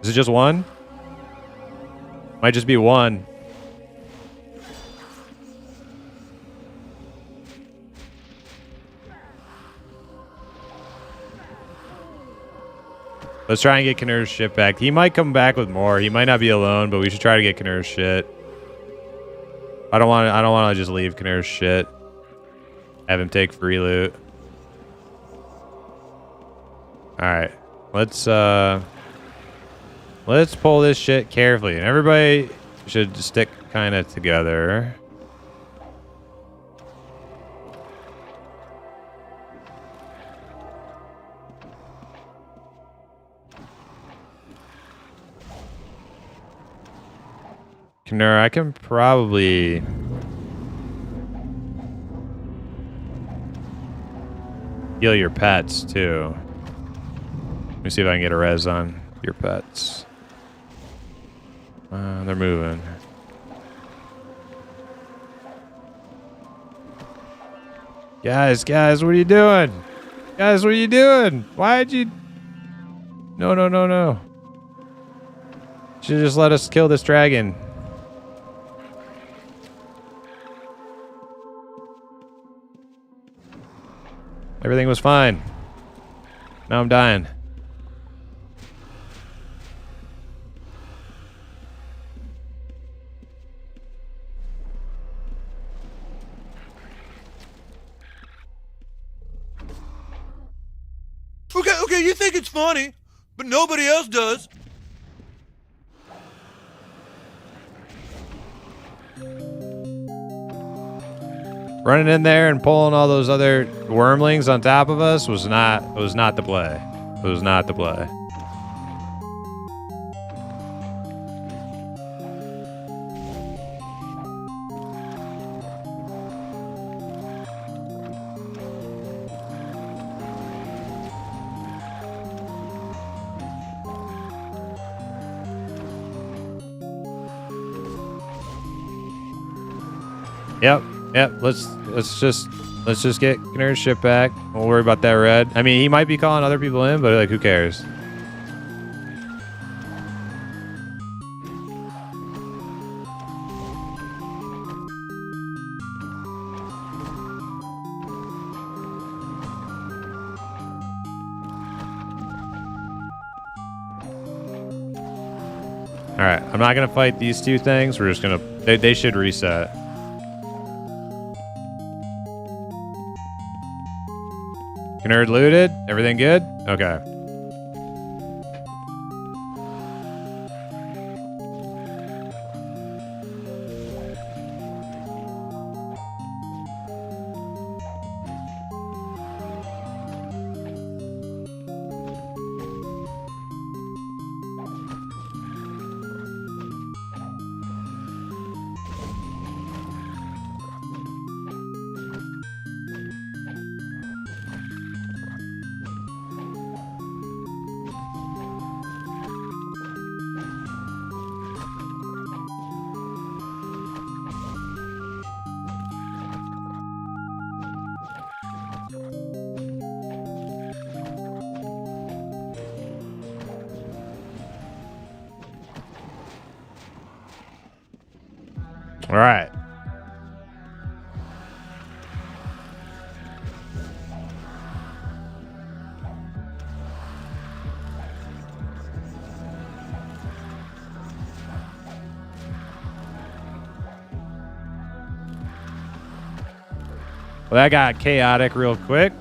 Is it just one? Might just be one. Let's try and get Knur's shit back. He might come back with more. He might not be alone, but we should try to get Knur's shit. I don't want to just leave Knur's shit. Have him take free loot. Alright. Let's pull this shit carefully. And everybody should stick kind of together. Knur, I can probably heal your pets too. Let me see if I can get a res on your pets. They're moving. Guys, what are you doing? Guys, what are you doing? Why'd you... No. Should just let us kill this dragon. Everything was fine. Now I'm dying. Okay, you think it's funny, but nobody else does. Running in there and pulling all those other wormlings on top of us was not the play. It was not the play. Yep. Let's just get Canner's ship back. Don't worry about that red. I mean, he might be calling other people in, but like, who cares? All right, I'm not gonna fight these two things. We're just gonna. They should reset. Nerd looted? Everything good? Okay. All right. Well, that got chaotic real quick.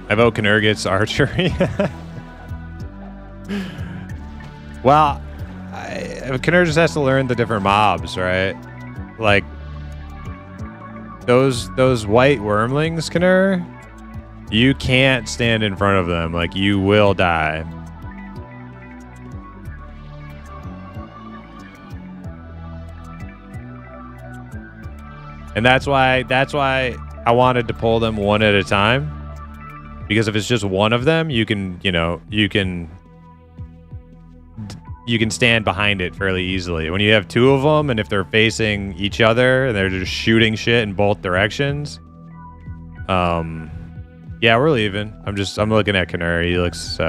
I vote Knurr gets archery. Well, Knurr just has to learn the different mobs, right? Like those white wormlings, Knurr, you can't stand in front of them. Like, you will die. And that's why I wanted to pull them one at a time. Because if it's just one of them, you can stand behind it fairly easily. When you have two of them, and if they're facing each other and they're just shooting shit in both directions, yeah, we're leaving. I'm looking at Knurr. He looks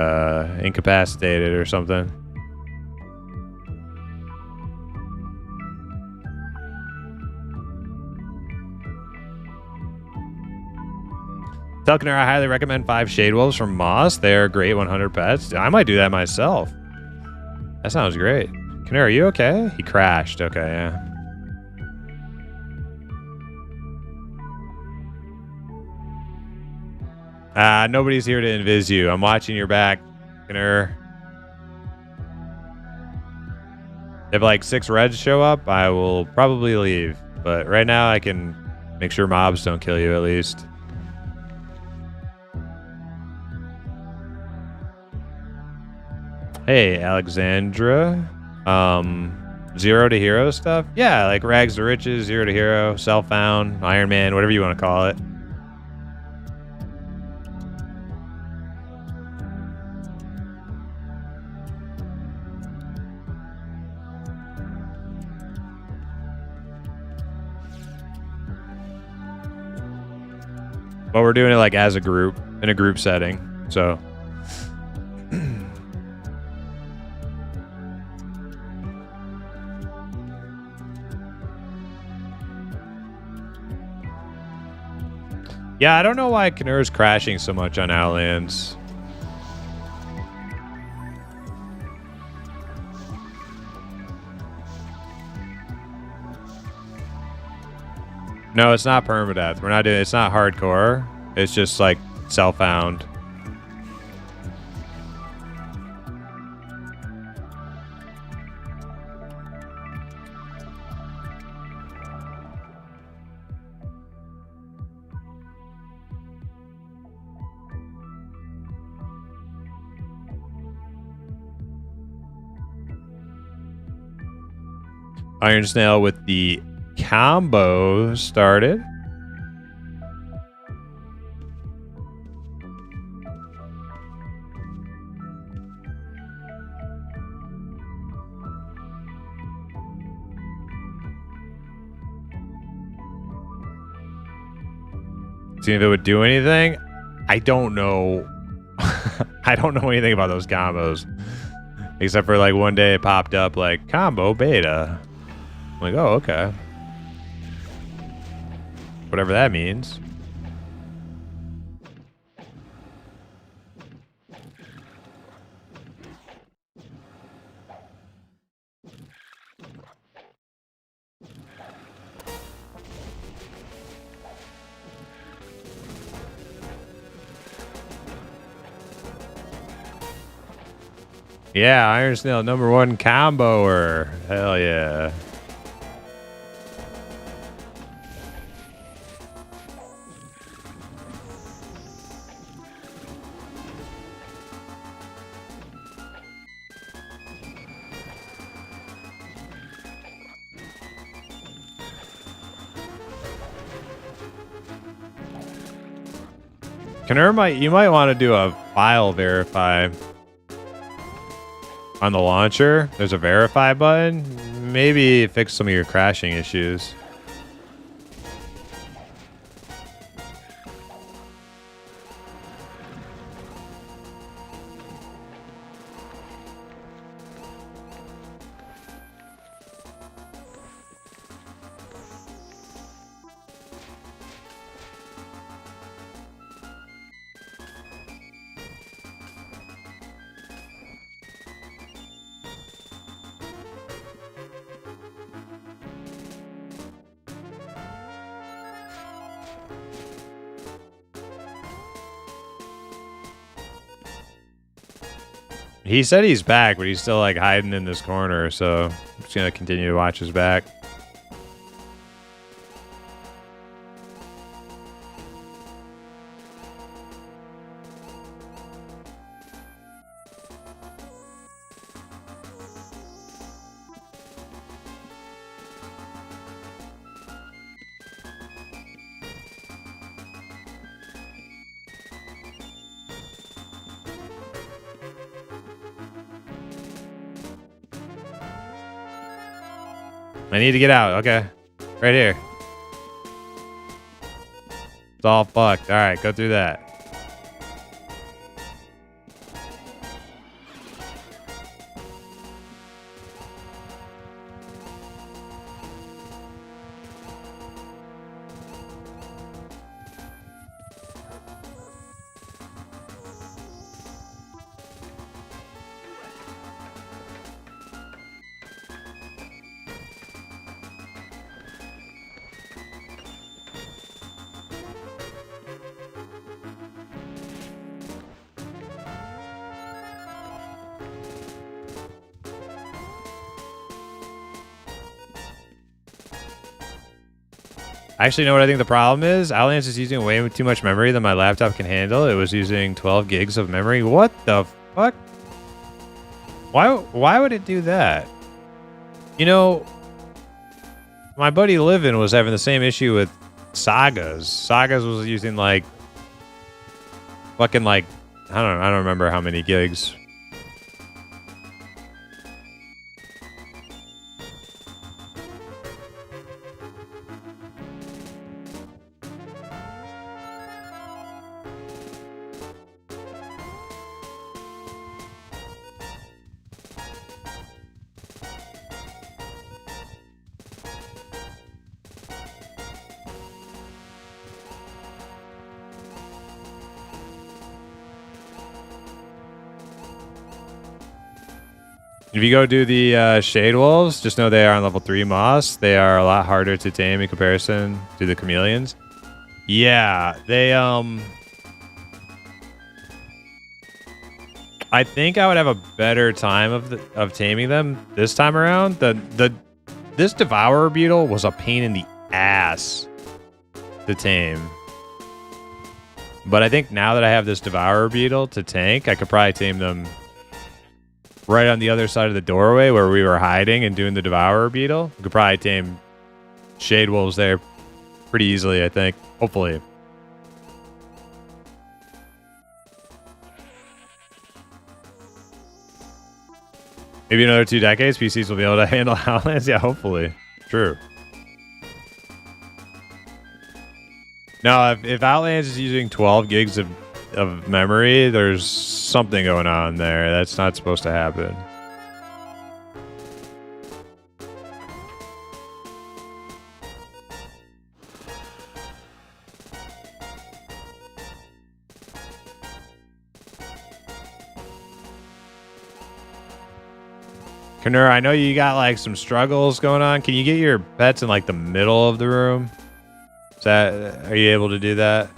incapacitated or something. Tell Knurr I highly recommend 5 Shade Wolves from Moss. They're great 100 pets. I might do that myself. That sounds great. Knurr, are you okay? He crashed. Okay, yeah. Nobody's here to invis you. I'm watching your back, Knurr. If like 6 reds show up, I will probably leave. But right now I can make sure mobs don't kill you at least. Hey, Alexandra. 0 to hero stuff? Yeah, like rags to riches, 0 to hero, self-found, Iron Man, whatever you want to call it. But we're doing it like as a group, in a group setting. So yeah, I don't know why Knurr's crashing so much on Outlands. No, it's not permadeath. We're not doing. It's not hardcore. It's just like self-found. Iron Snail with the combo started. See if it would do anything. I don't know. I don't know anything about those combos. Except for like one day it popped up like combo beta. I'm like, oh, okay. Whatever that means. Yeah, Iron Snail, #1 comboer. Hell yeah. You might want to do a file verify on the launcher. There's a verify button. Maybe fix some of your crashing issues. He said he's back, but he's still like hiding in this corner, so I'm just gonna continue to watch his back. I need to get out. Okay. Right here. It's all fucked. All right, go through that. Actually, you know what I think the problem is? Outlands is using way too much memory than my laptop can handle. It was using 12 gigs of memory. What the fuck? Why would it do that? You know, my buddy Livin was having the same issue with Sagas. Sagas was using like fucking like I don't remember how many gigs. If you go do the Shade Wolves, just know they are on level 3 Moss. They are a lot harder to tame in comparison to the Chameleons. Yeah, they I think I would have a better time of taming them this time around. This Devourer Beetle was a pain in the ass to tame. But I think now that I have this Devourer Beetle to tank, I could probably tame them right on the other side of the doorway where we were hiding and doing the Devourer Beetle. We could probably tame Shade Wolves there pretty easily, I think. Hopefully. Maybe another 2 decades, PCs will be able to handle Outlands. Yeah, hopefully. True. No, if Outlands is using 12 gigs of memory, there's something going on there. That's not supposed to happen. Kanura, I know you got like some struggles going on. Can you get your pets in like the middle of the room? Are you able to do that?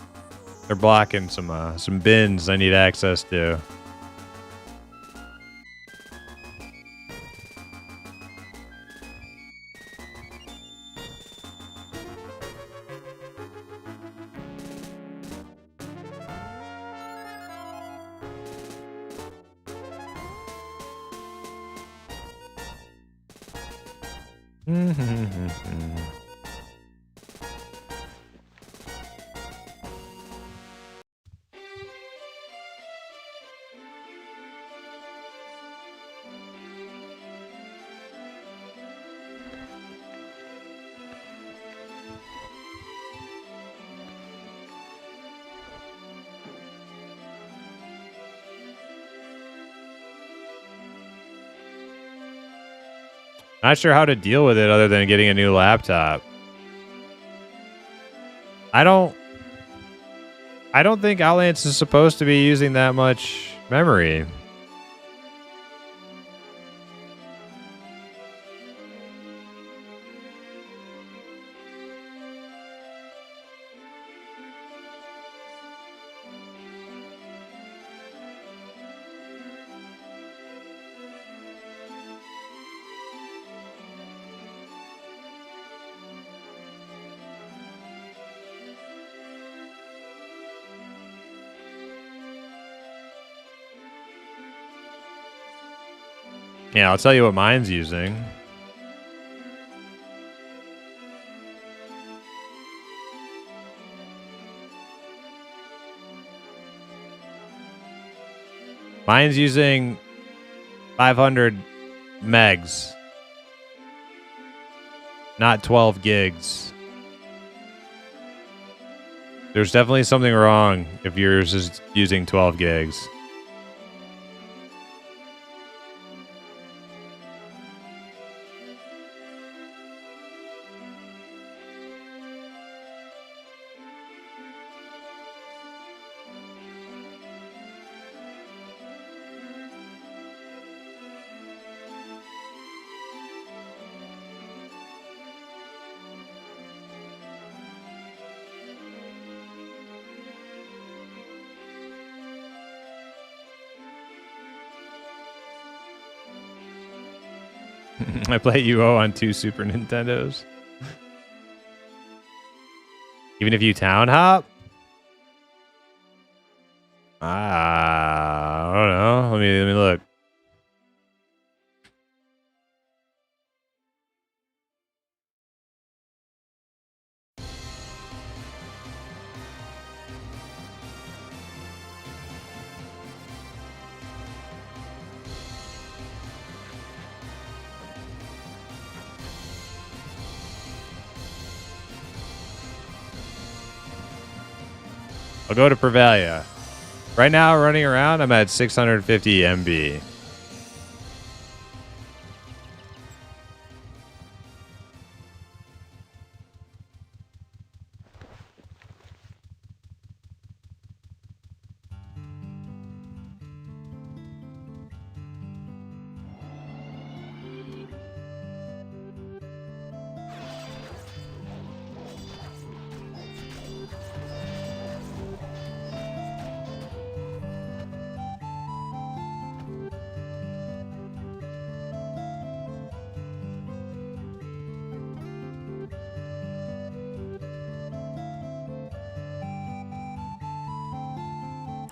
They're blocking some bins I need access to. Not sure how to deal with it other than getting a new laptop. I don't think Outlands is supposed to be using that much memory. Yeah, I'll tell you what mine's using. Mine's using 500 megs, not 12 gigs. There's definitely something wrong if yours is using 12 gigs. I play UO on 2 Super Nintendos. Even if you town hop? I don't know. Let me look. I'll go to Prevalia. Right now, running around, I'm at 650 MB.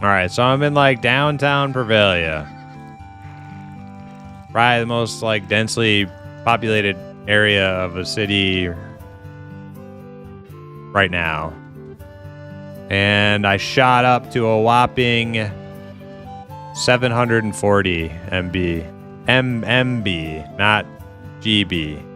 All right, so I'm in like downtown Pervalia. Probably the most like densely populated area of a city right now. And I shot up to a whopping 740 MB. MMB, not GB.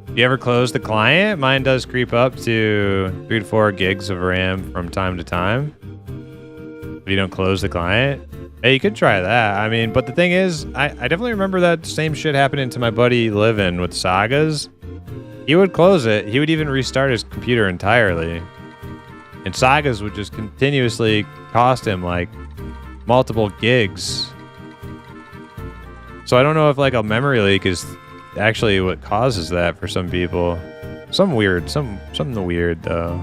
Do you ever close the client? Mine does creep up to 3 to 4 gigs of RAM from time to time. If you don't close the client. Hey, you could try that. I mean, but the thing is, I definitely remember that same shit happening to my buddy Livin with Sagas. He would close it. He would even restart his computer entirely. And Sagas would just continuously cost him like multiple gigs. So I don't know if like a memory leak is actually what causes that for some people. Something weird though.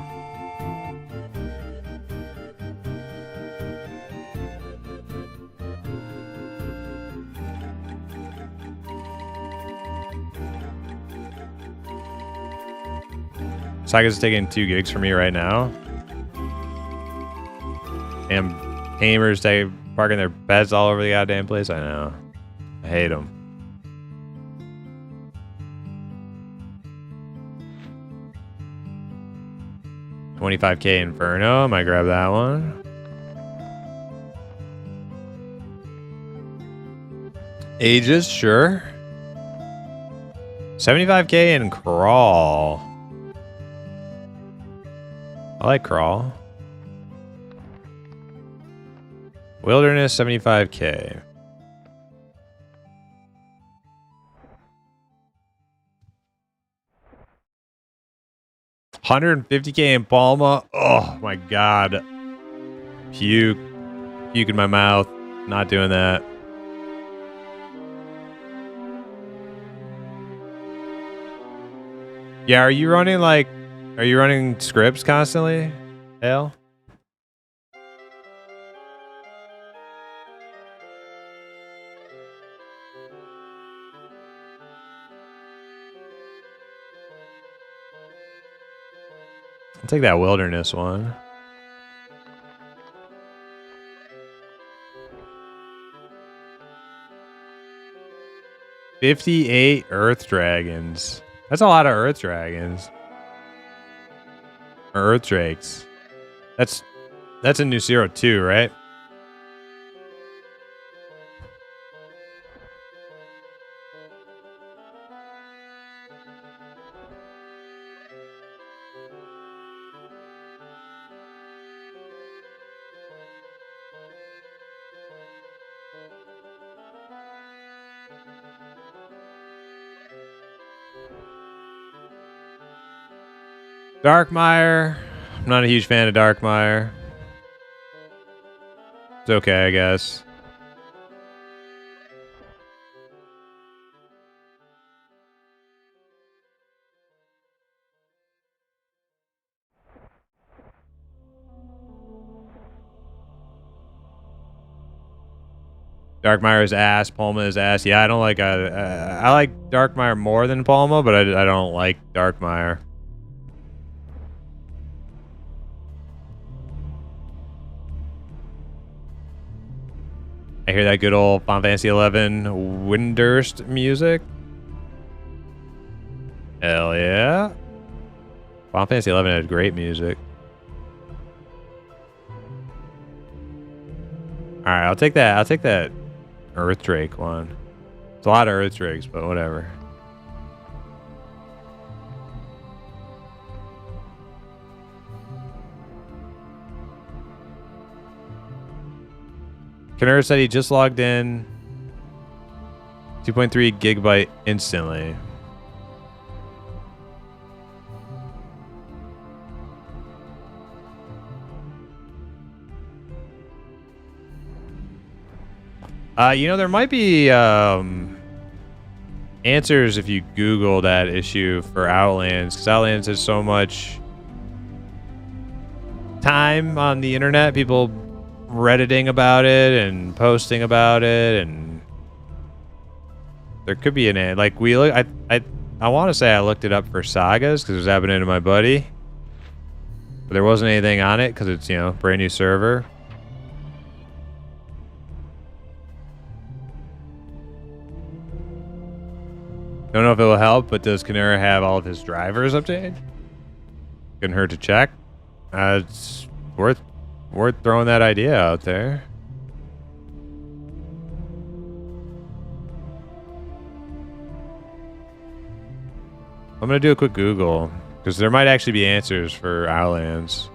Saga's taking 2 gigs from me right now. And gamers parking their beds all over the goddamn place. I know. I hate them. $25K Inferno. I might grab that one. Aegis, sure. 75K in Crawl. I like Crawl. Wilderness, 75K. $150K in Palma. Oh my god. Puke in my mouth. Not doing that. Yeah, are you running scripts constantly? Hell? I'll take that wilderness one. $58 Earth Dragons. That's a lot of Earth Dragons. Or Earth Drakes. That's a new 02, right? Darkmire. I'm not a huge fan of Darkmire. It's okay, I guess. Darkmire is ass. Palma is ass. Yeah, I don't like. I like Darkmire more than Palma, but I don't like Darkmire. I hear that good old Final Fantasy 11 Windurst music. Hell yeah. Final Fantasy 11 had great music. Alright, I'll take that. I'll take that Earth Drake one. It's a lot of Earth Drakes, but whatever. Canary said he just logged in. 2.3 gigabyte instantly. You know, there might be answers if you Google that issue for Outlands, because Outlands has so much time on the internet, people Redditing about it and posting about it, and there could be an like we look. I want to say I looked it up for Sagas because it was happening to my buddy, but there wasn't anything on it because it's brand new server. Don't know if it will help, but does Canera have all of his drivers updated? Couldn't hurt to check. It's worth throwing that idea out there. I'm gonna do a quick Google because there might actually be answers for Outlands.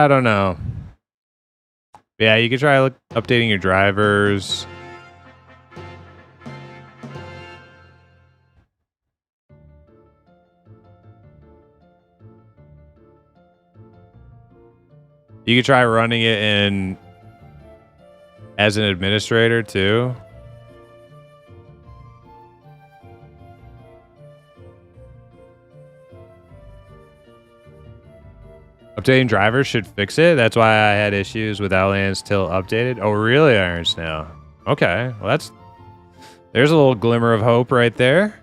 I don't know. Yeah, you could try updating your drivers. You could try running it in as an administrator too. Updating drivers should fix it. That's why I had issues with Outlands till updated. Oh, really, Iron Snail? Okay, well there's a little glimmer of hope right there.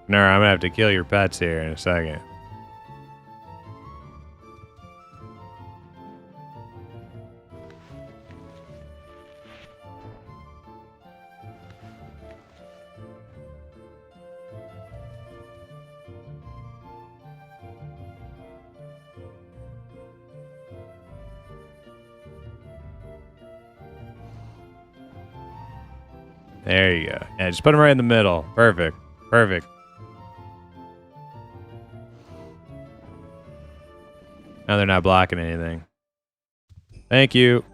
No, I'm gonna have to kill your pets here in a second. There you go. Yeah, just put them right in the middle. Perfect. Perfect. Now they're not blocking anything. Thank you.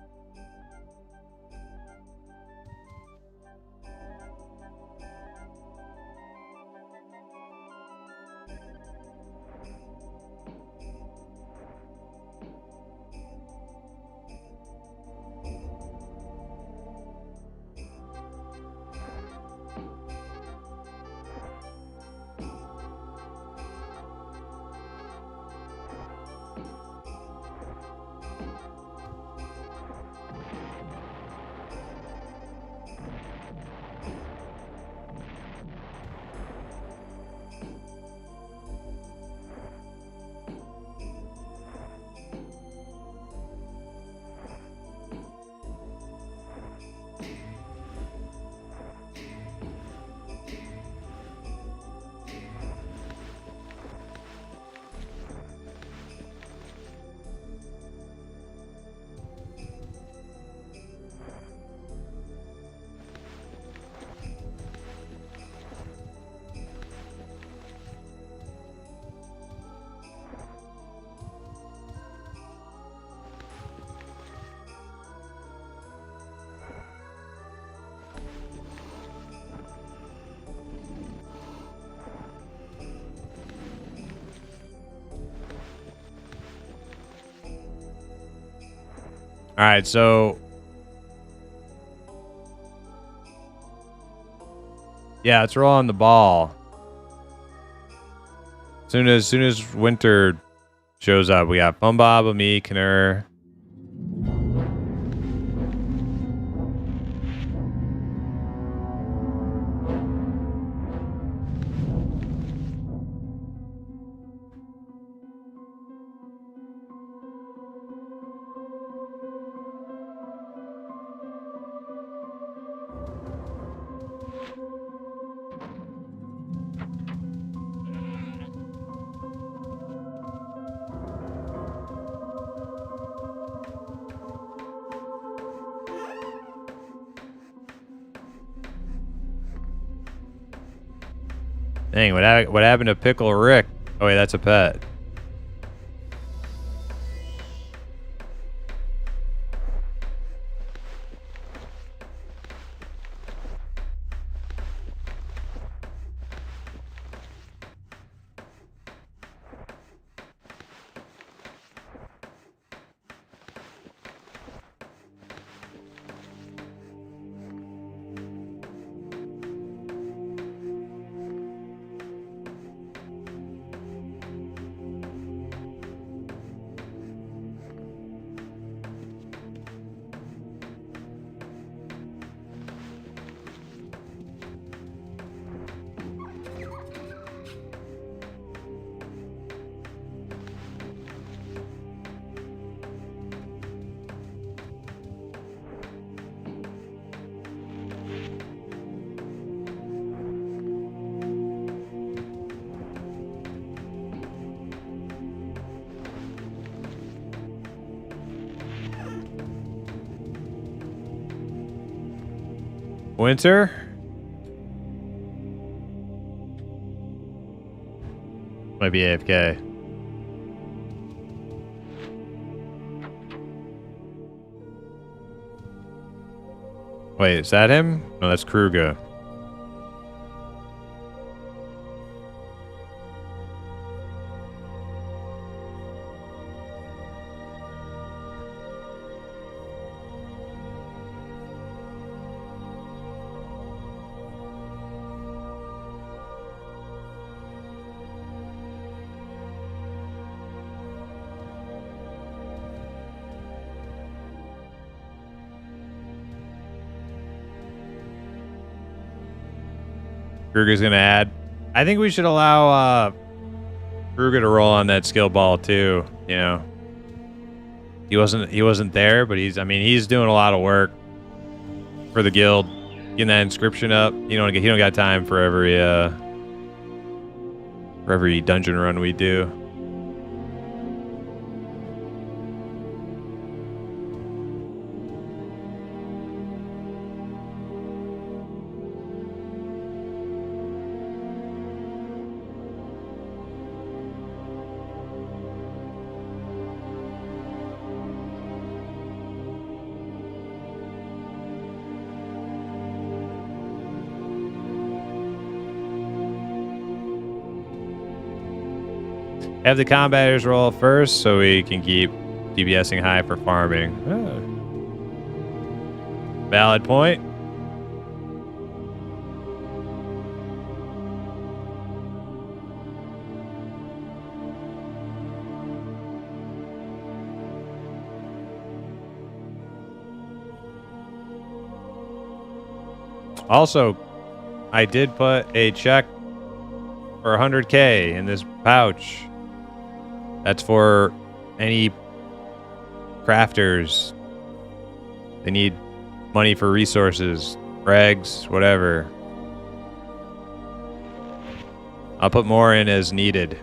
All right, so yeah, let's roll on the ball. Soon as winter shows up, we got Fun Bob, me, Knurr. Dang, what happened to Pickle Rick? Oh wait, that's a pet. Winter? Might be AFK. Wait, is that him? No, that's Kruger. Kruger's gonna add. I think we should allow Kruger to roll on that skill ball too. You know, he wasn't there, but he's doing a lot of work for the guild, getting that inscription up. He don't got time for every dungeon run we do. Have the combaters roll first so we can keep DPSing high for farming. Oh. Valid point. Also, I did put a check for 100K in this pouch. That's for any crafters. They need money for resources, regs, whatever. I'll put more in as needed.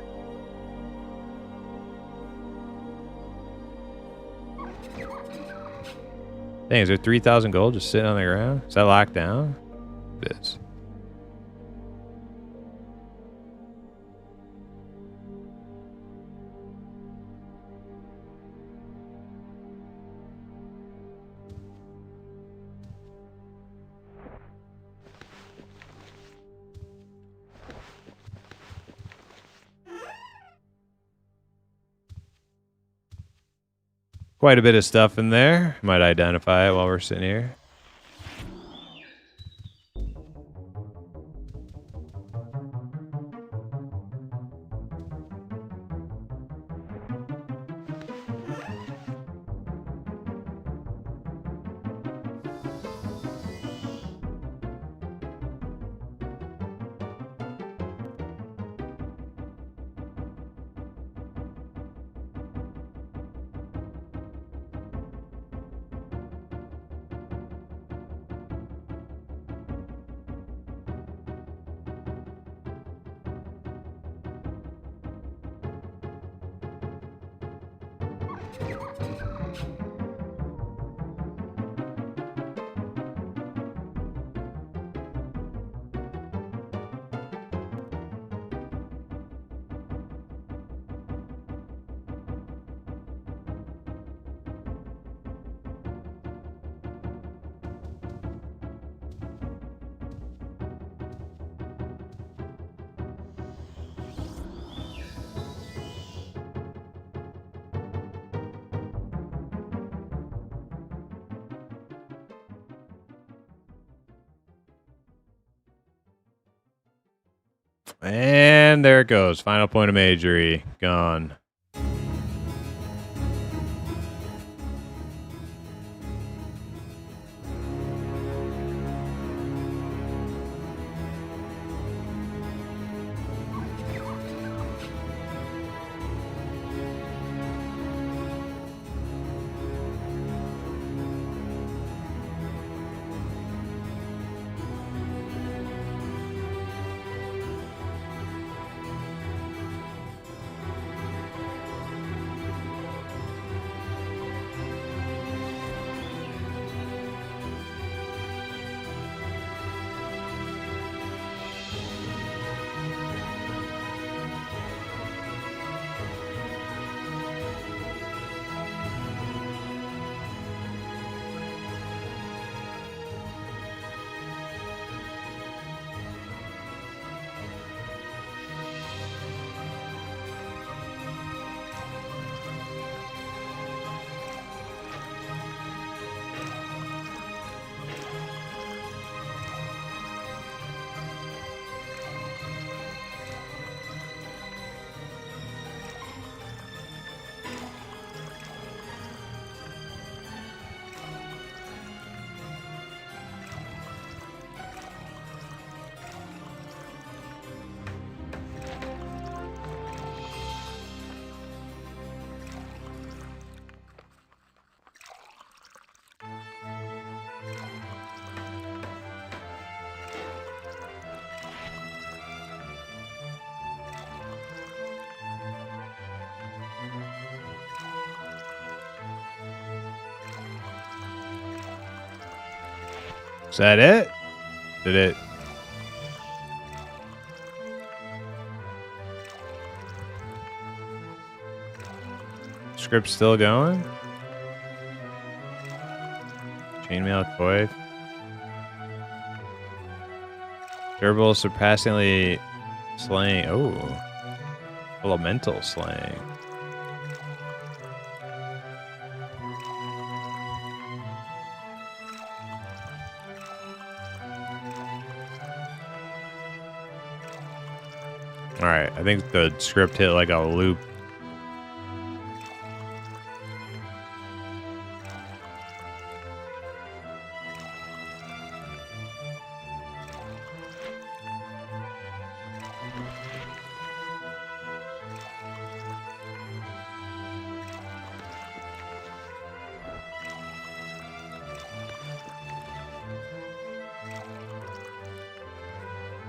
Dang, is there 3,000 gold just sitting on the ground? Is that locked down? It is. Quite a bit of stuff in there. Might identify it while we're sitting here. And there it goes. Final point of majory. Gone. Is that it? Did it? Script still going? Chainmail coif. Durable, surpassingly slaying. Oh. Elemental slaying. Alright, I think the script hit like a loop.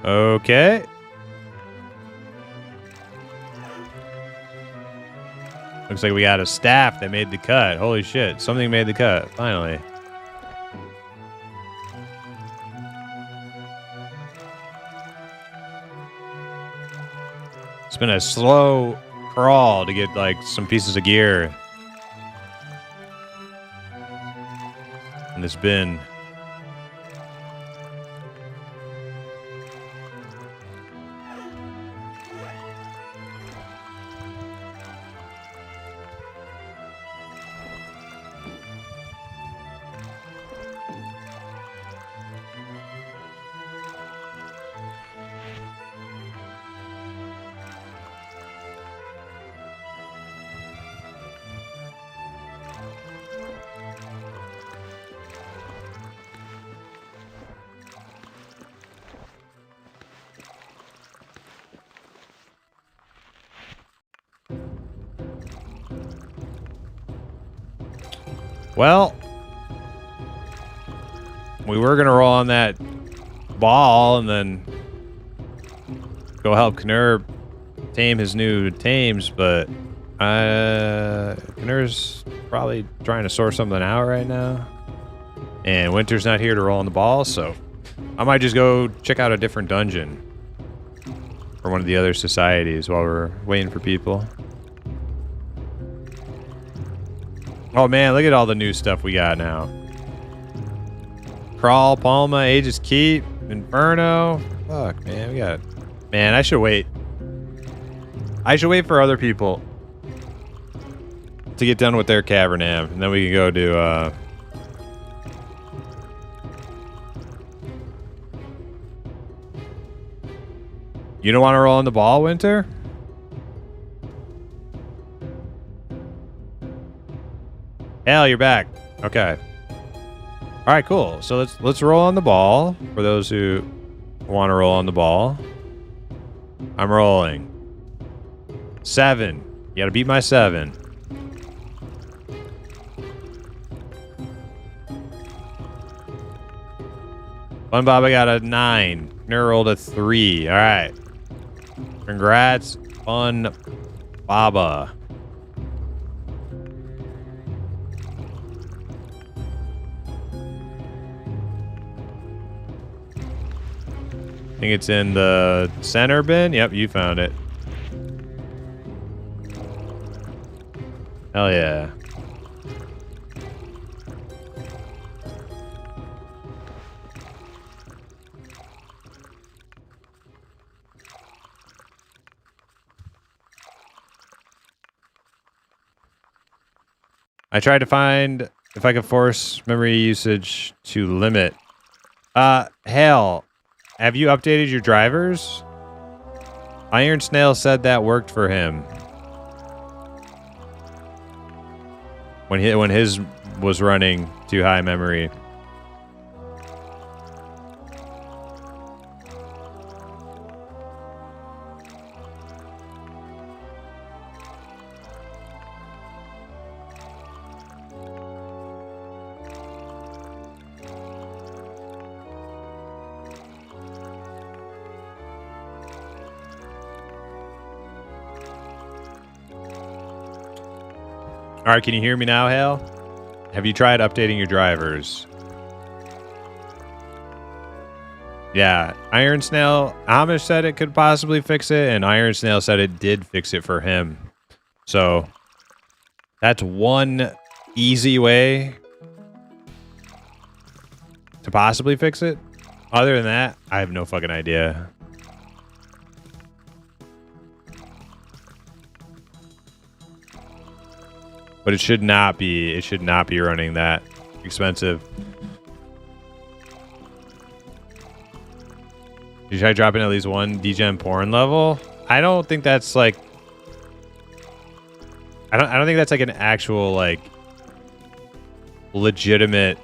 Okay. Looks like we got a staff that made the cut. Holy shit. Something made the cut. Finally. It's been a slow crawl to get like some pieces of gear in this bin. Well, we were going to roll on that ball and then go help Knurr tame his new tames, but Knurr's probably trying to sort something out right now. And Winter's not here to roll on the ball, so I might just go check out a different dungeon or one of the other societies while we're waiting for people. Oh man, look at all the new stuff we got now. Crawl, Palma, Aegis Keep, Inferno. Fuck, man, we got... Man, I should wait. I should wait for other people to get done with their Cavernam, and then we can go do, You don't want to roll on the ball, Winter? Hell, you're back. Okay. All right, cool. So let's roll on the ball for those who want to roll on the ball. I'm rolling. 7. You got to beat my 7. Fun Baba got a 9. Knurr rolled a 3. All right. Congrats, Fun Baba. I think it's in the center bin. Yep, you found it. Hell yeah. I tried to find if I could force memory usage to limit. Hell, have you updated your drivers? Iron Snail said that worked for him. When his was running too high memory. All right, can you hear me now, Hale? Have you tried updating your drivers? Yeah, Iron Snail, Amish said it could possibly fix it, and Iron Snail said it did fix it for him. So, that's one easy way to possibly fix it. Other than that, I have no fucking idea. But it should not be running that expensive. You try dropping at least one degen porn level? I don't think that's like I don't think that's like an actual like legitimate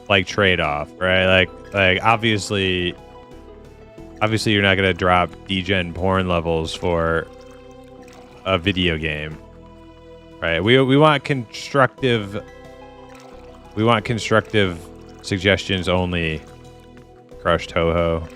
like trade-off, right? Like obviously you're not gonna drop degen porn levels for a video game. Right, we want constructive suggestions only. Crush Toho.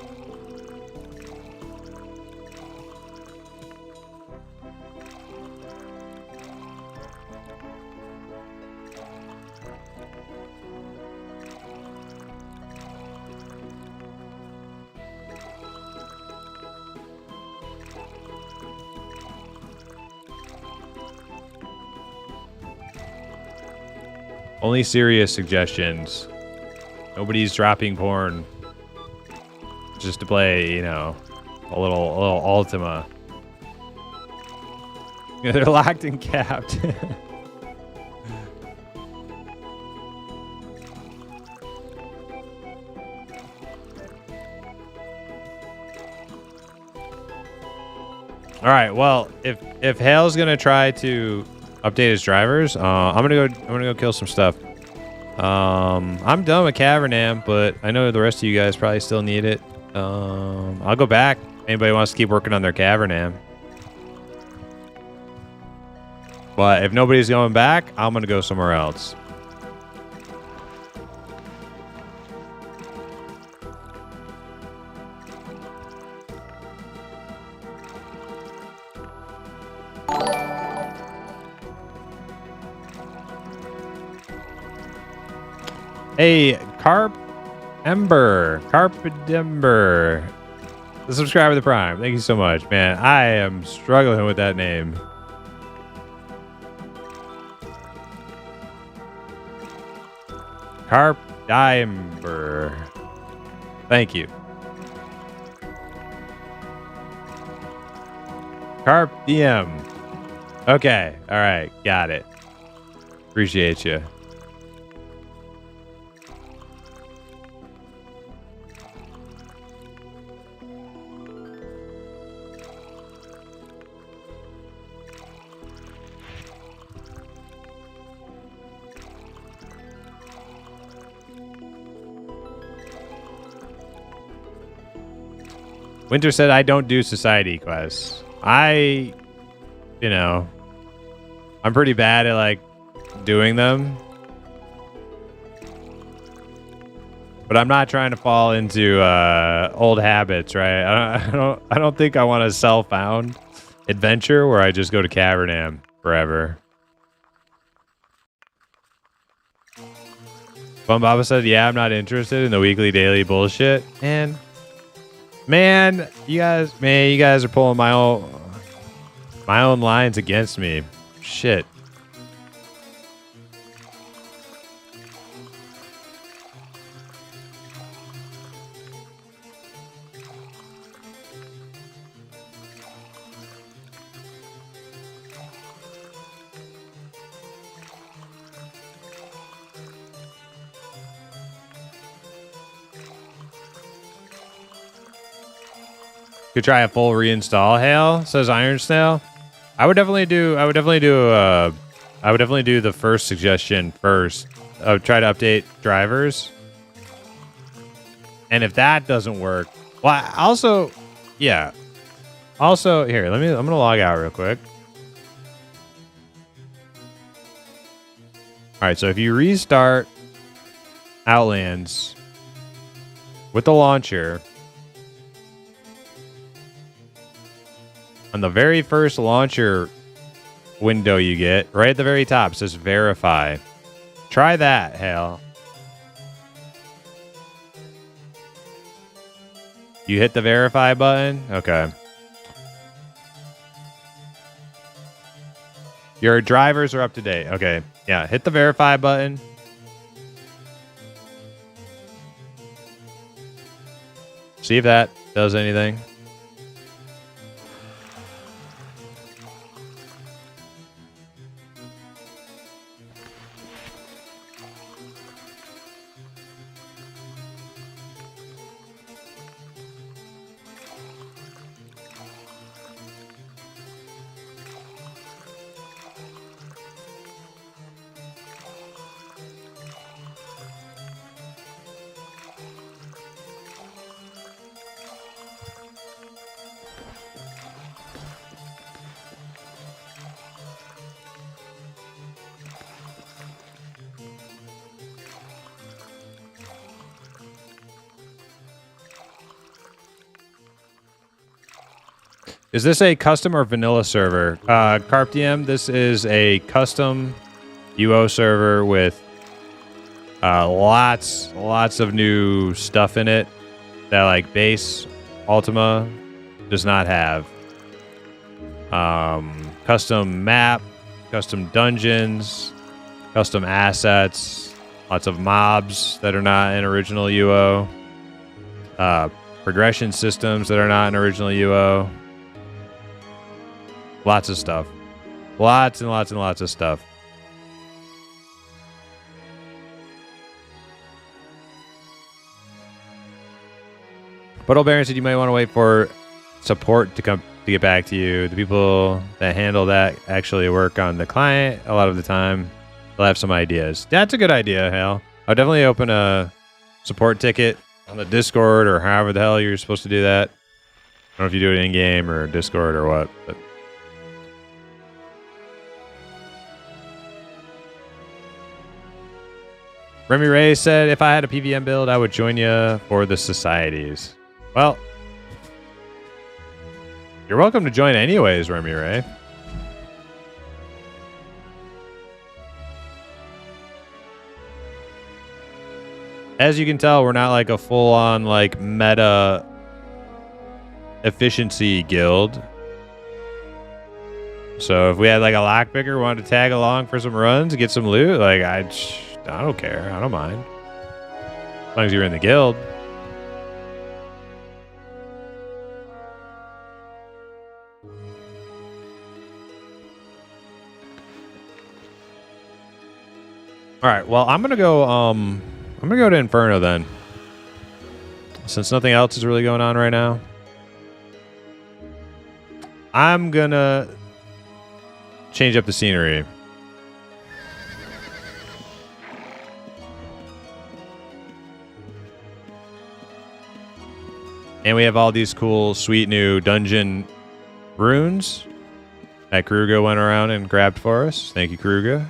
Only serious suggestions. Nobody's dropping porn just to play, you know, a little Ultima. Yeah, they're locked and capped. All right. Well, if Hale's gonna try to update his drivers, I'm gonna go kill some stuff. I'm done with Cavernam, but I know the rest of you guys probably still need it. I'll go back. Anybody wants to keep working on their Cavernam. But if nobody's going back, I'm gonna go somewhere else. Hey, Carp Ember. The subscriber to the Prime. Thank you so much, man. I am struggling with that name. Carp Ember. Thank you. Carp DM. Okay. All right. Got it. Appreciate you. Winter said, I don't do society quests. I'm pretty bad at like doing them. But I'm not trying to fall into old habits, right? I don't think I want a self-found adventure where I just go to Cavernam forever. Fun Baba said, yeah, I'm not interested in the weekly daily bullshit. And Man, you guys are pulling my own lines against me. Shit. Could try a full reinstall. Hail says Iron Snail. I would definitely do the first suggestion first. I would try to update drivers, and if that doesn't work, well, also here. I'm gonna log out real quick. All right, so if you restart Outlands with the launcher. On the very first launcher window you get, right at the very top, it says verify. Try that, Hale. You hit the verify button? Okay. Your drivers are up to date. Okay. Yeah, hit the verify button. See if that does anything. Is this a custom or vanilla server? Carp DM, this is a custom UO server with lots of new stuff in it that like base Ultima does not have. Custom map, custom dungeons, custom assets, lots of mobs that are not in original UO, progression systems that are not in original UO. Lots of stuff. Lots and lots and lots of stuff. Puddle Baron said you might want to wait for support to come to get back to you. The people that handle that actually work on the client a lot of the time. They'll have some ideas. That's a good idea, Hale. I'll definitely open a support ticket on the Discord or however the hell you're supposed to do that. I don't know if you do it in-game or Discord or what, but... Remy Ray said, if I had a PVM build, I would join you for the societies. Well, you're welcome to join anyways, Remy Ray. As you can tell, we're not like a full-on like meta efficiency guild. So if we had like a lockpicker wanted to tag along for some runs, get some loot, like I don't care. I don't mind. As long as you're in the guild. All right, well, I'm gonna go to Inferno then. Since nothing else is really going on right now. I'm gonna change up the scenery. And we have all these cool, sweet new dungeon runes that Kruga went around and grabbed for us. Thank you, Kruga.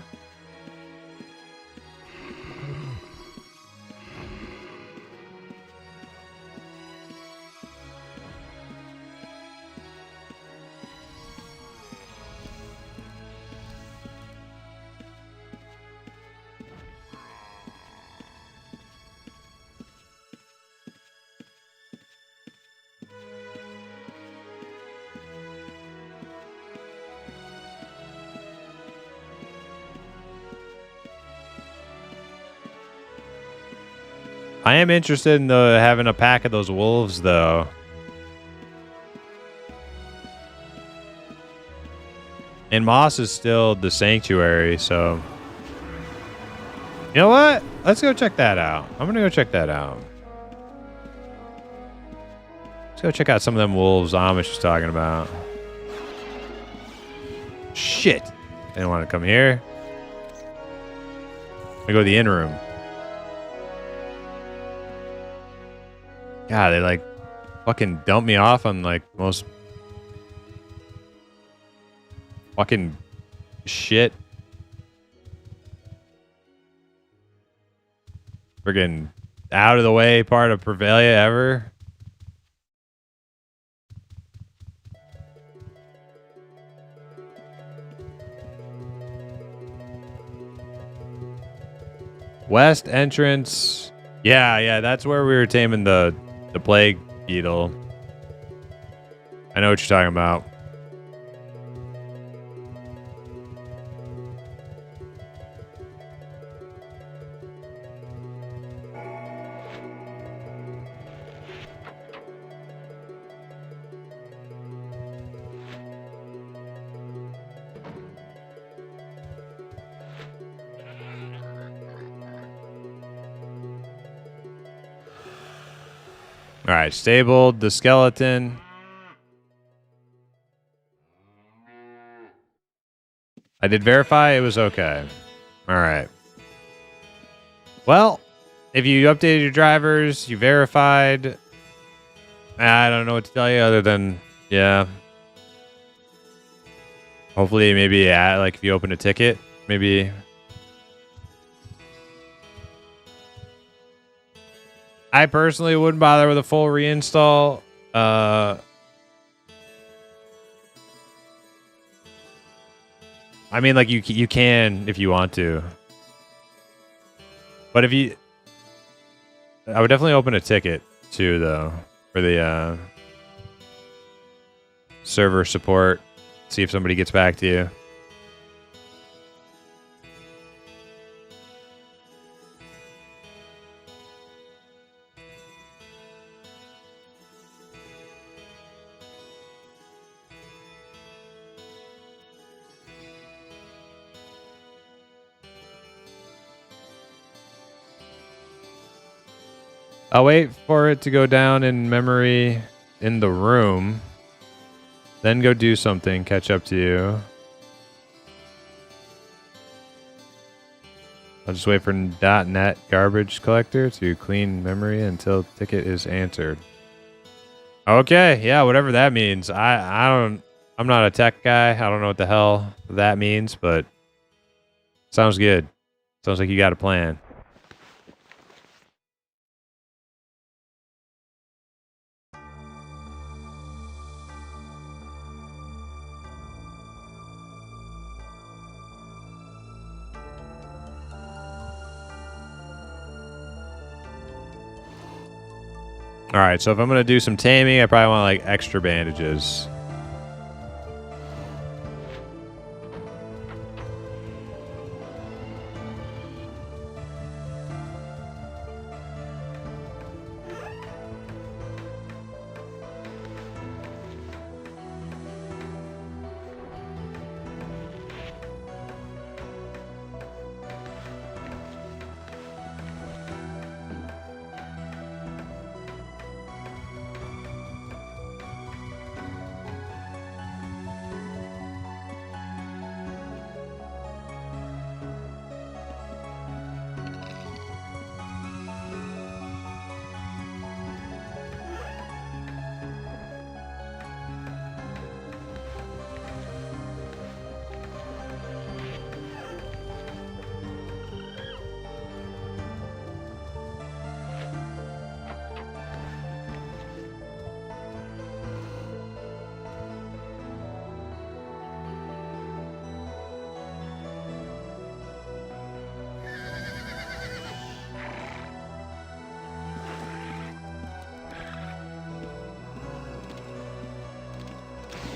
I am interested in having a pack of those wolves, though. And Moss is still the sanctuary, so... You know what? Let's go check that out. I'm gonna go check that out. Let's go check out some of them wolves Amish was talking about. Shit! They don't want to come here. I go to the inn room. God, they like fucking dump me off on like most fucking shit. Friggin' out of the way part of Prevalia ever. West entrance. Yeah, that's where we were taming the plague beetle. I know what you're talking about. All right, stabled the skeleton. I did verify it was okay. All right. Well, if you updated your drivers, you verified. I don't know what to tell you other than, yeah. Hopefully, maybe like if you open a ticket, maybe. I personally wouldn't bother with a full reinstall. I mean, like you can if you want to, but if you, I would definitely open a ticket too, though, for the server support. See if somebody gets back to you. I'll wait for it to go down in memory in the room. Then go do something, catch up to you. I'll just wait for .NET garbage collector to clean memory until ticket is answered. Okay, yeah, whatever that means. I'm not a tech guy. I don't know what the hell that means, but sounds good. Sounds like you got a plan. All right, so if I'm gonna do some taming, I probably want like extra bandages.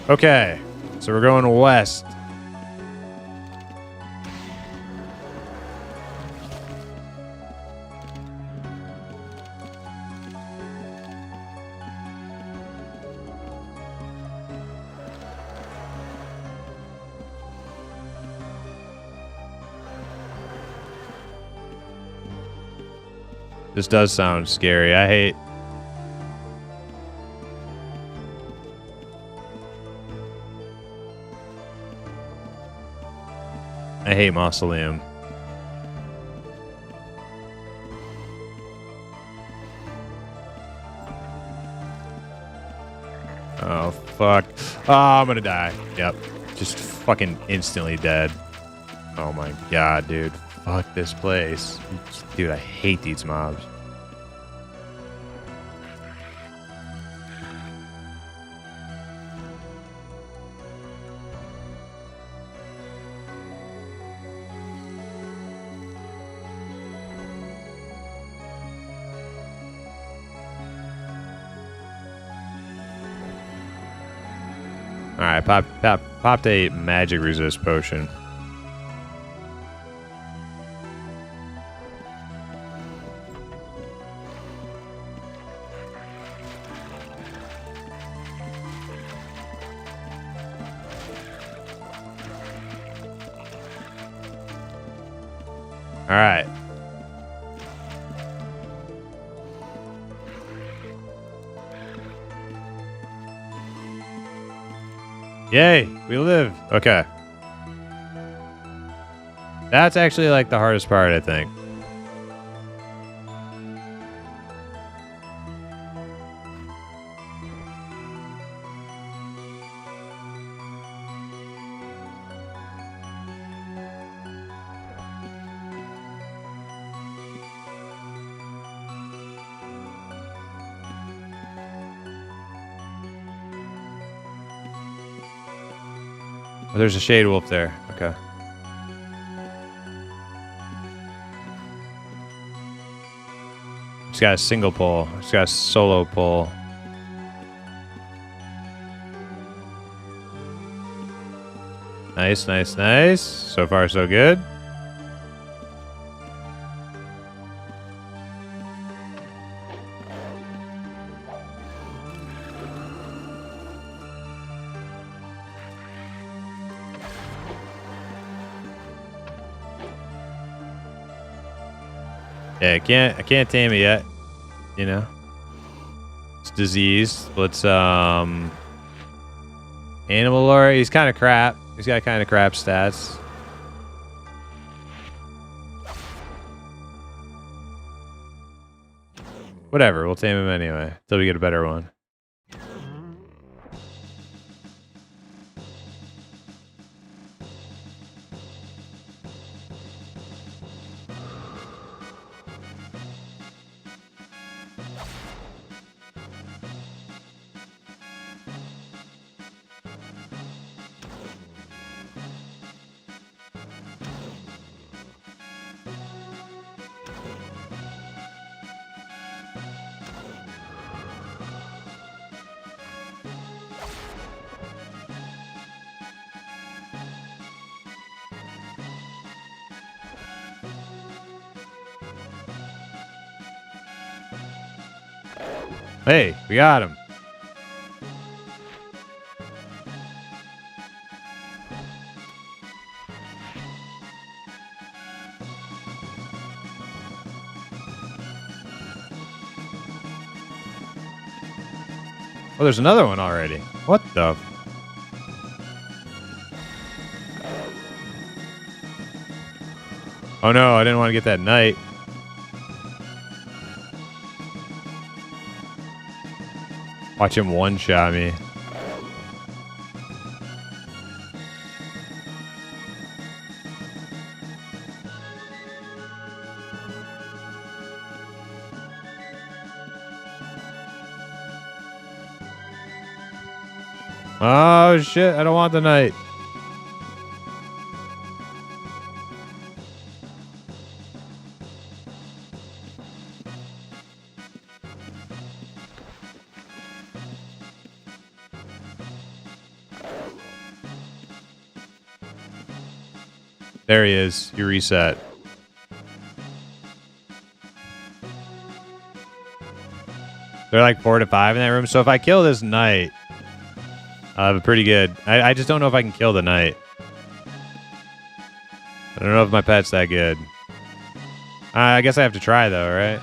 Okay, so we're going west. This does sound scary. I hate Mausoleum. Oh, fuck. Oh, I'm gonna die. Yep. Just fucking instantly dead. Oh my god, dude. Fuck this place. Dude, I hate these mobs. Alright, popped a magic resist potion. Alright. Yay, we live. Okay. That's actually like the hardest part, I think. Oh, there's a shade wolf there. Okay. It's got a single pull. It's got a solo pull. Nice, nice, nice. So far, so good. Yeah, I can't tame it yet. You know, it's diseased. Let's animal lore. He's kind of crap. He's got kind of crap stats. Whatever, we'll tame him anyway till we get a better one. Hey, we got him. Oh, there's another one already. What the? Oh no, I didn't want to get that knight. Watch him one-shot me. Oh shit, I don't want the knight. There he is. You reset. They're like 4 to 5 in that room. So if I kill this knight, I have a pretty good. I just don't know if I can kill the knight. I don't know if my pet's that good. I guess I have to try though, right?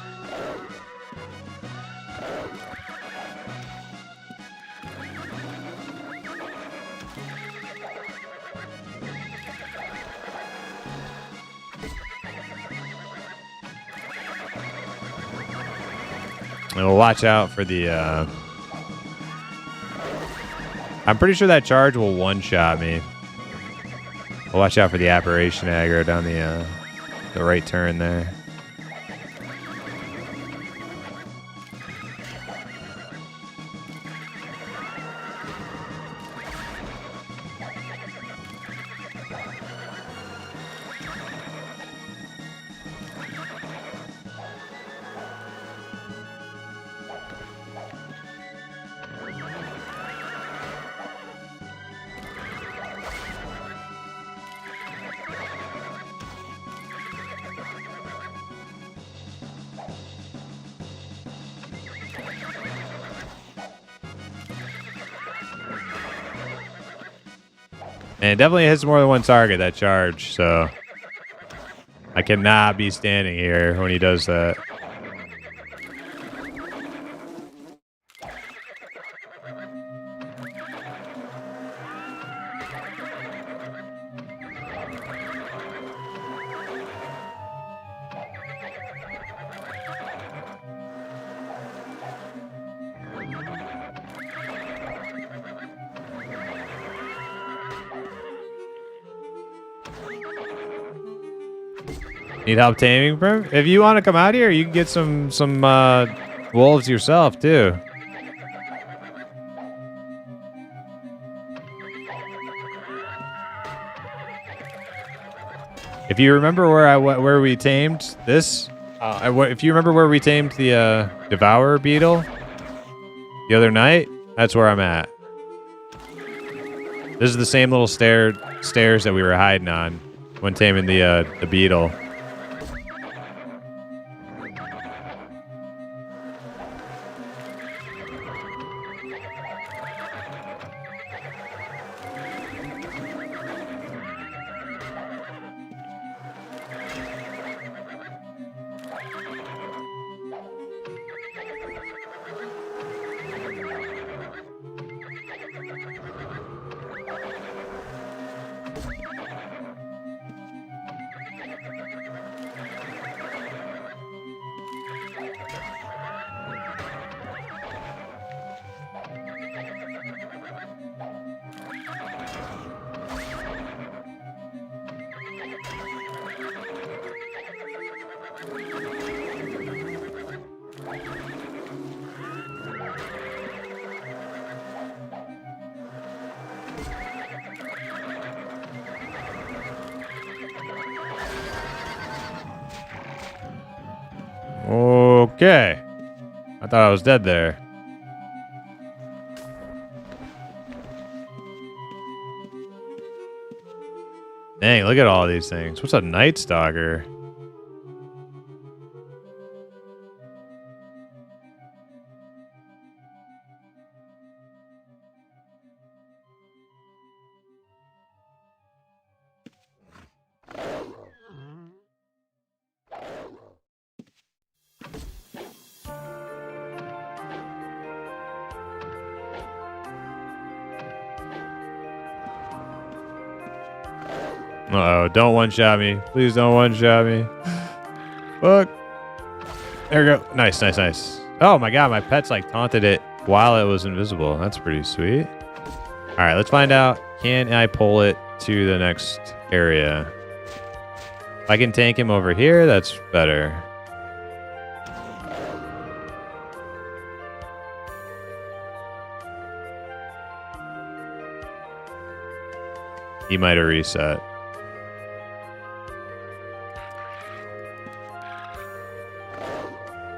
And we'll watch out for the. I'm pretty sure that charge will one-shot me. We'll watch out for the apparition aggro down the right turn there. And it definitely hits more than one target, that charge, so I cannot be standing here when he does that. Need help taming, bro? If you want to come out here, you can get some wolves yourself too. If you remember where we tamed this, if you remember where we tamed the Devourer beetle the other night, that's where I'm at. This is the same little stairs that we were hiding on when taming the beetle. Okay. I thought I was dead there. Dang, look at all these things. What's a Night Stalker? Uh-oh, don't one-shot me. Please don't one-shot me. Fuck. There we go. Nice, nice, nice. Oh my god, my pet's like taunted it while it was invisible. That's pretty sweet. All right, let's find out. Can I pull it to the next area? If I can tank him over here, that's better. He might have reset.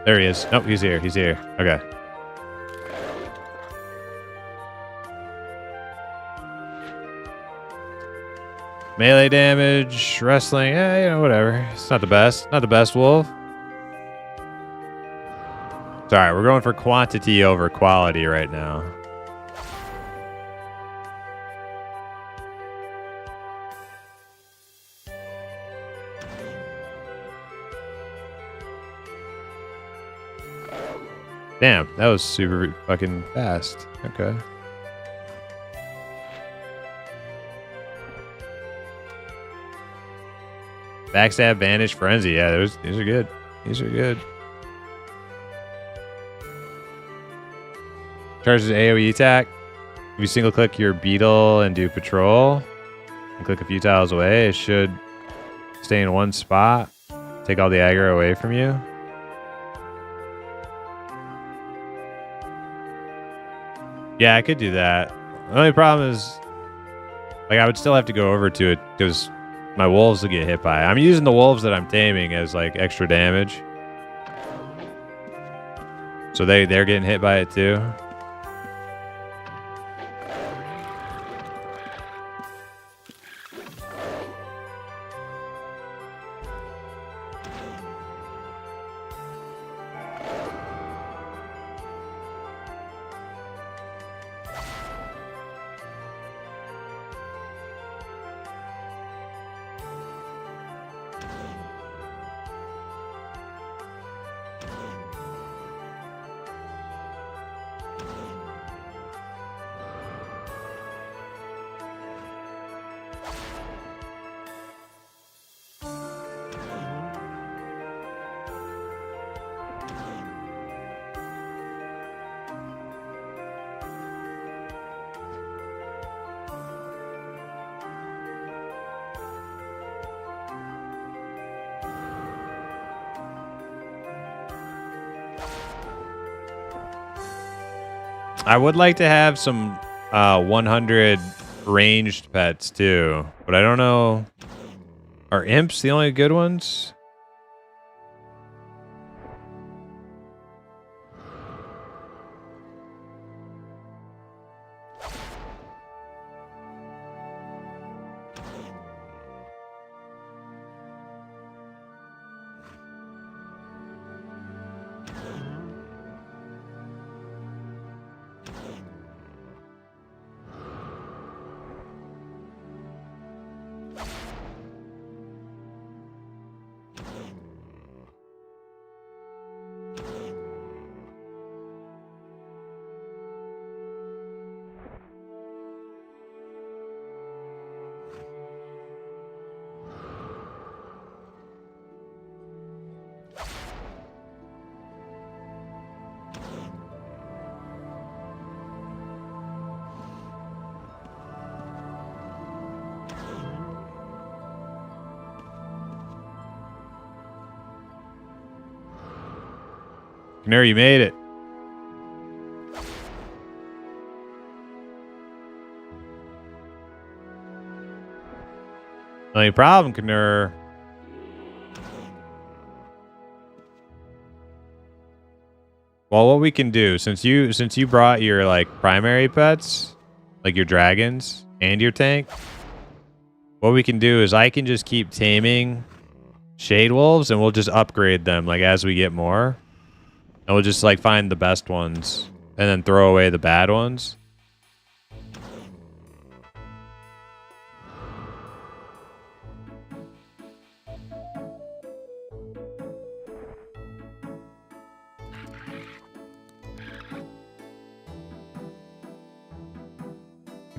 There he is. Nope, he's here. He's here. Okay. Melee damage, wrestling, you know, whatever. It's not the best. Not the best wolf. It's all right. We're going for quantity over quality right now. Damn, that was super fucking fast. Okay. Backstab, Vanish, Frenzy. Yeah, these are good. These are good. Charges AoE attack. If you single click your beetle and do patrol and click a few tiles away, it should stay in one spot. Take all the aggro away from you. Yeah, I could do that. The only problem is, like, I would still have to go over to it because my wolves will get hit by it. I'm using the wolves that I'm taming as, like, extra damage. So they're getting hit by it too. I would like to have some 100 ranged pets too, but I don't know. Are imps the only good ones? Canary, you made it. Only problem, Canary. Well, what we can do, since you brought your like primary pets, like your dragons and your tank, what we can do is I can just keep taming shade wolves and we'll just upgrade them like as we get more. And we'll just like find the best ones and then throw away the bad ones.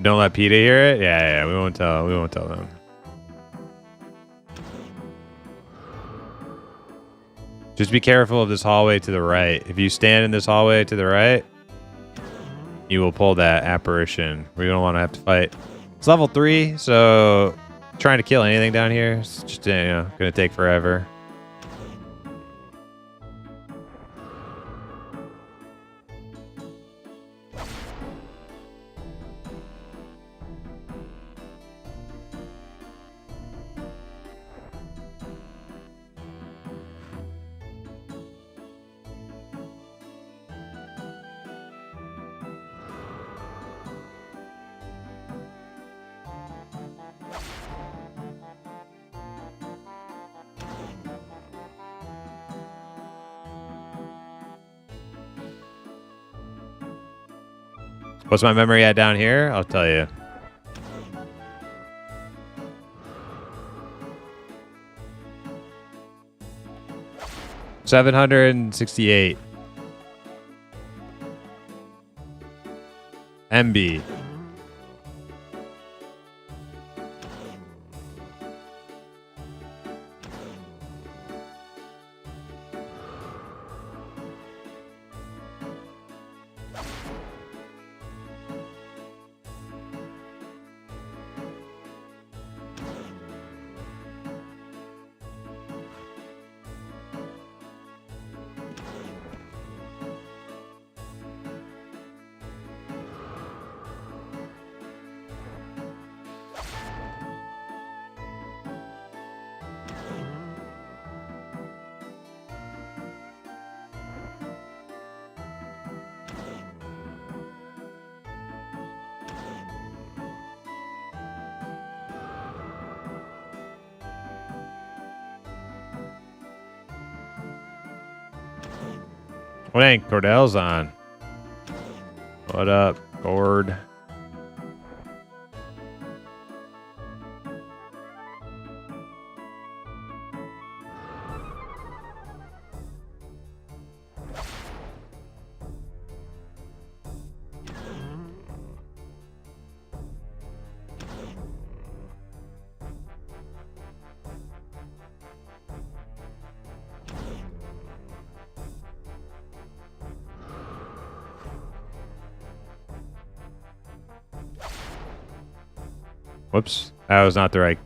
Don't let PETA hear it? Yeah, we won't tell them. Just be careful of this hallway to the right. If you stand in this hallway to the right, you will pull that apparition. We don't want to have to fight. It's level 3, so trying to kill anything down here is just gonna take forever. What's my memory at down here? I'll tell you. $768 MB. What ain't Cordell's on? What up, Cord? Whoops, that was not the right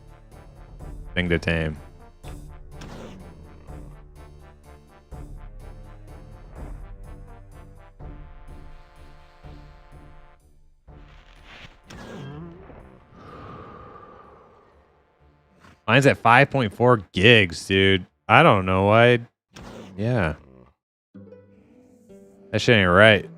thing to tame. Mine's at 5.4 gigs, dude. I don't know why. Yeah. That shit ain't right.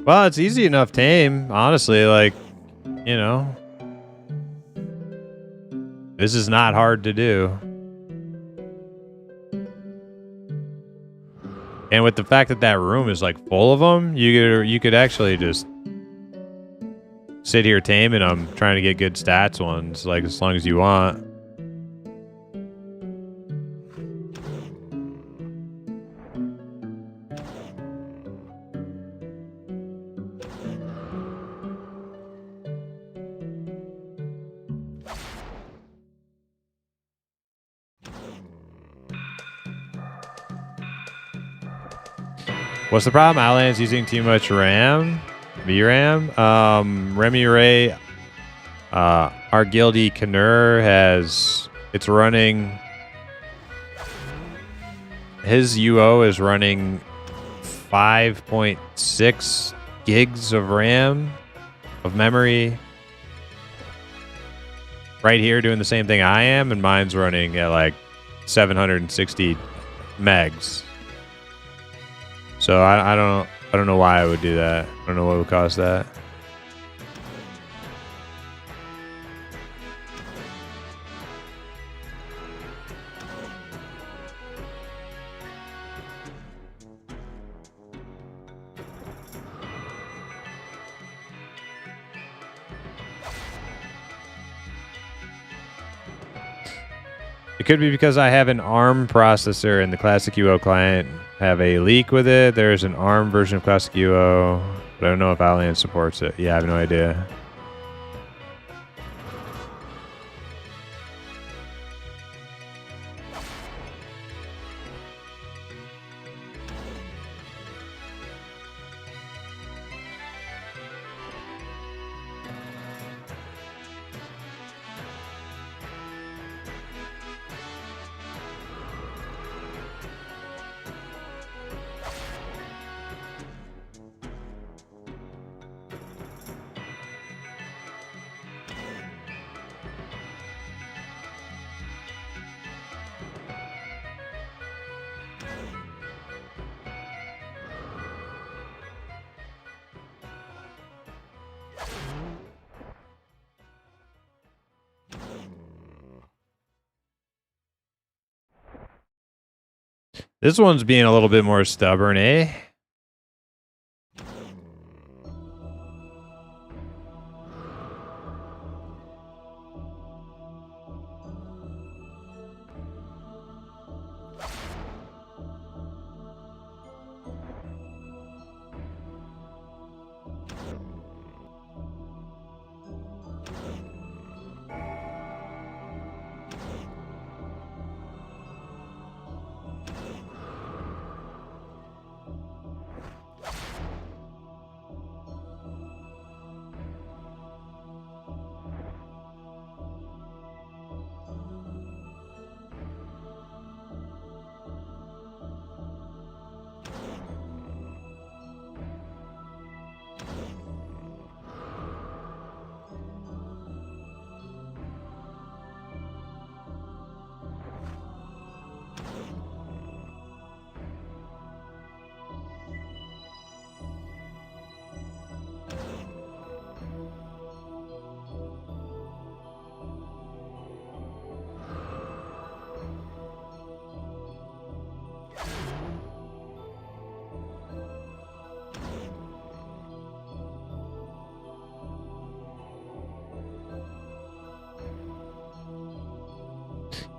Well, it's easy enough tame, honestly. Like, you know, this is not hard to do. And with the fact that that room is like full of them, you could actually just sit here taming them, trying to get good stats ones, like as long as you want. What's the problem? Outlands using too much RAM? VRAM? Remy Ray, our guildie Knur it's running, his UO is running 5.6 gigs of RAM of memory right here doing the same thing I am, and mine's running at like 760 megs. So I don't know why I would do that. I don't know what would cause that. It could be because I have an ARM processor and the Classic UO client have a leak with it. There's an ARM version of Classic UO, but I don't know if Outlands supports it. Yeah, I have no idea. This one's being a little bit more stubborn, eh?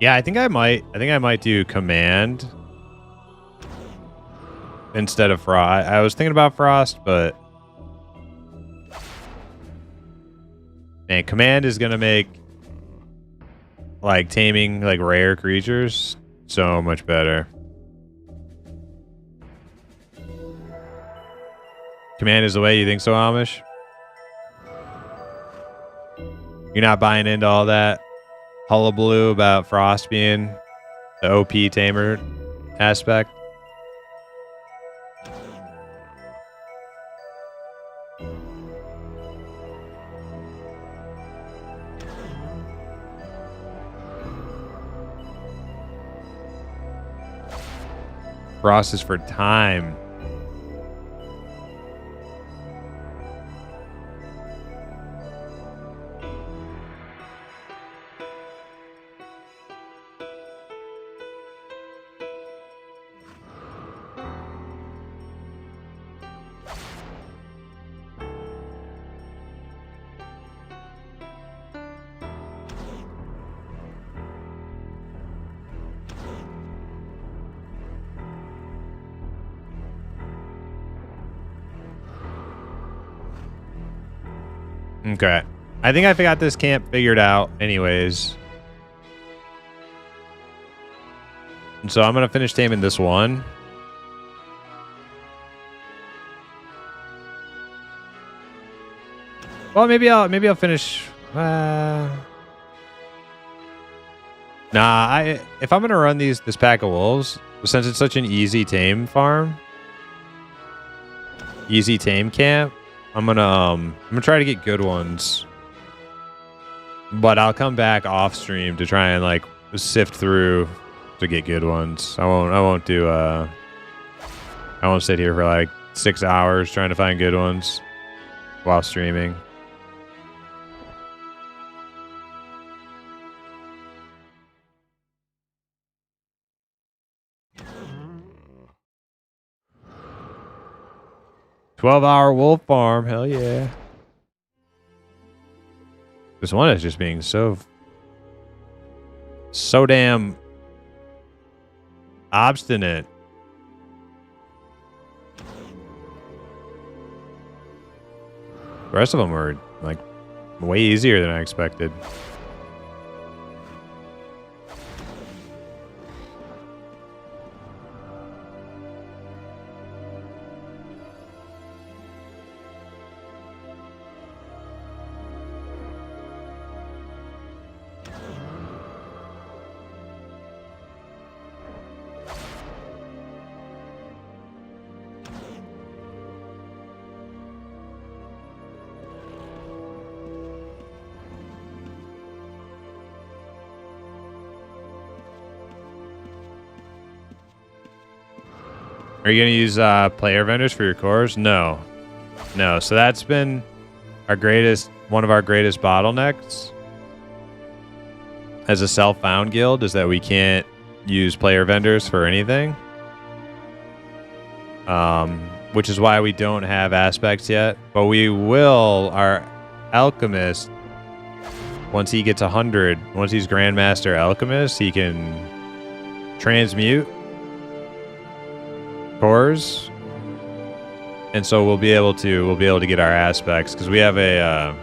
Yeah, I think I might do command instead of frost. I was thinking about frost, but man, command is gonna make like taming like rare creatures so much better. Command is the way, you think so, Amish? You're not buying into all that hullabaloo about frost being the OP tamer aspect? Frost is for time. Okay. I think I got this camp figured out anyways. And so I'm going to finish taming this one. Well, maybe I'll finish nah, if I'm going to run this pack of wolves, since it's such an easy tame farm, easy tame camp, I'm gonna try to get good ones, but I'll come back off stream to try and like sift through to get good ones. I won't sit here for like 6 hours trying to find good ones while streaming. "12-hour wolf farm, hell yeah!" This one is just being so damn obstinate. The rest of them were like way easier than I expected. Are you going to use player vendors for your cores? No. No. So that's been one of our greatest bottlenecks as a self-found guild, is that we can't use player vendors for anything. Which is why we don't have aspects yet. But we will. Our alchemist, once he gets 100, once he's Grandmaster Alchemist, he can transmute cores, and so we'll be able to get our aspects, because we have a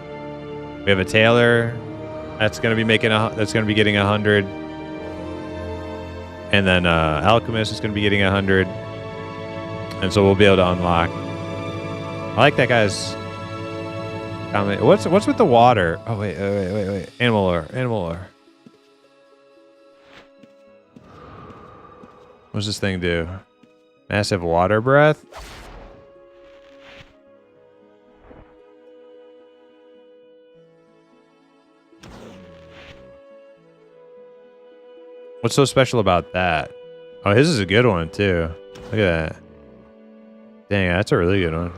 tailor that's going to be getting 100, and then alchemist is going to be getting 100, and so we'll be able to unlock. I like that guy's comment. What's with the water? Oh wait. Animal lore. What's this thing do? Massive water breath? What's so special about that? Oh, his is a good one, too. Look at that. Dang, that's a really good one.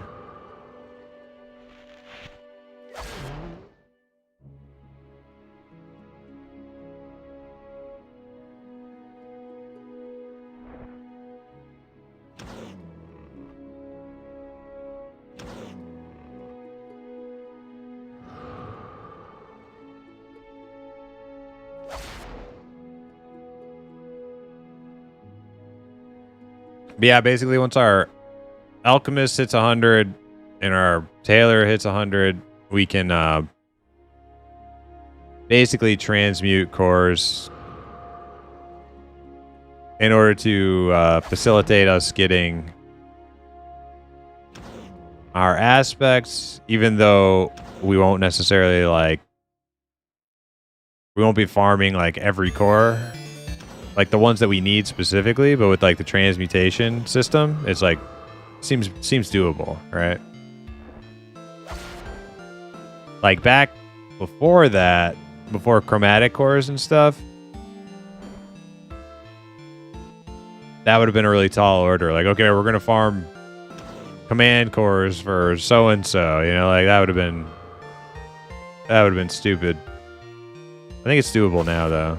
But yeah, basically once our alchemist hits 100 and our tailor hits 100, we can basically transmute cores in order to facilitate us getting our aspects, even though we won't necessarily we won't be farming like every core, like the ones that we need specifically, but with like the transmutation system, it's like seems doable, right? Like back before that, before chromatic cores and stuff, that would have been a really tall order. Like, okay, we're gonna farm command cores for so and so, you know, like that would have been stupid. I think it's doable now though.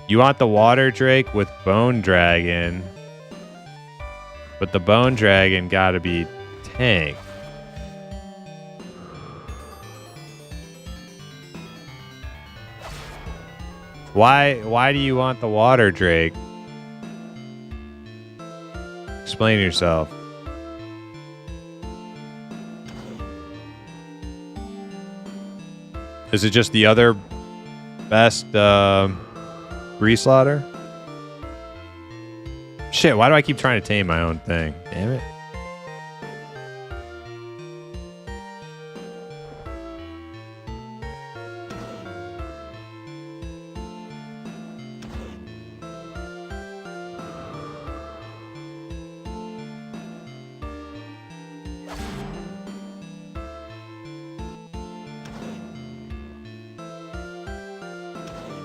You want the water drake with bone dragon, but the bone dragon gotta be tank. Why do you want the water drake? Explain yourself. Is it just the other Best grease slaughter. Shit, why do I keep trying to tame my own thing? Damn it.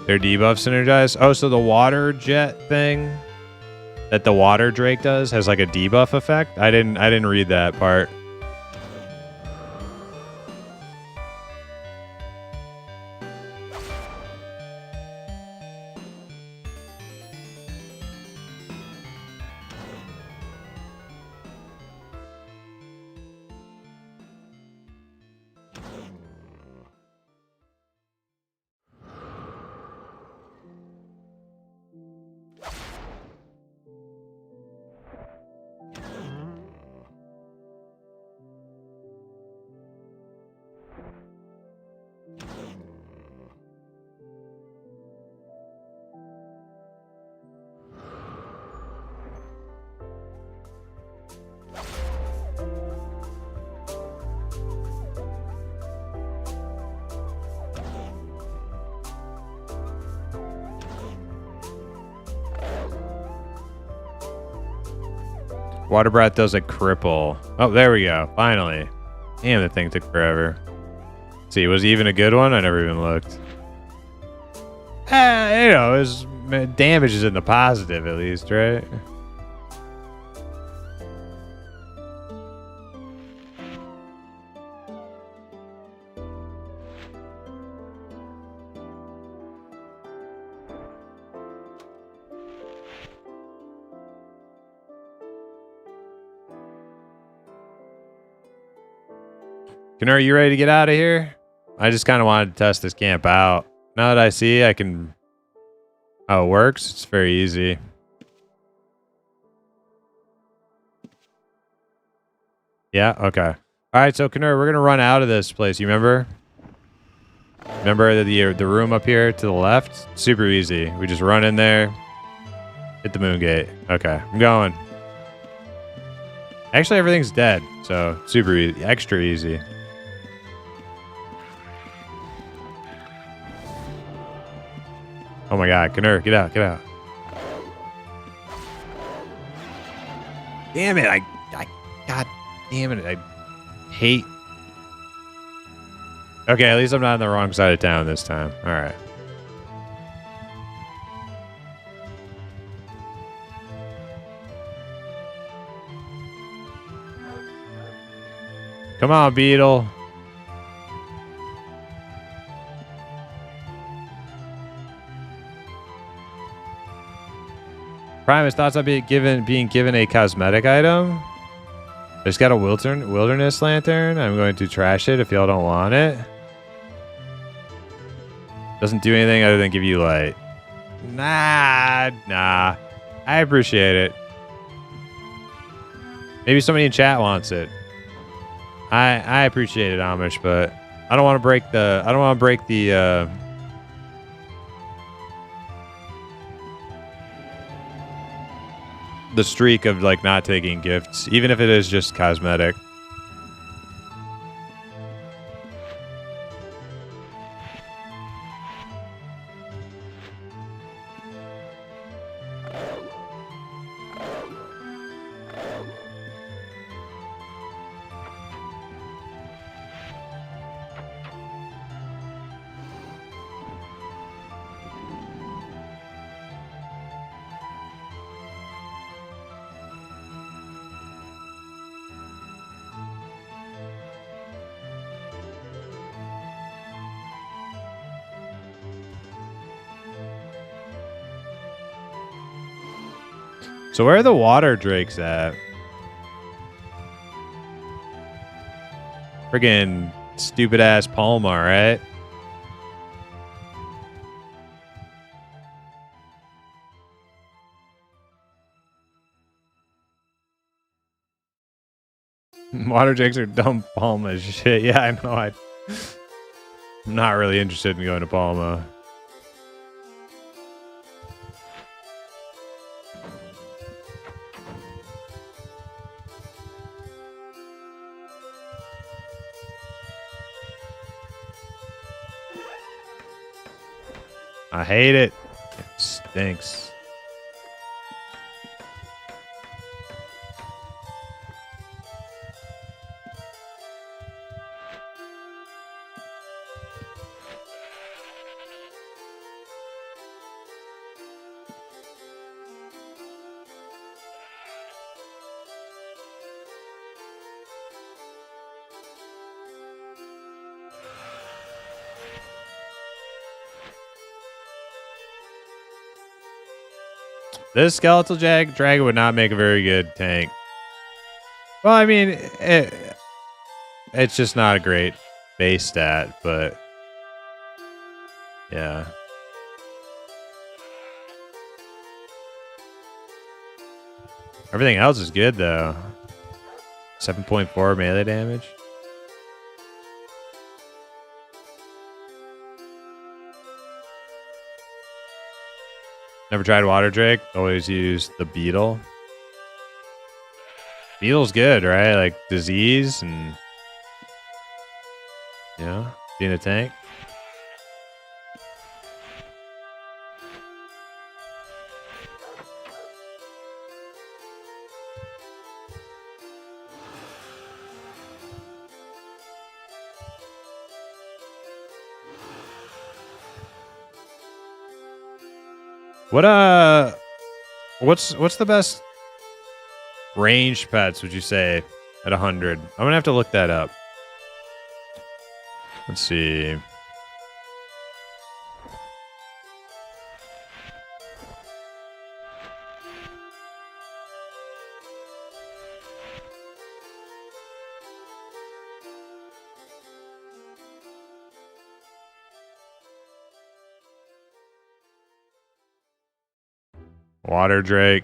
Their debuff synergize. Oh, so the water jet thing that the water drake does has like a debuff effect. I didn't read that part. Water breath does a cripple. Oh, there we go. Finally. Damn, the thing took forever. See, was it even a good one? I never even looked. You know, his damage is in the positive at least, right? Are you ready to get out of here? I just kind of wanted to test this camp out. Now that I see I can... how it works, it's very easy. Yeah, okay. All right, so Knur, we're going to run out of this place. You remember? Remember the room up here to the left? Super easy. We just run in there. Hit the moon gate. Okay, I'm going. Actually, everything's dead, so super easy. Extra easy. Oh my god, Knur, get out, get out. Damn it, god damn it, I hate. Okay, at least I'm not on the wrong side of town this time. Alright. Come on, Beetle. Primus thoughts on being given a cosmetic item. I just got a wilderness lantern. I'm going to trash it if y'all don't want it. Doesn't do anything other than give you light. Nah. I appreciate it. Maybe somebody in chat wants it. I appreciate it, Amish, but I don't want to break the streak of like not taking gifts, even if it is just cosmetic. So where are the water drakes at? Friggin' stupid ass Palma, right? Water drakes are dumb Palma shit. Yeah, I know. I'm not really interested in going to Palma. I hate it. It stinks. This skeletal dragon would not make a very good tank. Well, I mean, it's just not a great base stat, but yeah. Everything else is good, though. 7.4 melee damage. Never tried water drake. Always use the beetle. Beetle's good, right? Like disease and being a tank. What's the best ranged pets, would you say, at 100? I'm gonna have to look that up. Let's see. Water drake.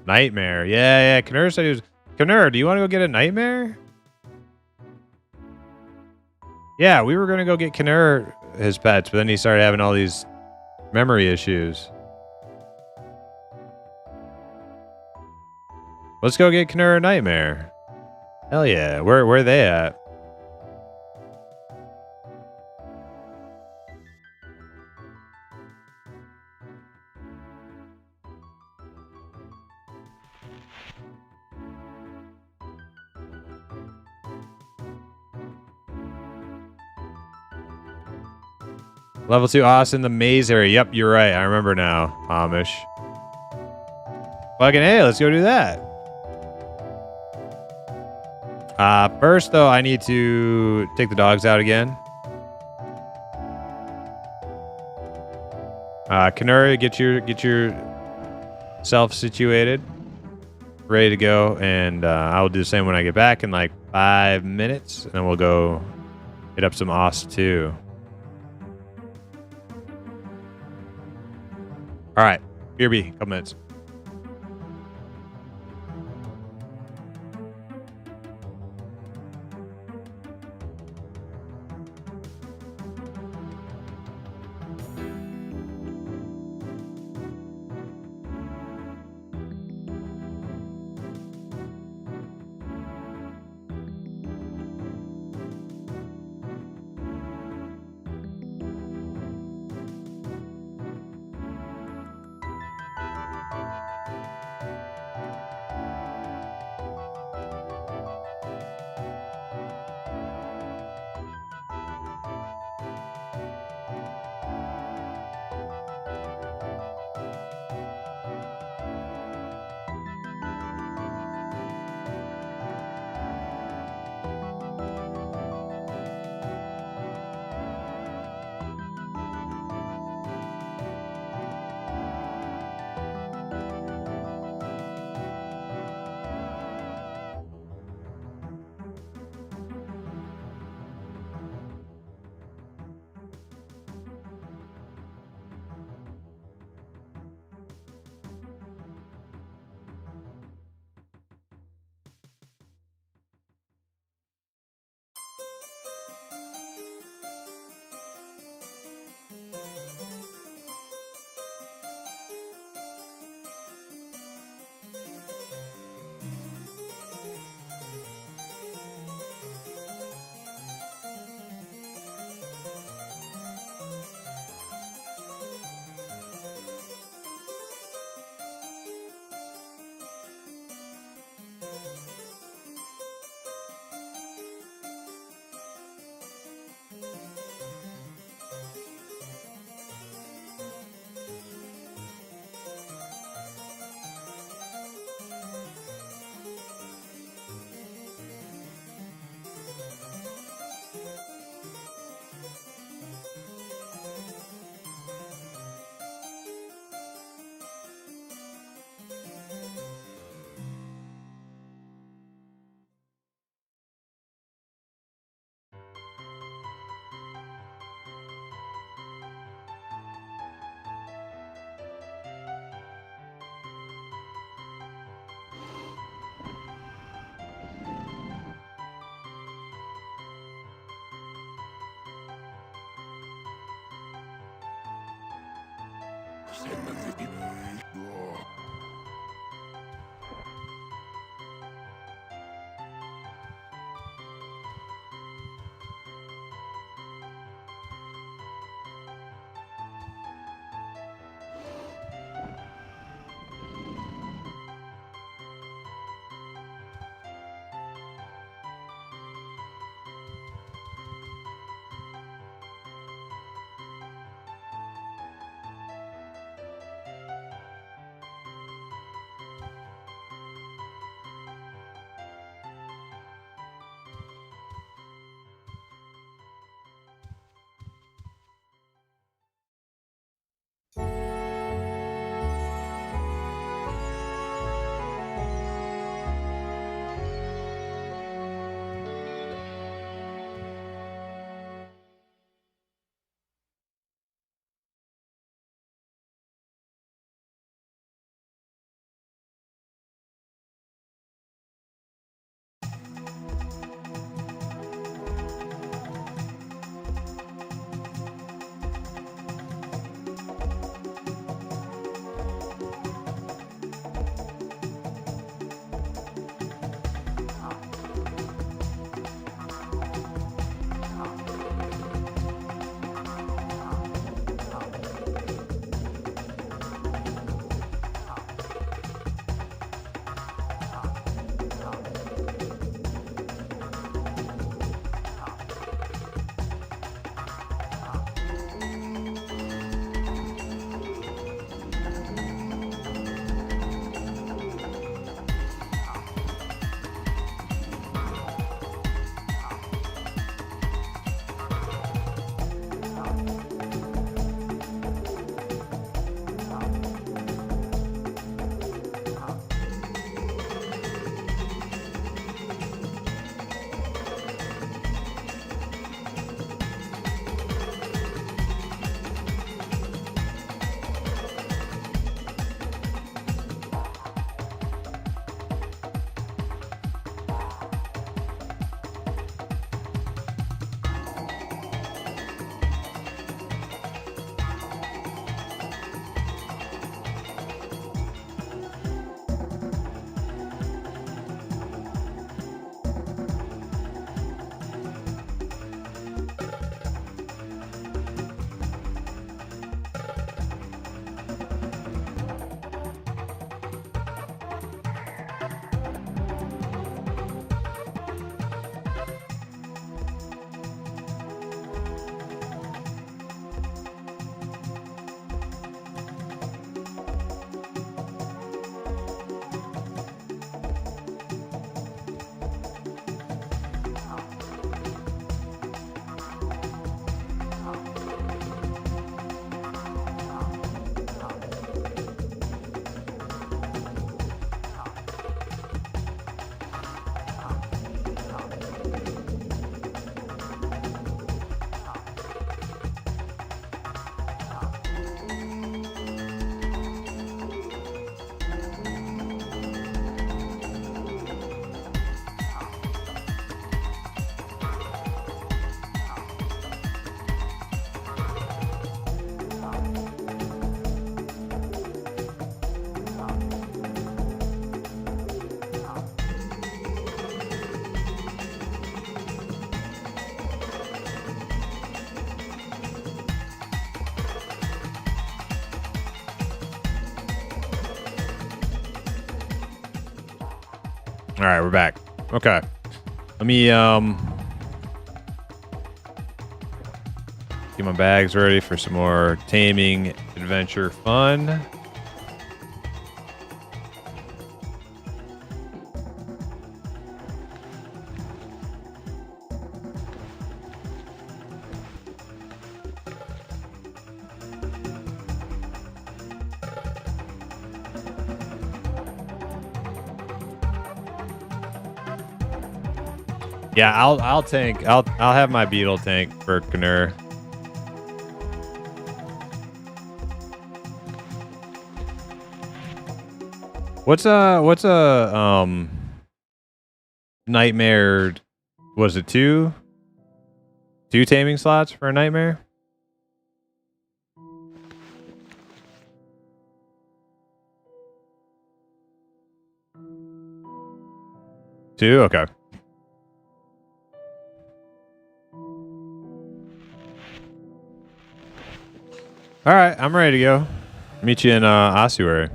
Nightmare. Yeah. Knurr said he was... Knurr, do you want to go get a nightmare? Yeah, we were going to go get Knurr his pets, but then he started having all these memory issues. Let's go get Knurr a nightmare. Hell yeah. Where are they at? Level 2 Austin, the maze area. Yep, you're right. I remember now, Amish. Fucking hey, let's go do that. First, though, I need to take the dogs out again. Canary, get yourself situated. Ready to go. And I will do the same when I get back in like 5 minutes. And then we'll go hit up some Oss too. All right. BRB, couple minutes. All right, we're back. Okay. Let me get my bags ready for some more taming adventure fun. Yeah, I'll tank. I'll have my beetle tank for Knur. What's a nightmare? Was it two taming slots for a nightmare? 2? Okay. All right, I'm ready to go. Meet you in ossuary.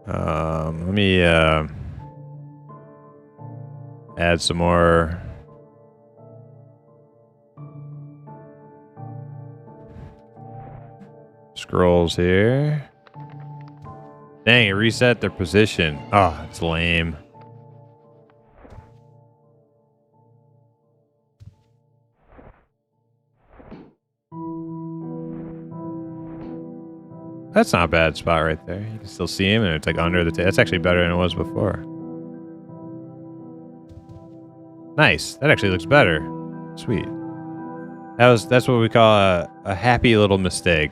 Let me add some more scrolls here. Dang, it reset their position. Oh, it's lame. That's not a bad spot right there. You can still see him, and it's like under the table. That's actually better than it was before. Nice. That actually looks better. Sweet. That's what we call a happy little mistake.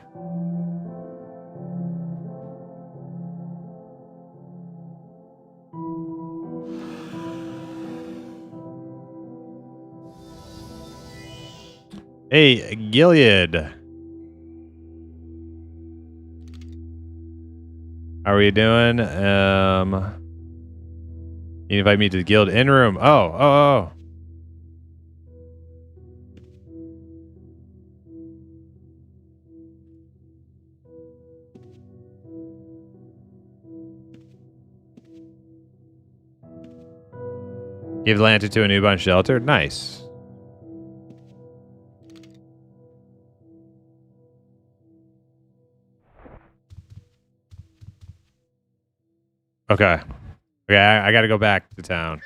Hey, Gilead. How are we doing? You invite me to the guild in room. Oh. Give lantern to a newborn shelter. Nice. Okay. Okay, I gotta go back to town.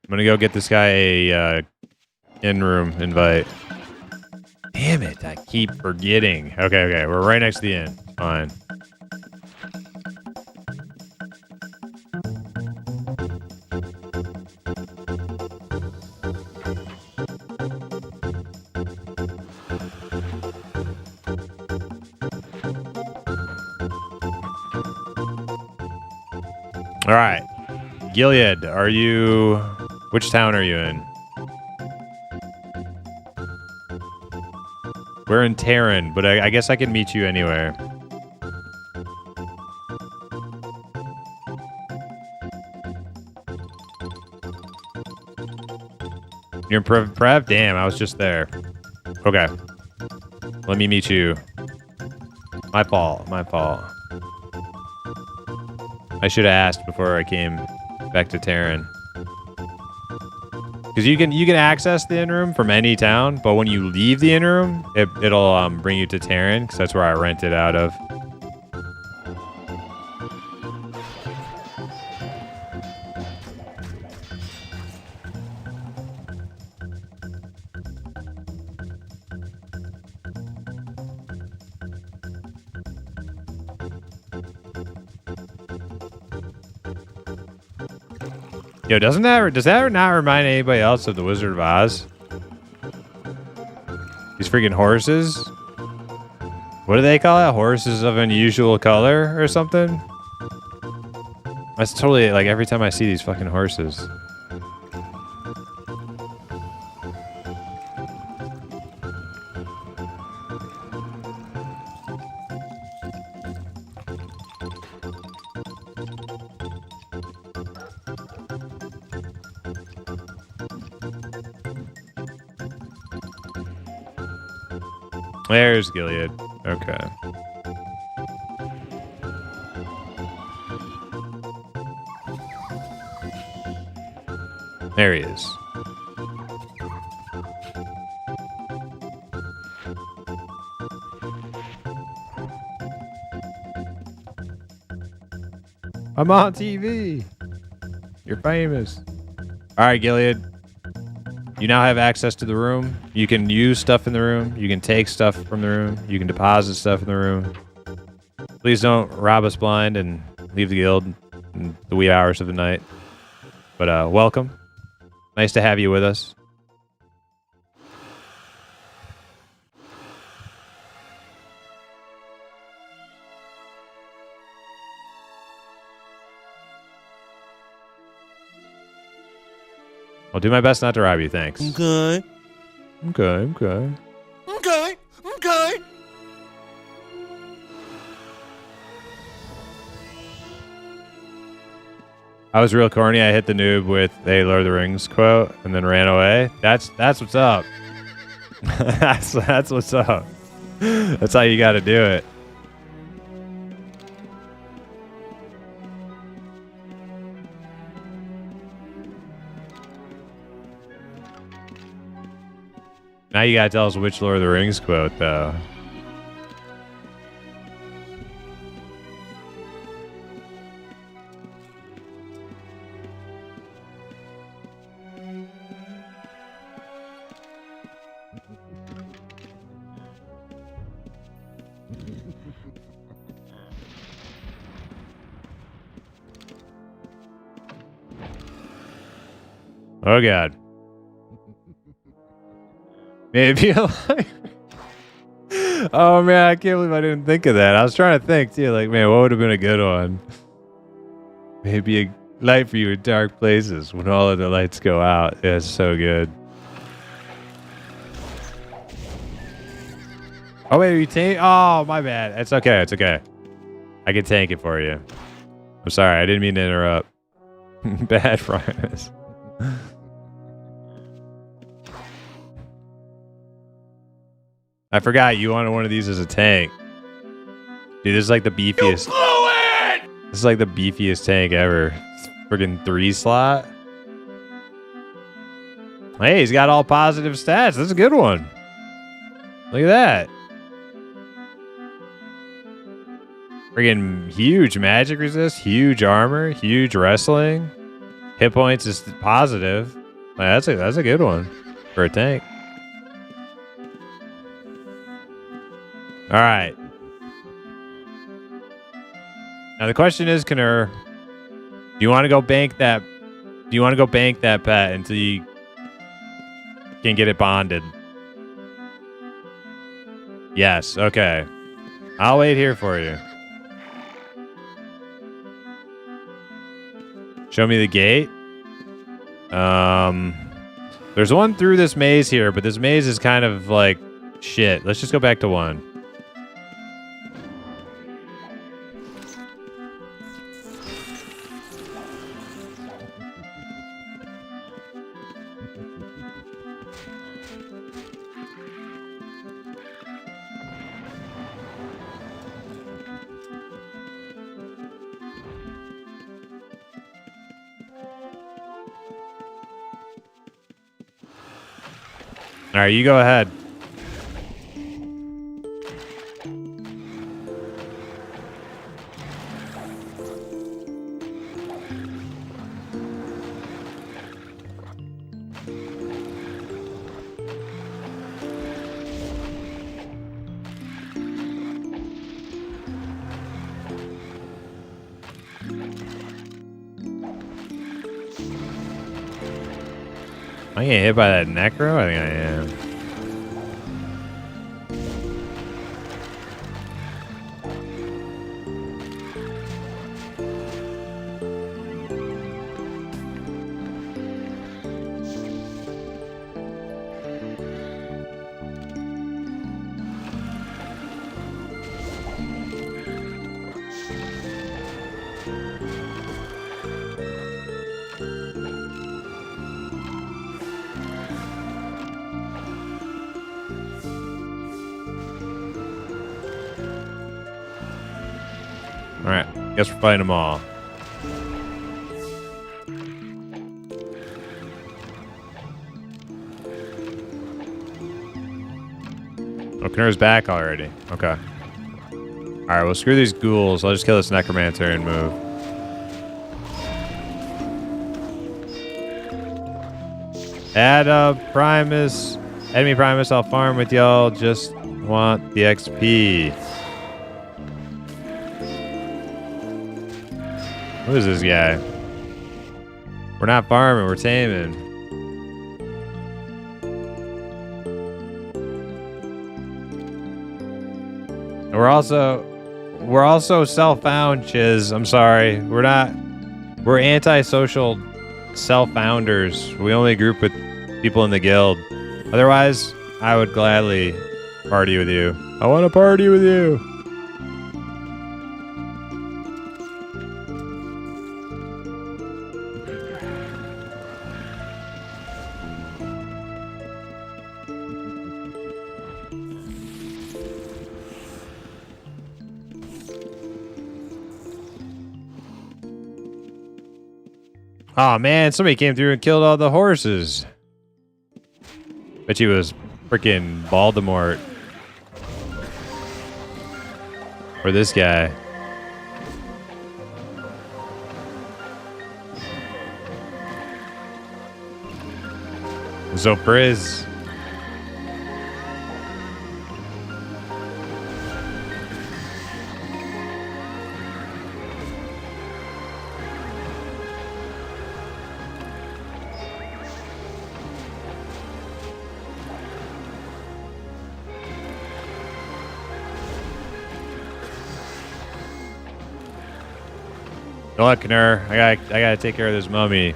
I'm gonna go get this guy a in-room invite. Damn it, I keep forgetting. Okay, we're right next to the inn. Fine. All right. Gilead, are you... Which town are you in? We're in Terran, but I guess I can meet you anywhere. You're in Prev? Damn, I was just there. Okay. Let me meet you. My fault. I should have asked before I came back to Terran. Because you can access the inn room from any town, but when you leave the inn room, it'll bring you to Terran, because that's where I rented out of. Yo, does that not remind anybody else of the Wizard of Oz? These freaking horses. What do they call it? Horses of unusual color or something? That's totally like every time I see these fucking horses. There's Gilead. Okay. There he is. I'm on TV. You're famous. All right, Gilead. You now have access to the room. You can use stuff in the room. You can take stuff from the room. You can deposit stuff in the room. Please don't rob us blind and leave the guild in the wee hours of the night. But welcome. Nice to have you with us. I'll do my best not to rob you, thanks. Okay. Okay. I was real corny. I hit the noob with a Lord of the Rings quote and then ran away. That's what's up. that's what's up. That's how you got to do it. Now you gotta tell us which Lord of the Rings quote, though. Oh, God. Maybe like, oh man, I can't believe I didn't think of that. I was trying to think too, like, man, what would have been a good one? Maybe a light for you in dark places when all of the lights go out. Yeah, it's so good. Oh wait, are you tank? Oh, my bad. It's okay. It's okay. I can tank it for you. I'm sorry. I didn't mean to interrupt. Bad promise. I forgot you wanted one of these as a tank. Dude, this is like the beefiest. You blew it! This is like the beefiest tank ever. Friggin' 3-slot. Hey, he's got all positive stats. That's a good one. Look at that. Friggin' huge magic resist, huge armor, huge wrestling. Hit points is positive. That's a good one for a tank. All right. Now the question is, Knurr, do you want to go bank that? Do you want to go bank that pet until you can get it bonded? Yes. Okay. I'll wait here for you. Show me the gate. There's one through this maze here, but this maze is kind of like shit. Let's just go back to one. All right, you go ahead. Am I getting hit by that necro? I think I am. Alright, guess we're fighting them all. Oh, Knurr's back already. Okay. Alright, well, screw these ghouls. I'll just kill this necromancer and move. Add Primus. Enemy Primus, I'll farm with y'all. Just want the XP. Who is this guy? We're not farming, we're taming. And we're also self-found, Chiz. I'm sorry. We're anti-social self-founders. We only group with people in the guild. Otherwise, I would gladly party with you. I want to party with you. Oh man, somebody came through and killed all the horses. Bet you was freaking Voldemort. Or this guy. Zopriz. Good luck, Knur. I gotta take care of this mummy.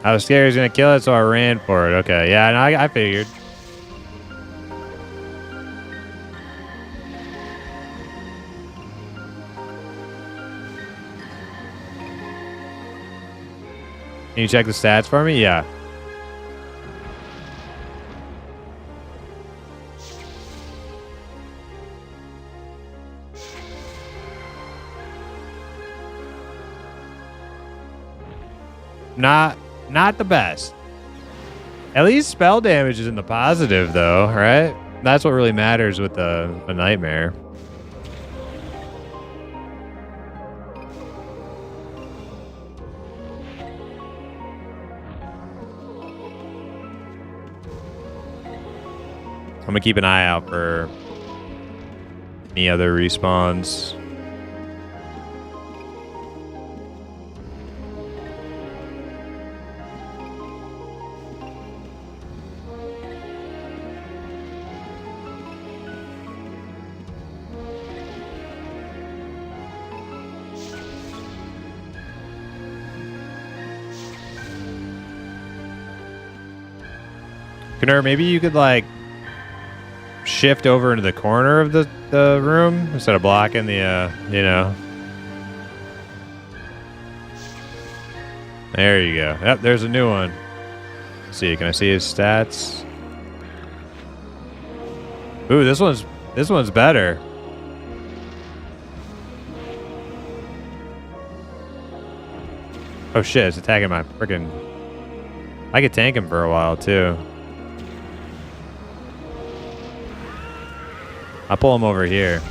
I was scared he was gonna kill it, so I ran for it. Okay, yeah, no, I figured. Can you check the stats for me? Yeah. Not the best. At least spell damage is in the positive, though, right? That's what really matters with a nightmare. I'm gonna keep an eye out for any other respawns. Knur, maybe you could like shift over into the corner of the room instead of blocking the you know. There you go. Yep, there's a new one. Let's see, can I see his stats? Ooh, this one's better. Oh shit, it's attacking my freaking. I could tank him for a while too. I'll pull him over here.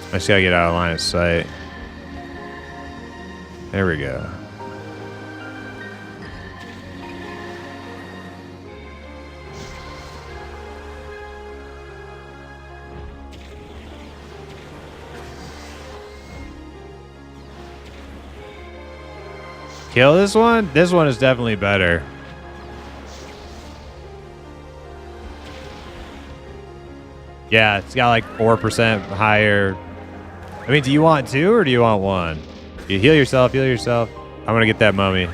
I just gotta get out of line of sight. There we go. Kill this one? This one is definitely better. Yeah, it's got like 4% higher. I mean, do you want two or do you want one? You heal yourself, heal yourself. I'm gonna get that mummy.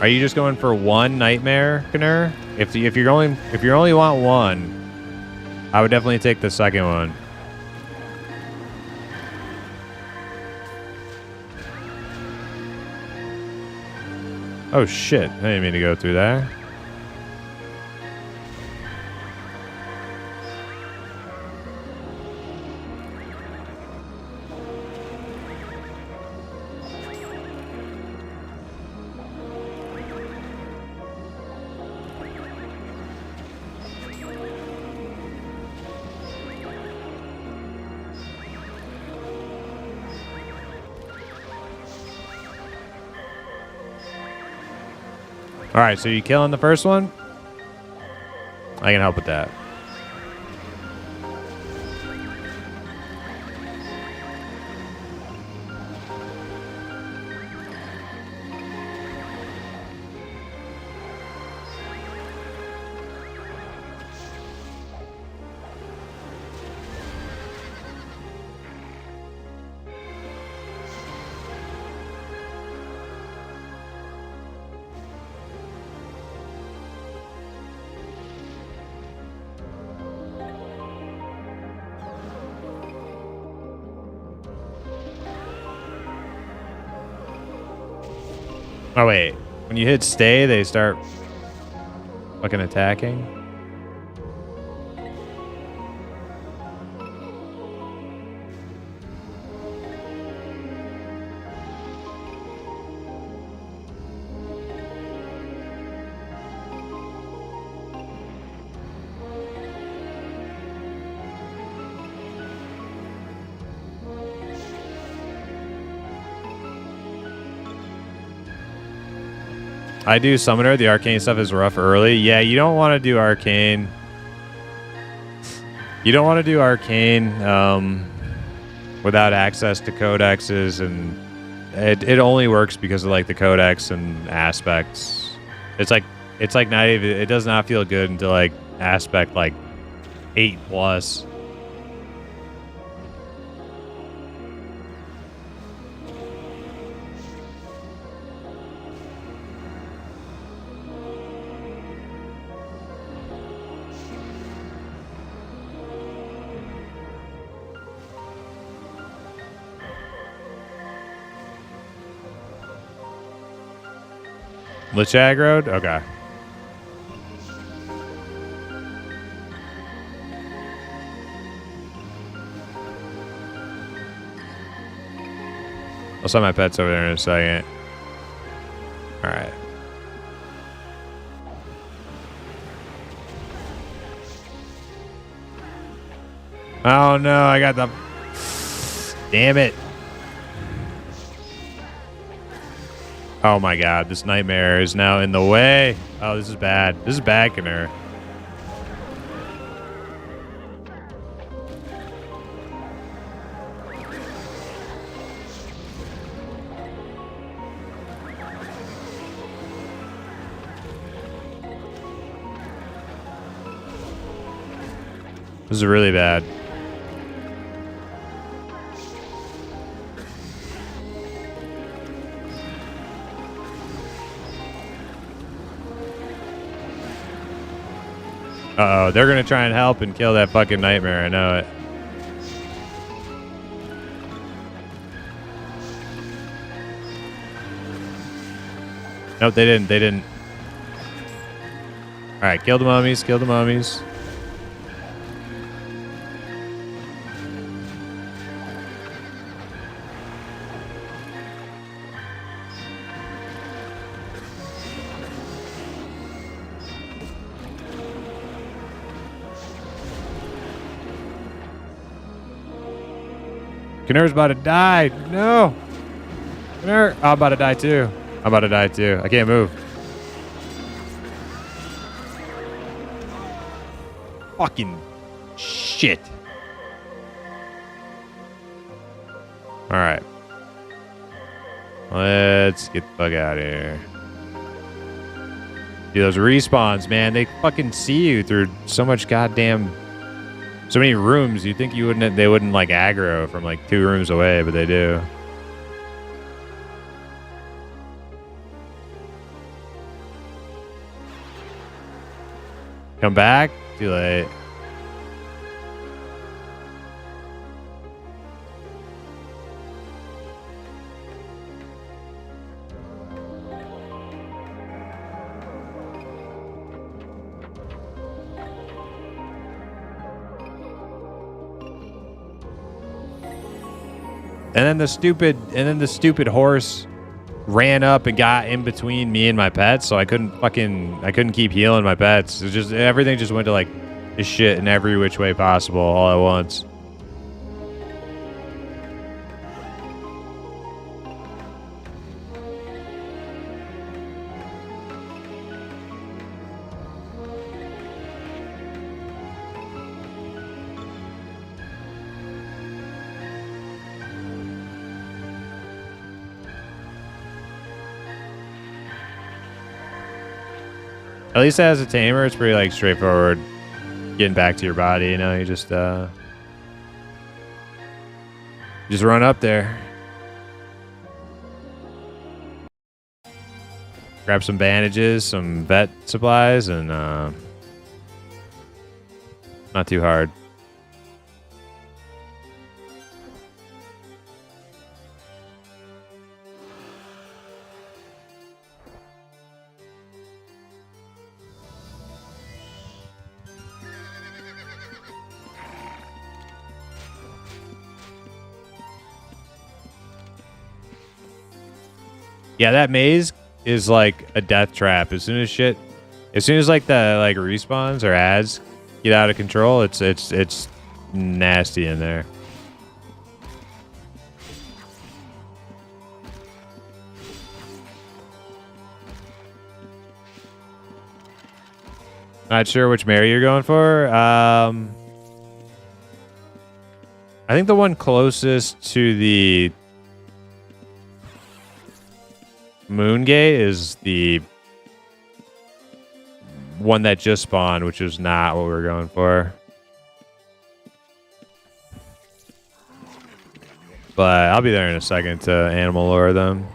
Are you just going for one nightmare, Knur? If you only want one, I would definitely take the second one. Oh shit! I didn't mean to go through there. All right, so you killing the first one? I can help with that. Oh wait, when you hit stay, they start fucking attacking? I do Summoner. The arcane stuff is rough early. Yeah, you don't want to do arcane. You don't want to do arcane without access to codexes, and it only works because of like the codex and aspects. It's like not even. It does not feel good until like aspect like 8+. Lichag Road? Okay. I'll send my pets over there in a second. Alright. Oh no, I got the... Damn it. Oh my god, this nightmare is now in the way. Oh, this is bad. This is bad, Knur. This is really bad. Uh-oh, they're gonna try and help and kill that fucking nightmare, I know it. Nope, they didn't. Alright, kill the mummies, kill the mummies. Knur's about to die. No. Knur. I'm about to die too. I'm about to die too. I can't move. Fucking shit. Alright. Let's get the fuck out of here. Dude, those respawns, man, they fucking see you through so much goddamn... So many rooms. You'd think they wouldn't like aggro from like 2 rooms away, but they do. Come back? Too late. And then the stupid horse ran up and got in between me and my pets, so I couldn't keep healing my pets. It's just everything just went to like shit in every which way possible all at once. At least as a tamer, it's pretty like straightforward getting back to your body, you know, you just run up there. Grab some bandages, some vet supplies, and not too hard. Yeah, that maze is like a death trap. As soon as like the like respawns or ads get out of control, it's nasty in there. Not sure which Mary you're going for. I think the one closest to the Moon Gate is the one that just spawned, which is not what we're going for. But I'll be there in a second to animal lure them.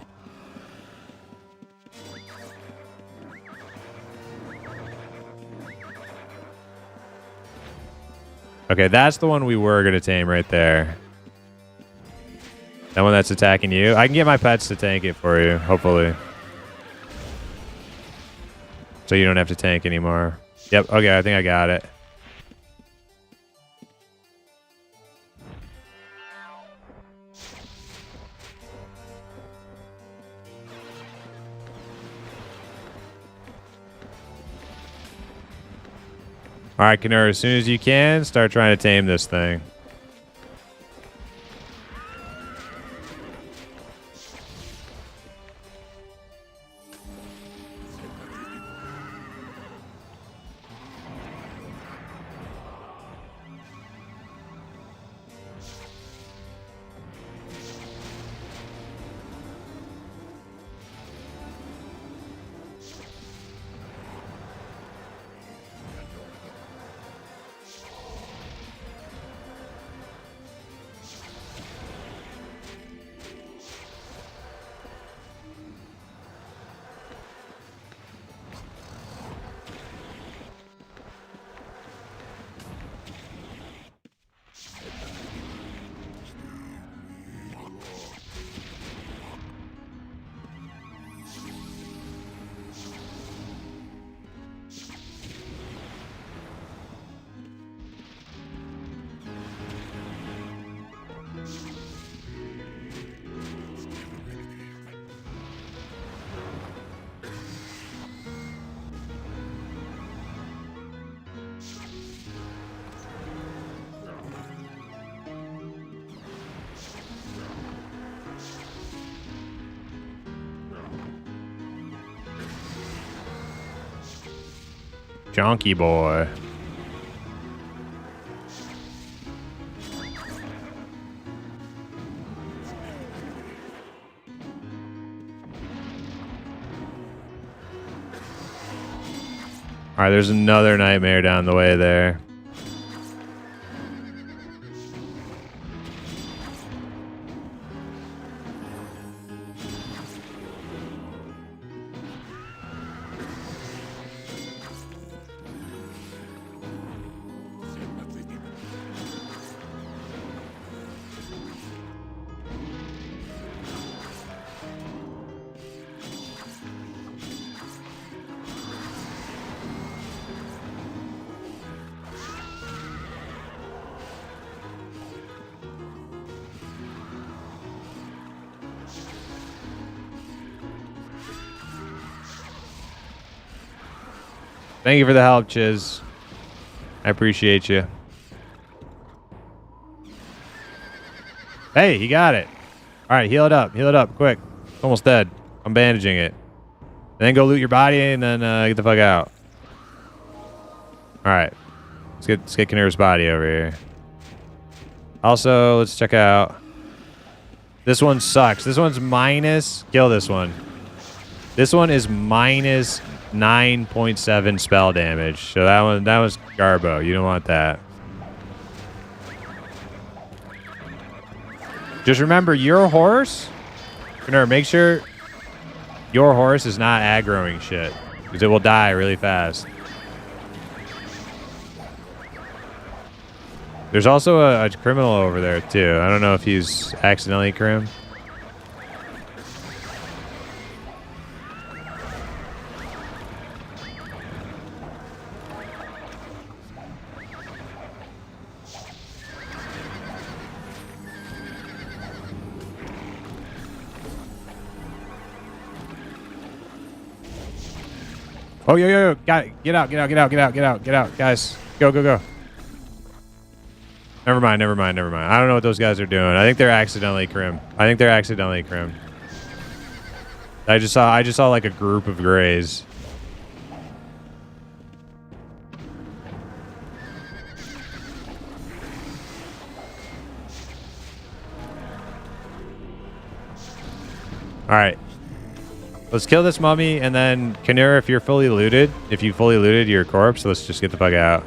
Okay, that's the one we were going to tame right there. That one that's attacking you. I can get my pets to tank it for you, hopefully. So you don't have to tank anymore. Yep, okay, I think I got it. All right, Kanur, as soon as you can, start trying to tame this thing. Jonky boy. All right, there's another nightmare down the way there. Thank you for the help, Chiz. I appreciate you. Hey, he got it. All right, heal it up. Heal it up, quick. It's almost dead. I'm bandaging it. Then go loot your body and then get the fuck out. All right, let's get Kinnear's body over here. Also, let's check out. This one sucks. This one's minus. Kill this one. This one is minus 9.7 spell damage. So that was Garbo. You don't want that. Just remember your horse. Make sure your horse is not aggroing shit, because it will die really fast. There's also a criminal over there too. I don't know if he's accidentally crim. Oh, yo, got it. Get out, guys. Go. Never mind. I don't know what those guys are doing. I think they're accidentally crim. I just saw like a group of grays. All right. Let's kill this mummy, and then Kinnear, if you fully looted your corpse, let's just get the fuck out.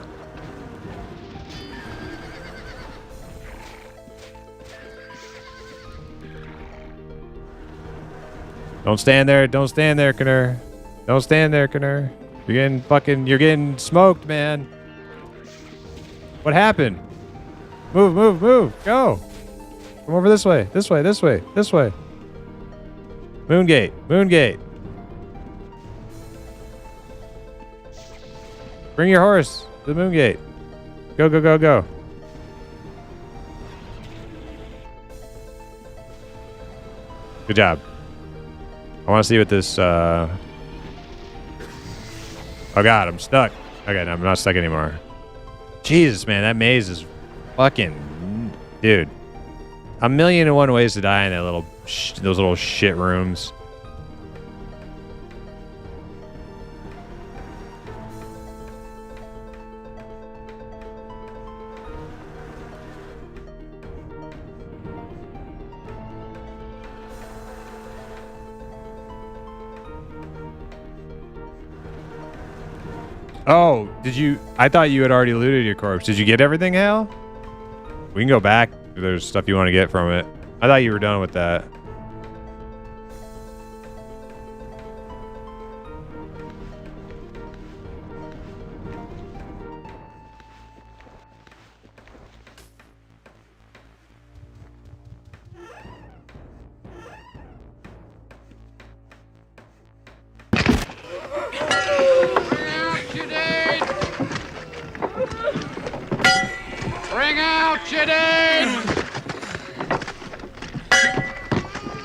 Don't stand there, Kinnear. Don't stand there, Kinnear. You're getting smoked, man. What happened? Move, go. Come over this way. Moongate. Bring your horse to the Moongate. Go. Good job. I want to see what this, Oh god, I'm stuck. Okay, no, I'm not stuck anymore. Jesus, man, that maze is fucking... Dude. 1,000,001 ways to die in that those little shit rooms. Oh, did you... I thought you had already looted your corpse. Did you get everything, Hal? We can go back if there's stuff you want to get from it. I thought you were done with that. Bring out your dead!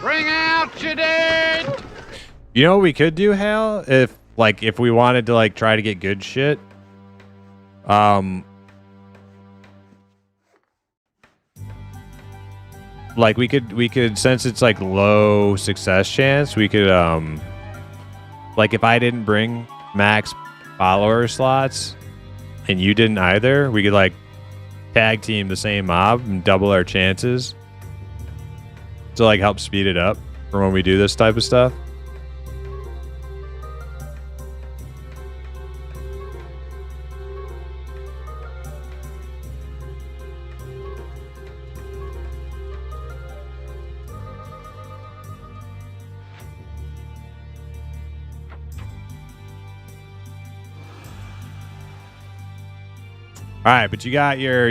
Bring out your dead! You know what we could do, Hal? If we wanted to like try to get good shit. Like we could, since it's like low success chance, we could like if I didn't bring max follower slots and you didn't either, we could like tag team the same mob and double our chances to like help speed it up for when we do this type of stuff. All right, but you got your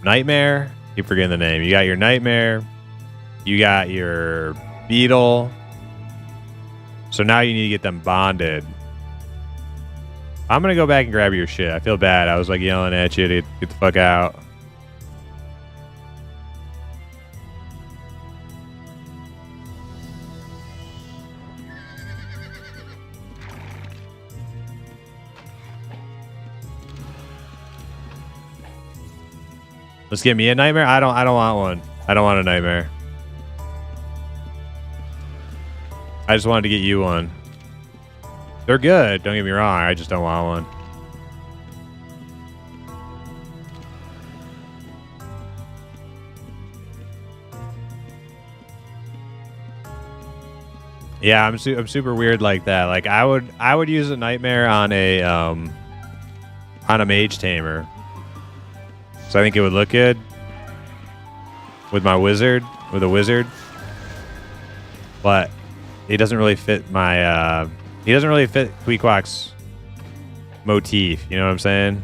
nightmare. Keep forgetting the name. You got your nightmare. You got your beetle. So now you need to get them bonded. I'm gonna go back and grab your shit. I feel bad. I was like yelling at you to get the fuck out. Let's get me a nightmare. I don't want one. I don't want a nightmare. I just wanted to get you one. They're good. Don't get me wrong. I just don't want one. Yeah, I'm super weird like that. Like I would use a nightmare on a mage tamer. So I think it would look good with a wizard. But he doesn't really fit my he doesn't really fit Queequeg's motif, you know what I'm saying?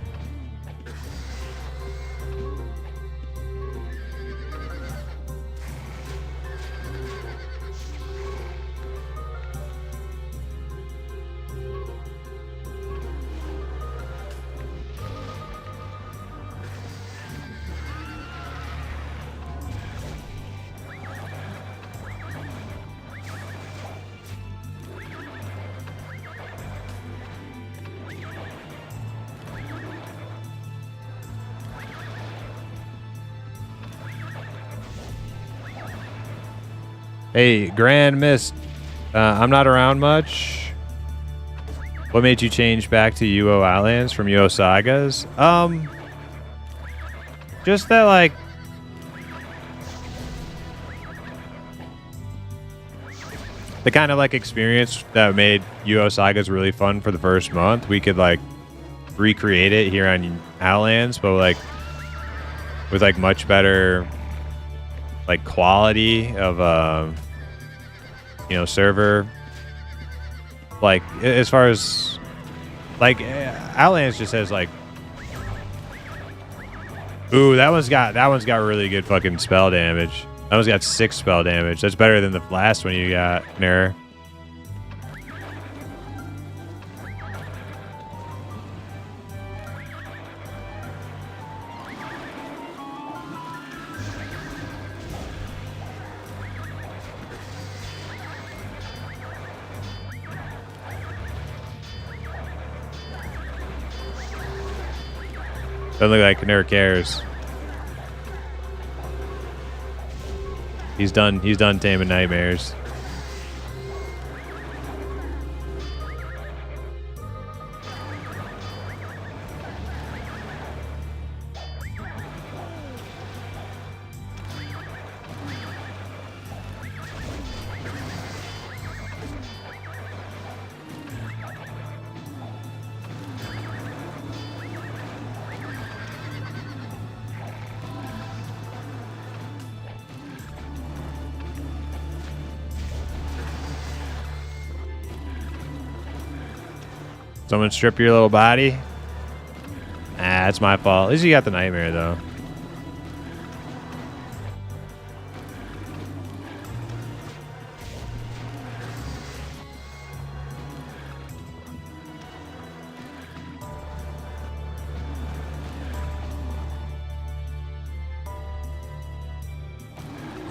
Hey, Grand Mist, I'm not around much. What made you change back to UO Outlands from UO Sagas? Just that, like, the kind of, like, experience that made UO Sagas really fun for the first month. We could, like, recreate it here on Outlands, but, like, with, like, much better, like, quality of, you know, server. Like, as far as, like, Outlands just has, like, ooh, that one's got really good fucking spell damage. That one's got 6 spell damage. That's better than the last one you got, Mirror. Doesn't look like he never cares. He's done taming nightmares. Someone strip your little body? Ah, that's my fault. At least you got the nightmare, though.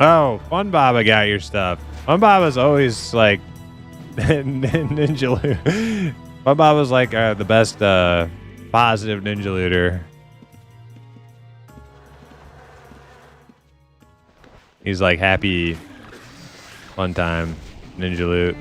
Oh, Fun Baba got your stuff. Fun Baba's always, like, ninja loot. Fun Baba's, like, the best positive ninja looter. He's, like, happy, fun time ninja loot.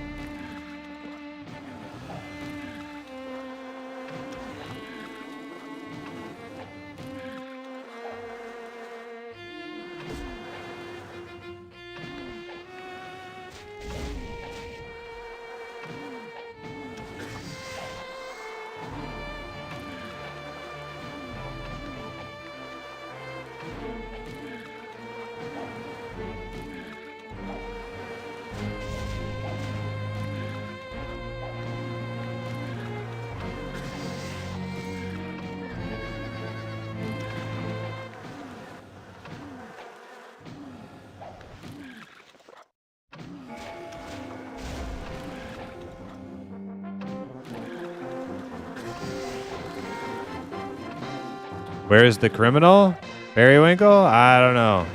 Where is the criminal? Periwinkle? I don't know.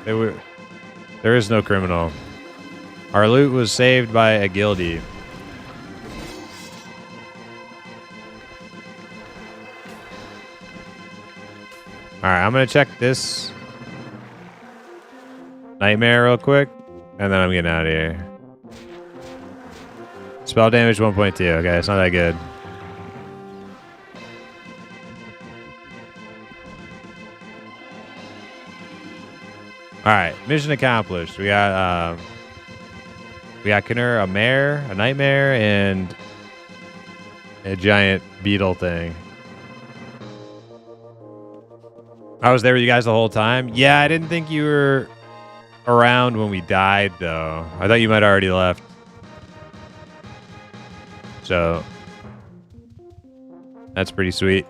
There is no criminal. Our loot was saved by a guildie. Alright, I'm gonna check this Nightmare real quick, and then I'm getting out of here. Spell damage 1.2. Okay, it's not that good. All right, mission accomplished. We got Knurr, a mare, a nightmare, and a giant beetle thing. I was there with you guys the whole time. Yeah, I didn't think you were around when we died, though. I thought you might have already left. So that's pretty sweet.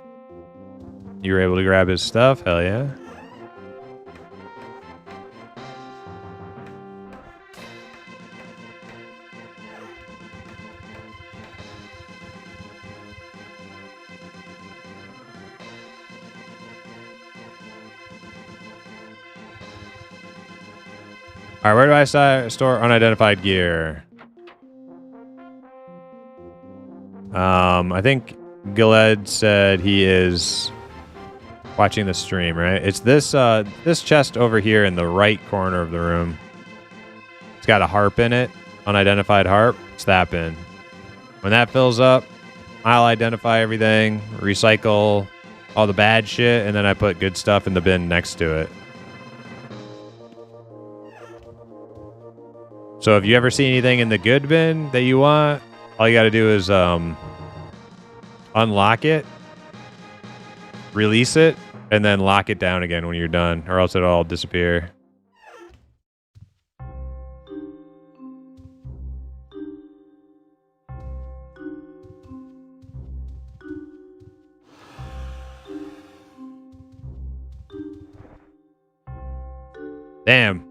You were able to grab his stuff. Hell yeah. All right, where do I store unidentified gear? I think Giled said he is watching the stream, right? It's this this chest over here in the right corner of the room. It's got a harp in it, unidentified harp. It's that bin. When that fills up, I'll identify everything, recycle all the bad shit, and then I put good stuff in the bin next to it. So if you ever see anything in the good bin that you want, all you got to do is unlock it, release it, and then lock it down again when you're done, or else it'll all disappear. Damn.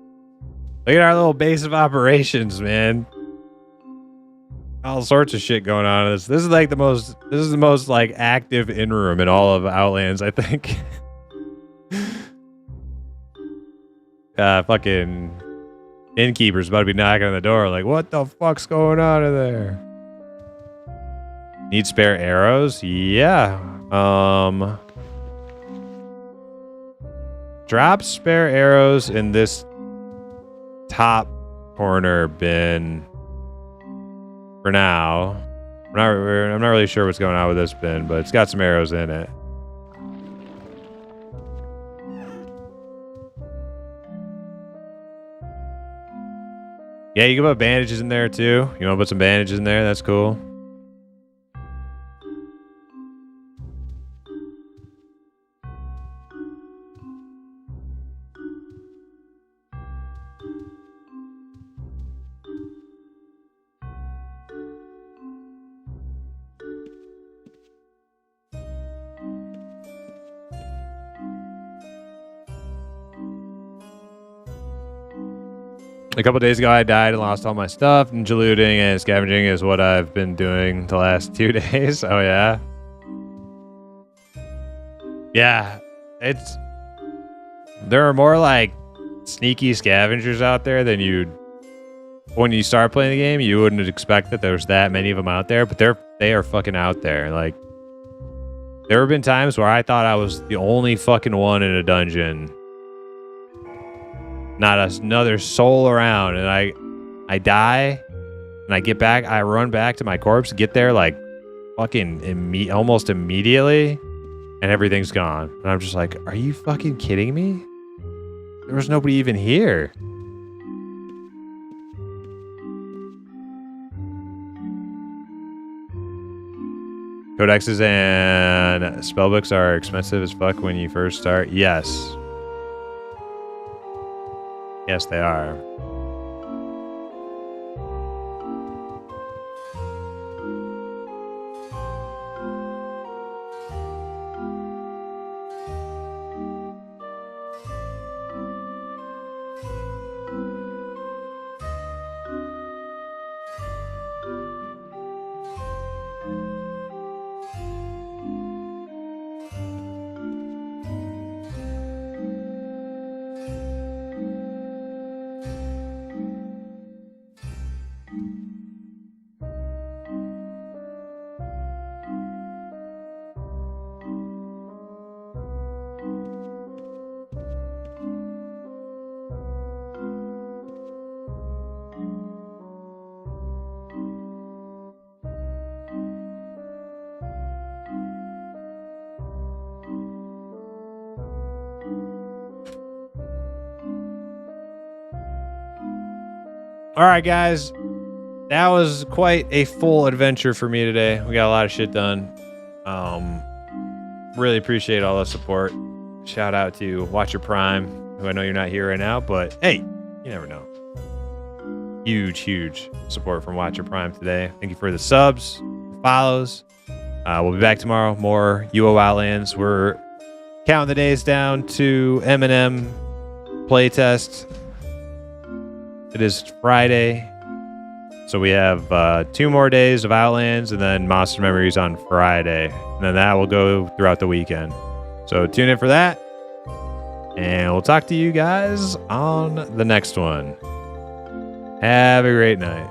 Look at our little base of operations, man. All sorts of shit going on in this. This is like the most like active in room in all of Outlands, I think. Fucking innkeeper's about to be knocking on the door like, what the fuck's going on in there? Need spare arrows? Yeah. Drop spare arrows in this top corner bin for now. I'm not really sure what's going on with this bin, but it's got some arrows in it. Yeah, you can put bandages in there too. You want to put some bandages in there? That's cool. A couple days ago, I died and lost all my stuff. Ninja looting and scavenging is what I've been doing the last 2 days. Oh, yeah? Yeah. There are more, like, sneaky scavengers out there than when you start playing the game, you wouldn't expect that there's that many of them out there, but they are fucking out there. Like, there have been times where I thought I was the only fucking one in a dungeon. Not another soul around, and I die, and I get back. I run back to my corpse, get there like fucking almost immediately, and everything's gone. And I'm just like, are you fucking kidding me? There was nobody even here. Codexes and spellbooks are expensive as fuck when you first start. Yes. Yes, they are. All right, guys. That was quite a full adventure for me today. We got a lot of shit done. Really appreciate all the support. Shout out to Watcher Prime, who I know you're not here right now, but hey, you never know. Huge support from Watcher Prime today. Thank you for the subs, follows. We'll be back tomorrow. More UO Outlands. We're counting the days down to M&M playtest. It is Friday. So we have 2 more days of Outlands and then Monster Memories on Friday. And then that will go throughout the weekend. So tune in for that. And we'll talk to you guys on the next one. Have a great night.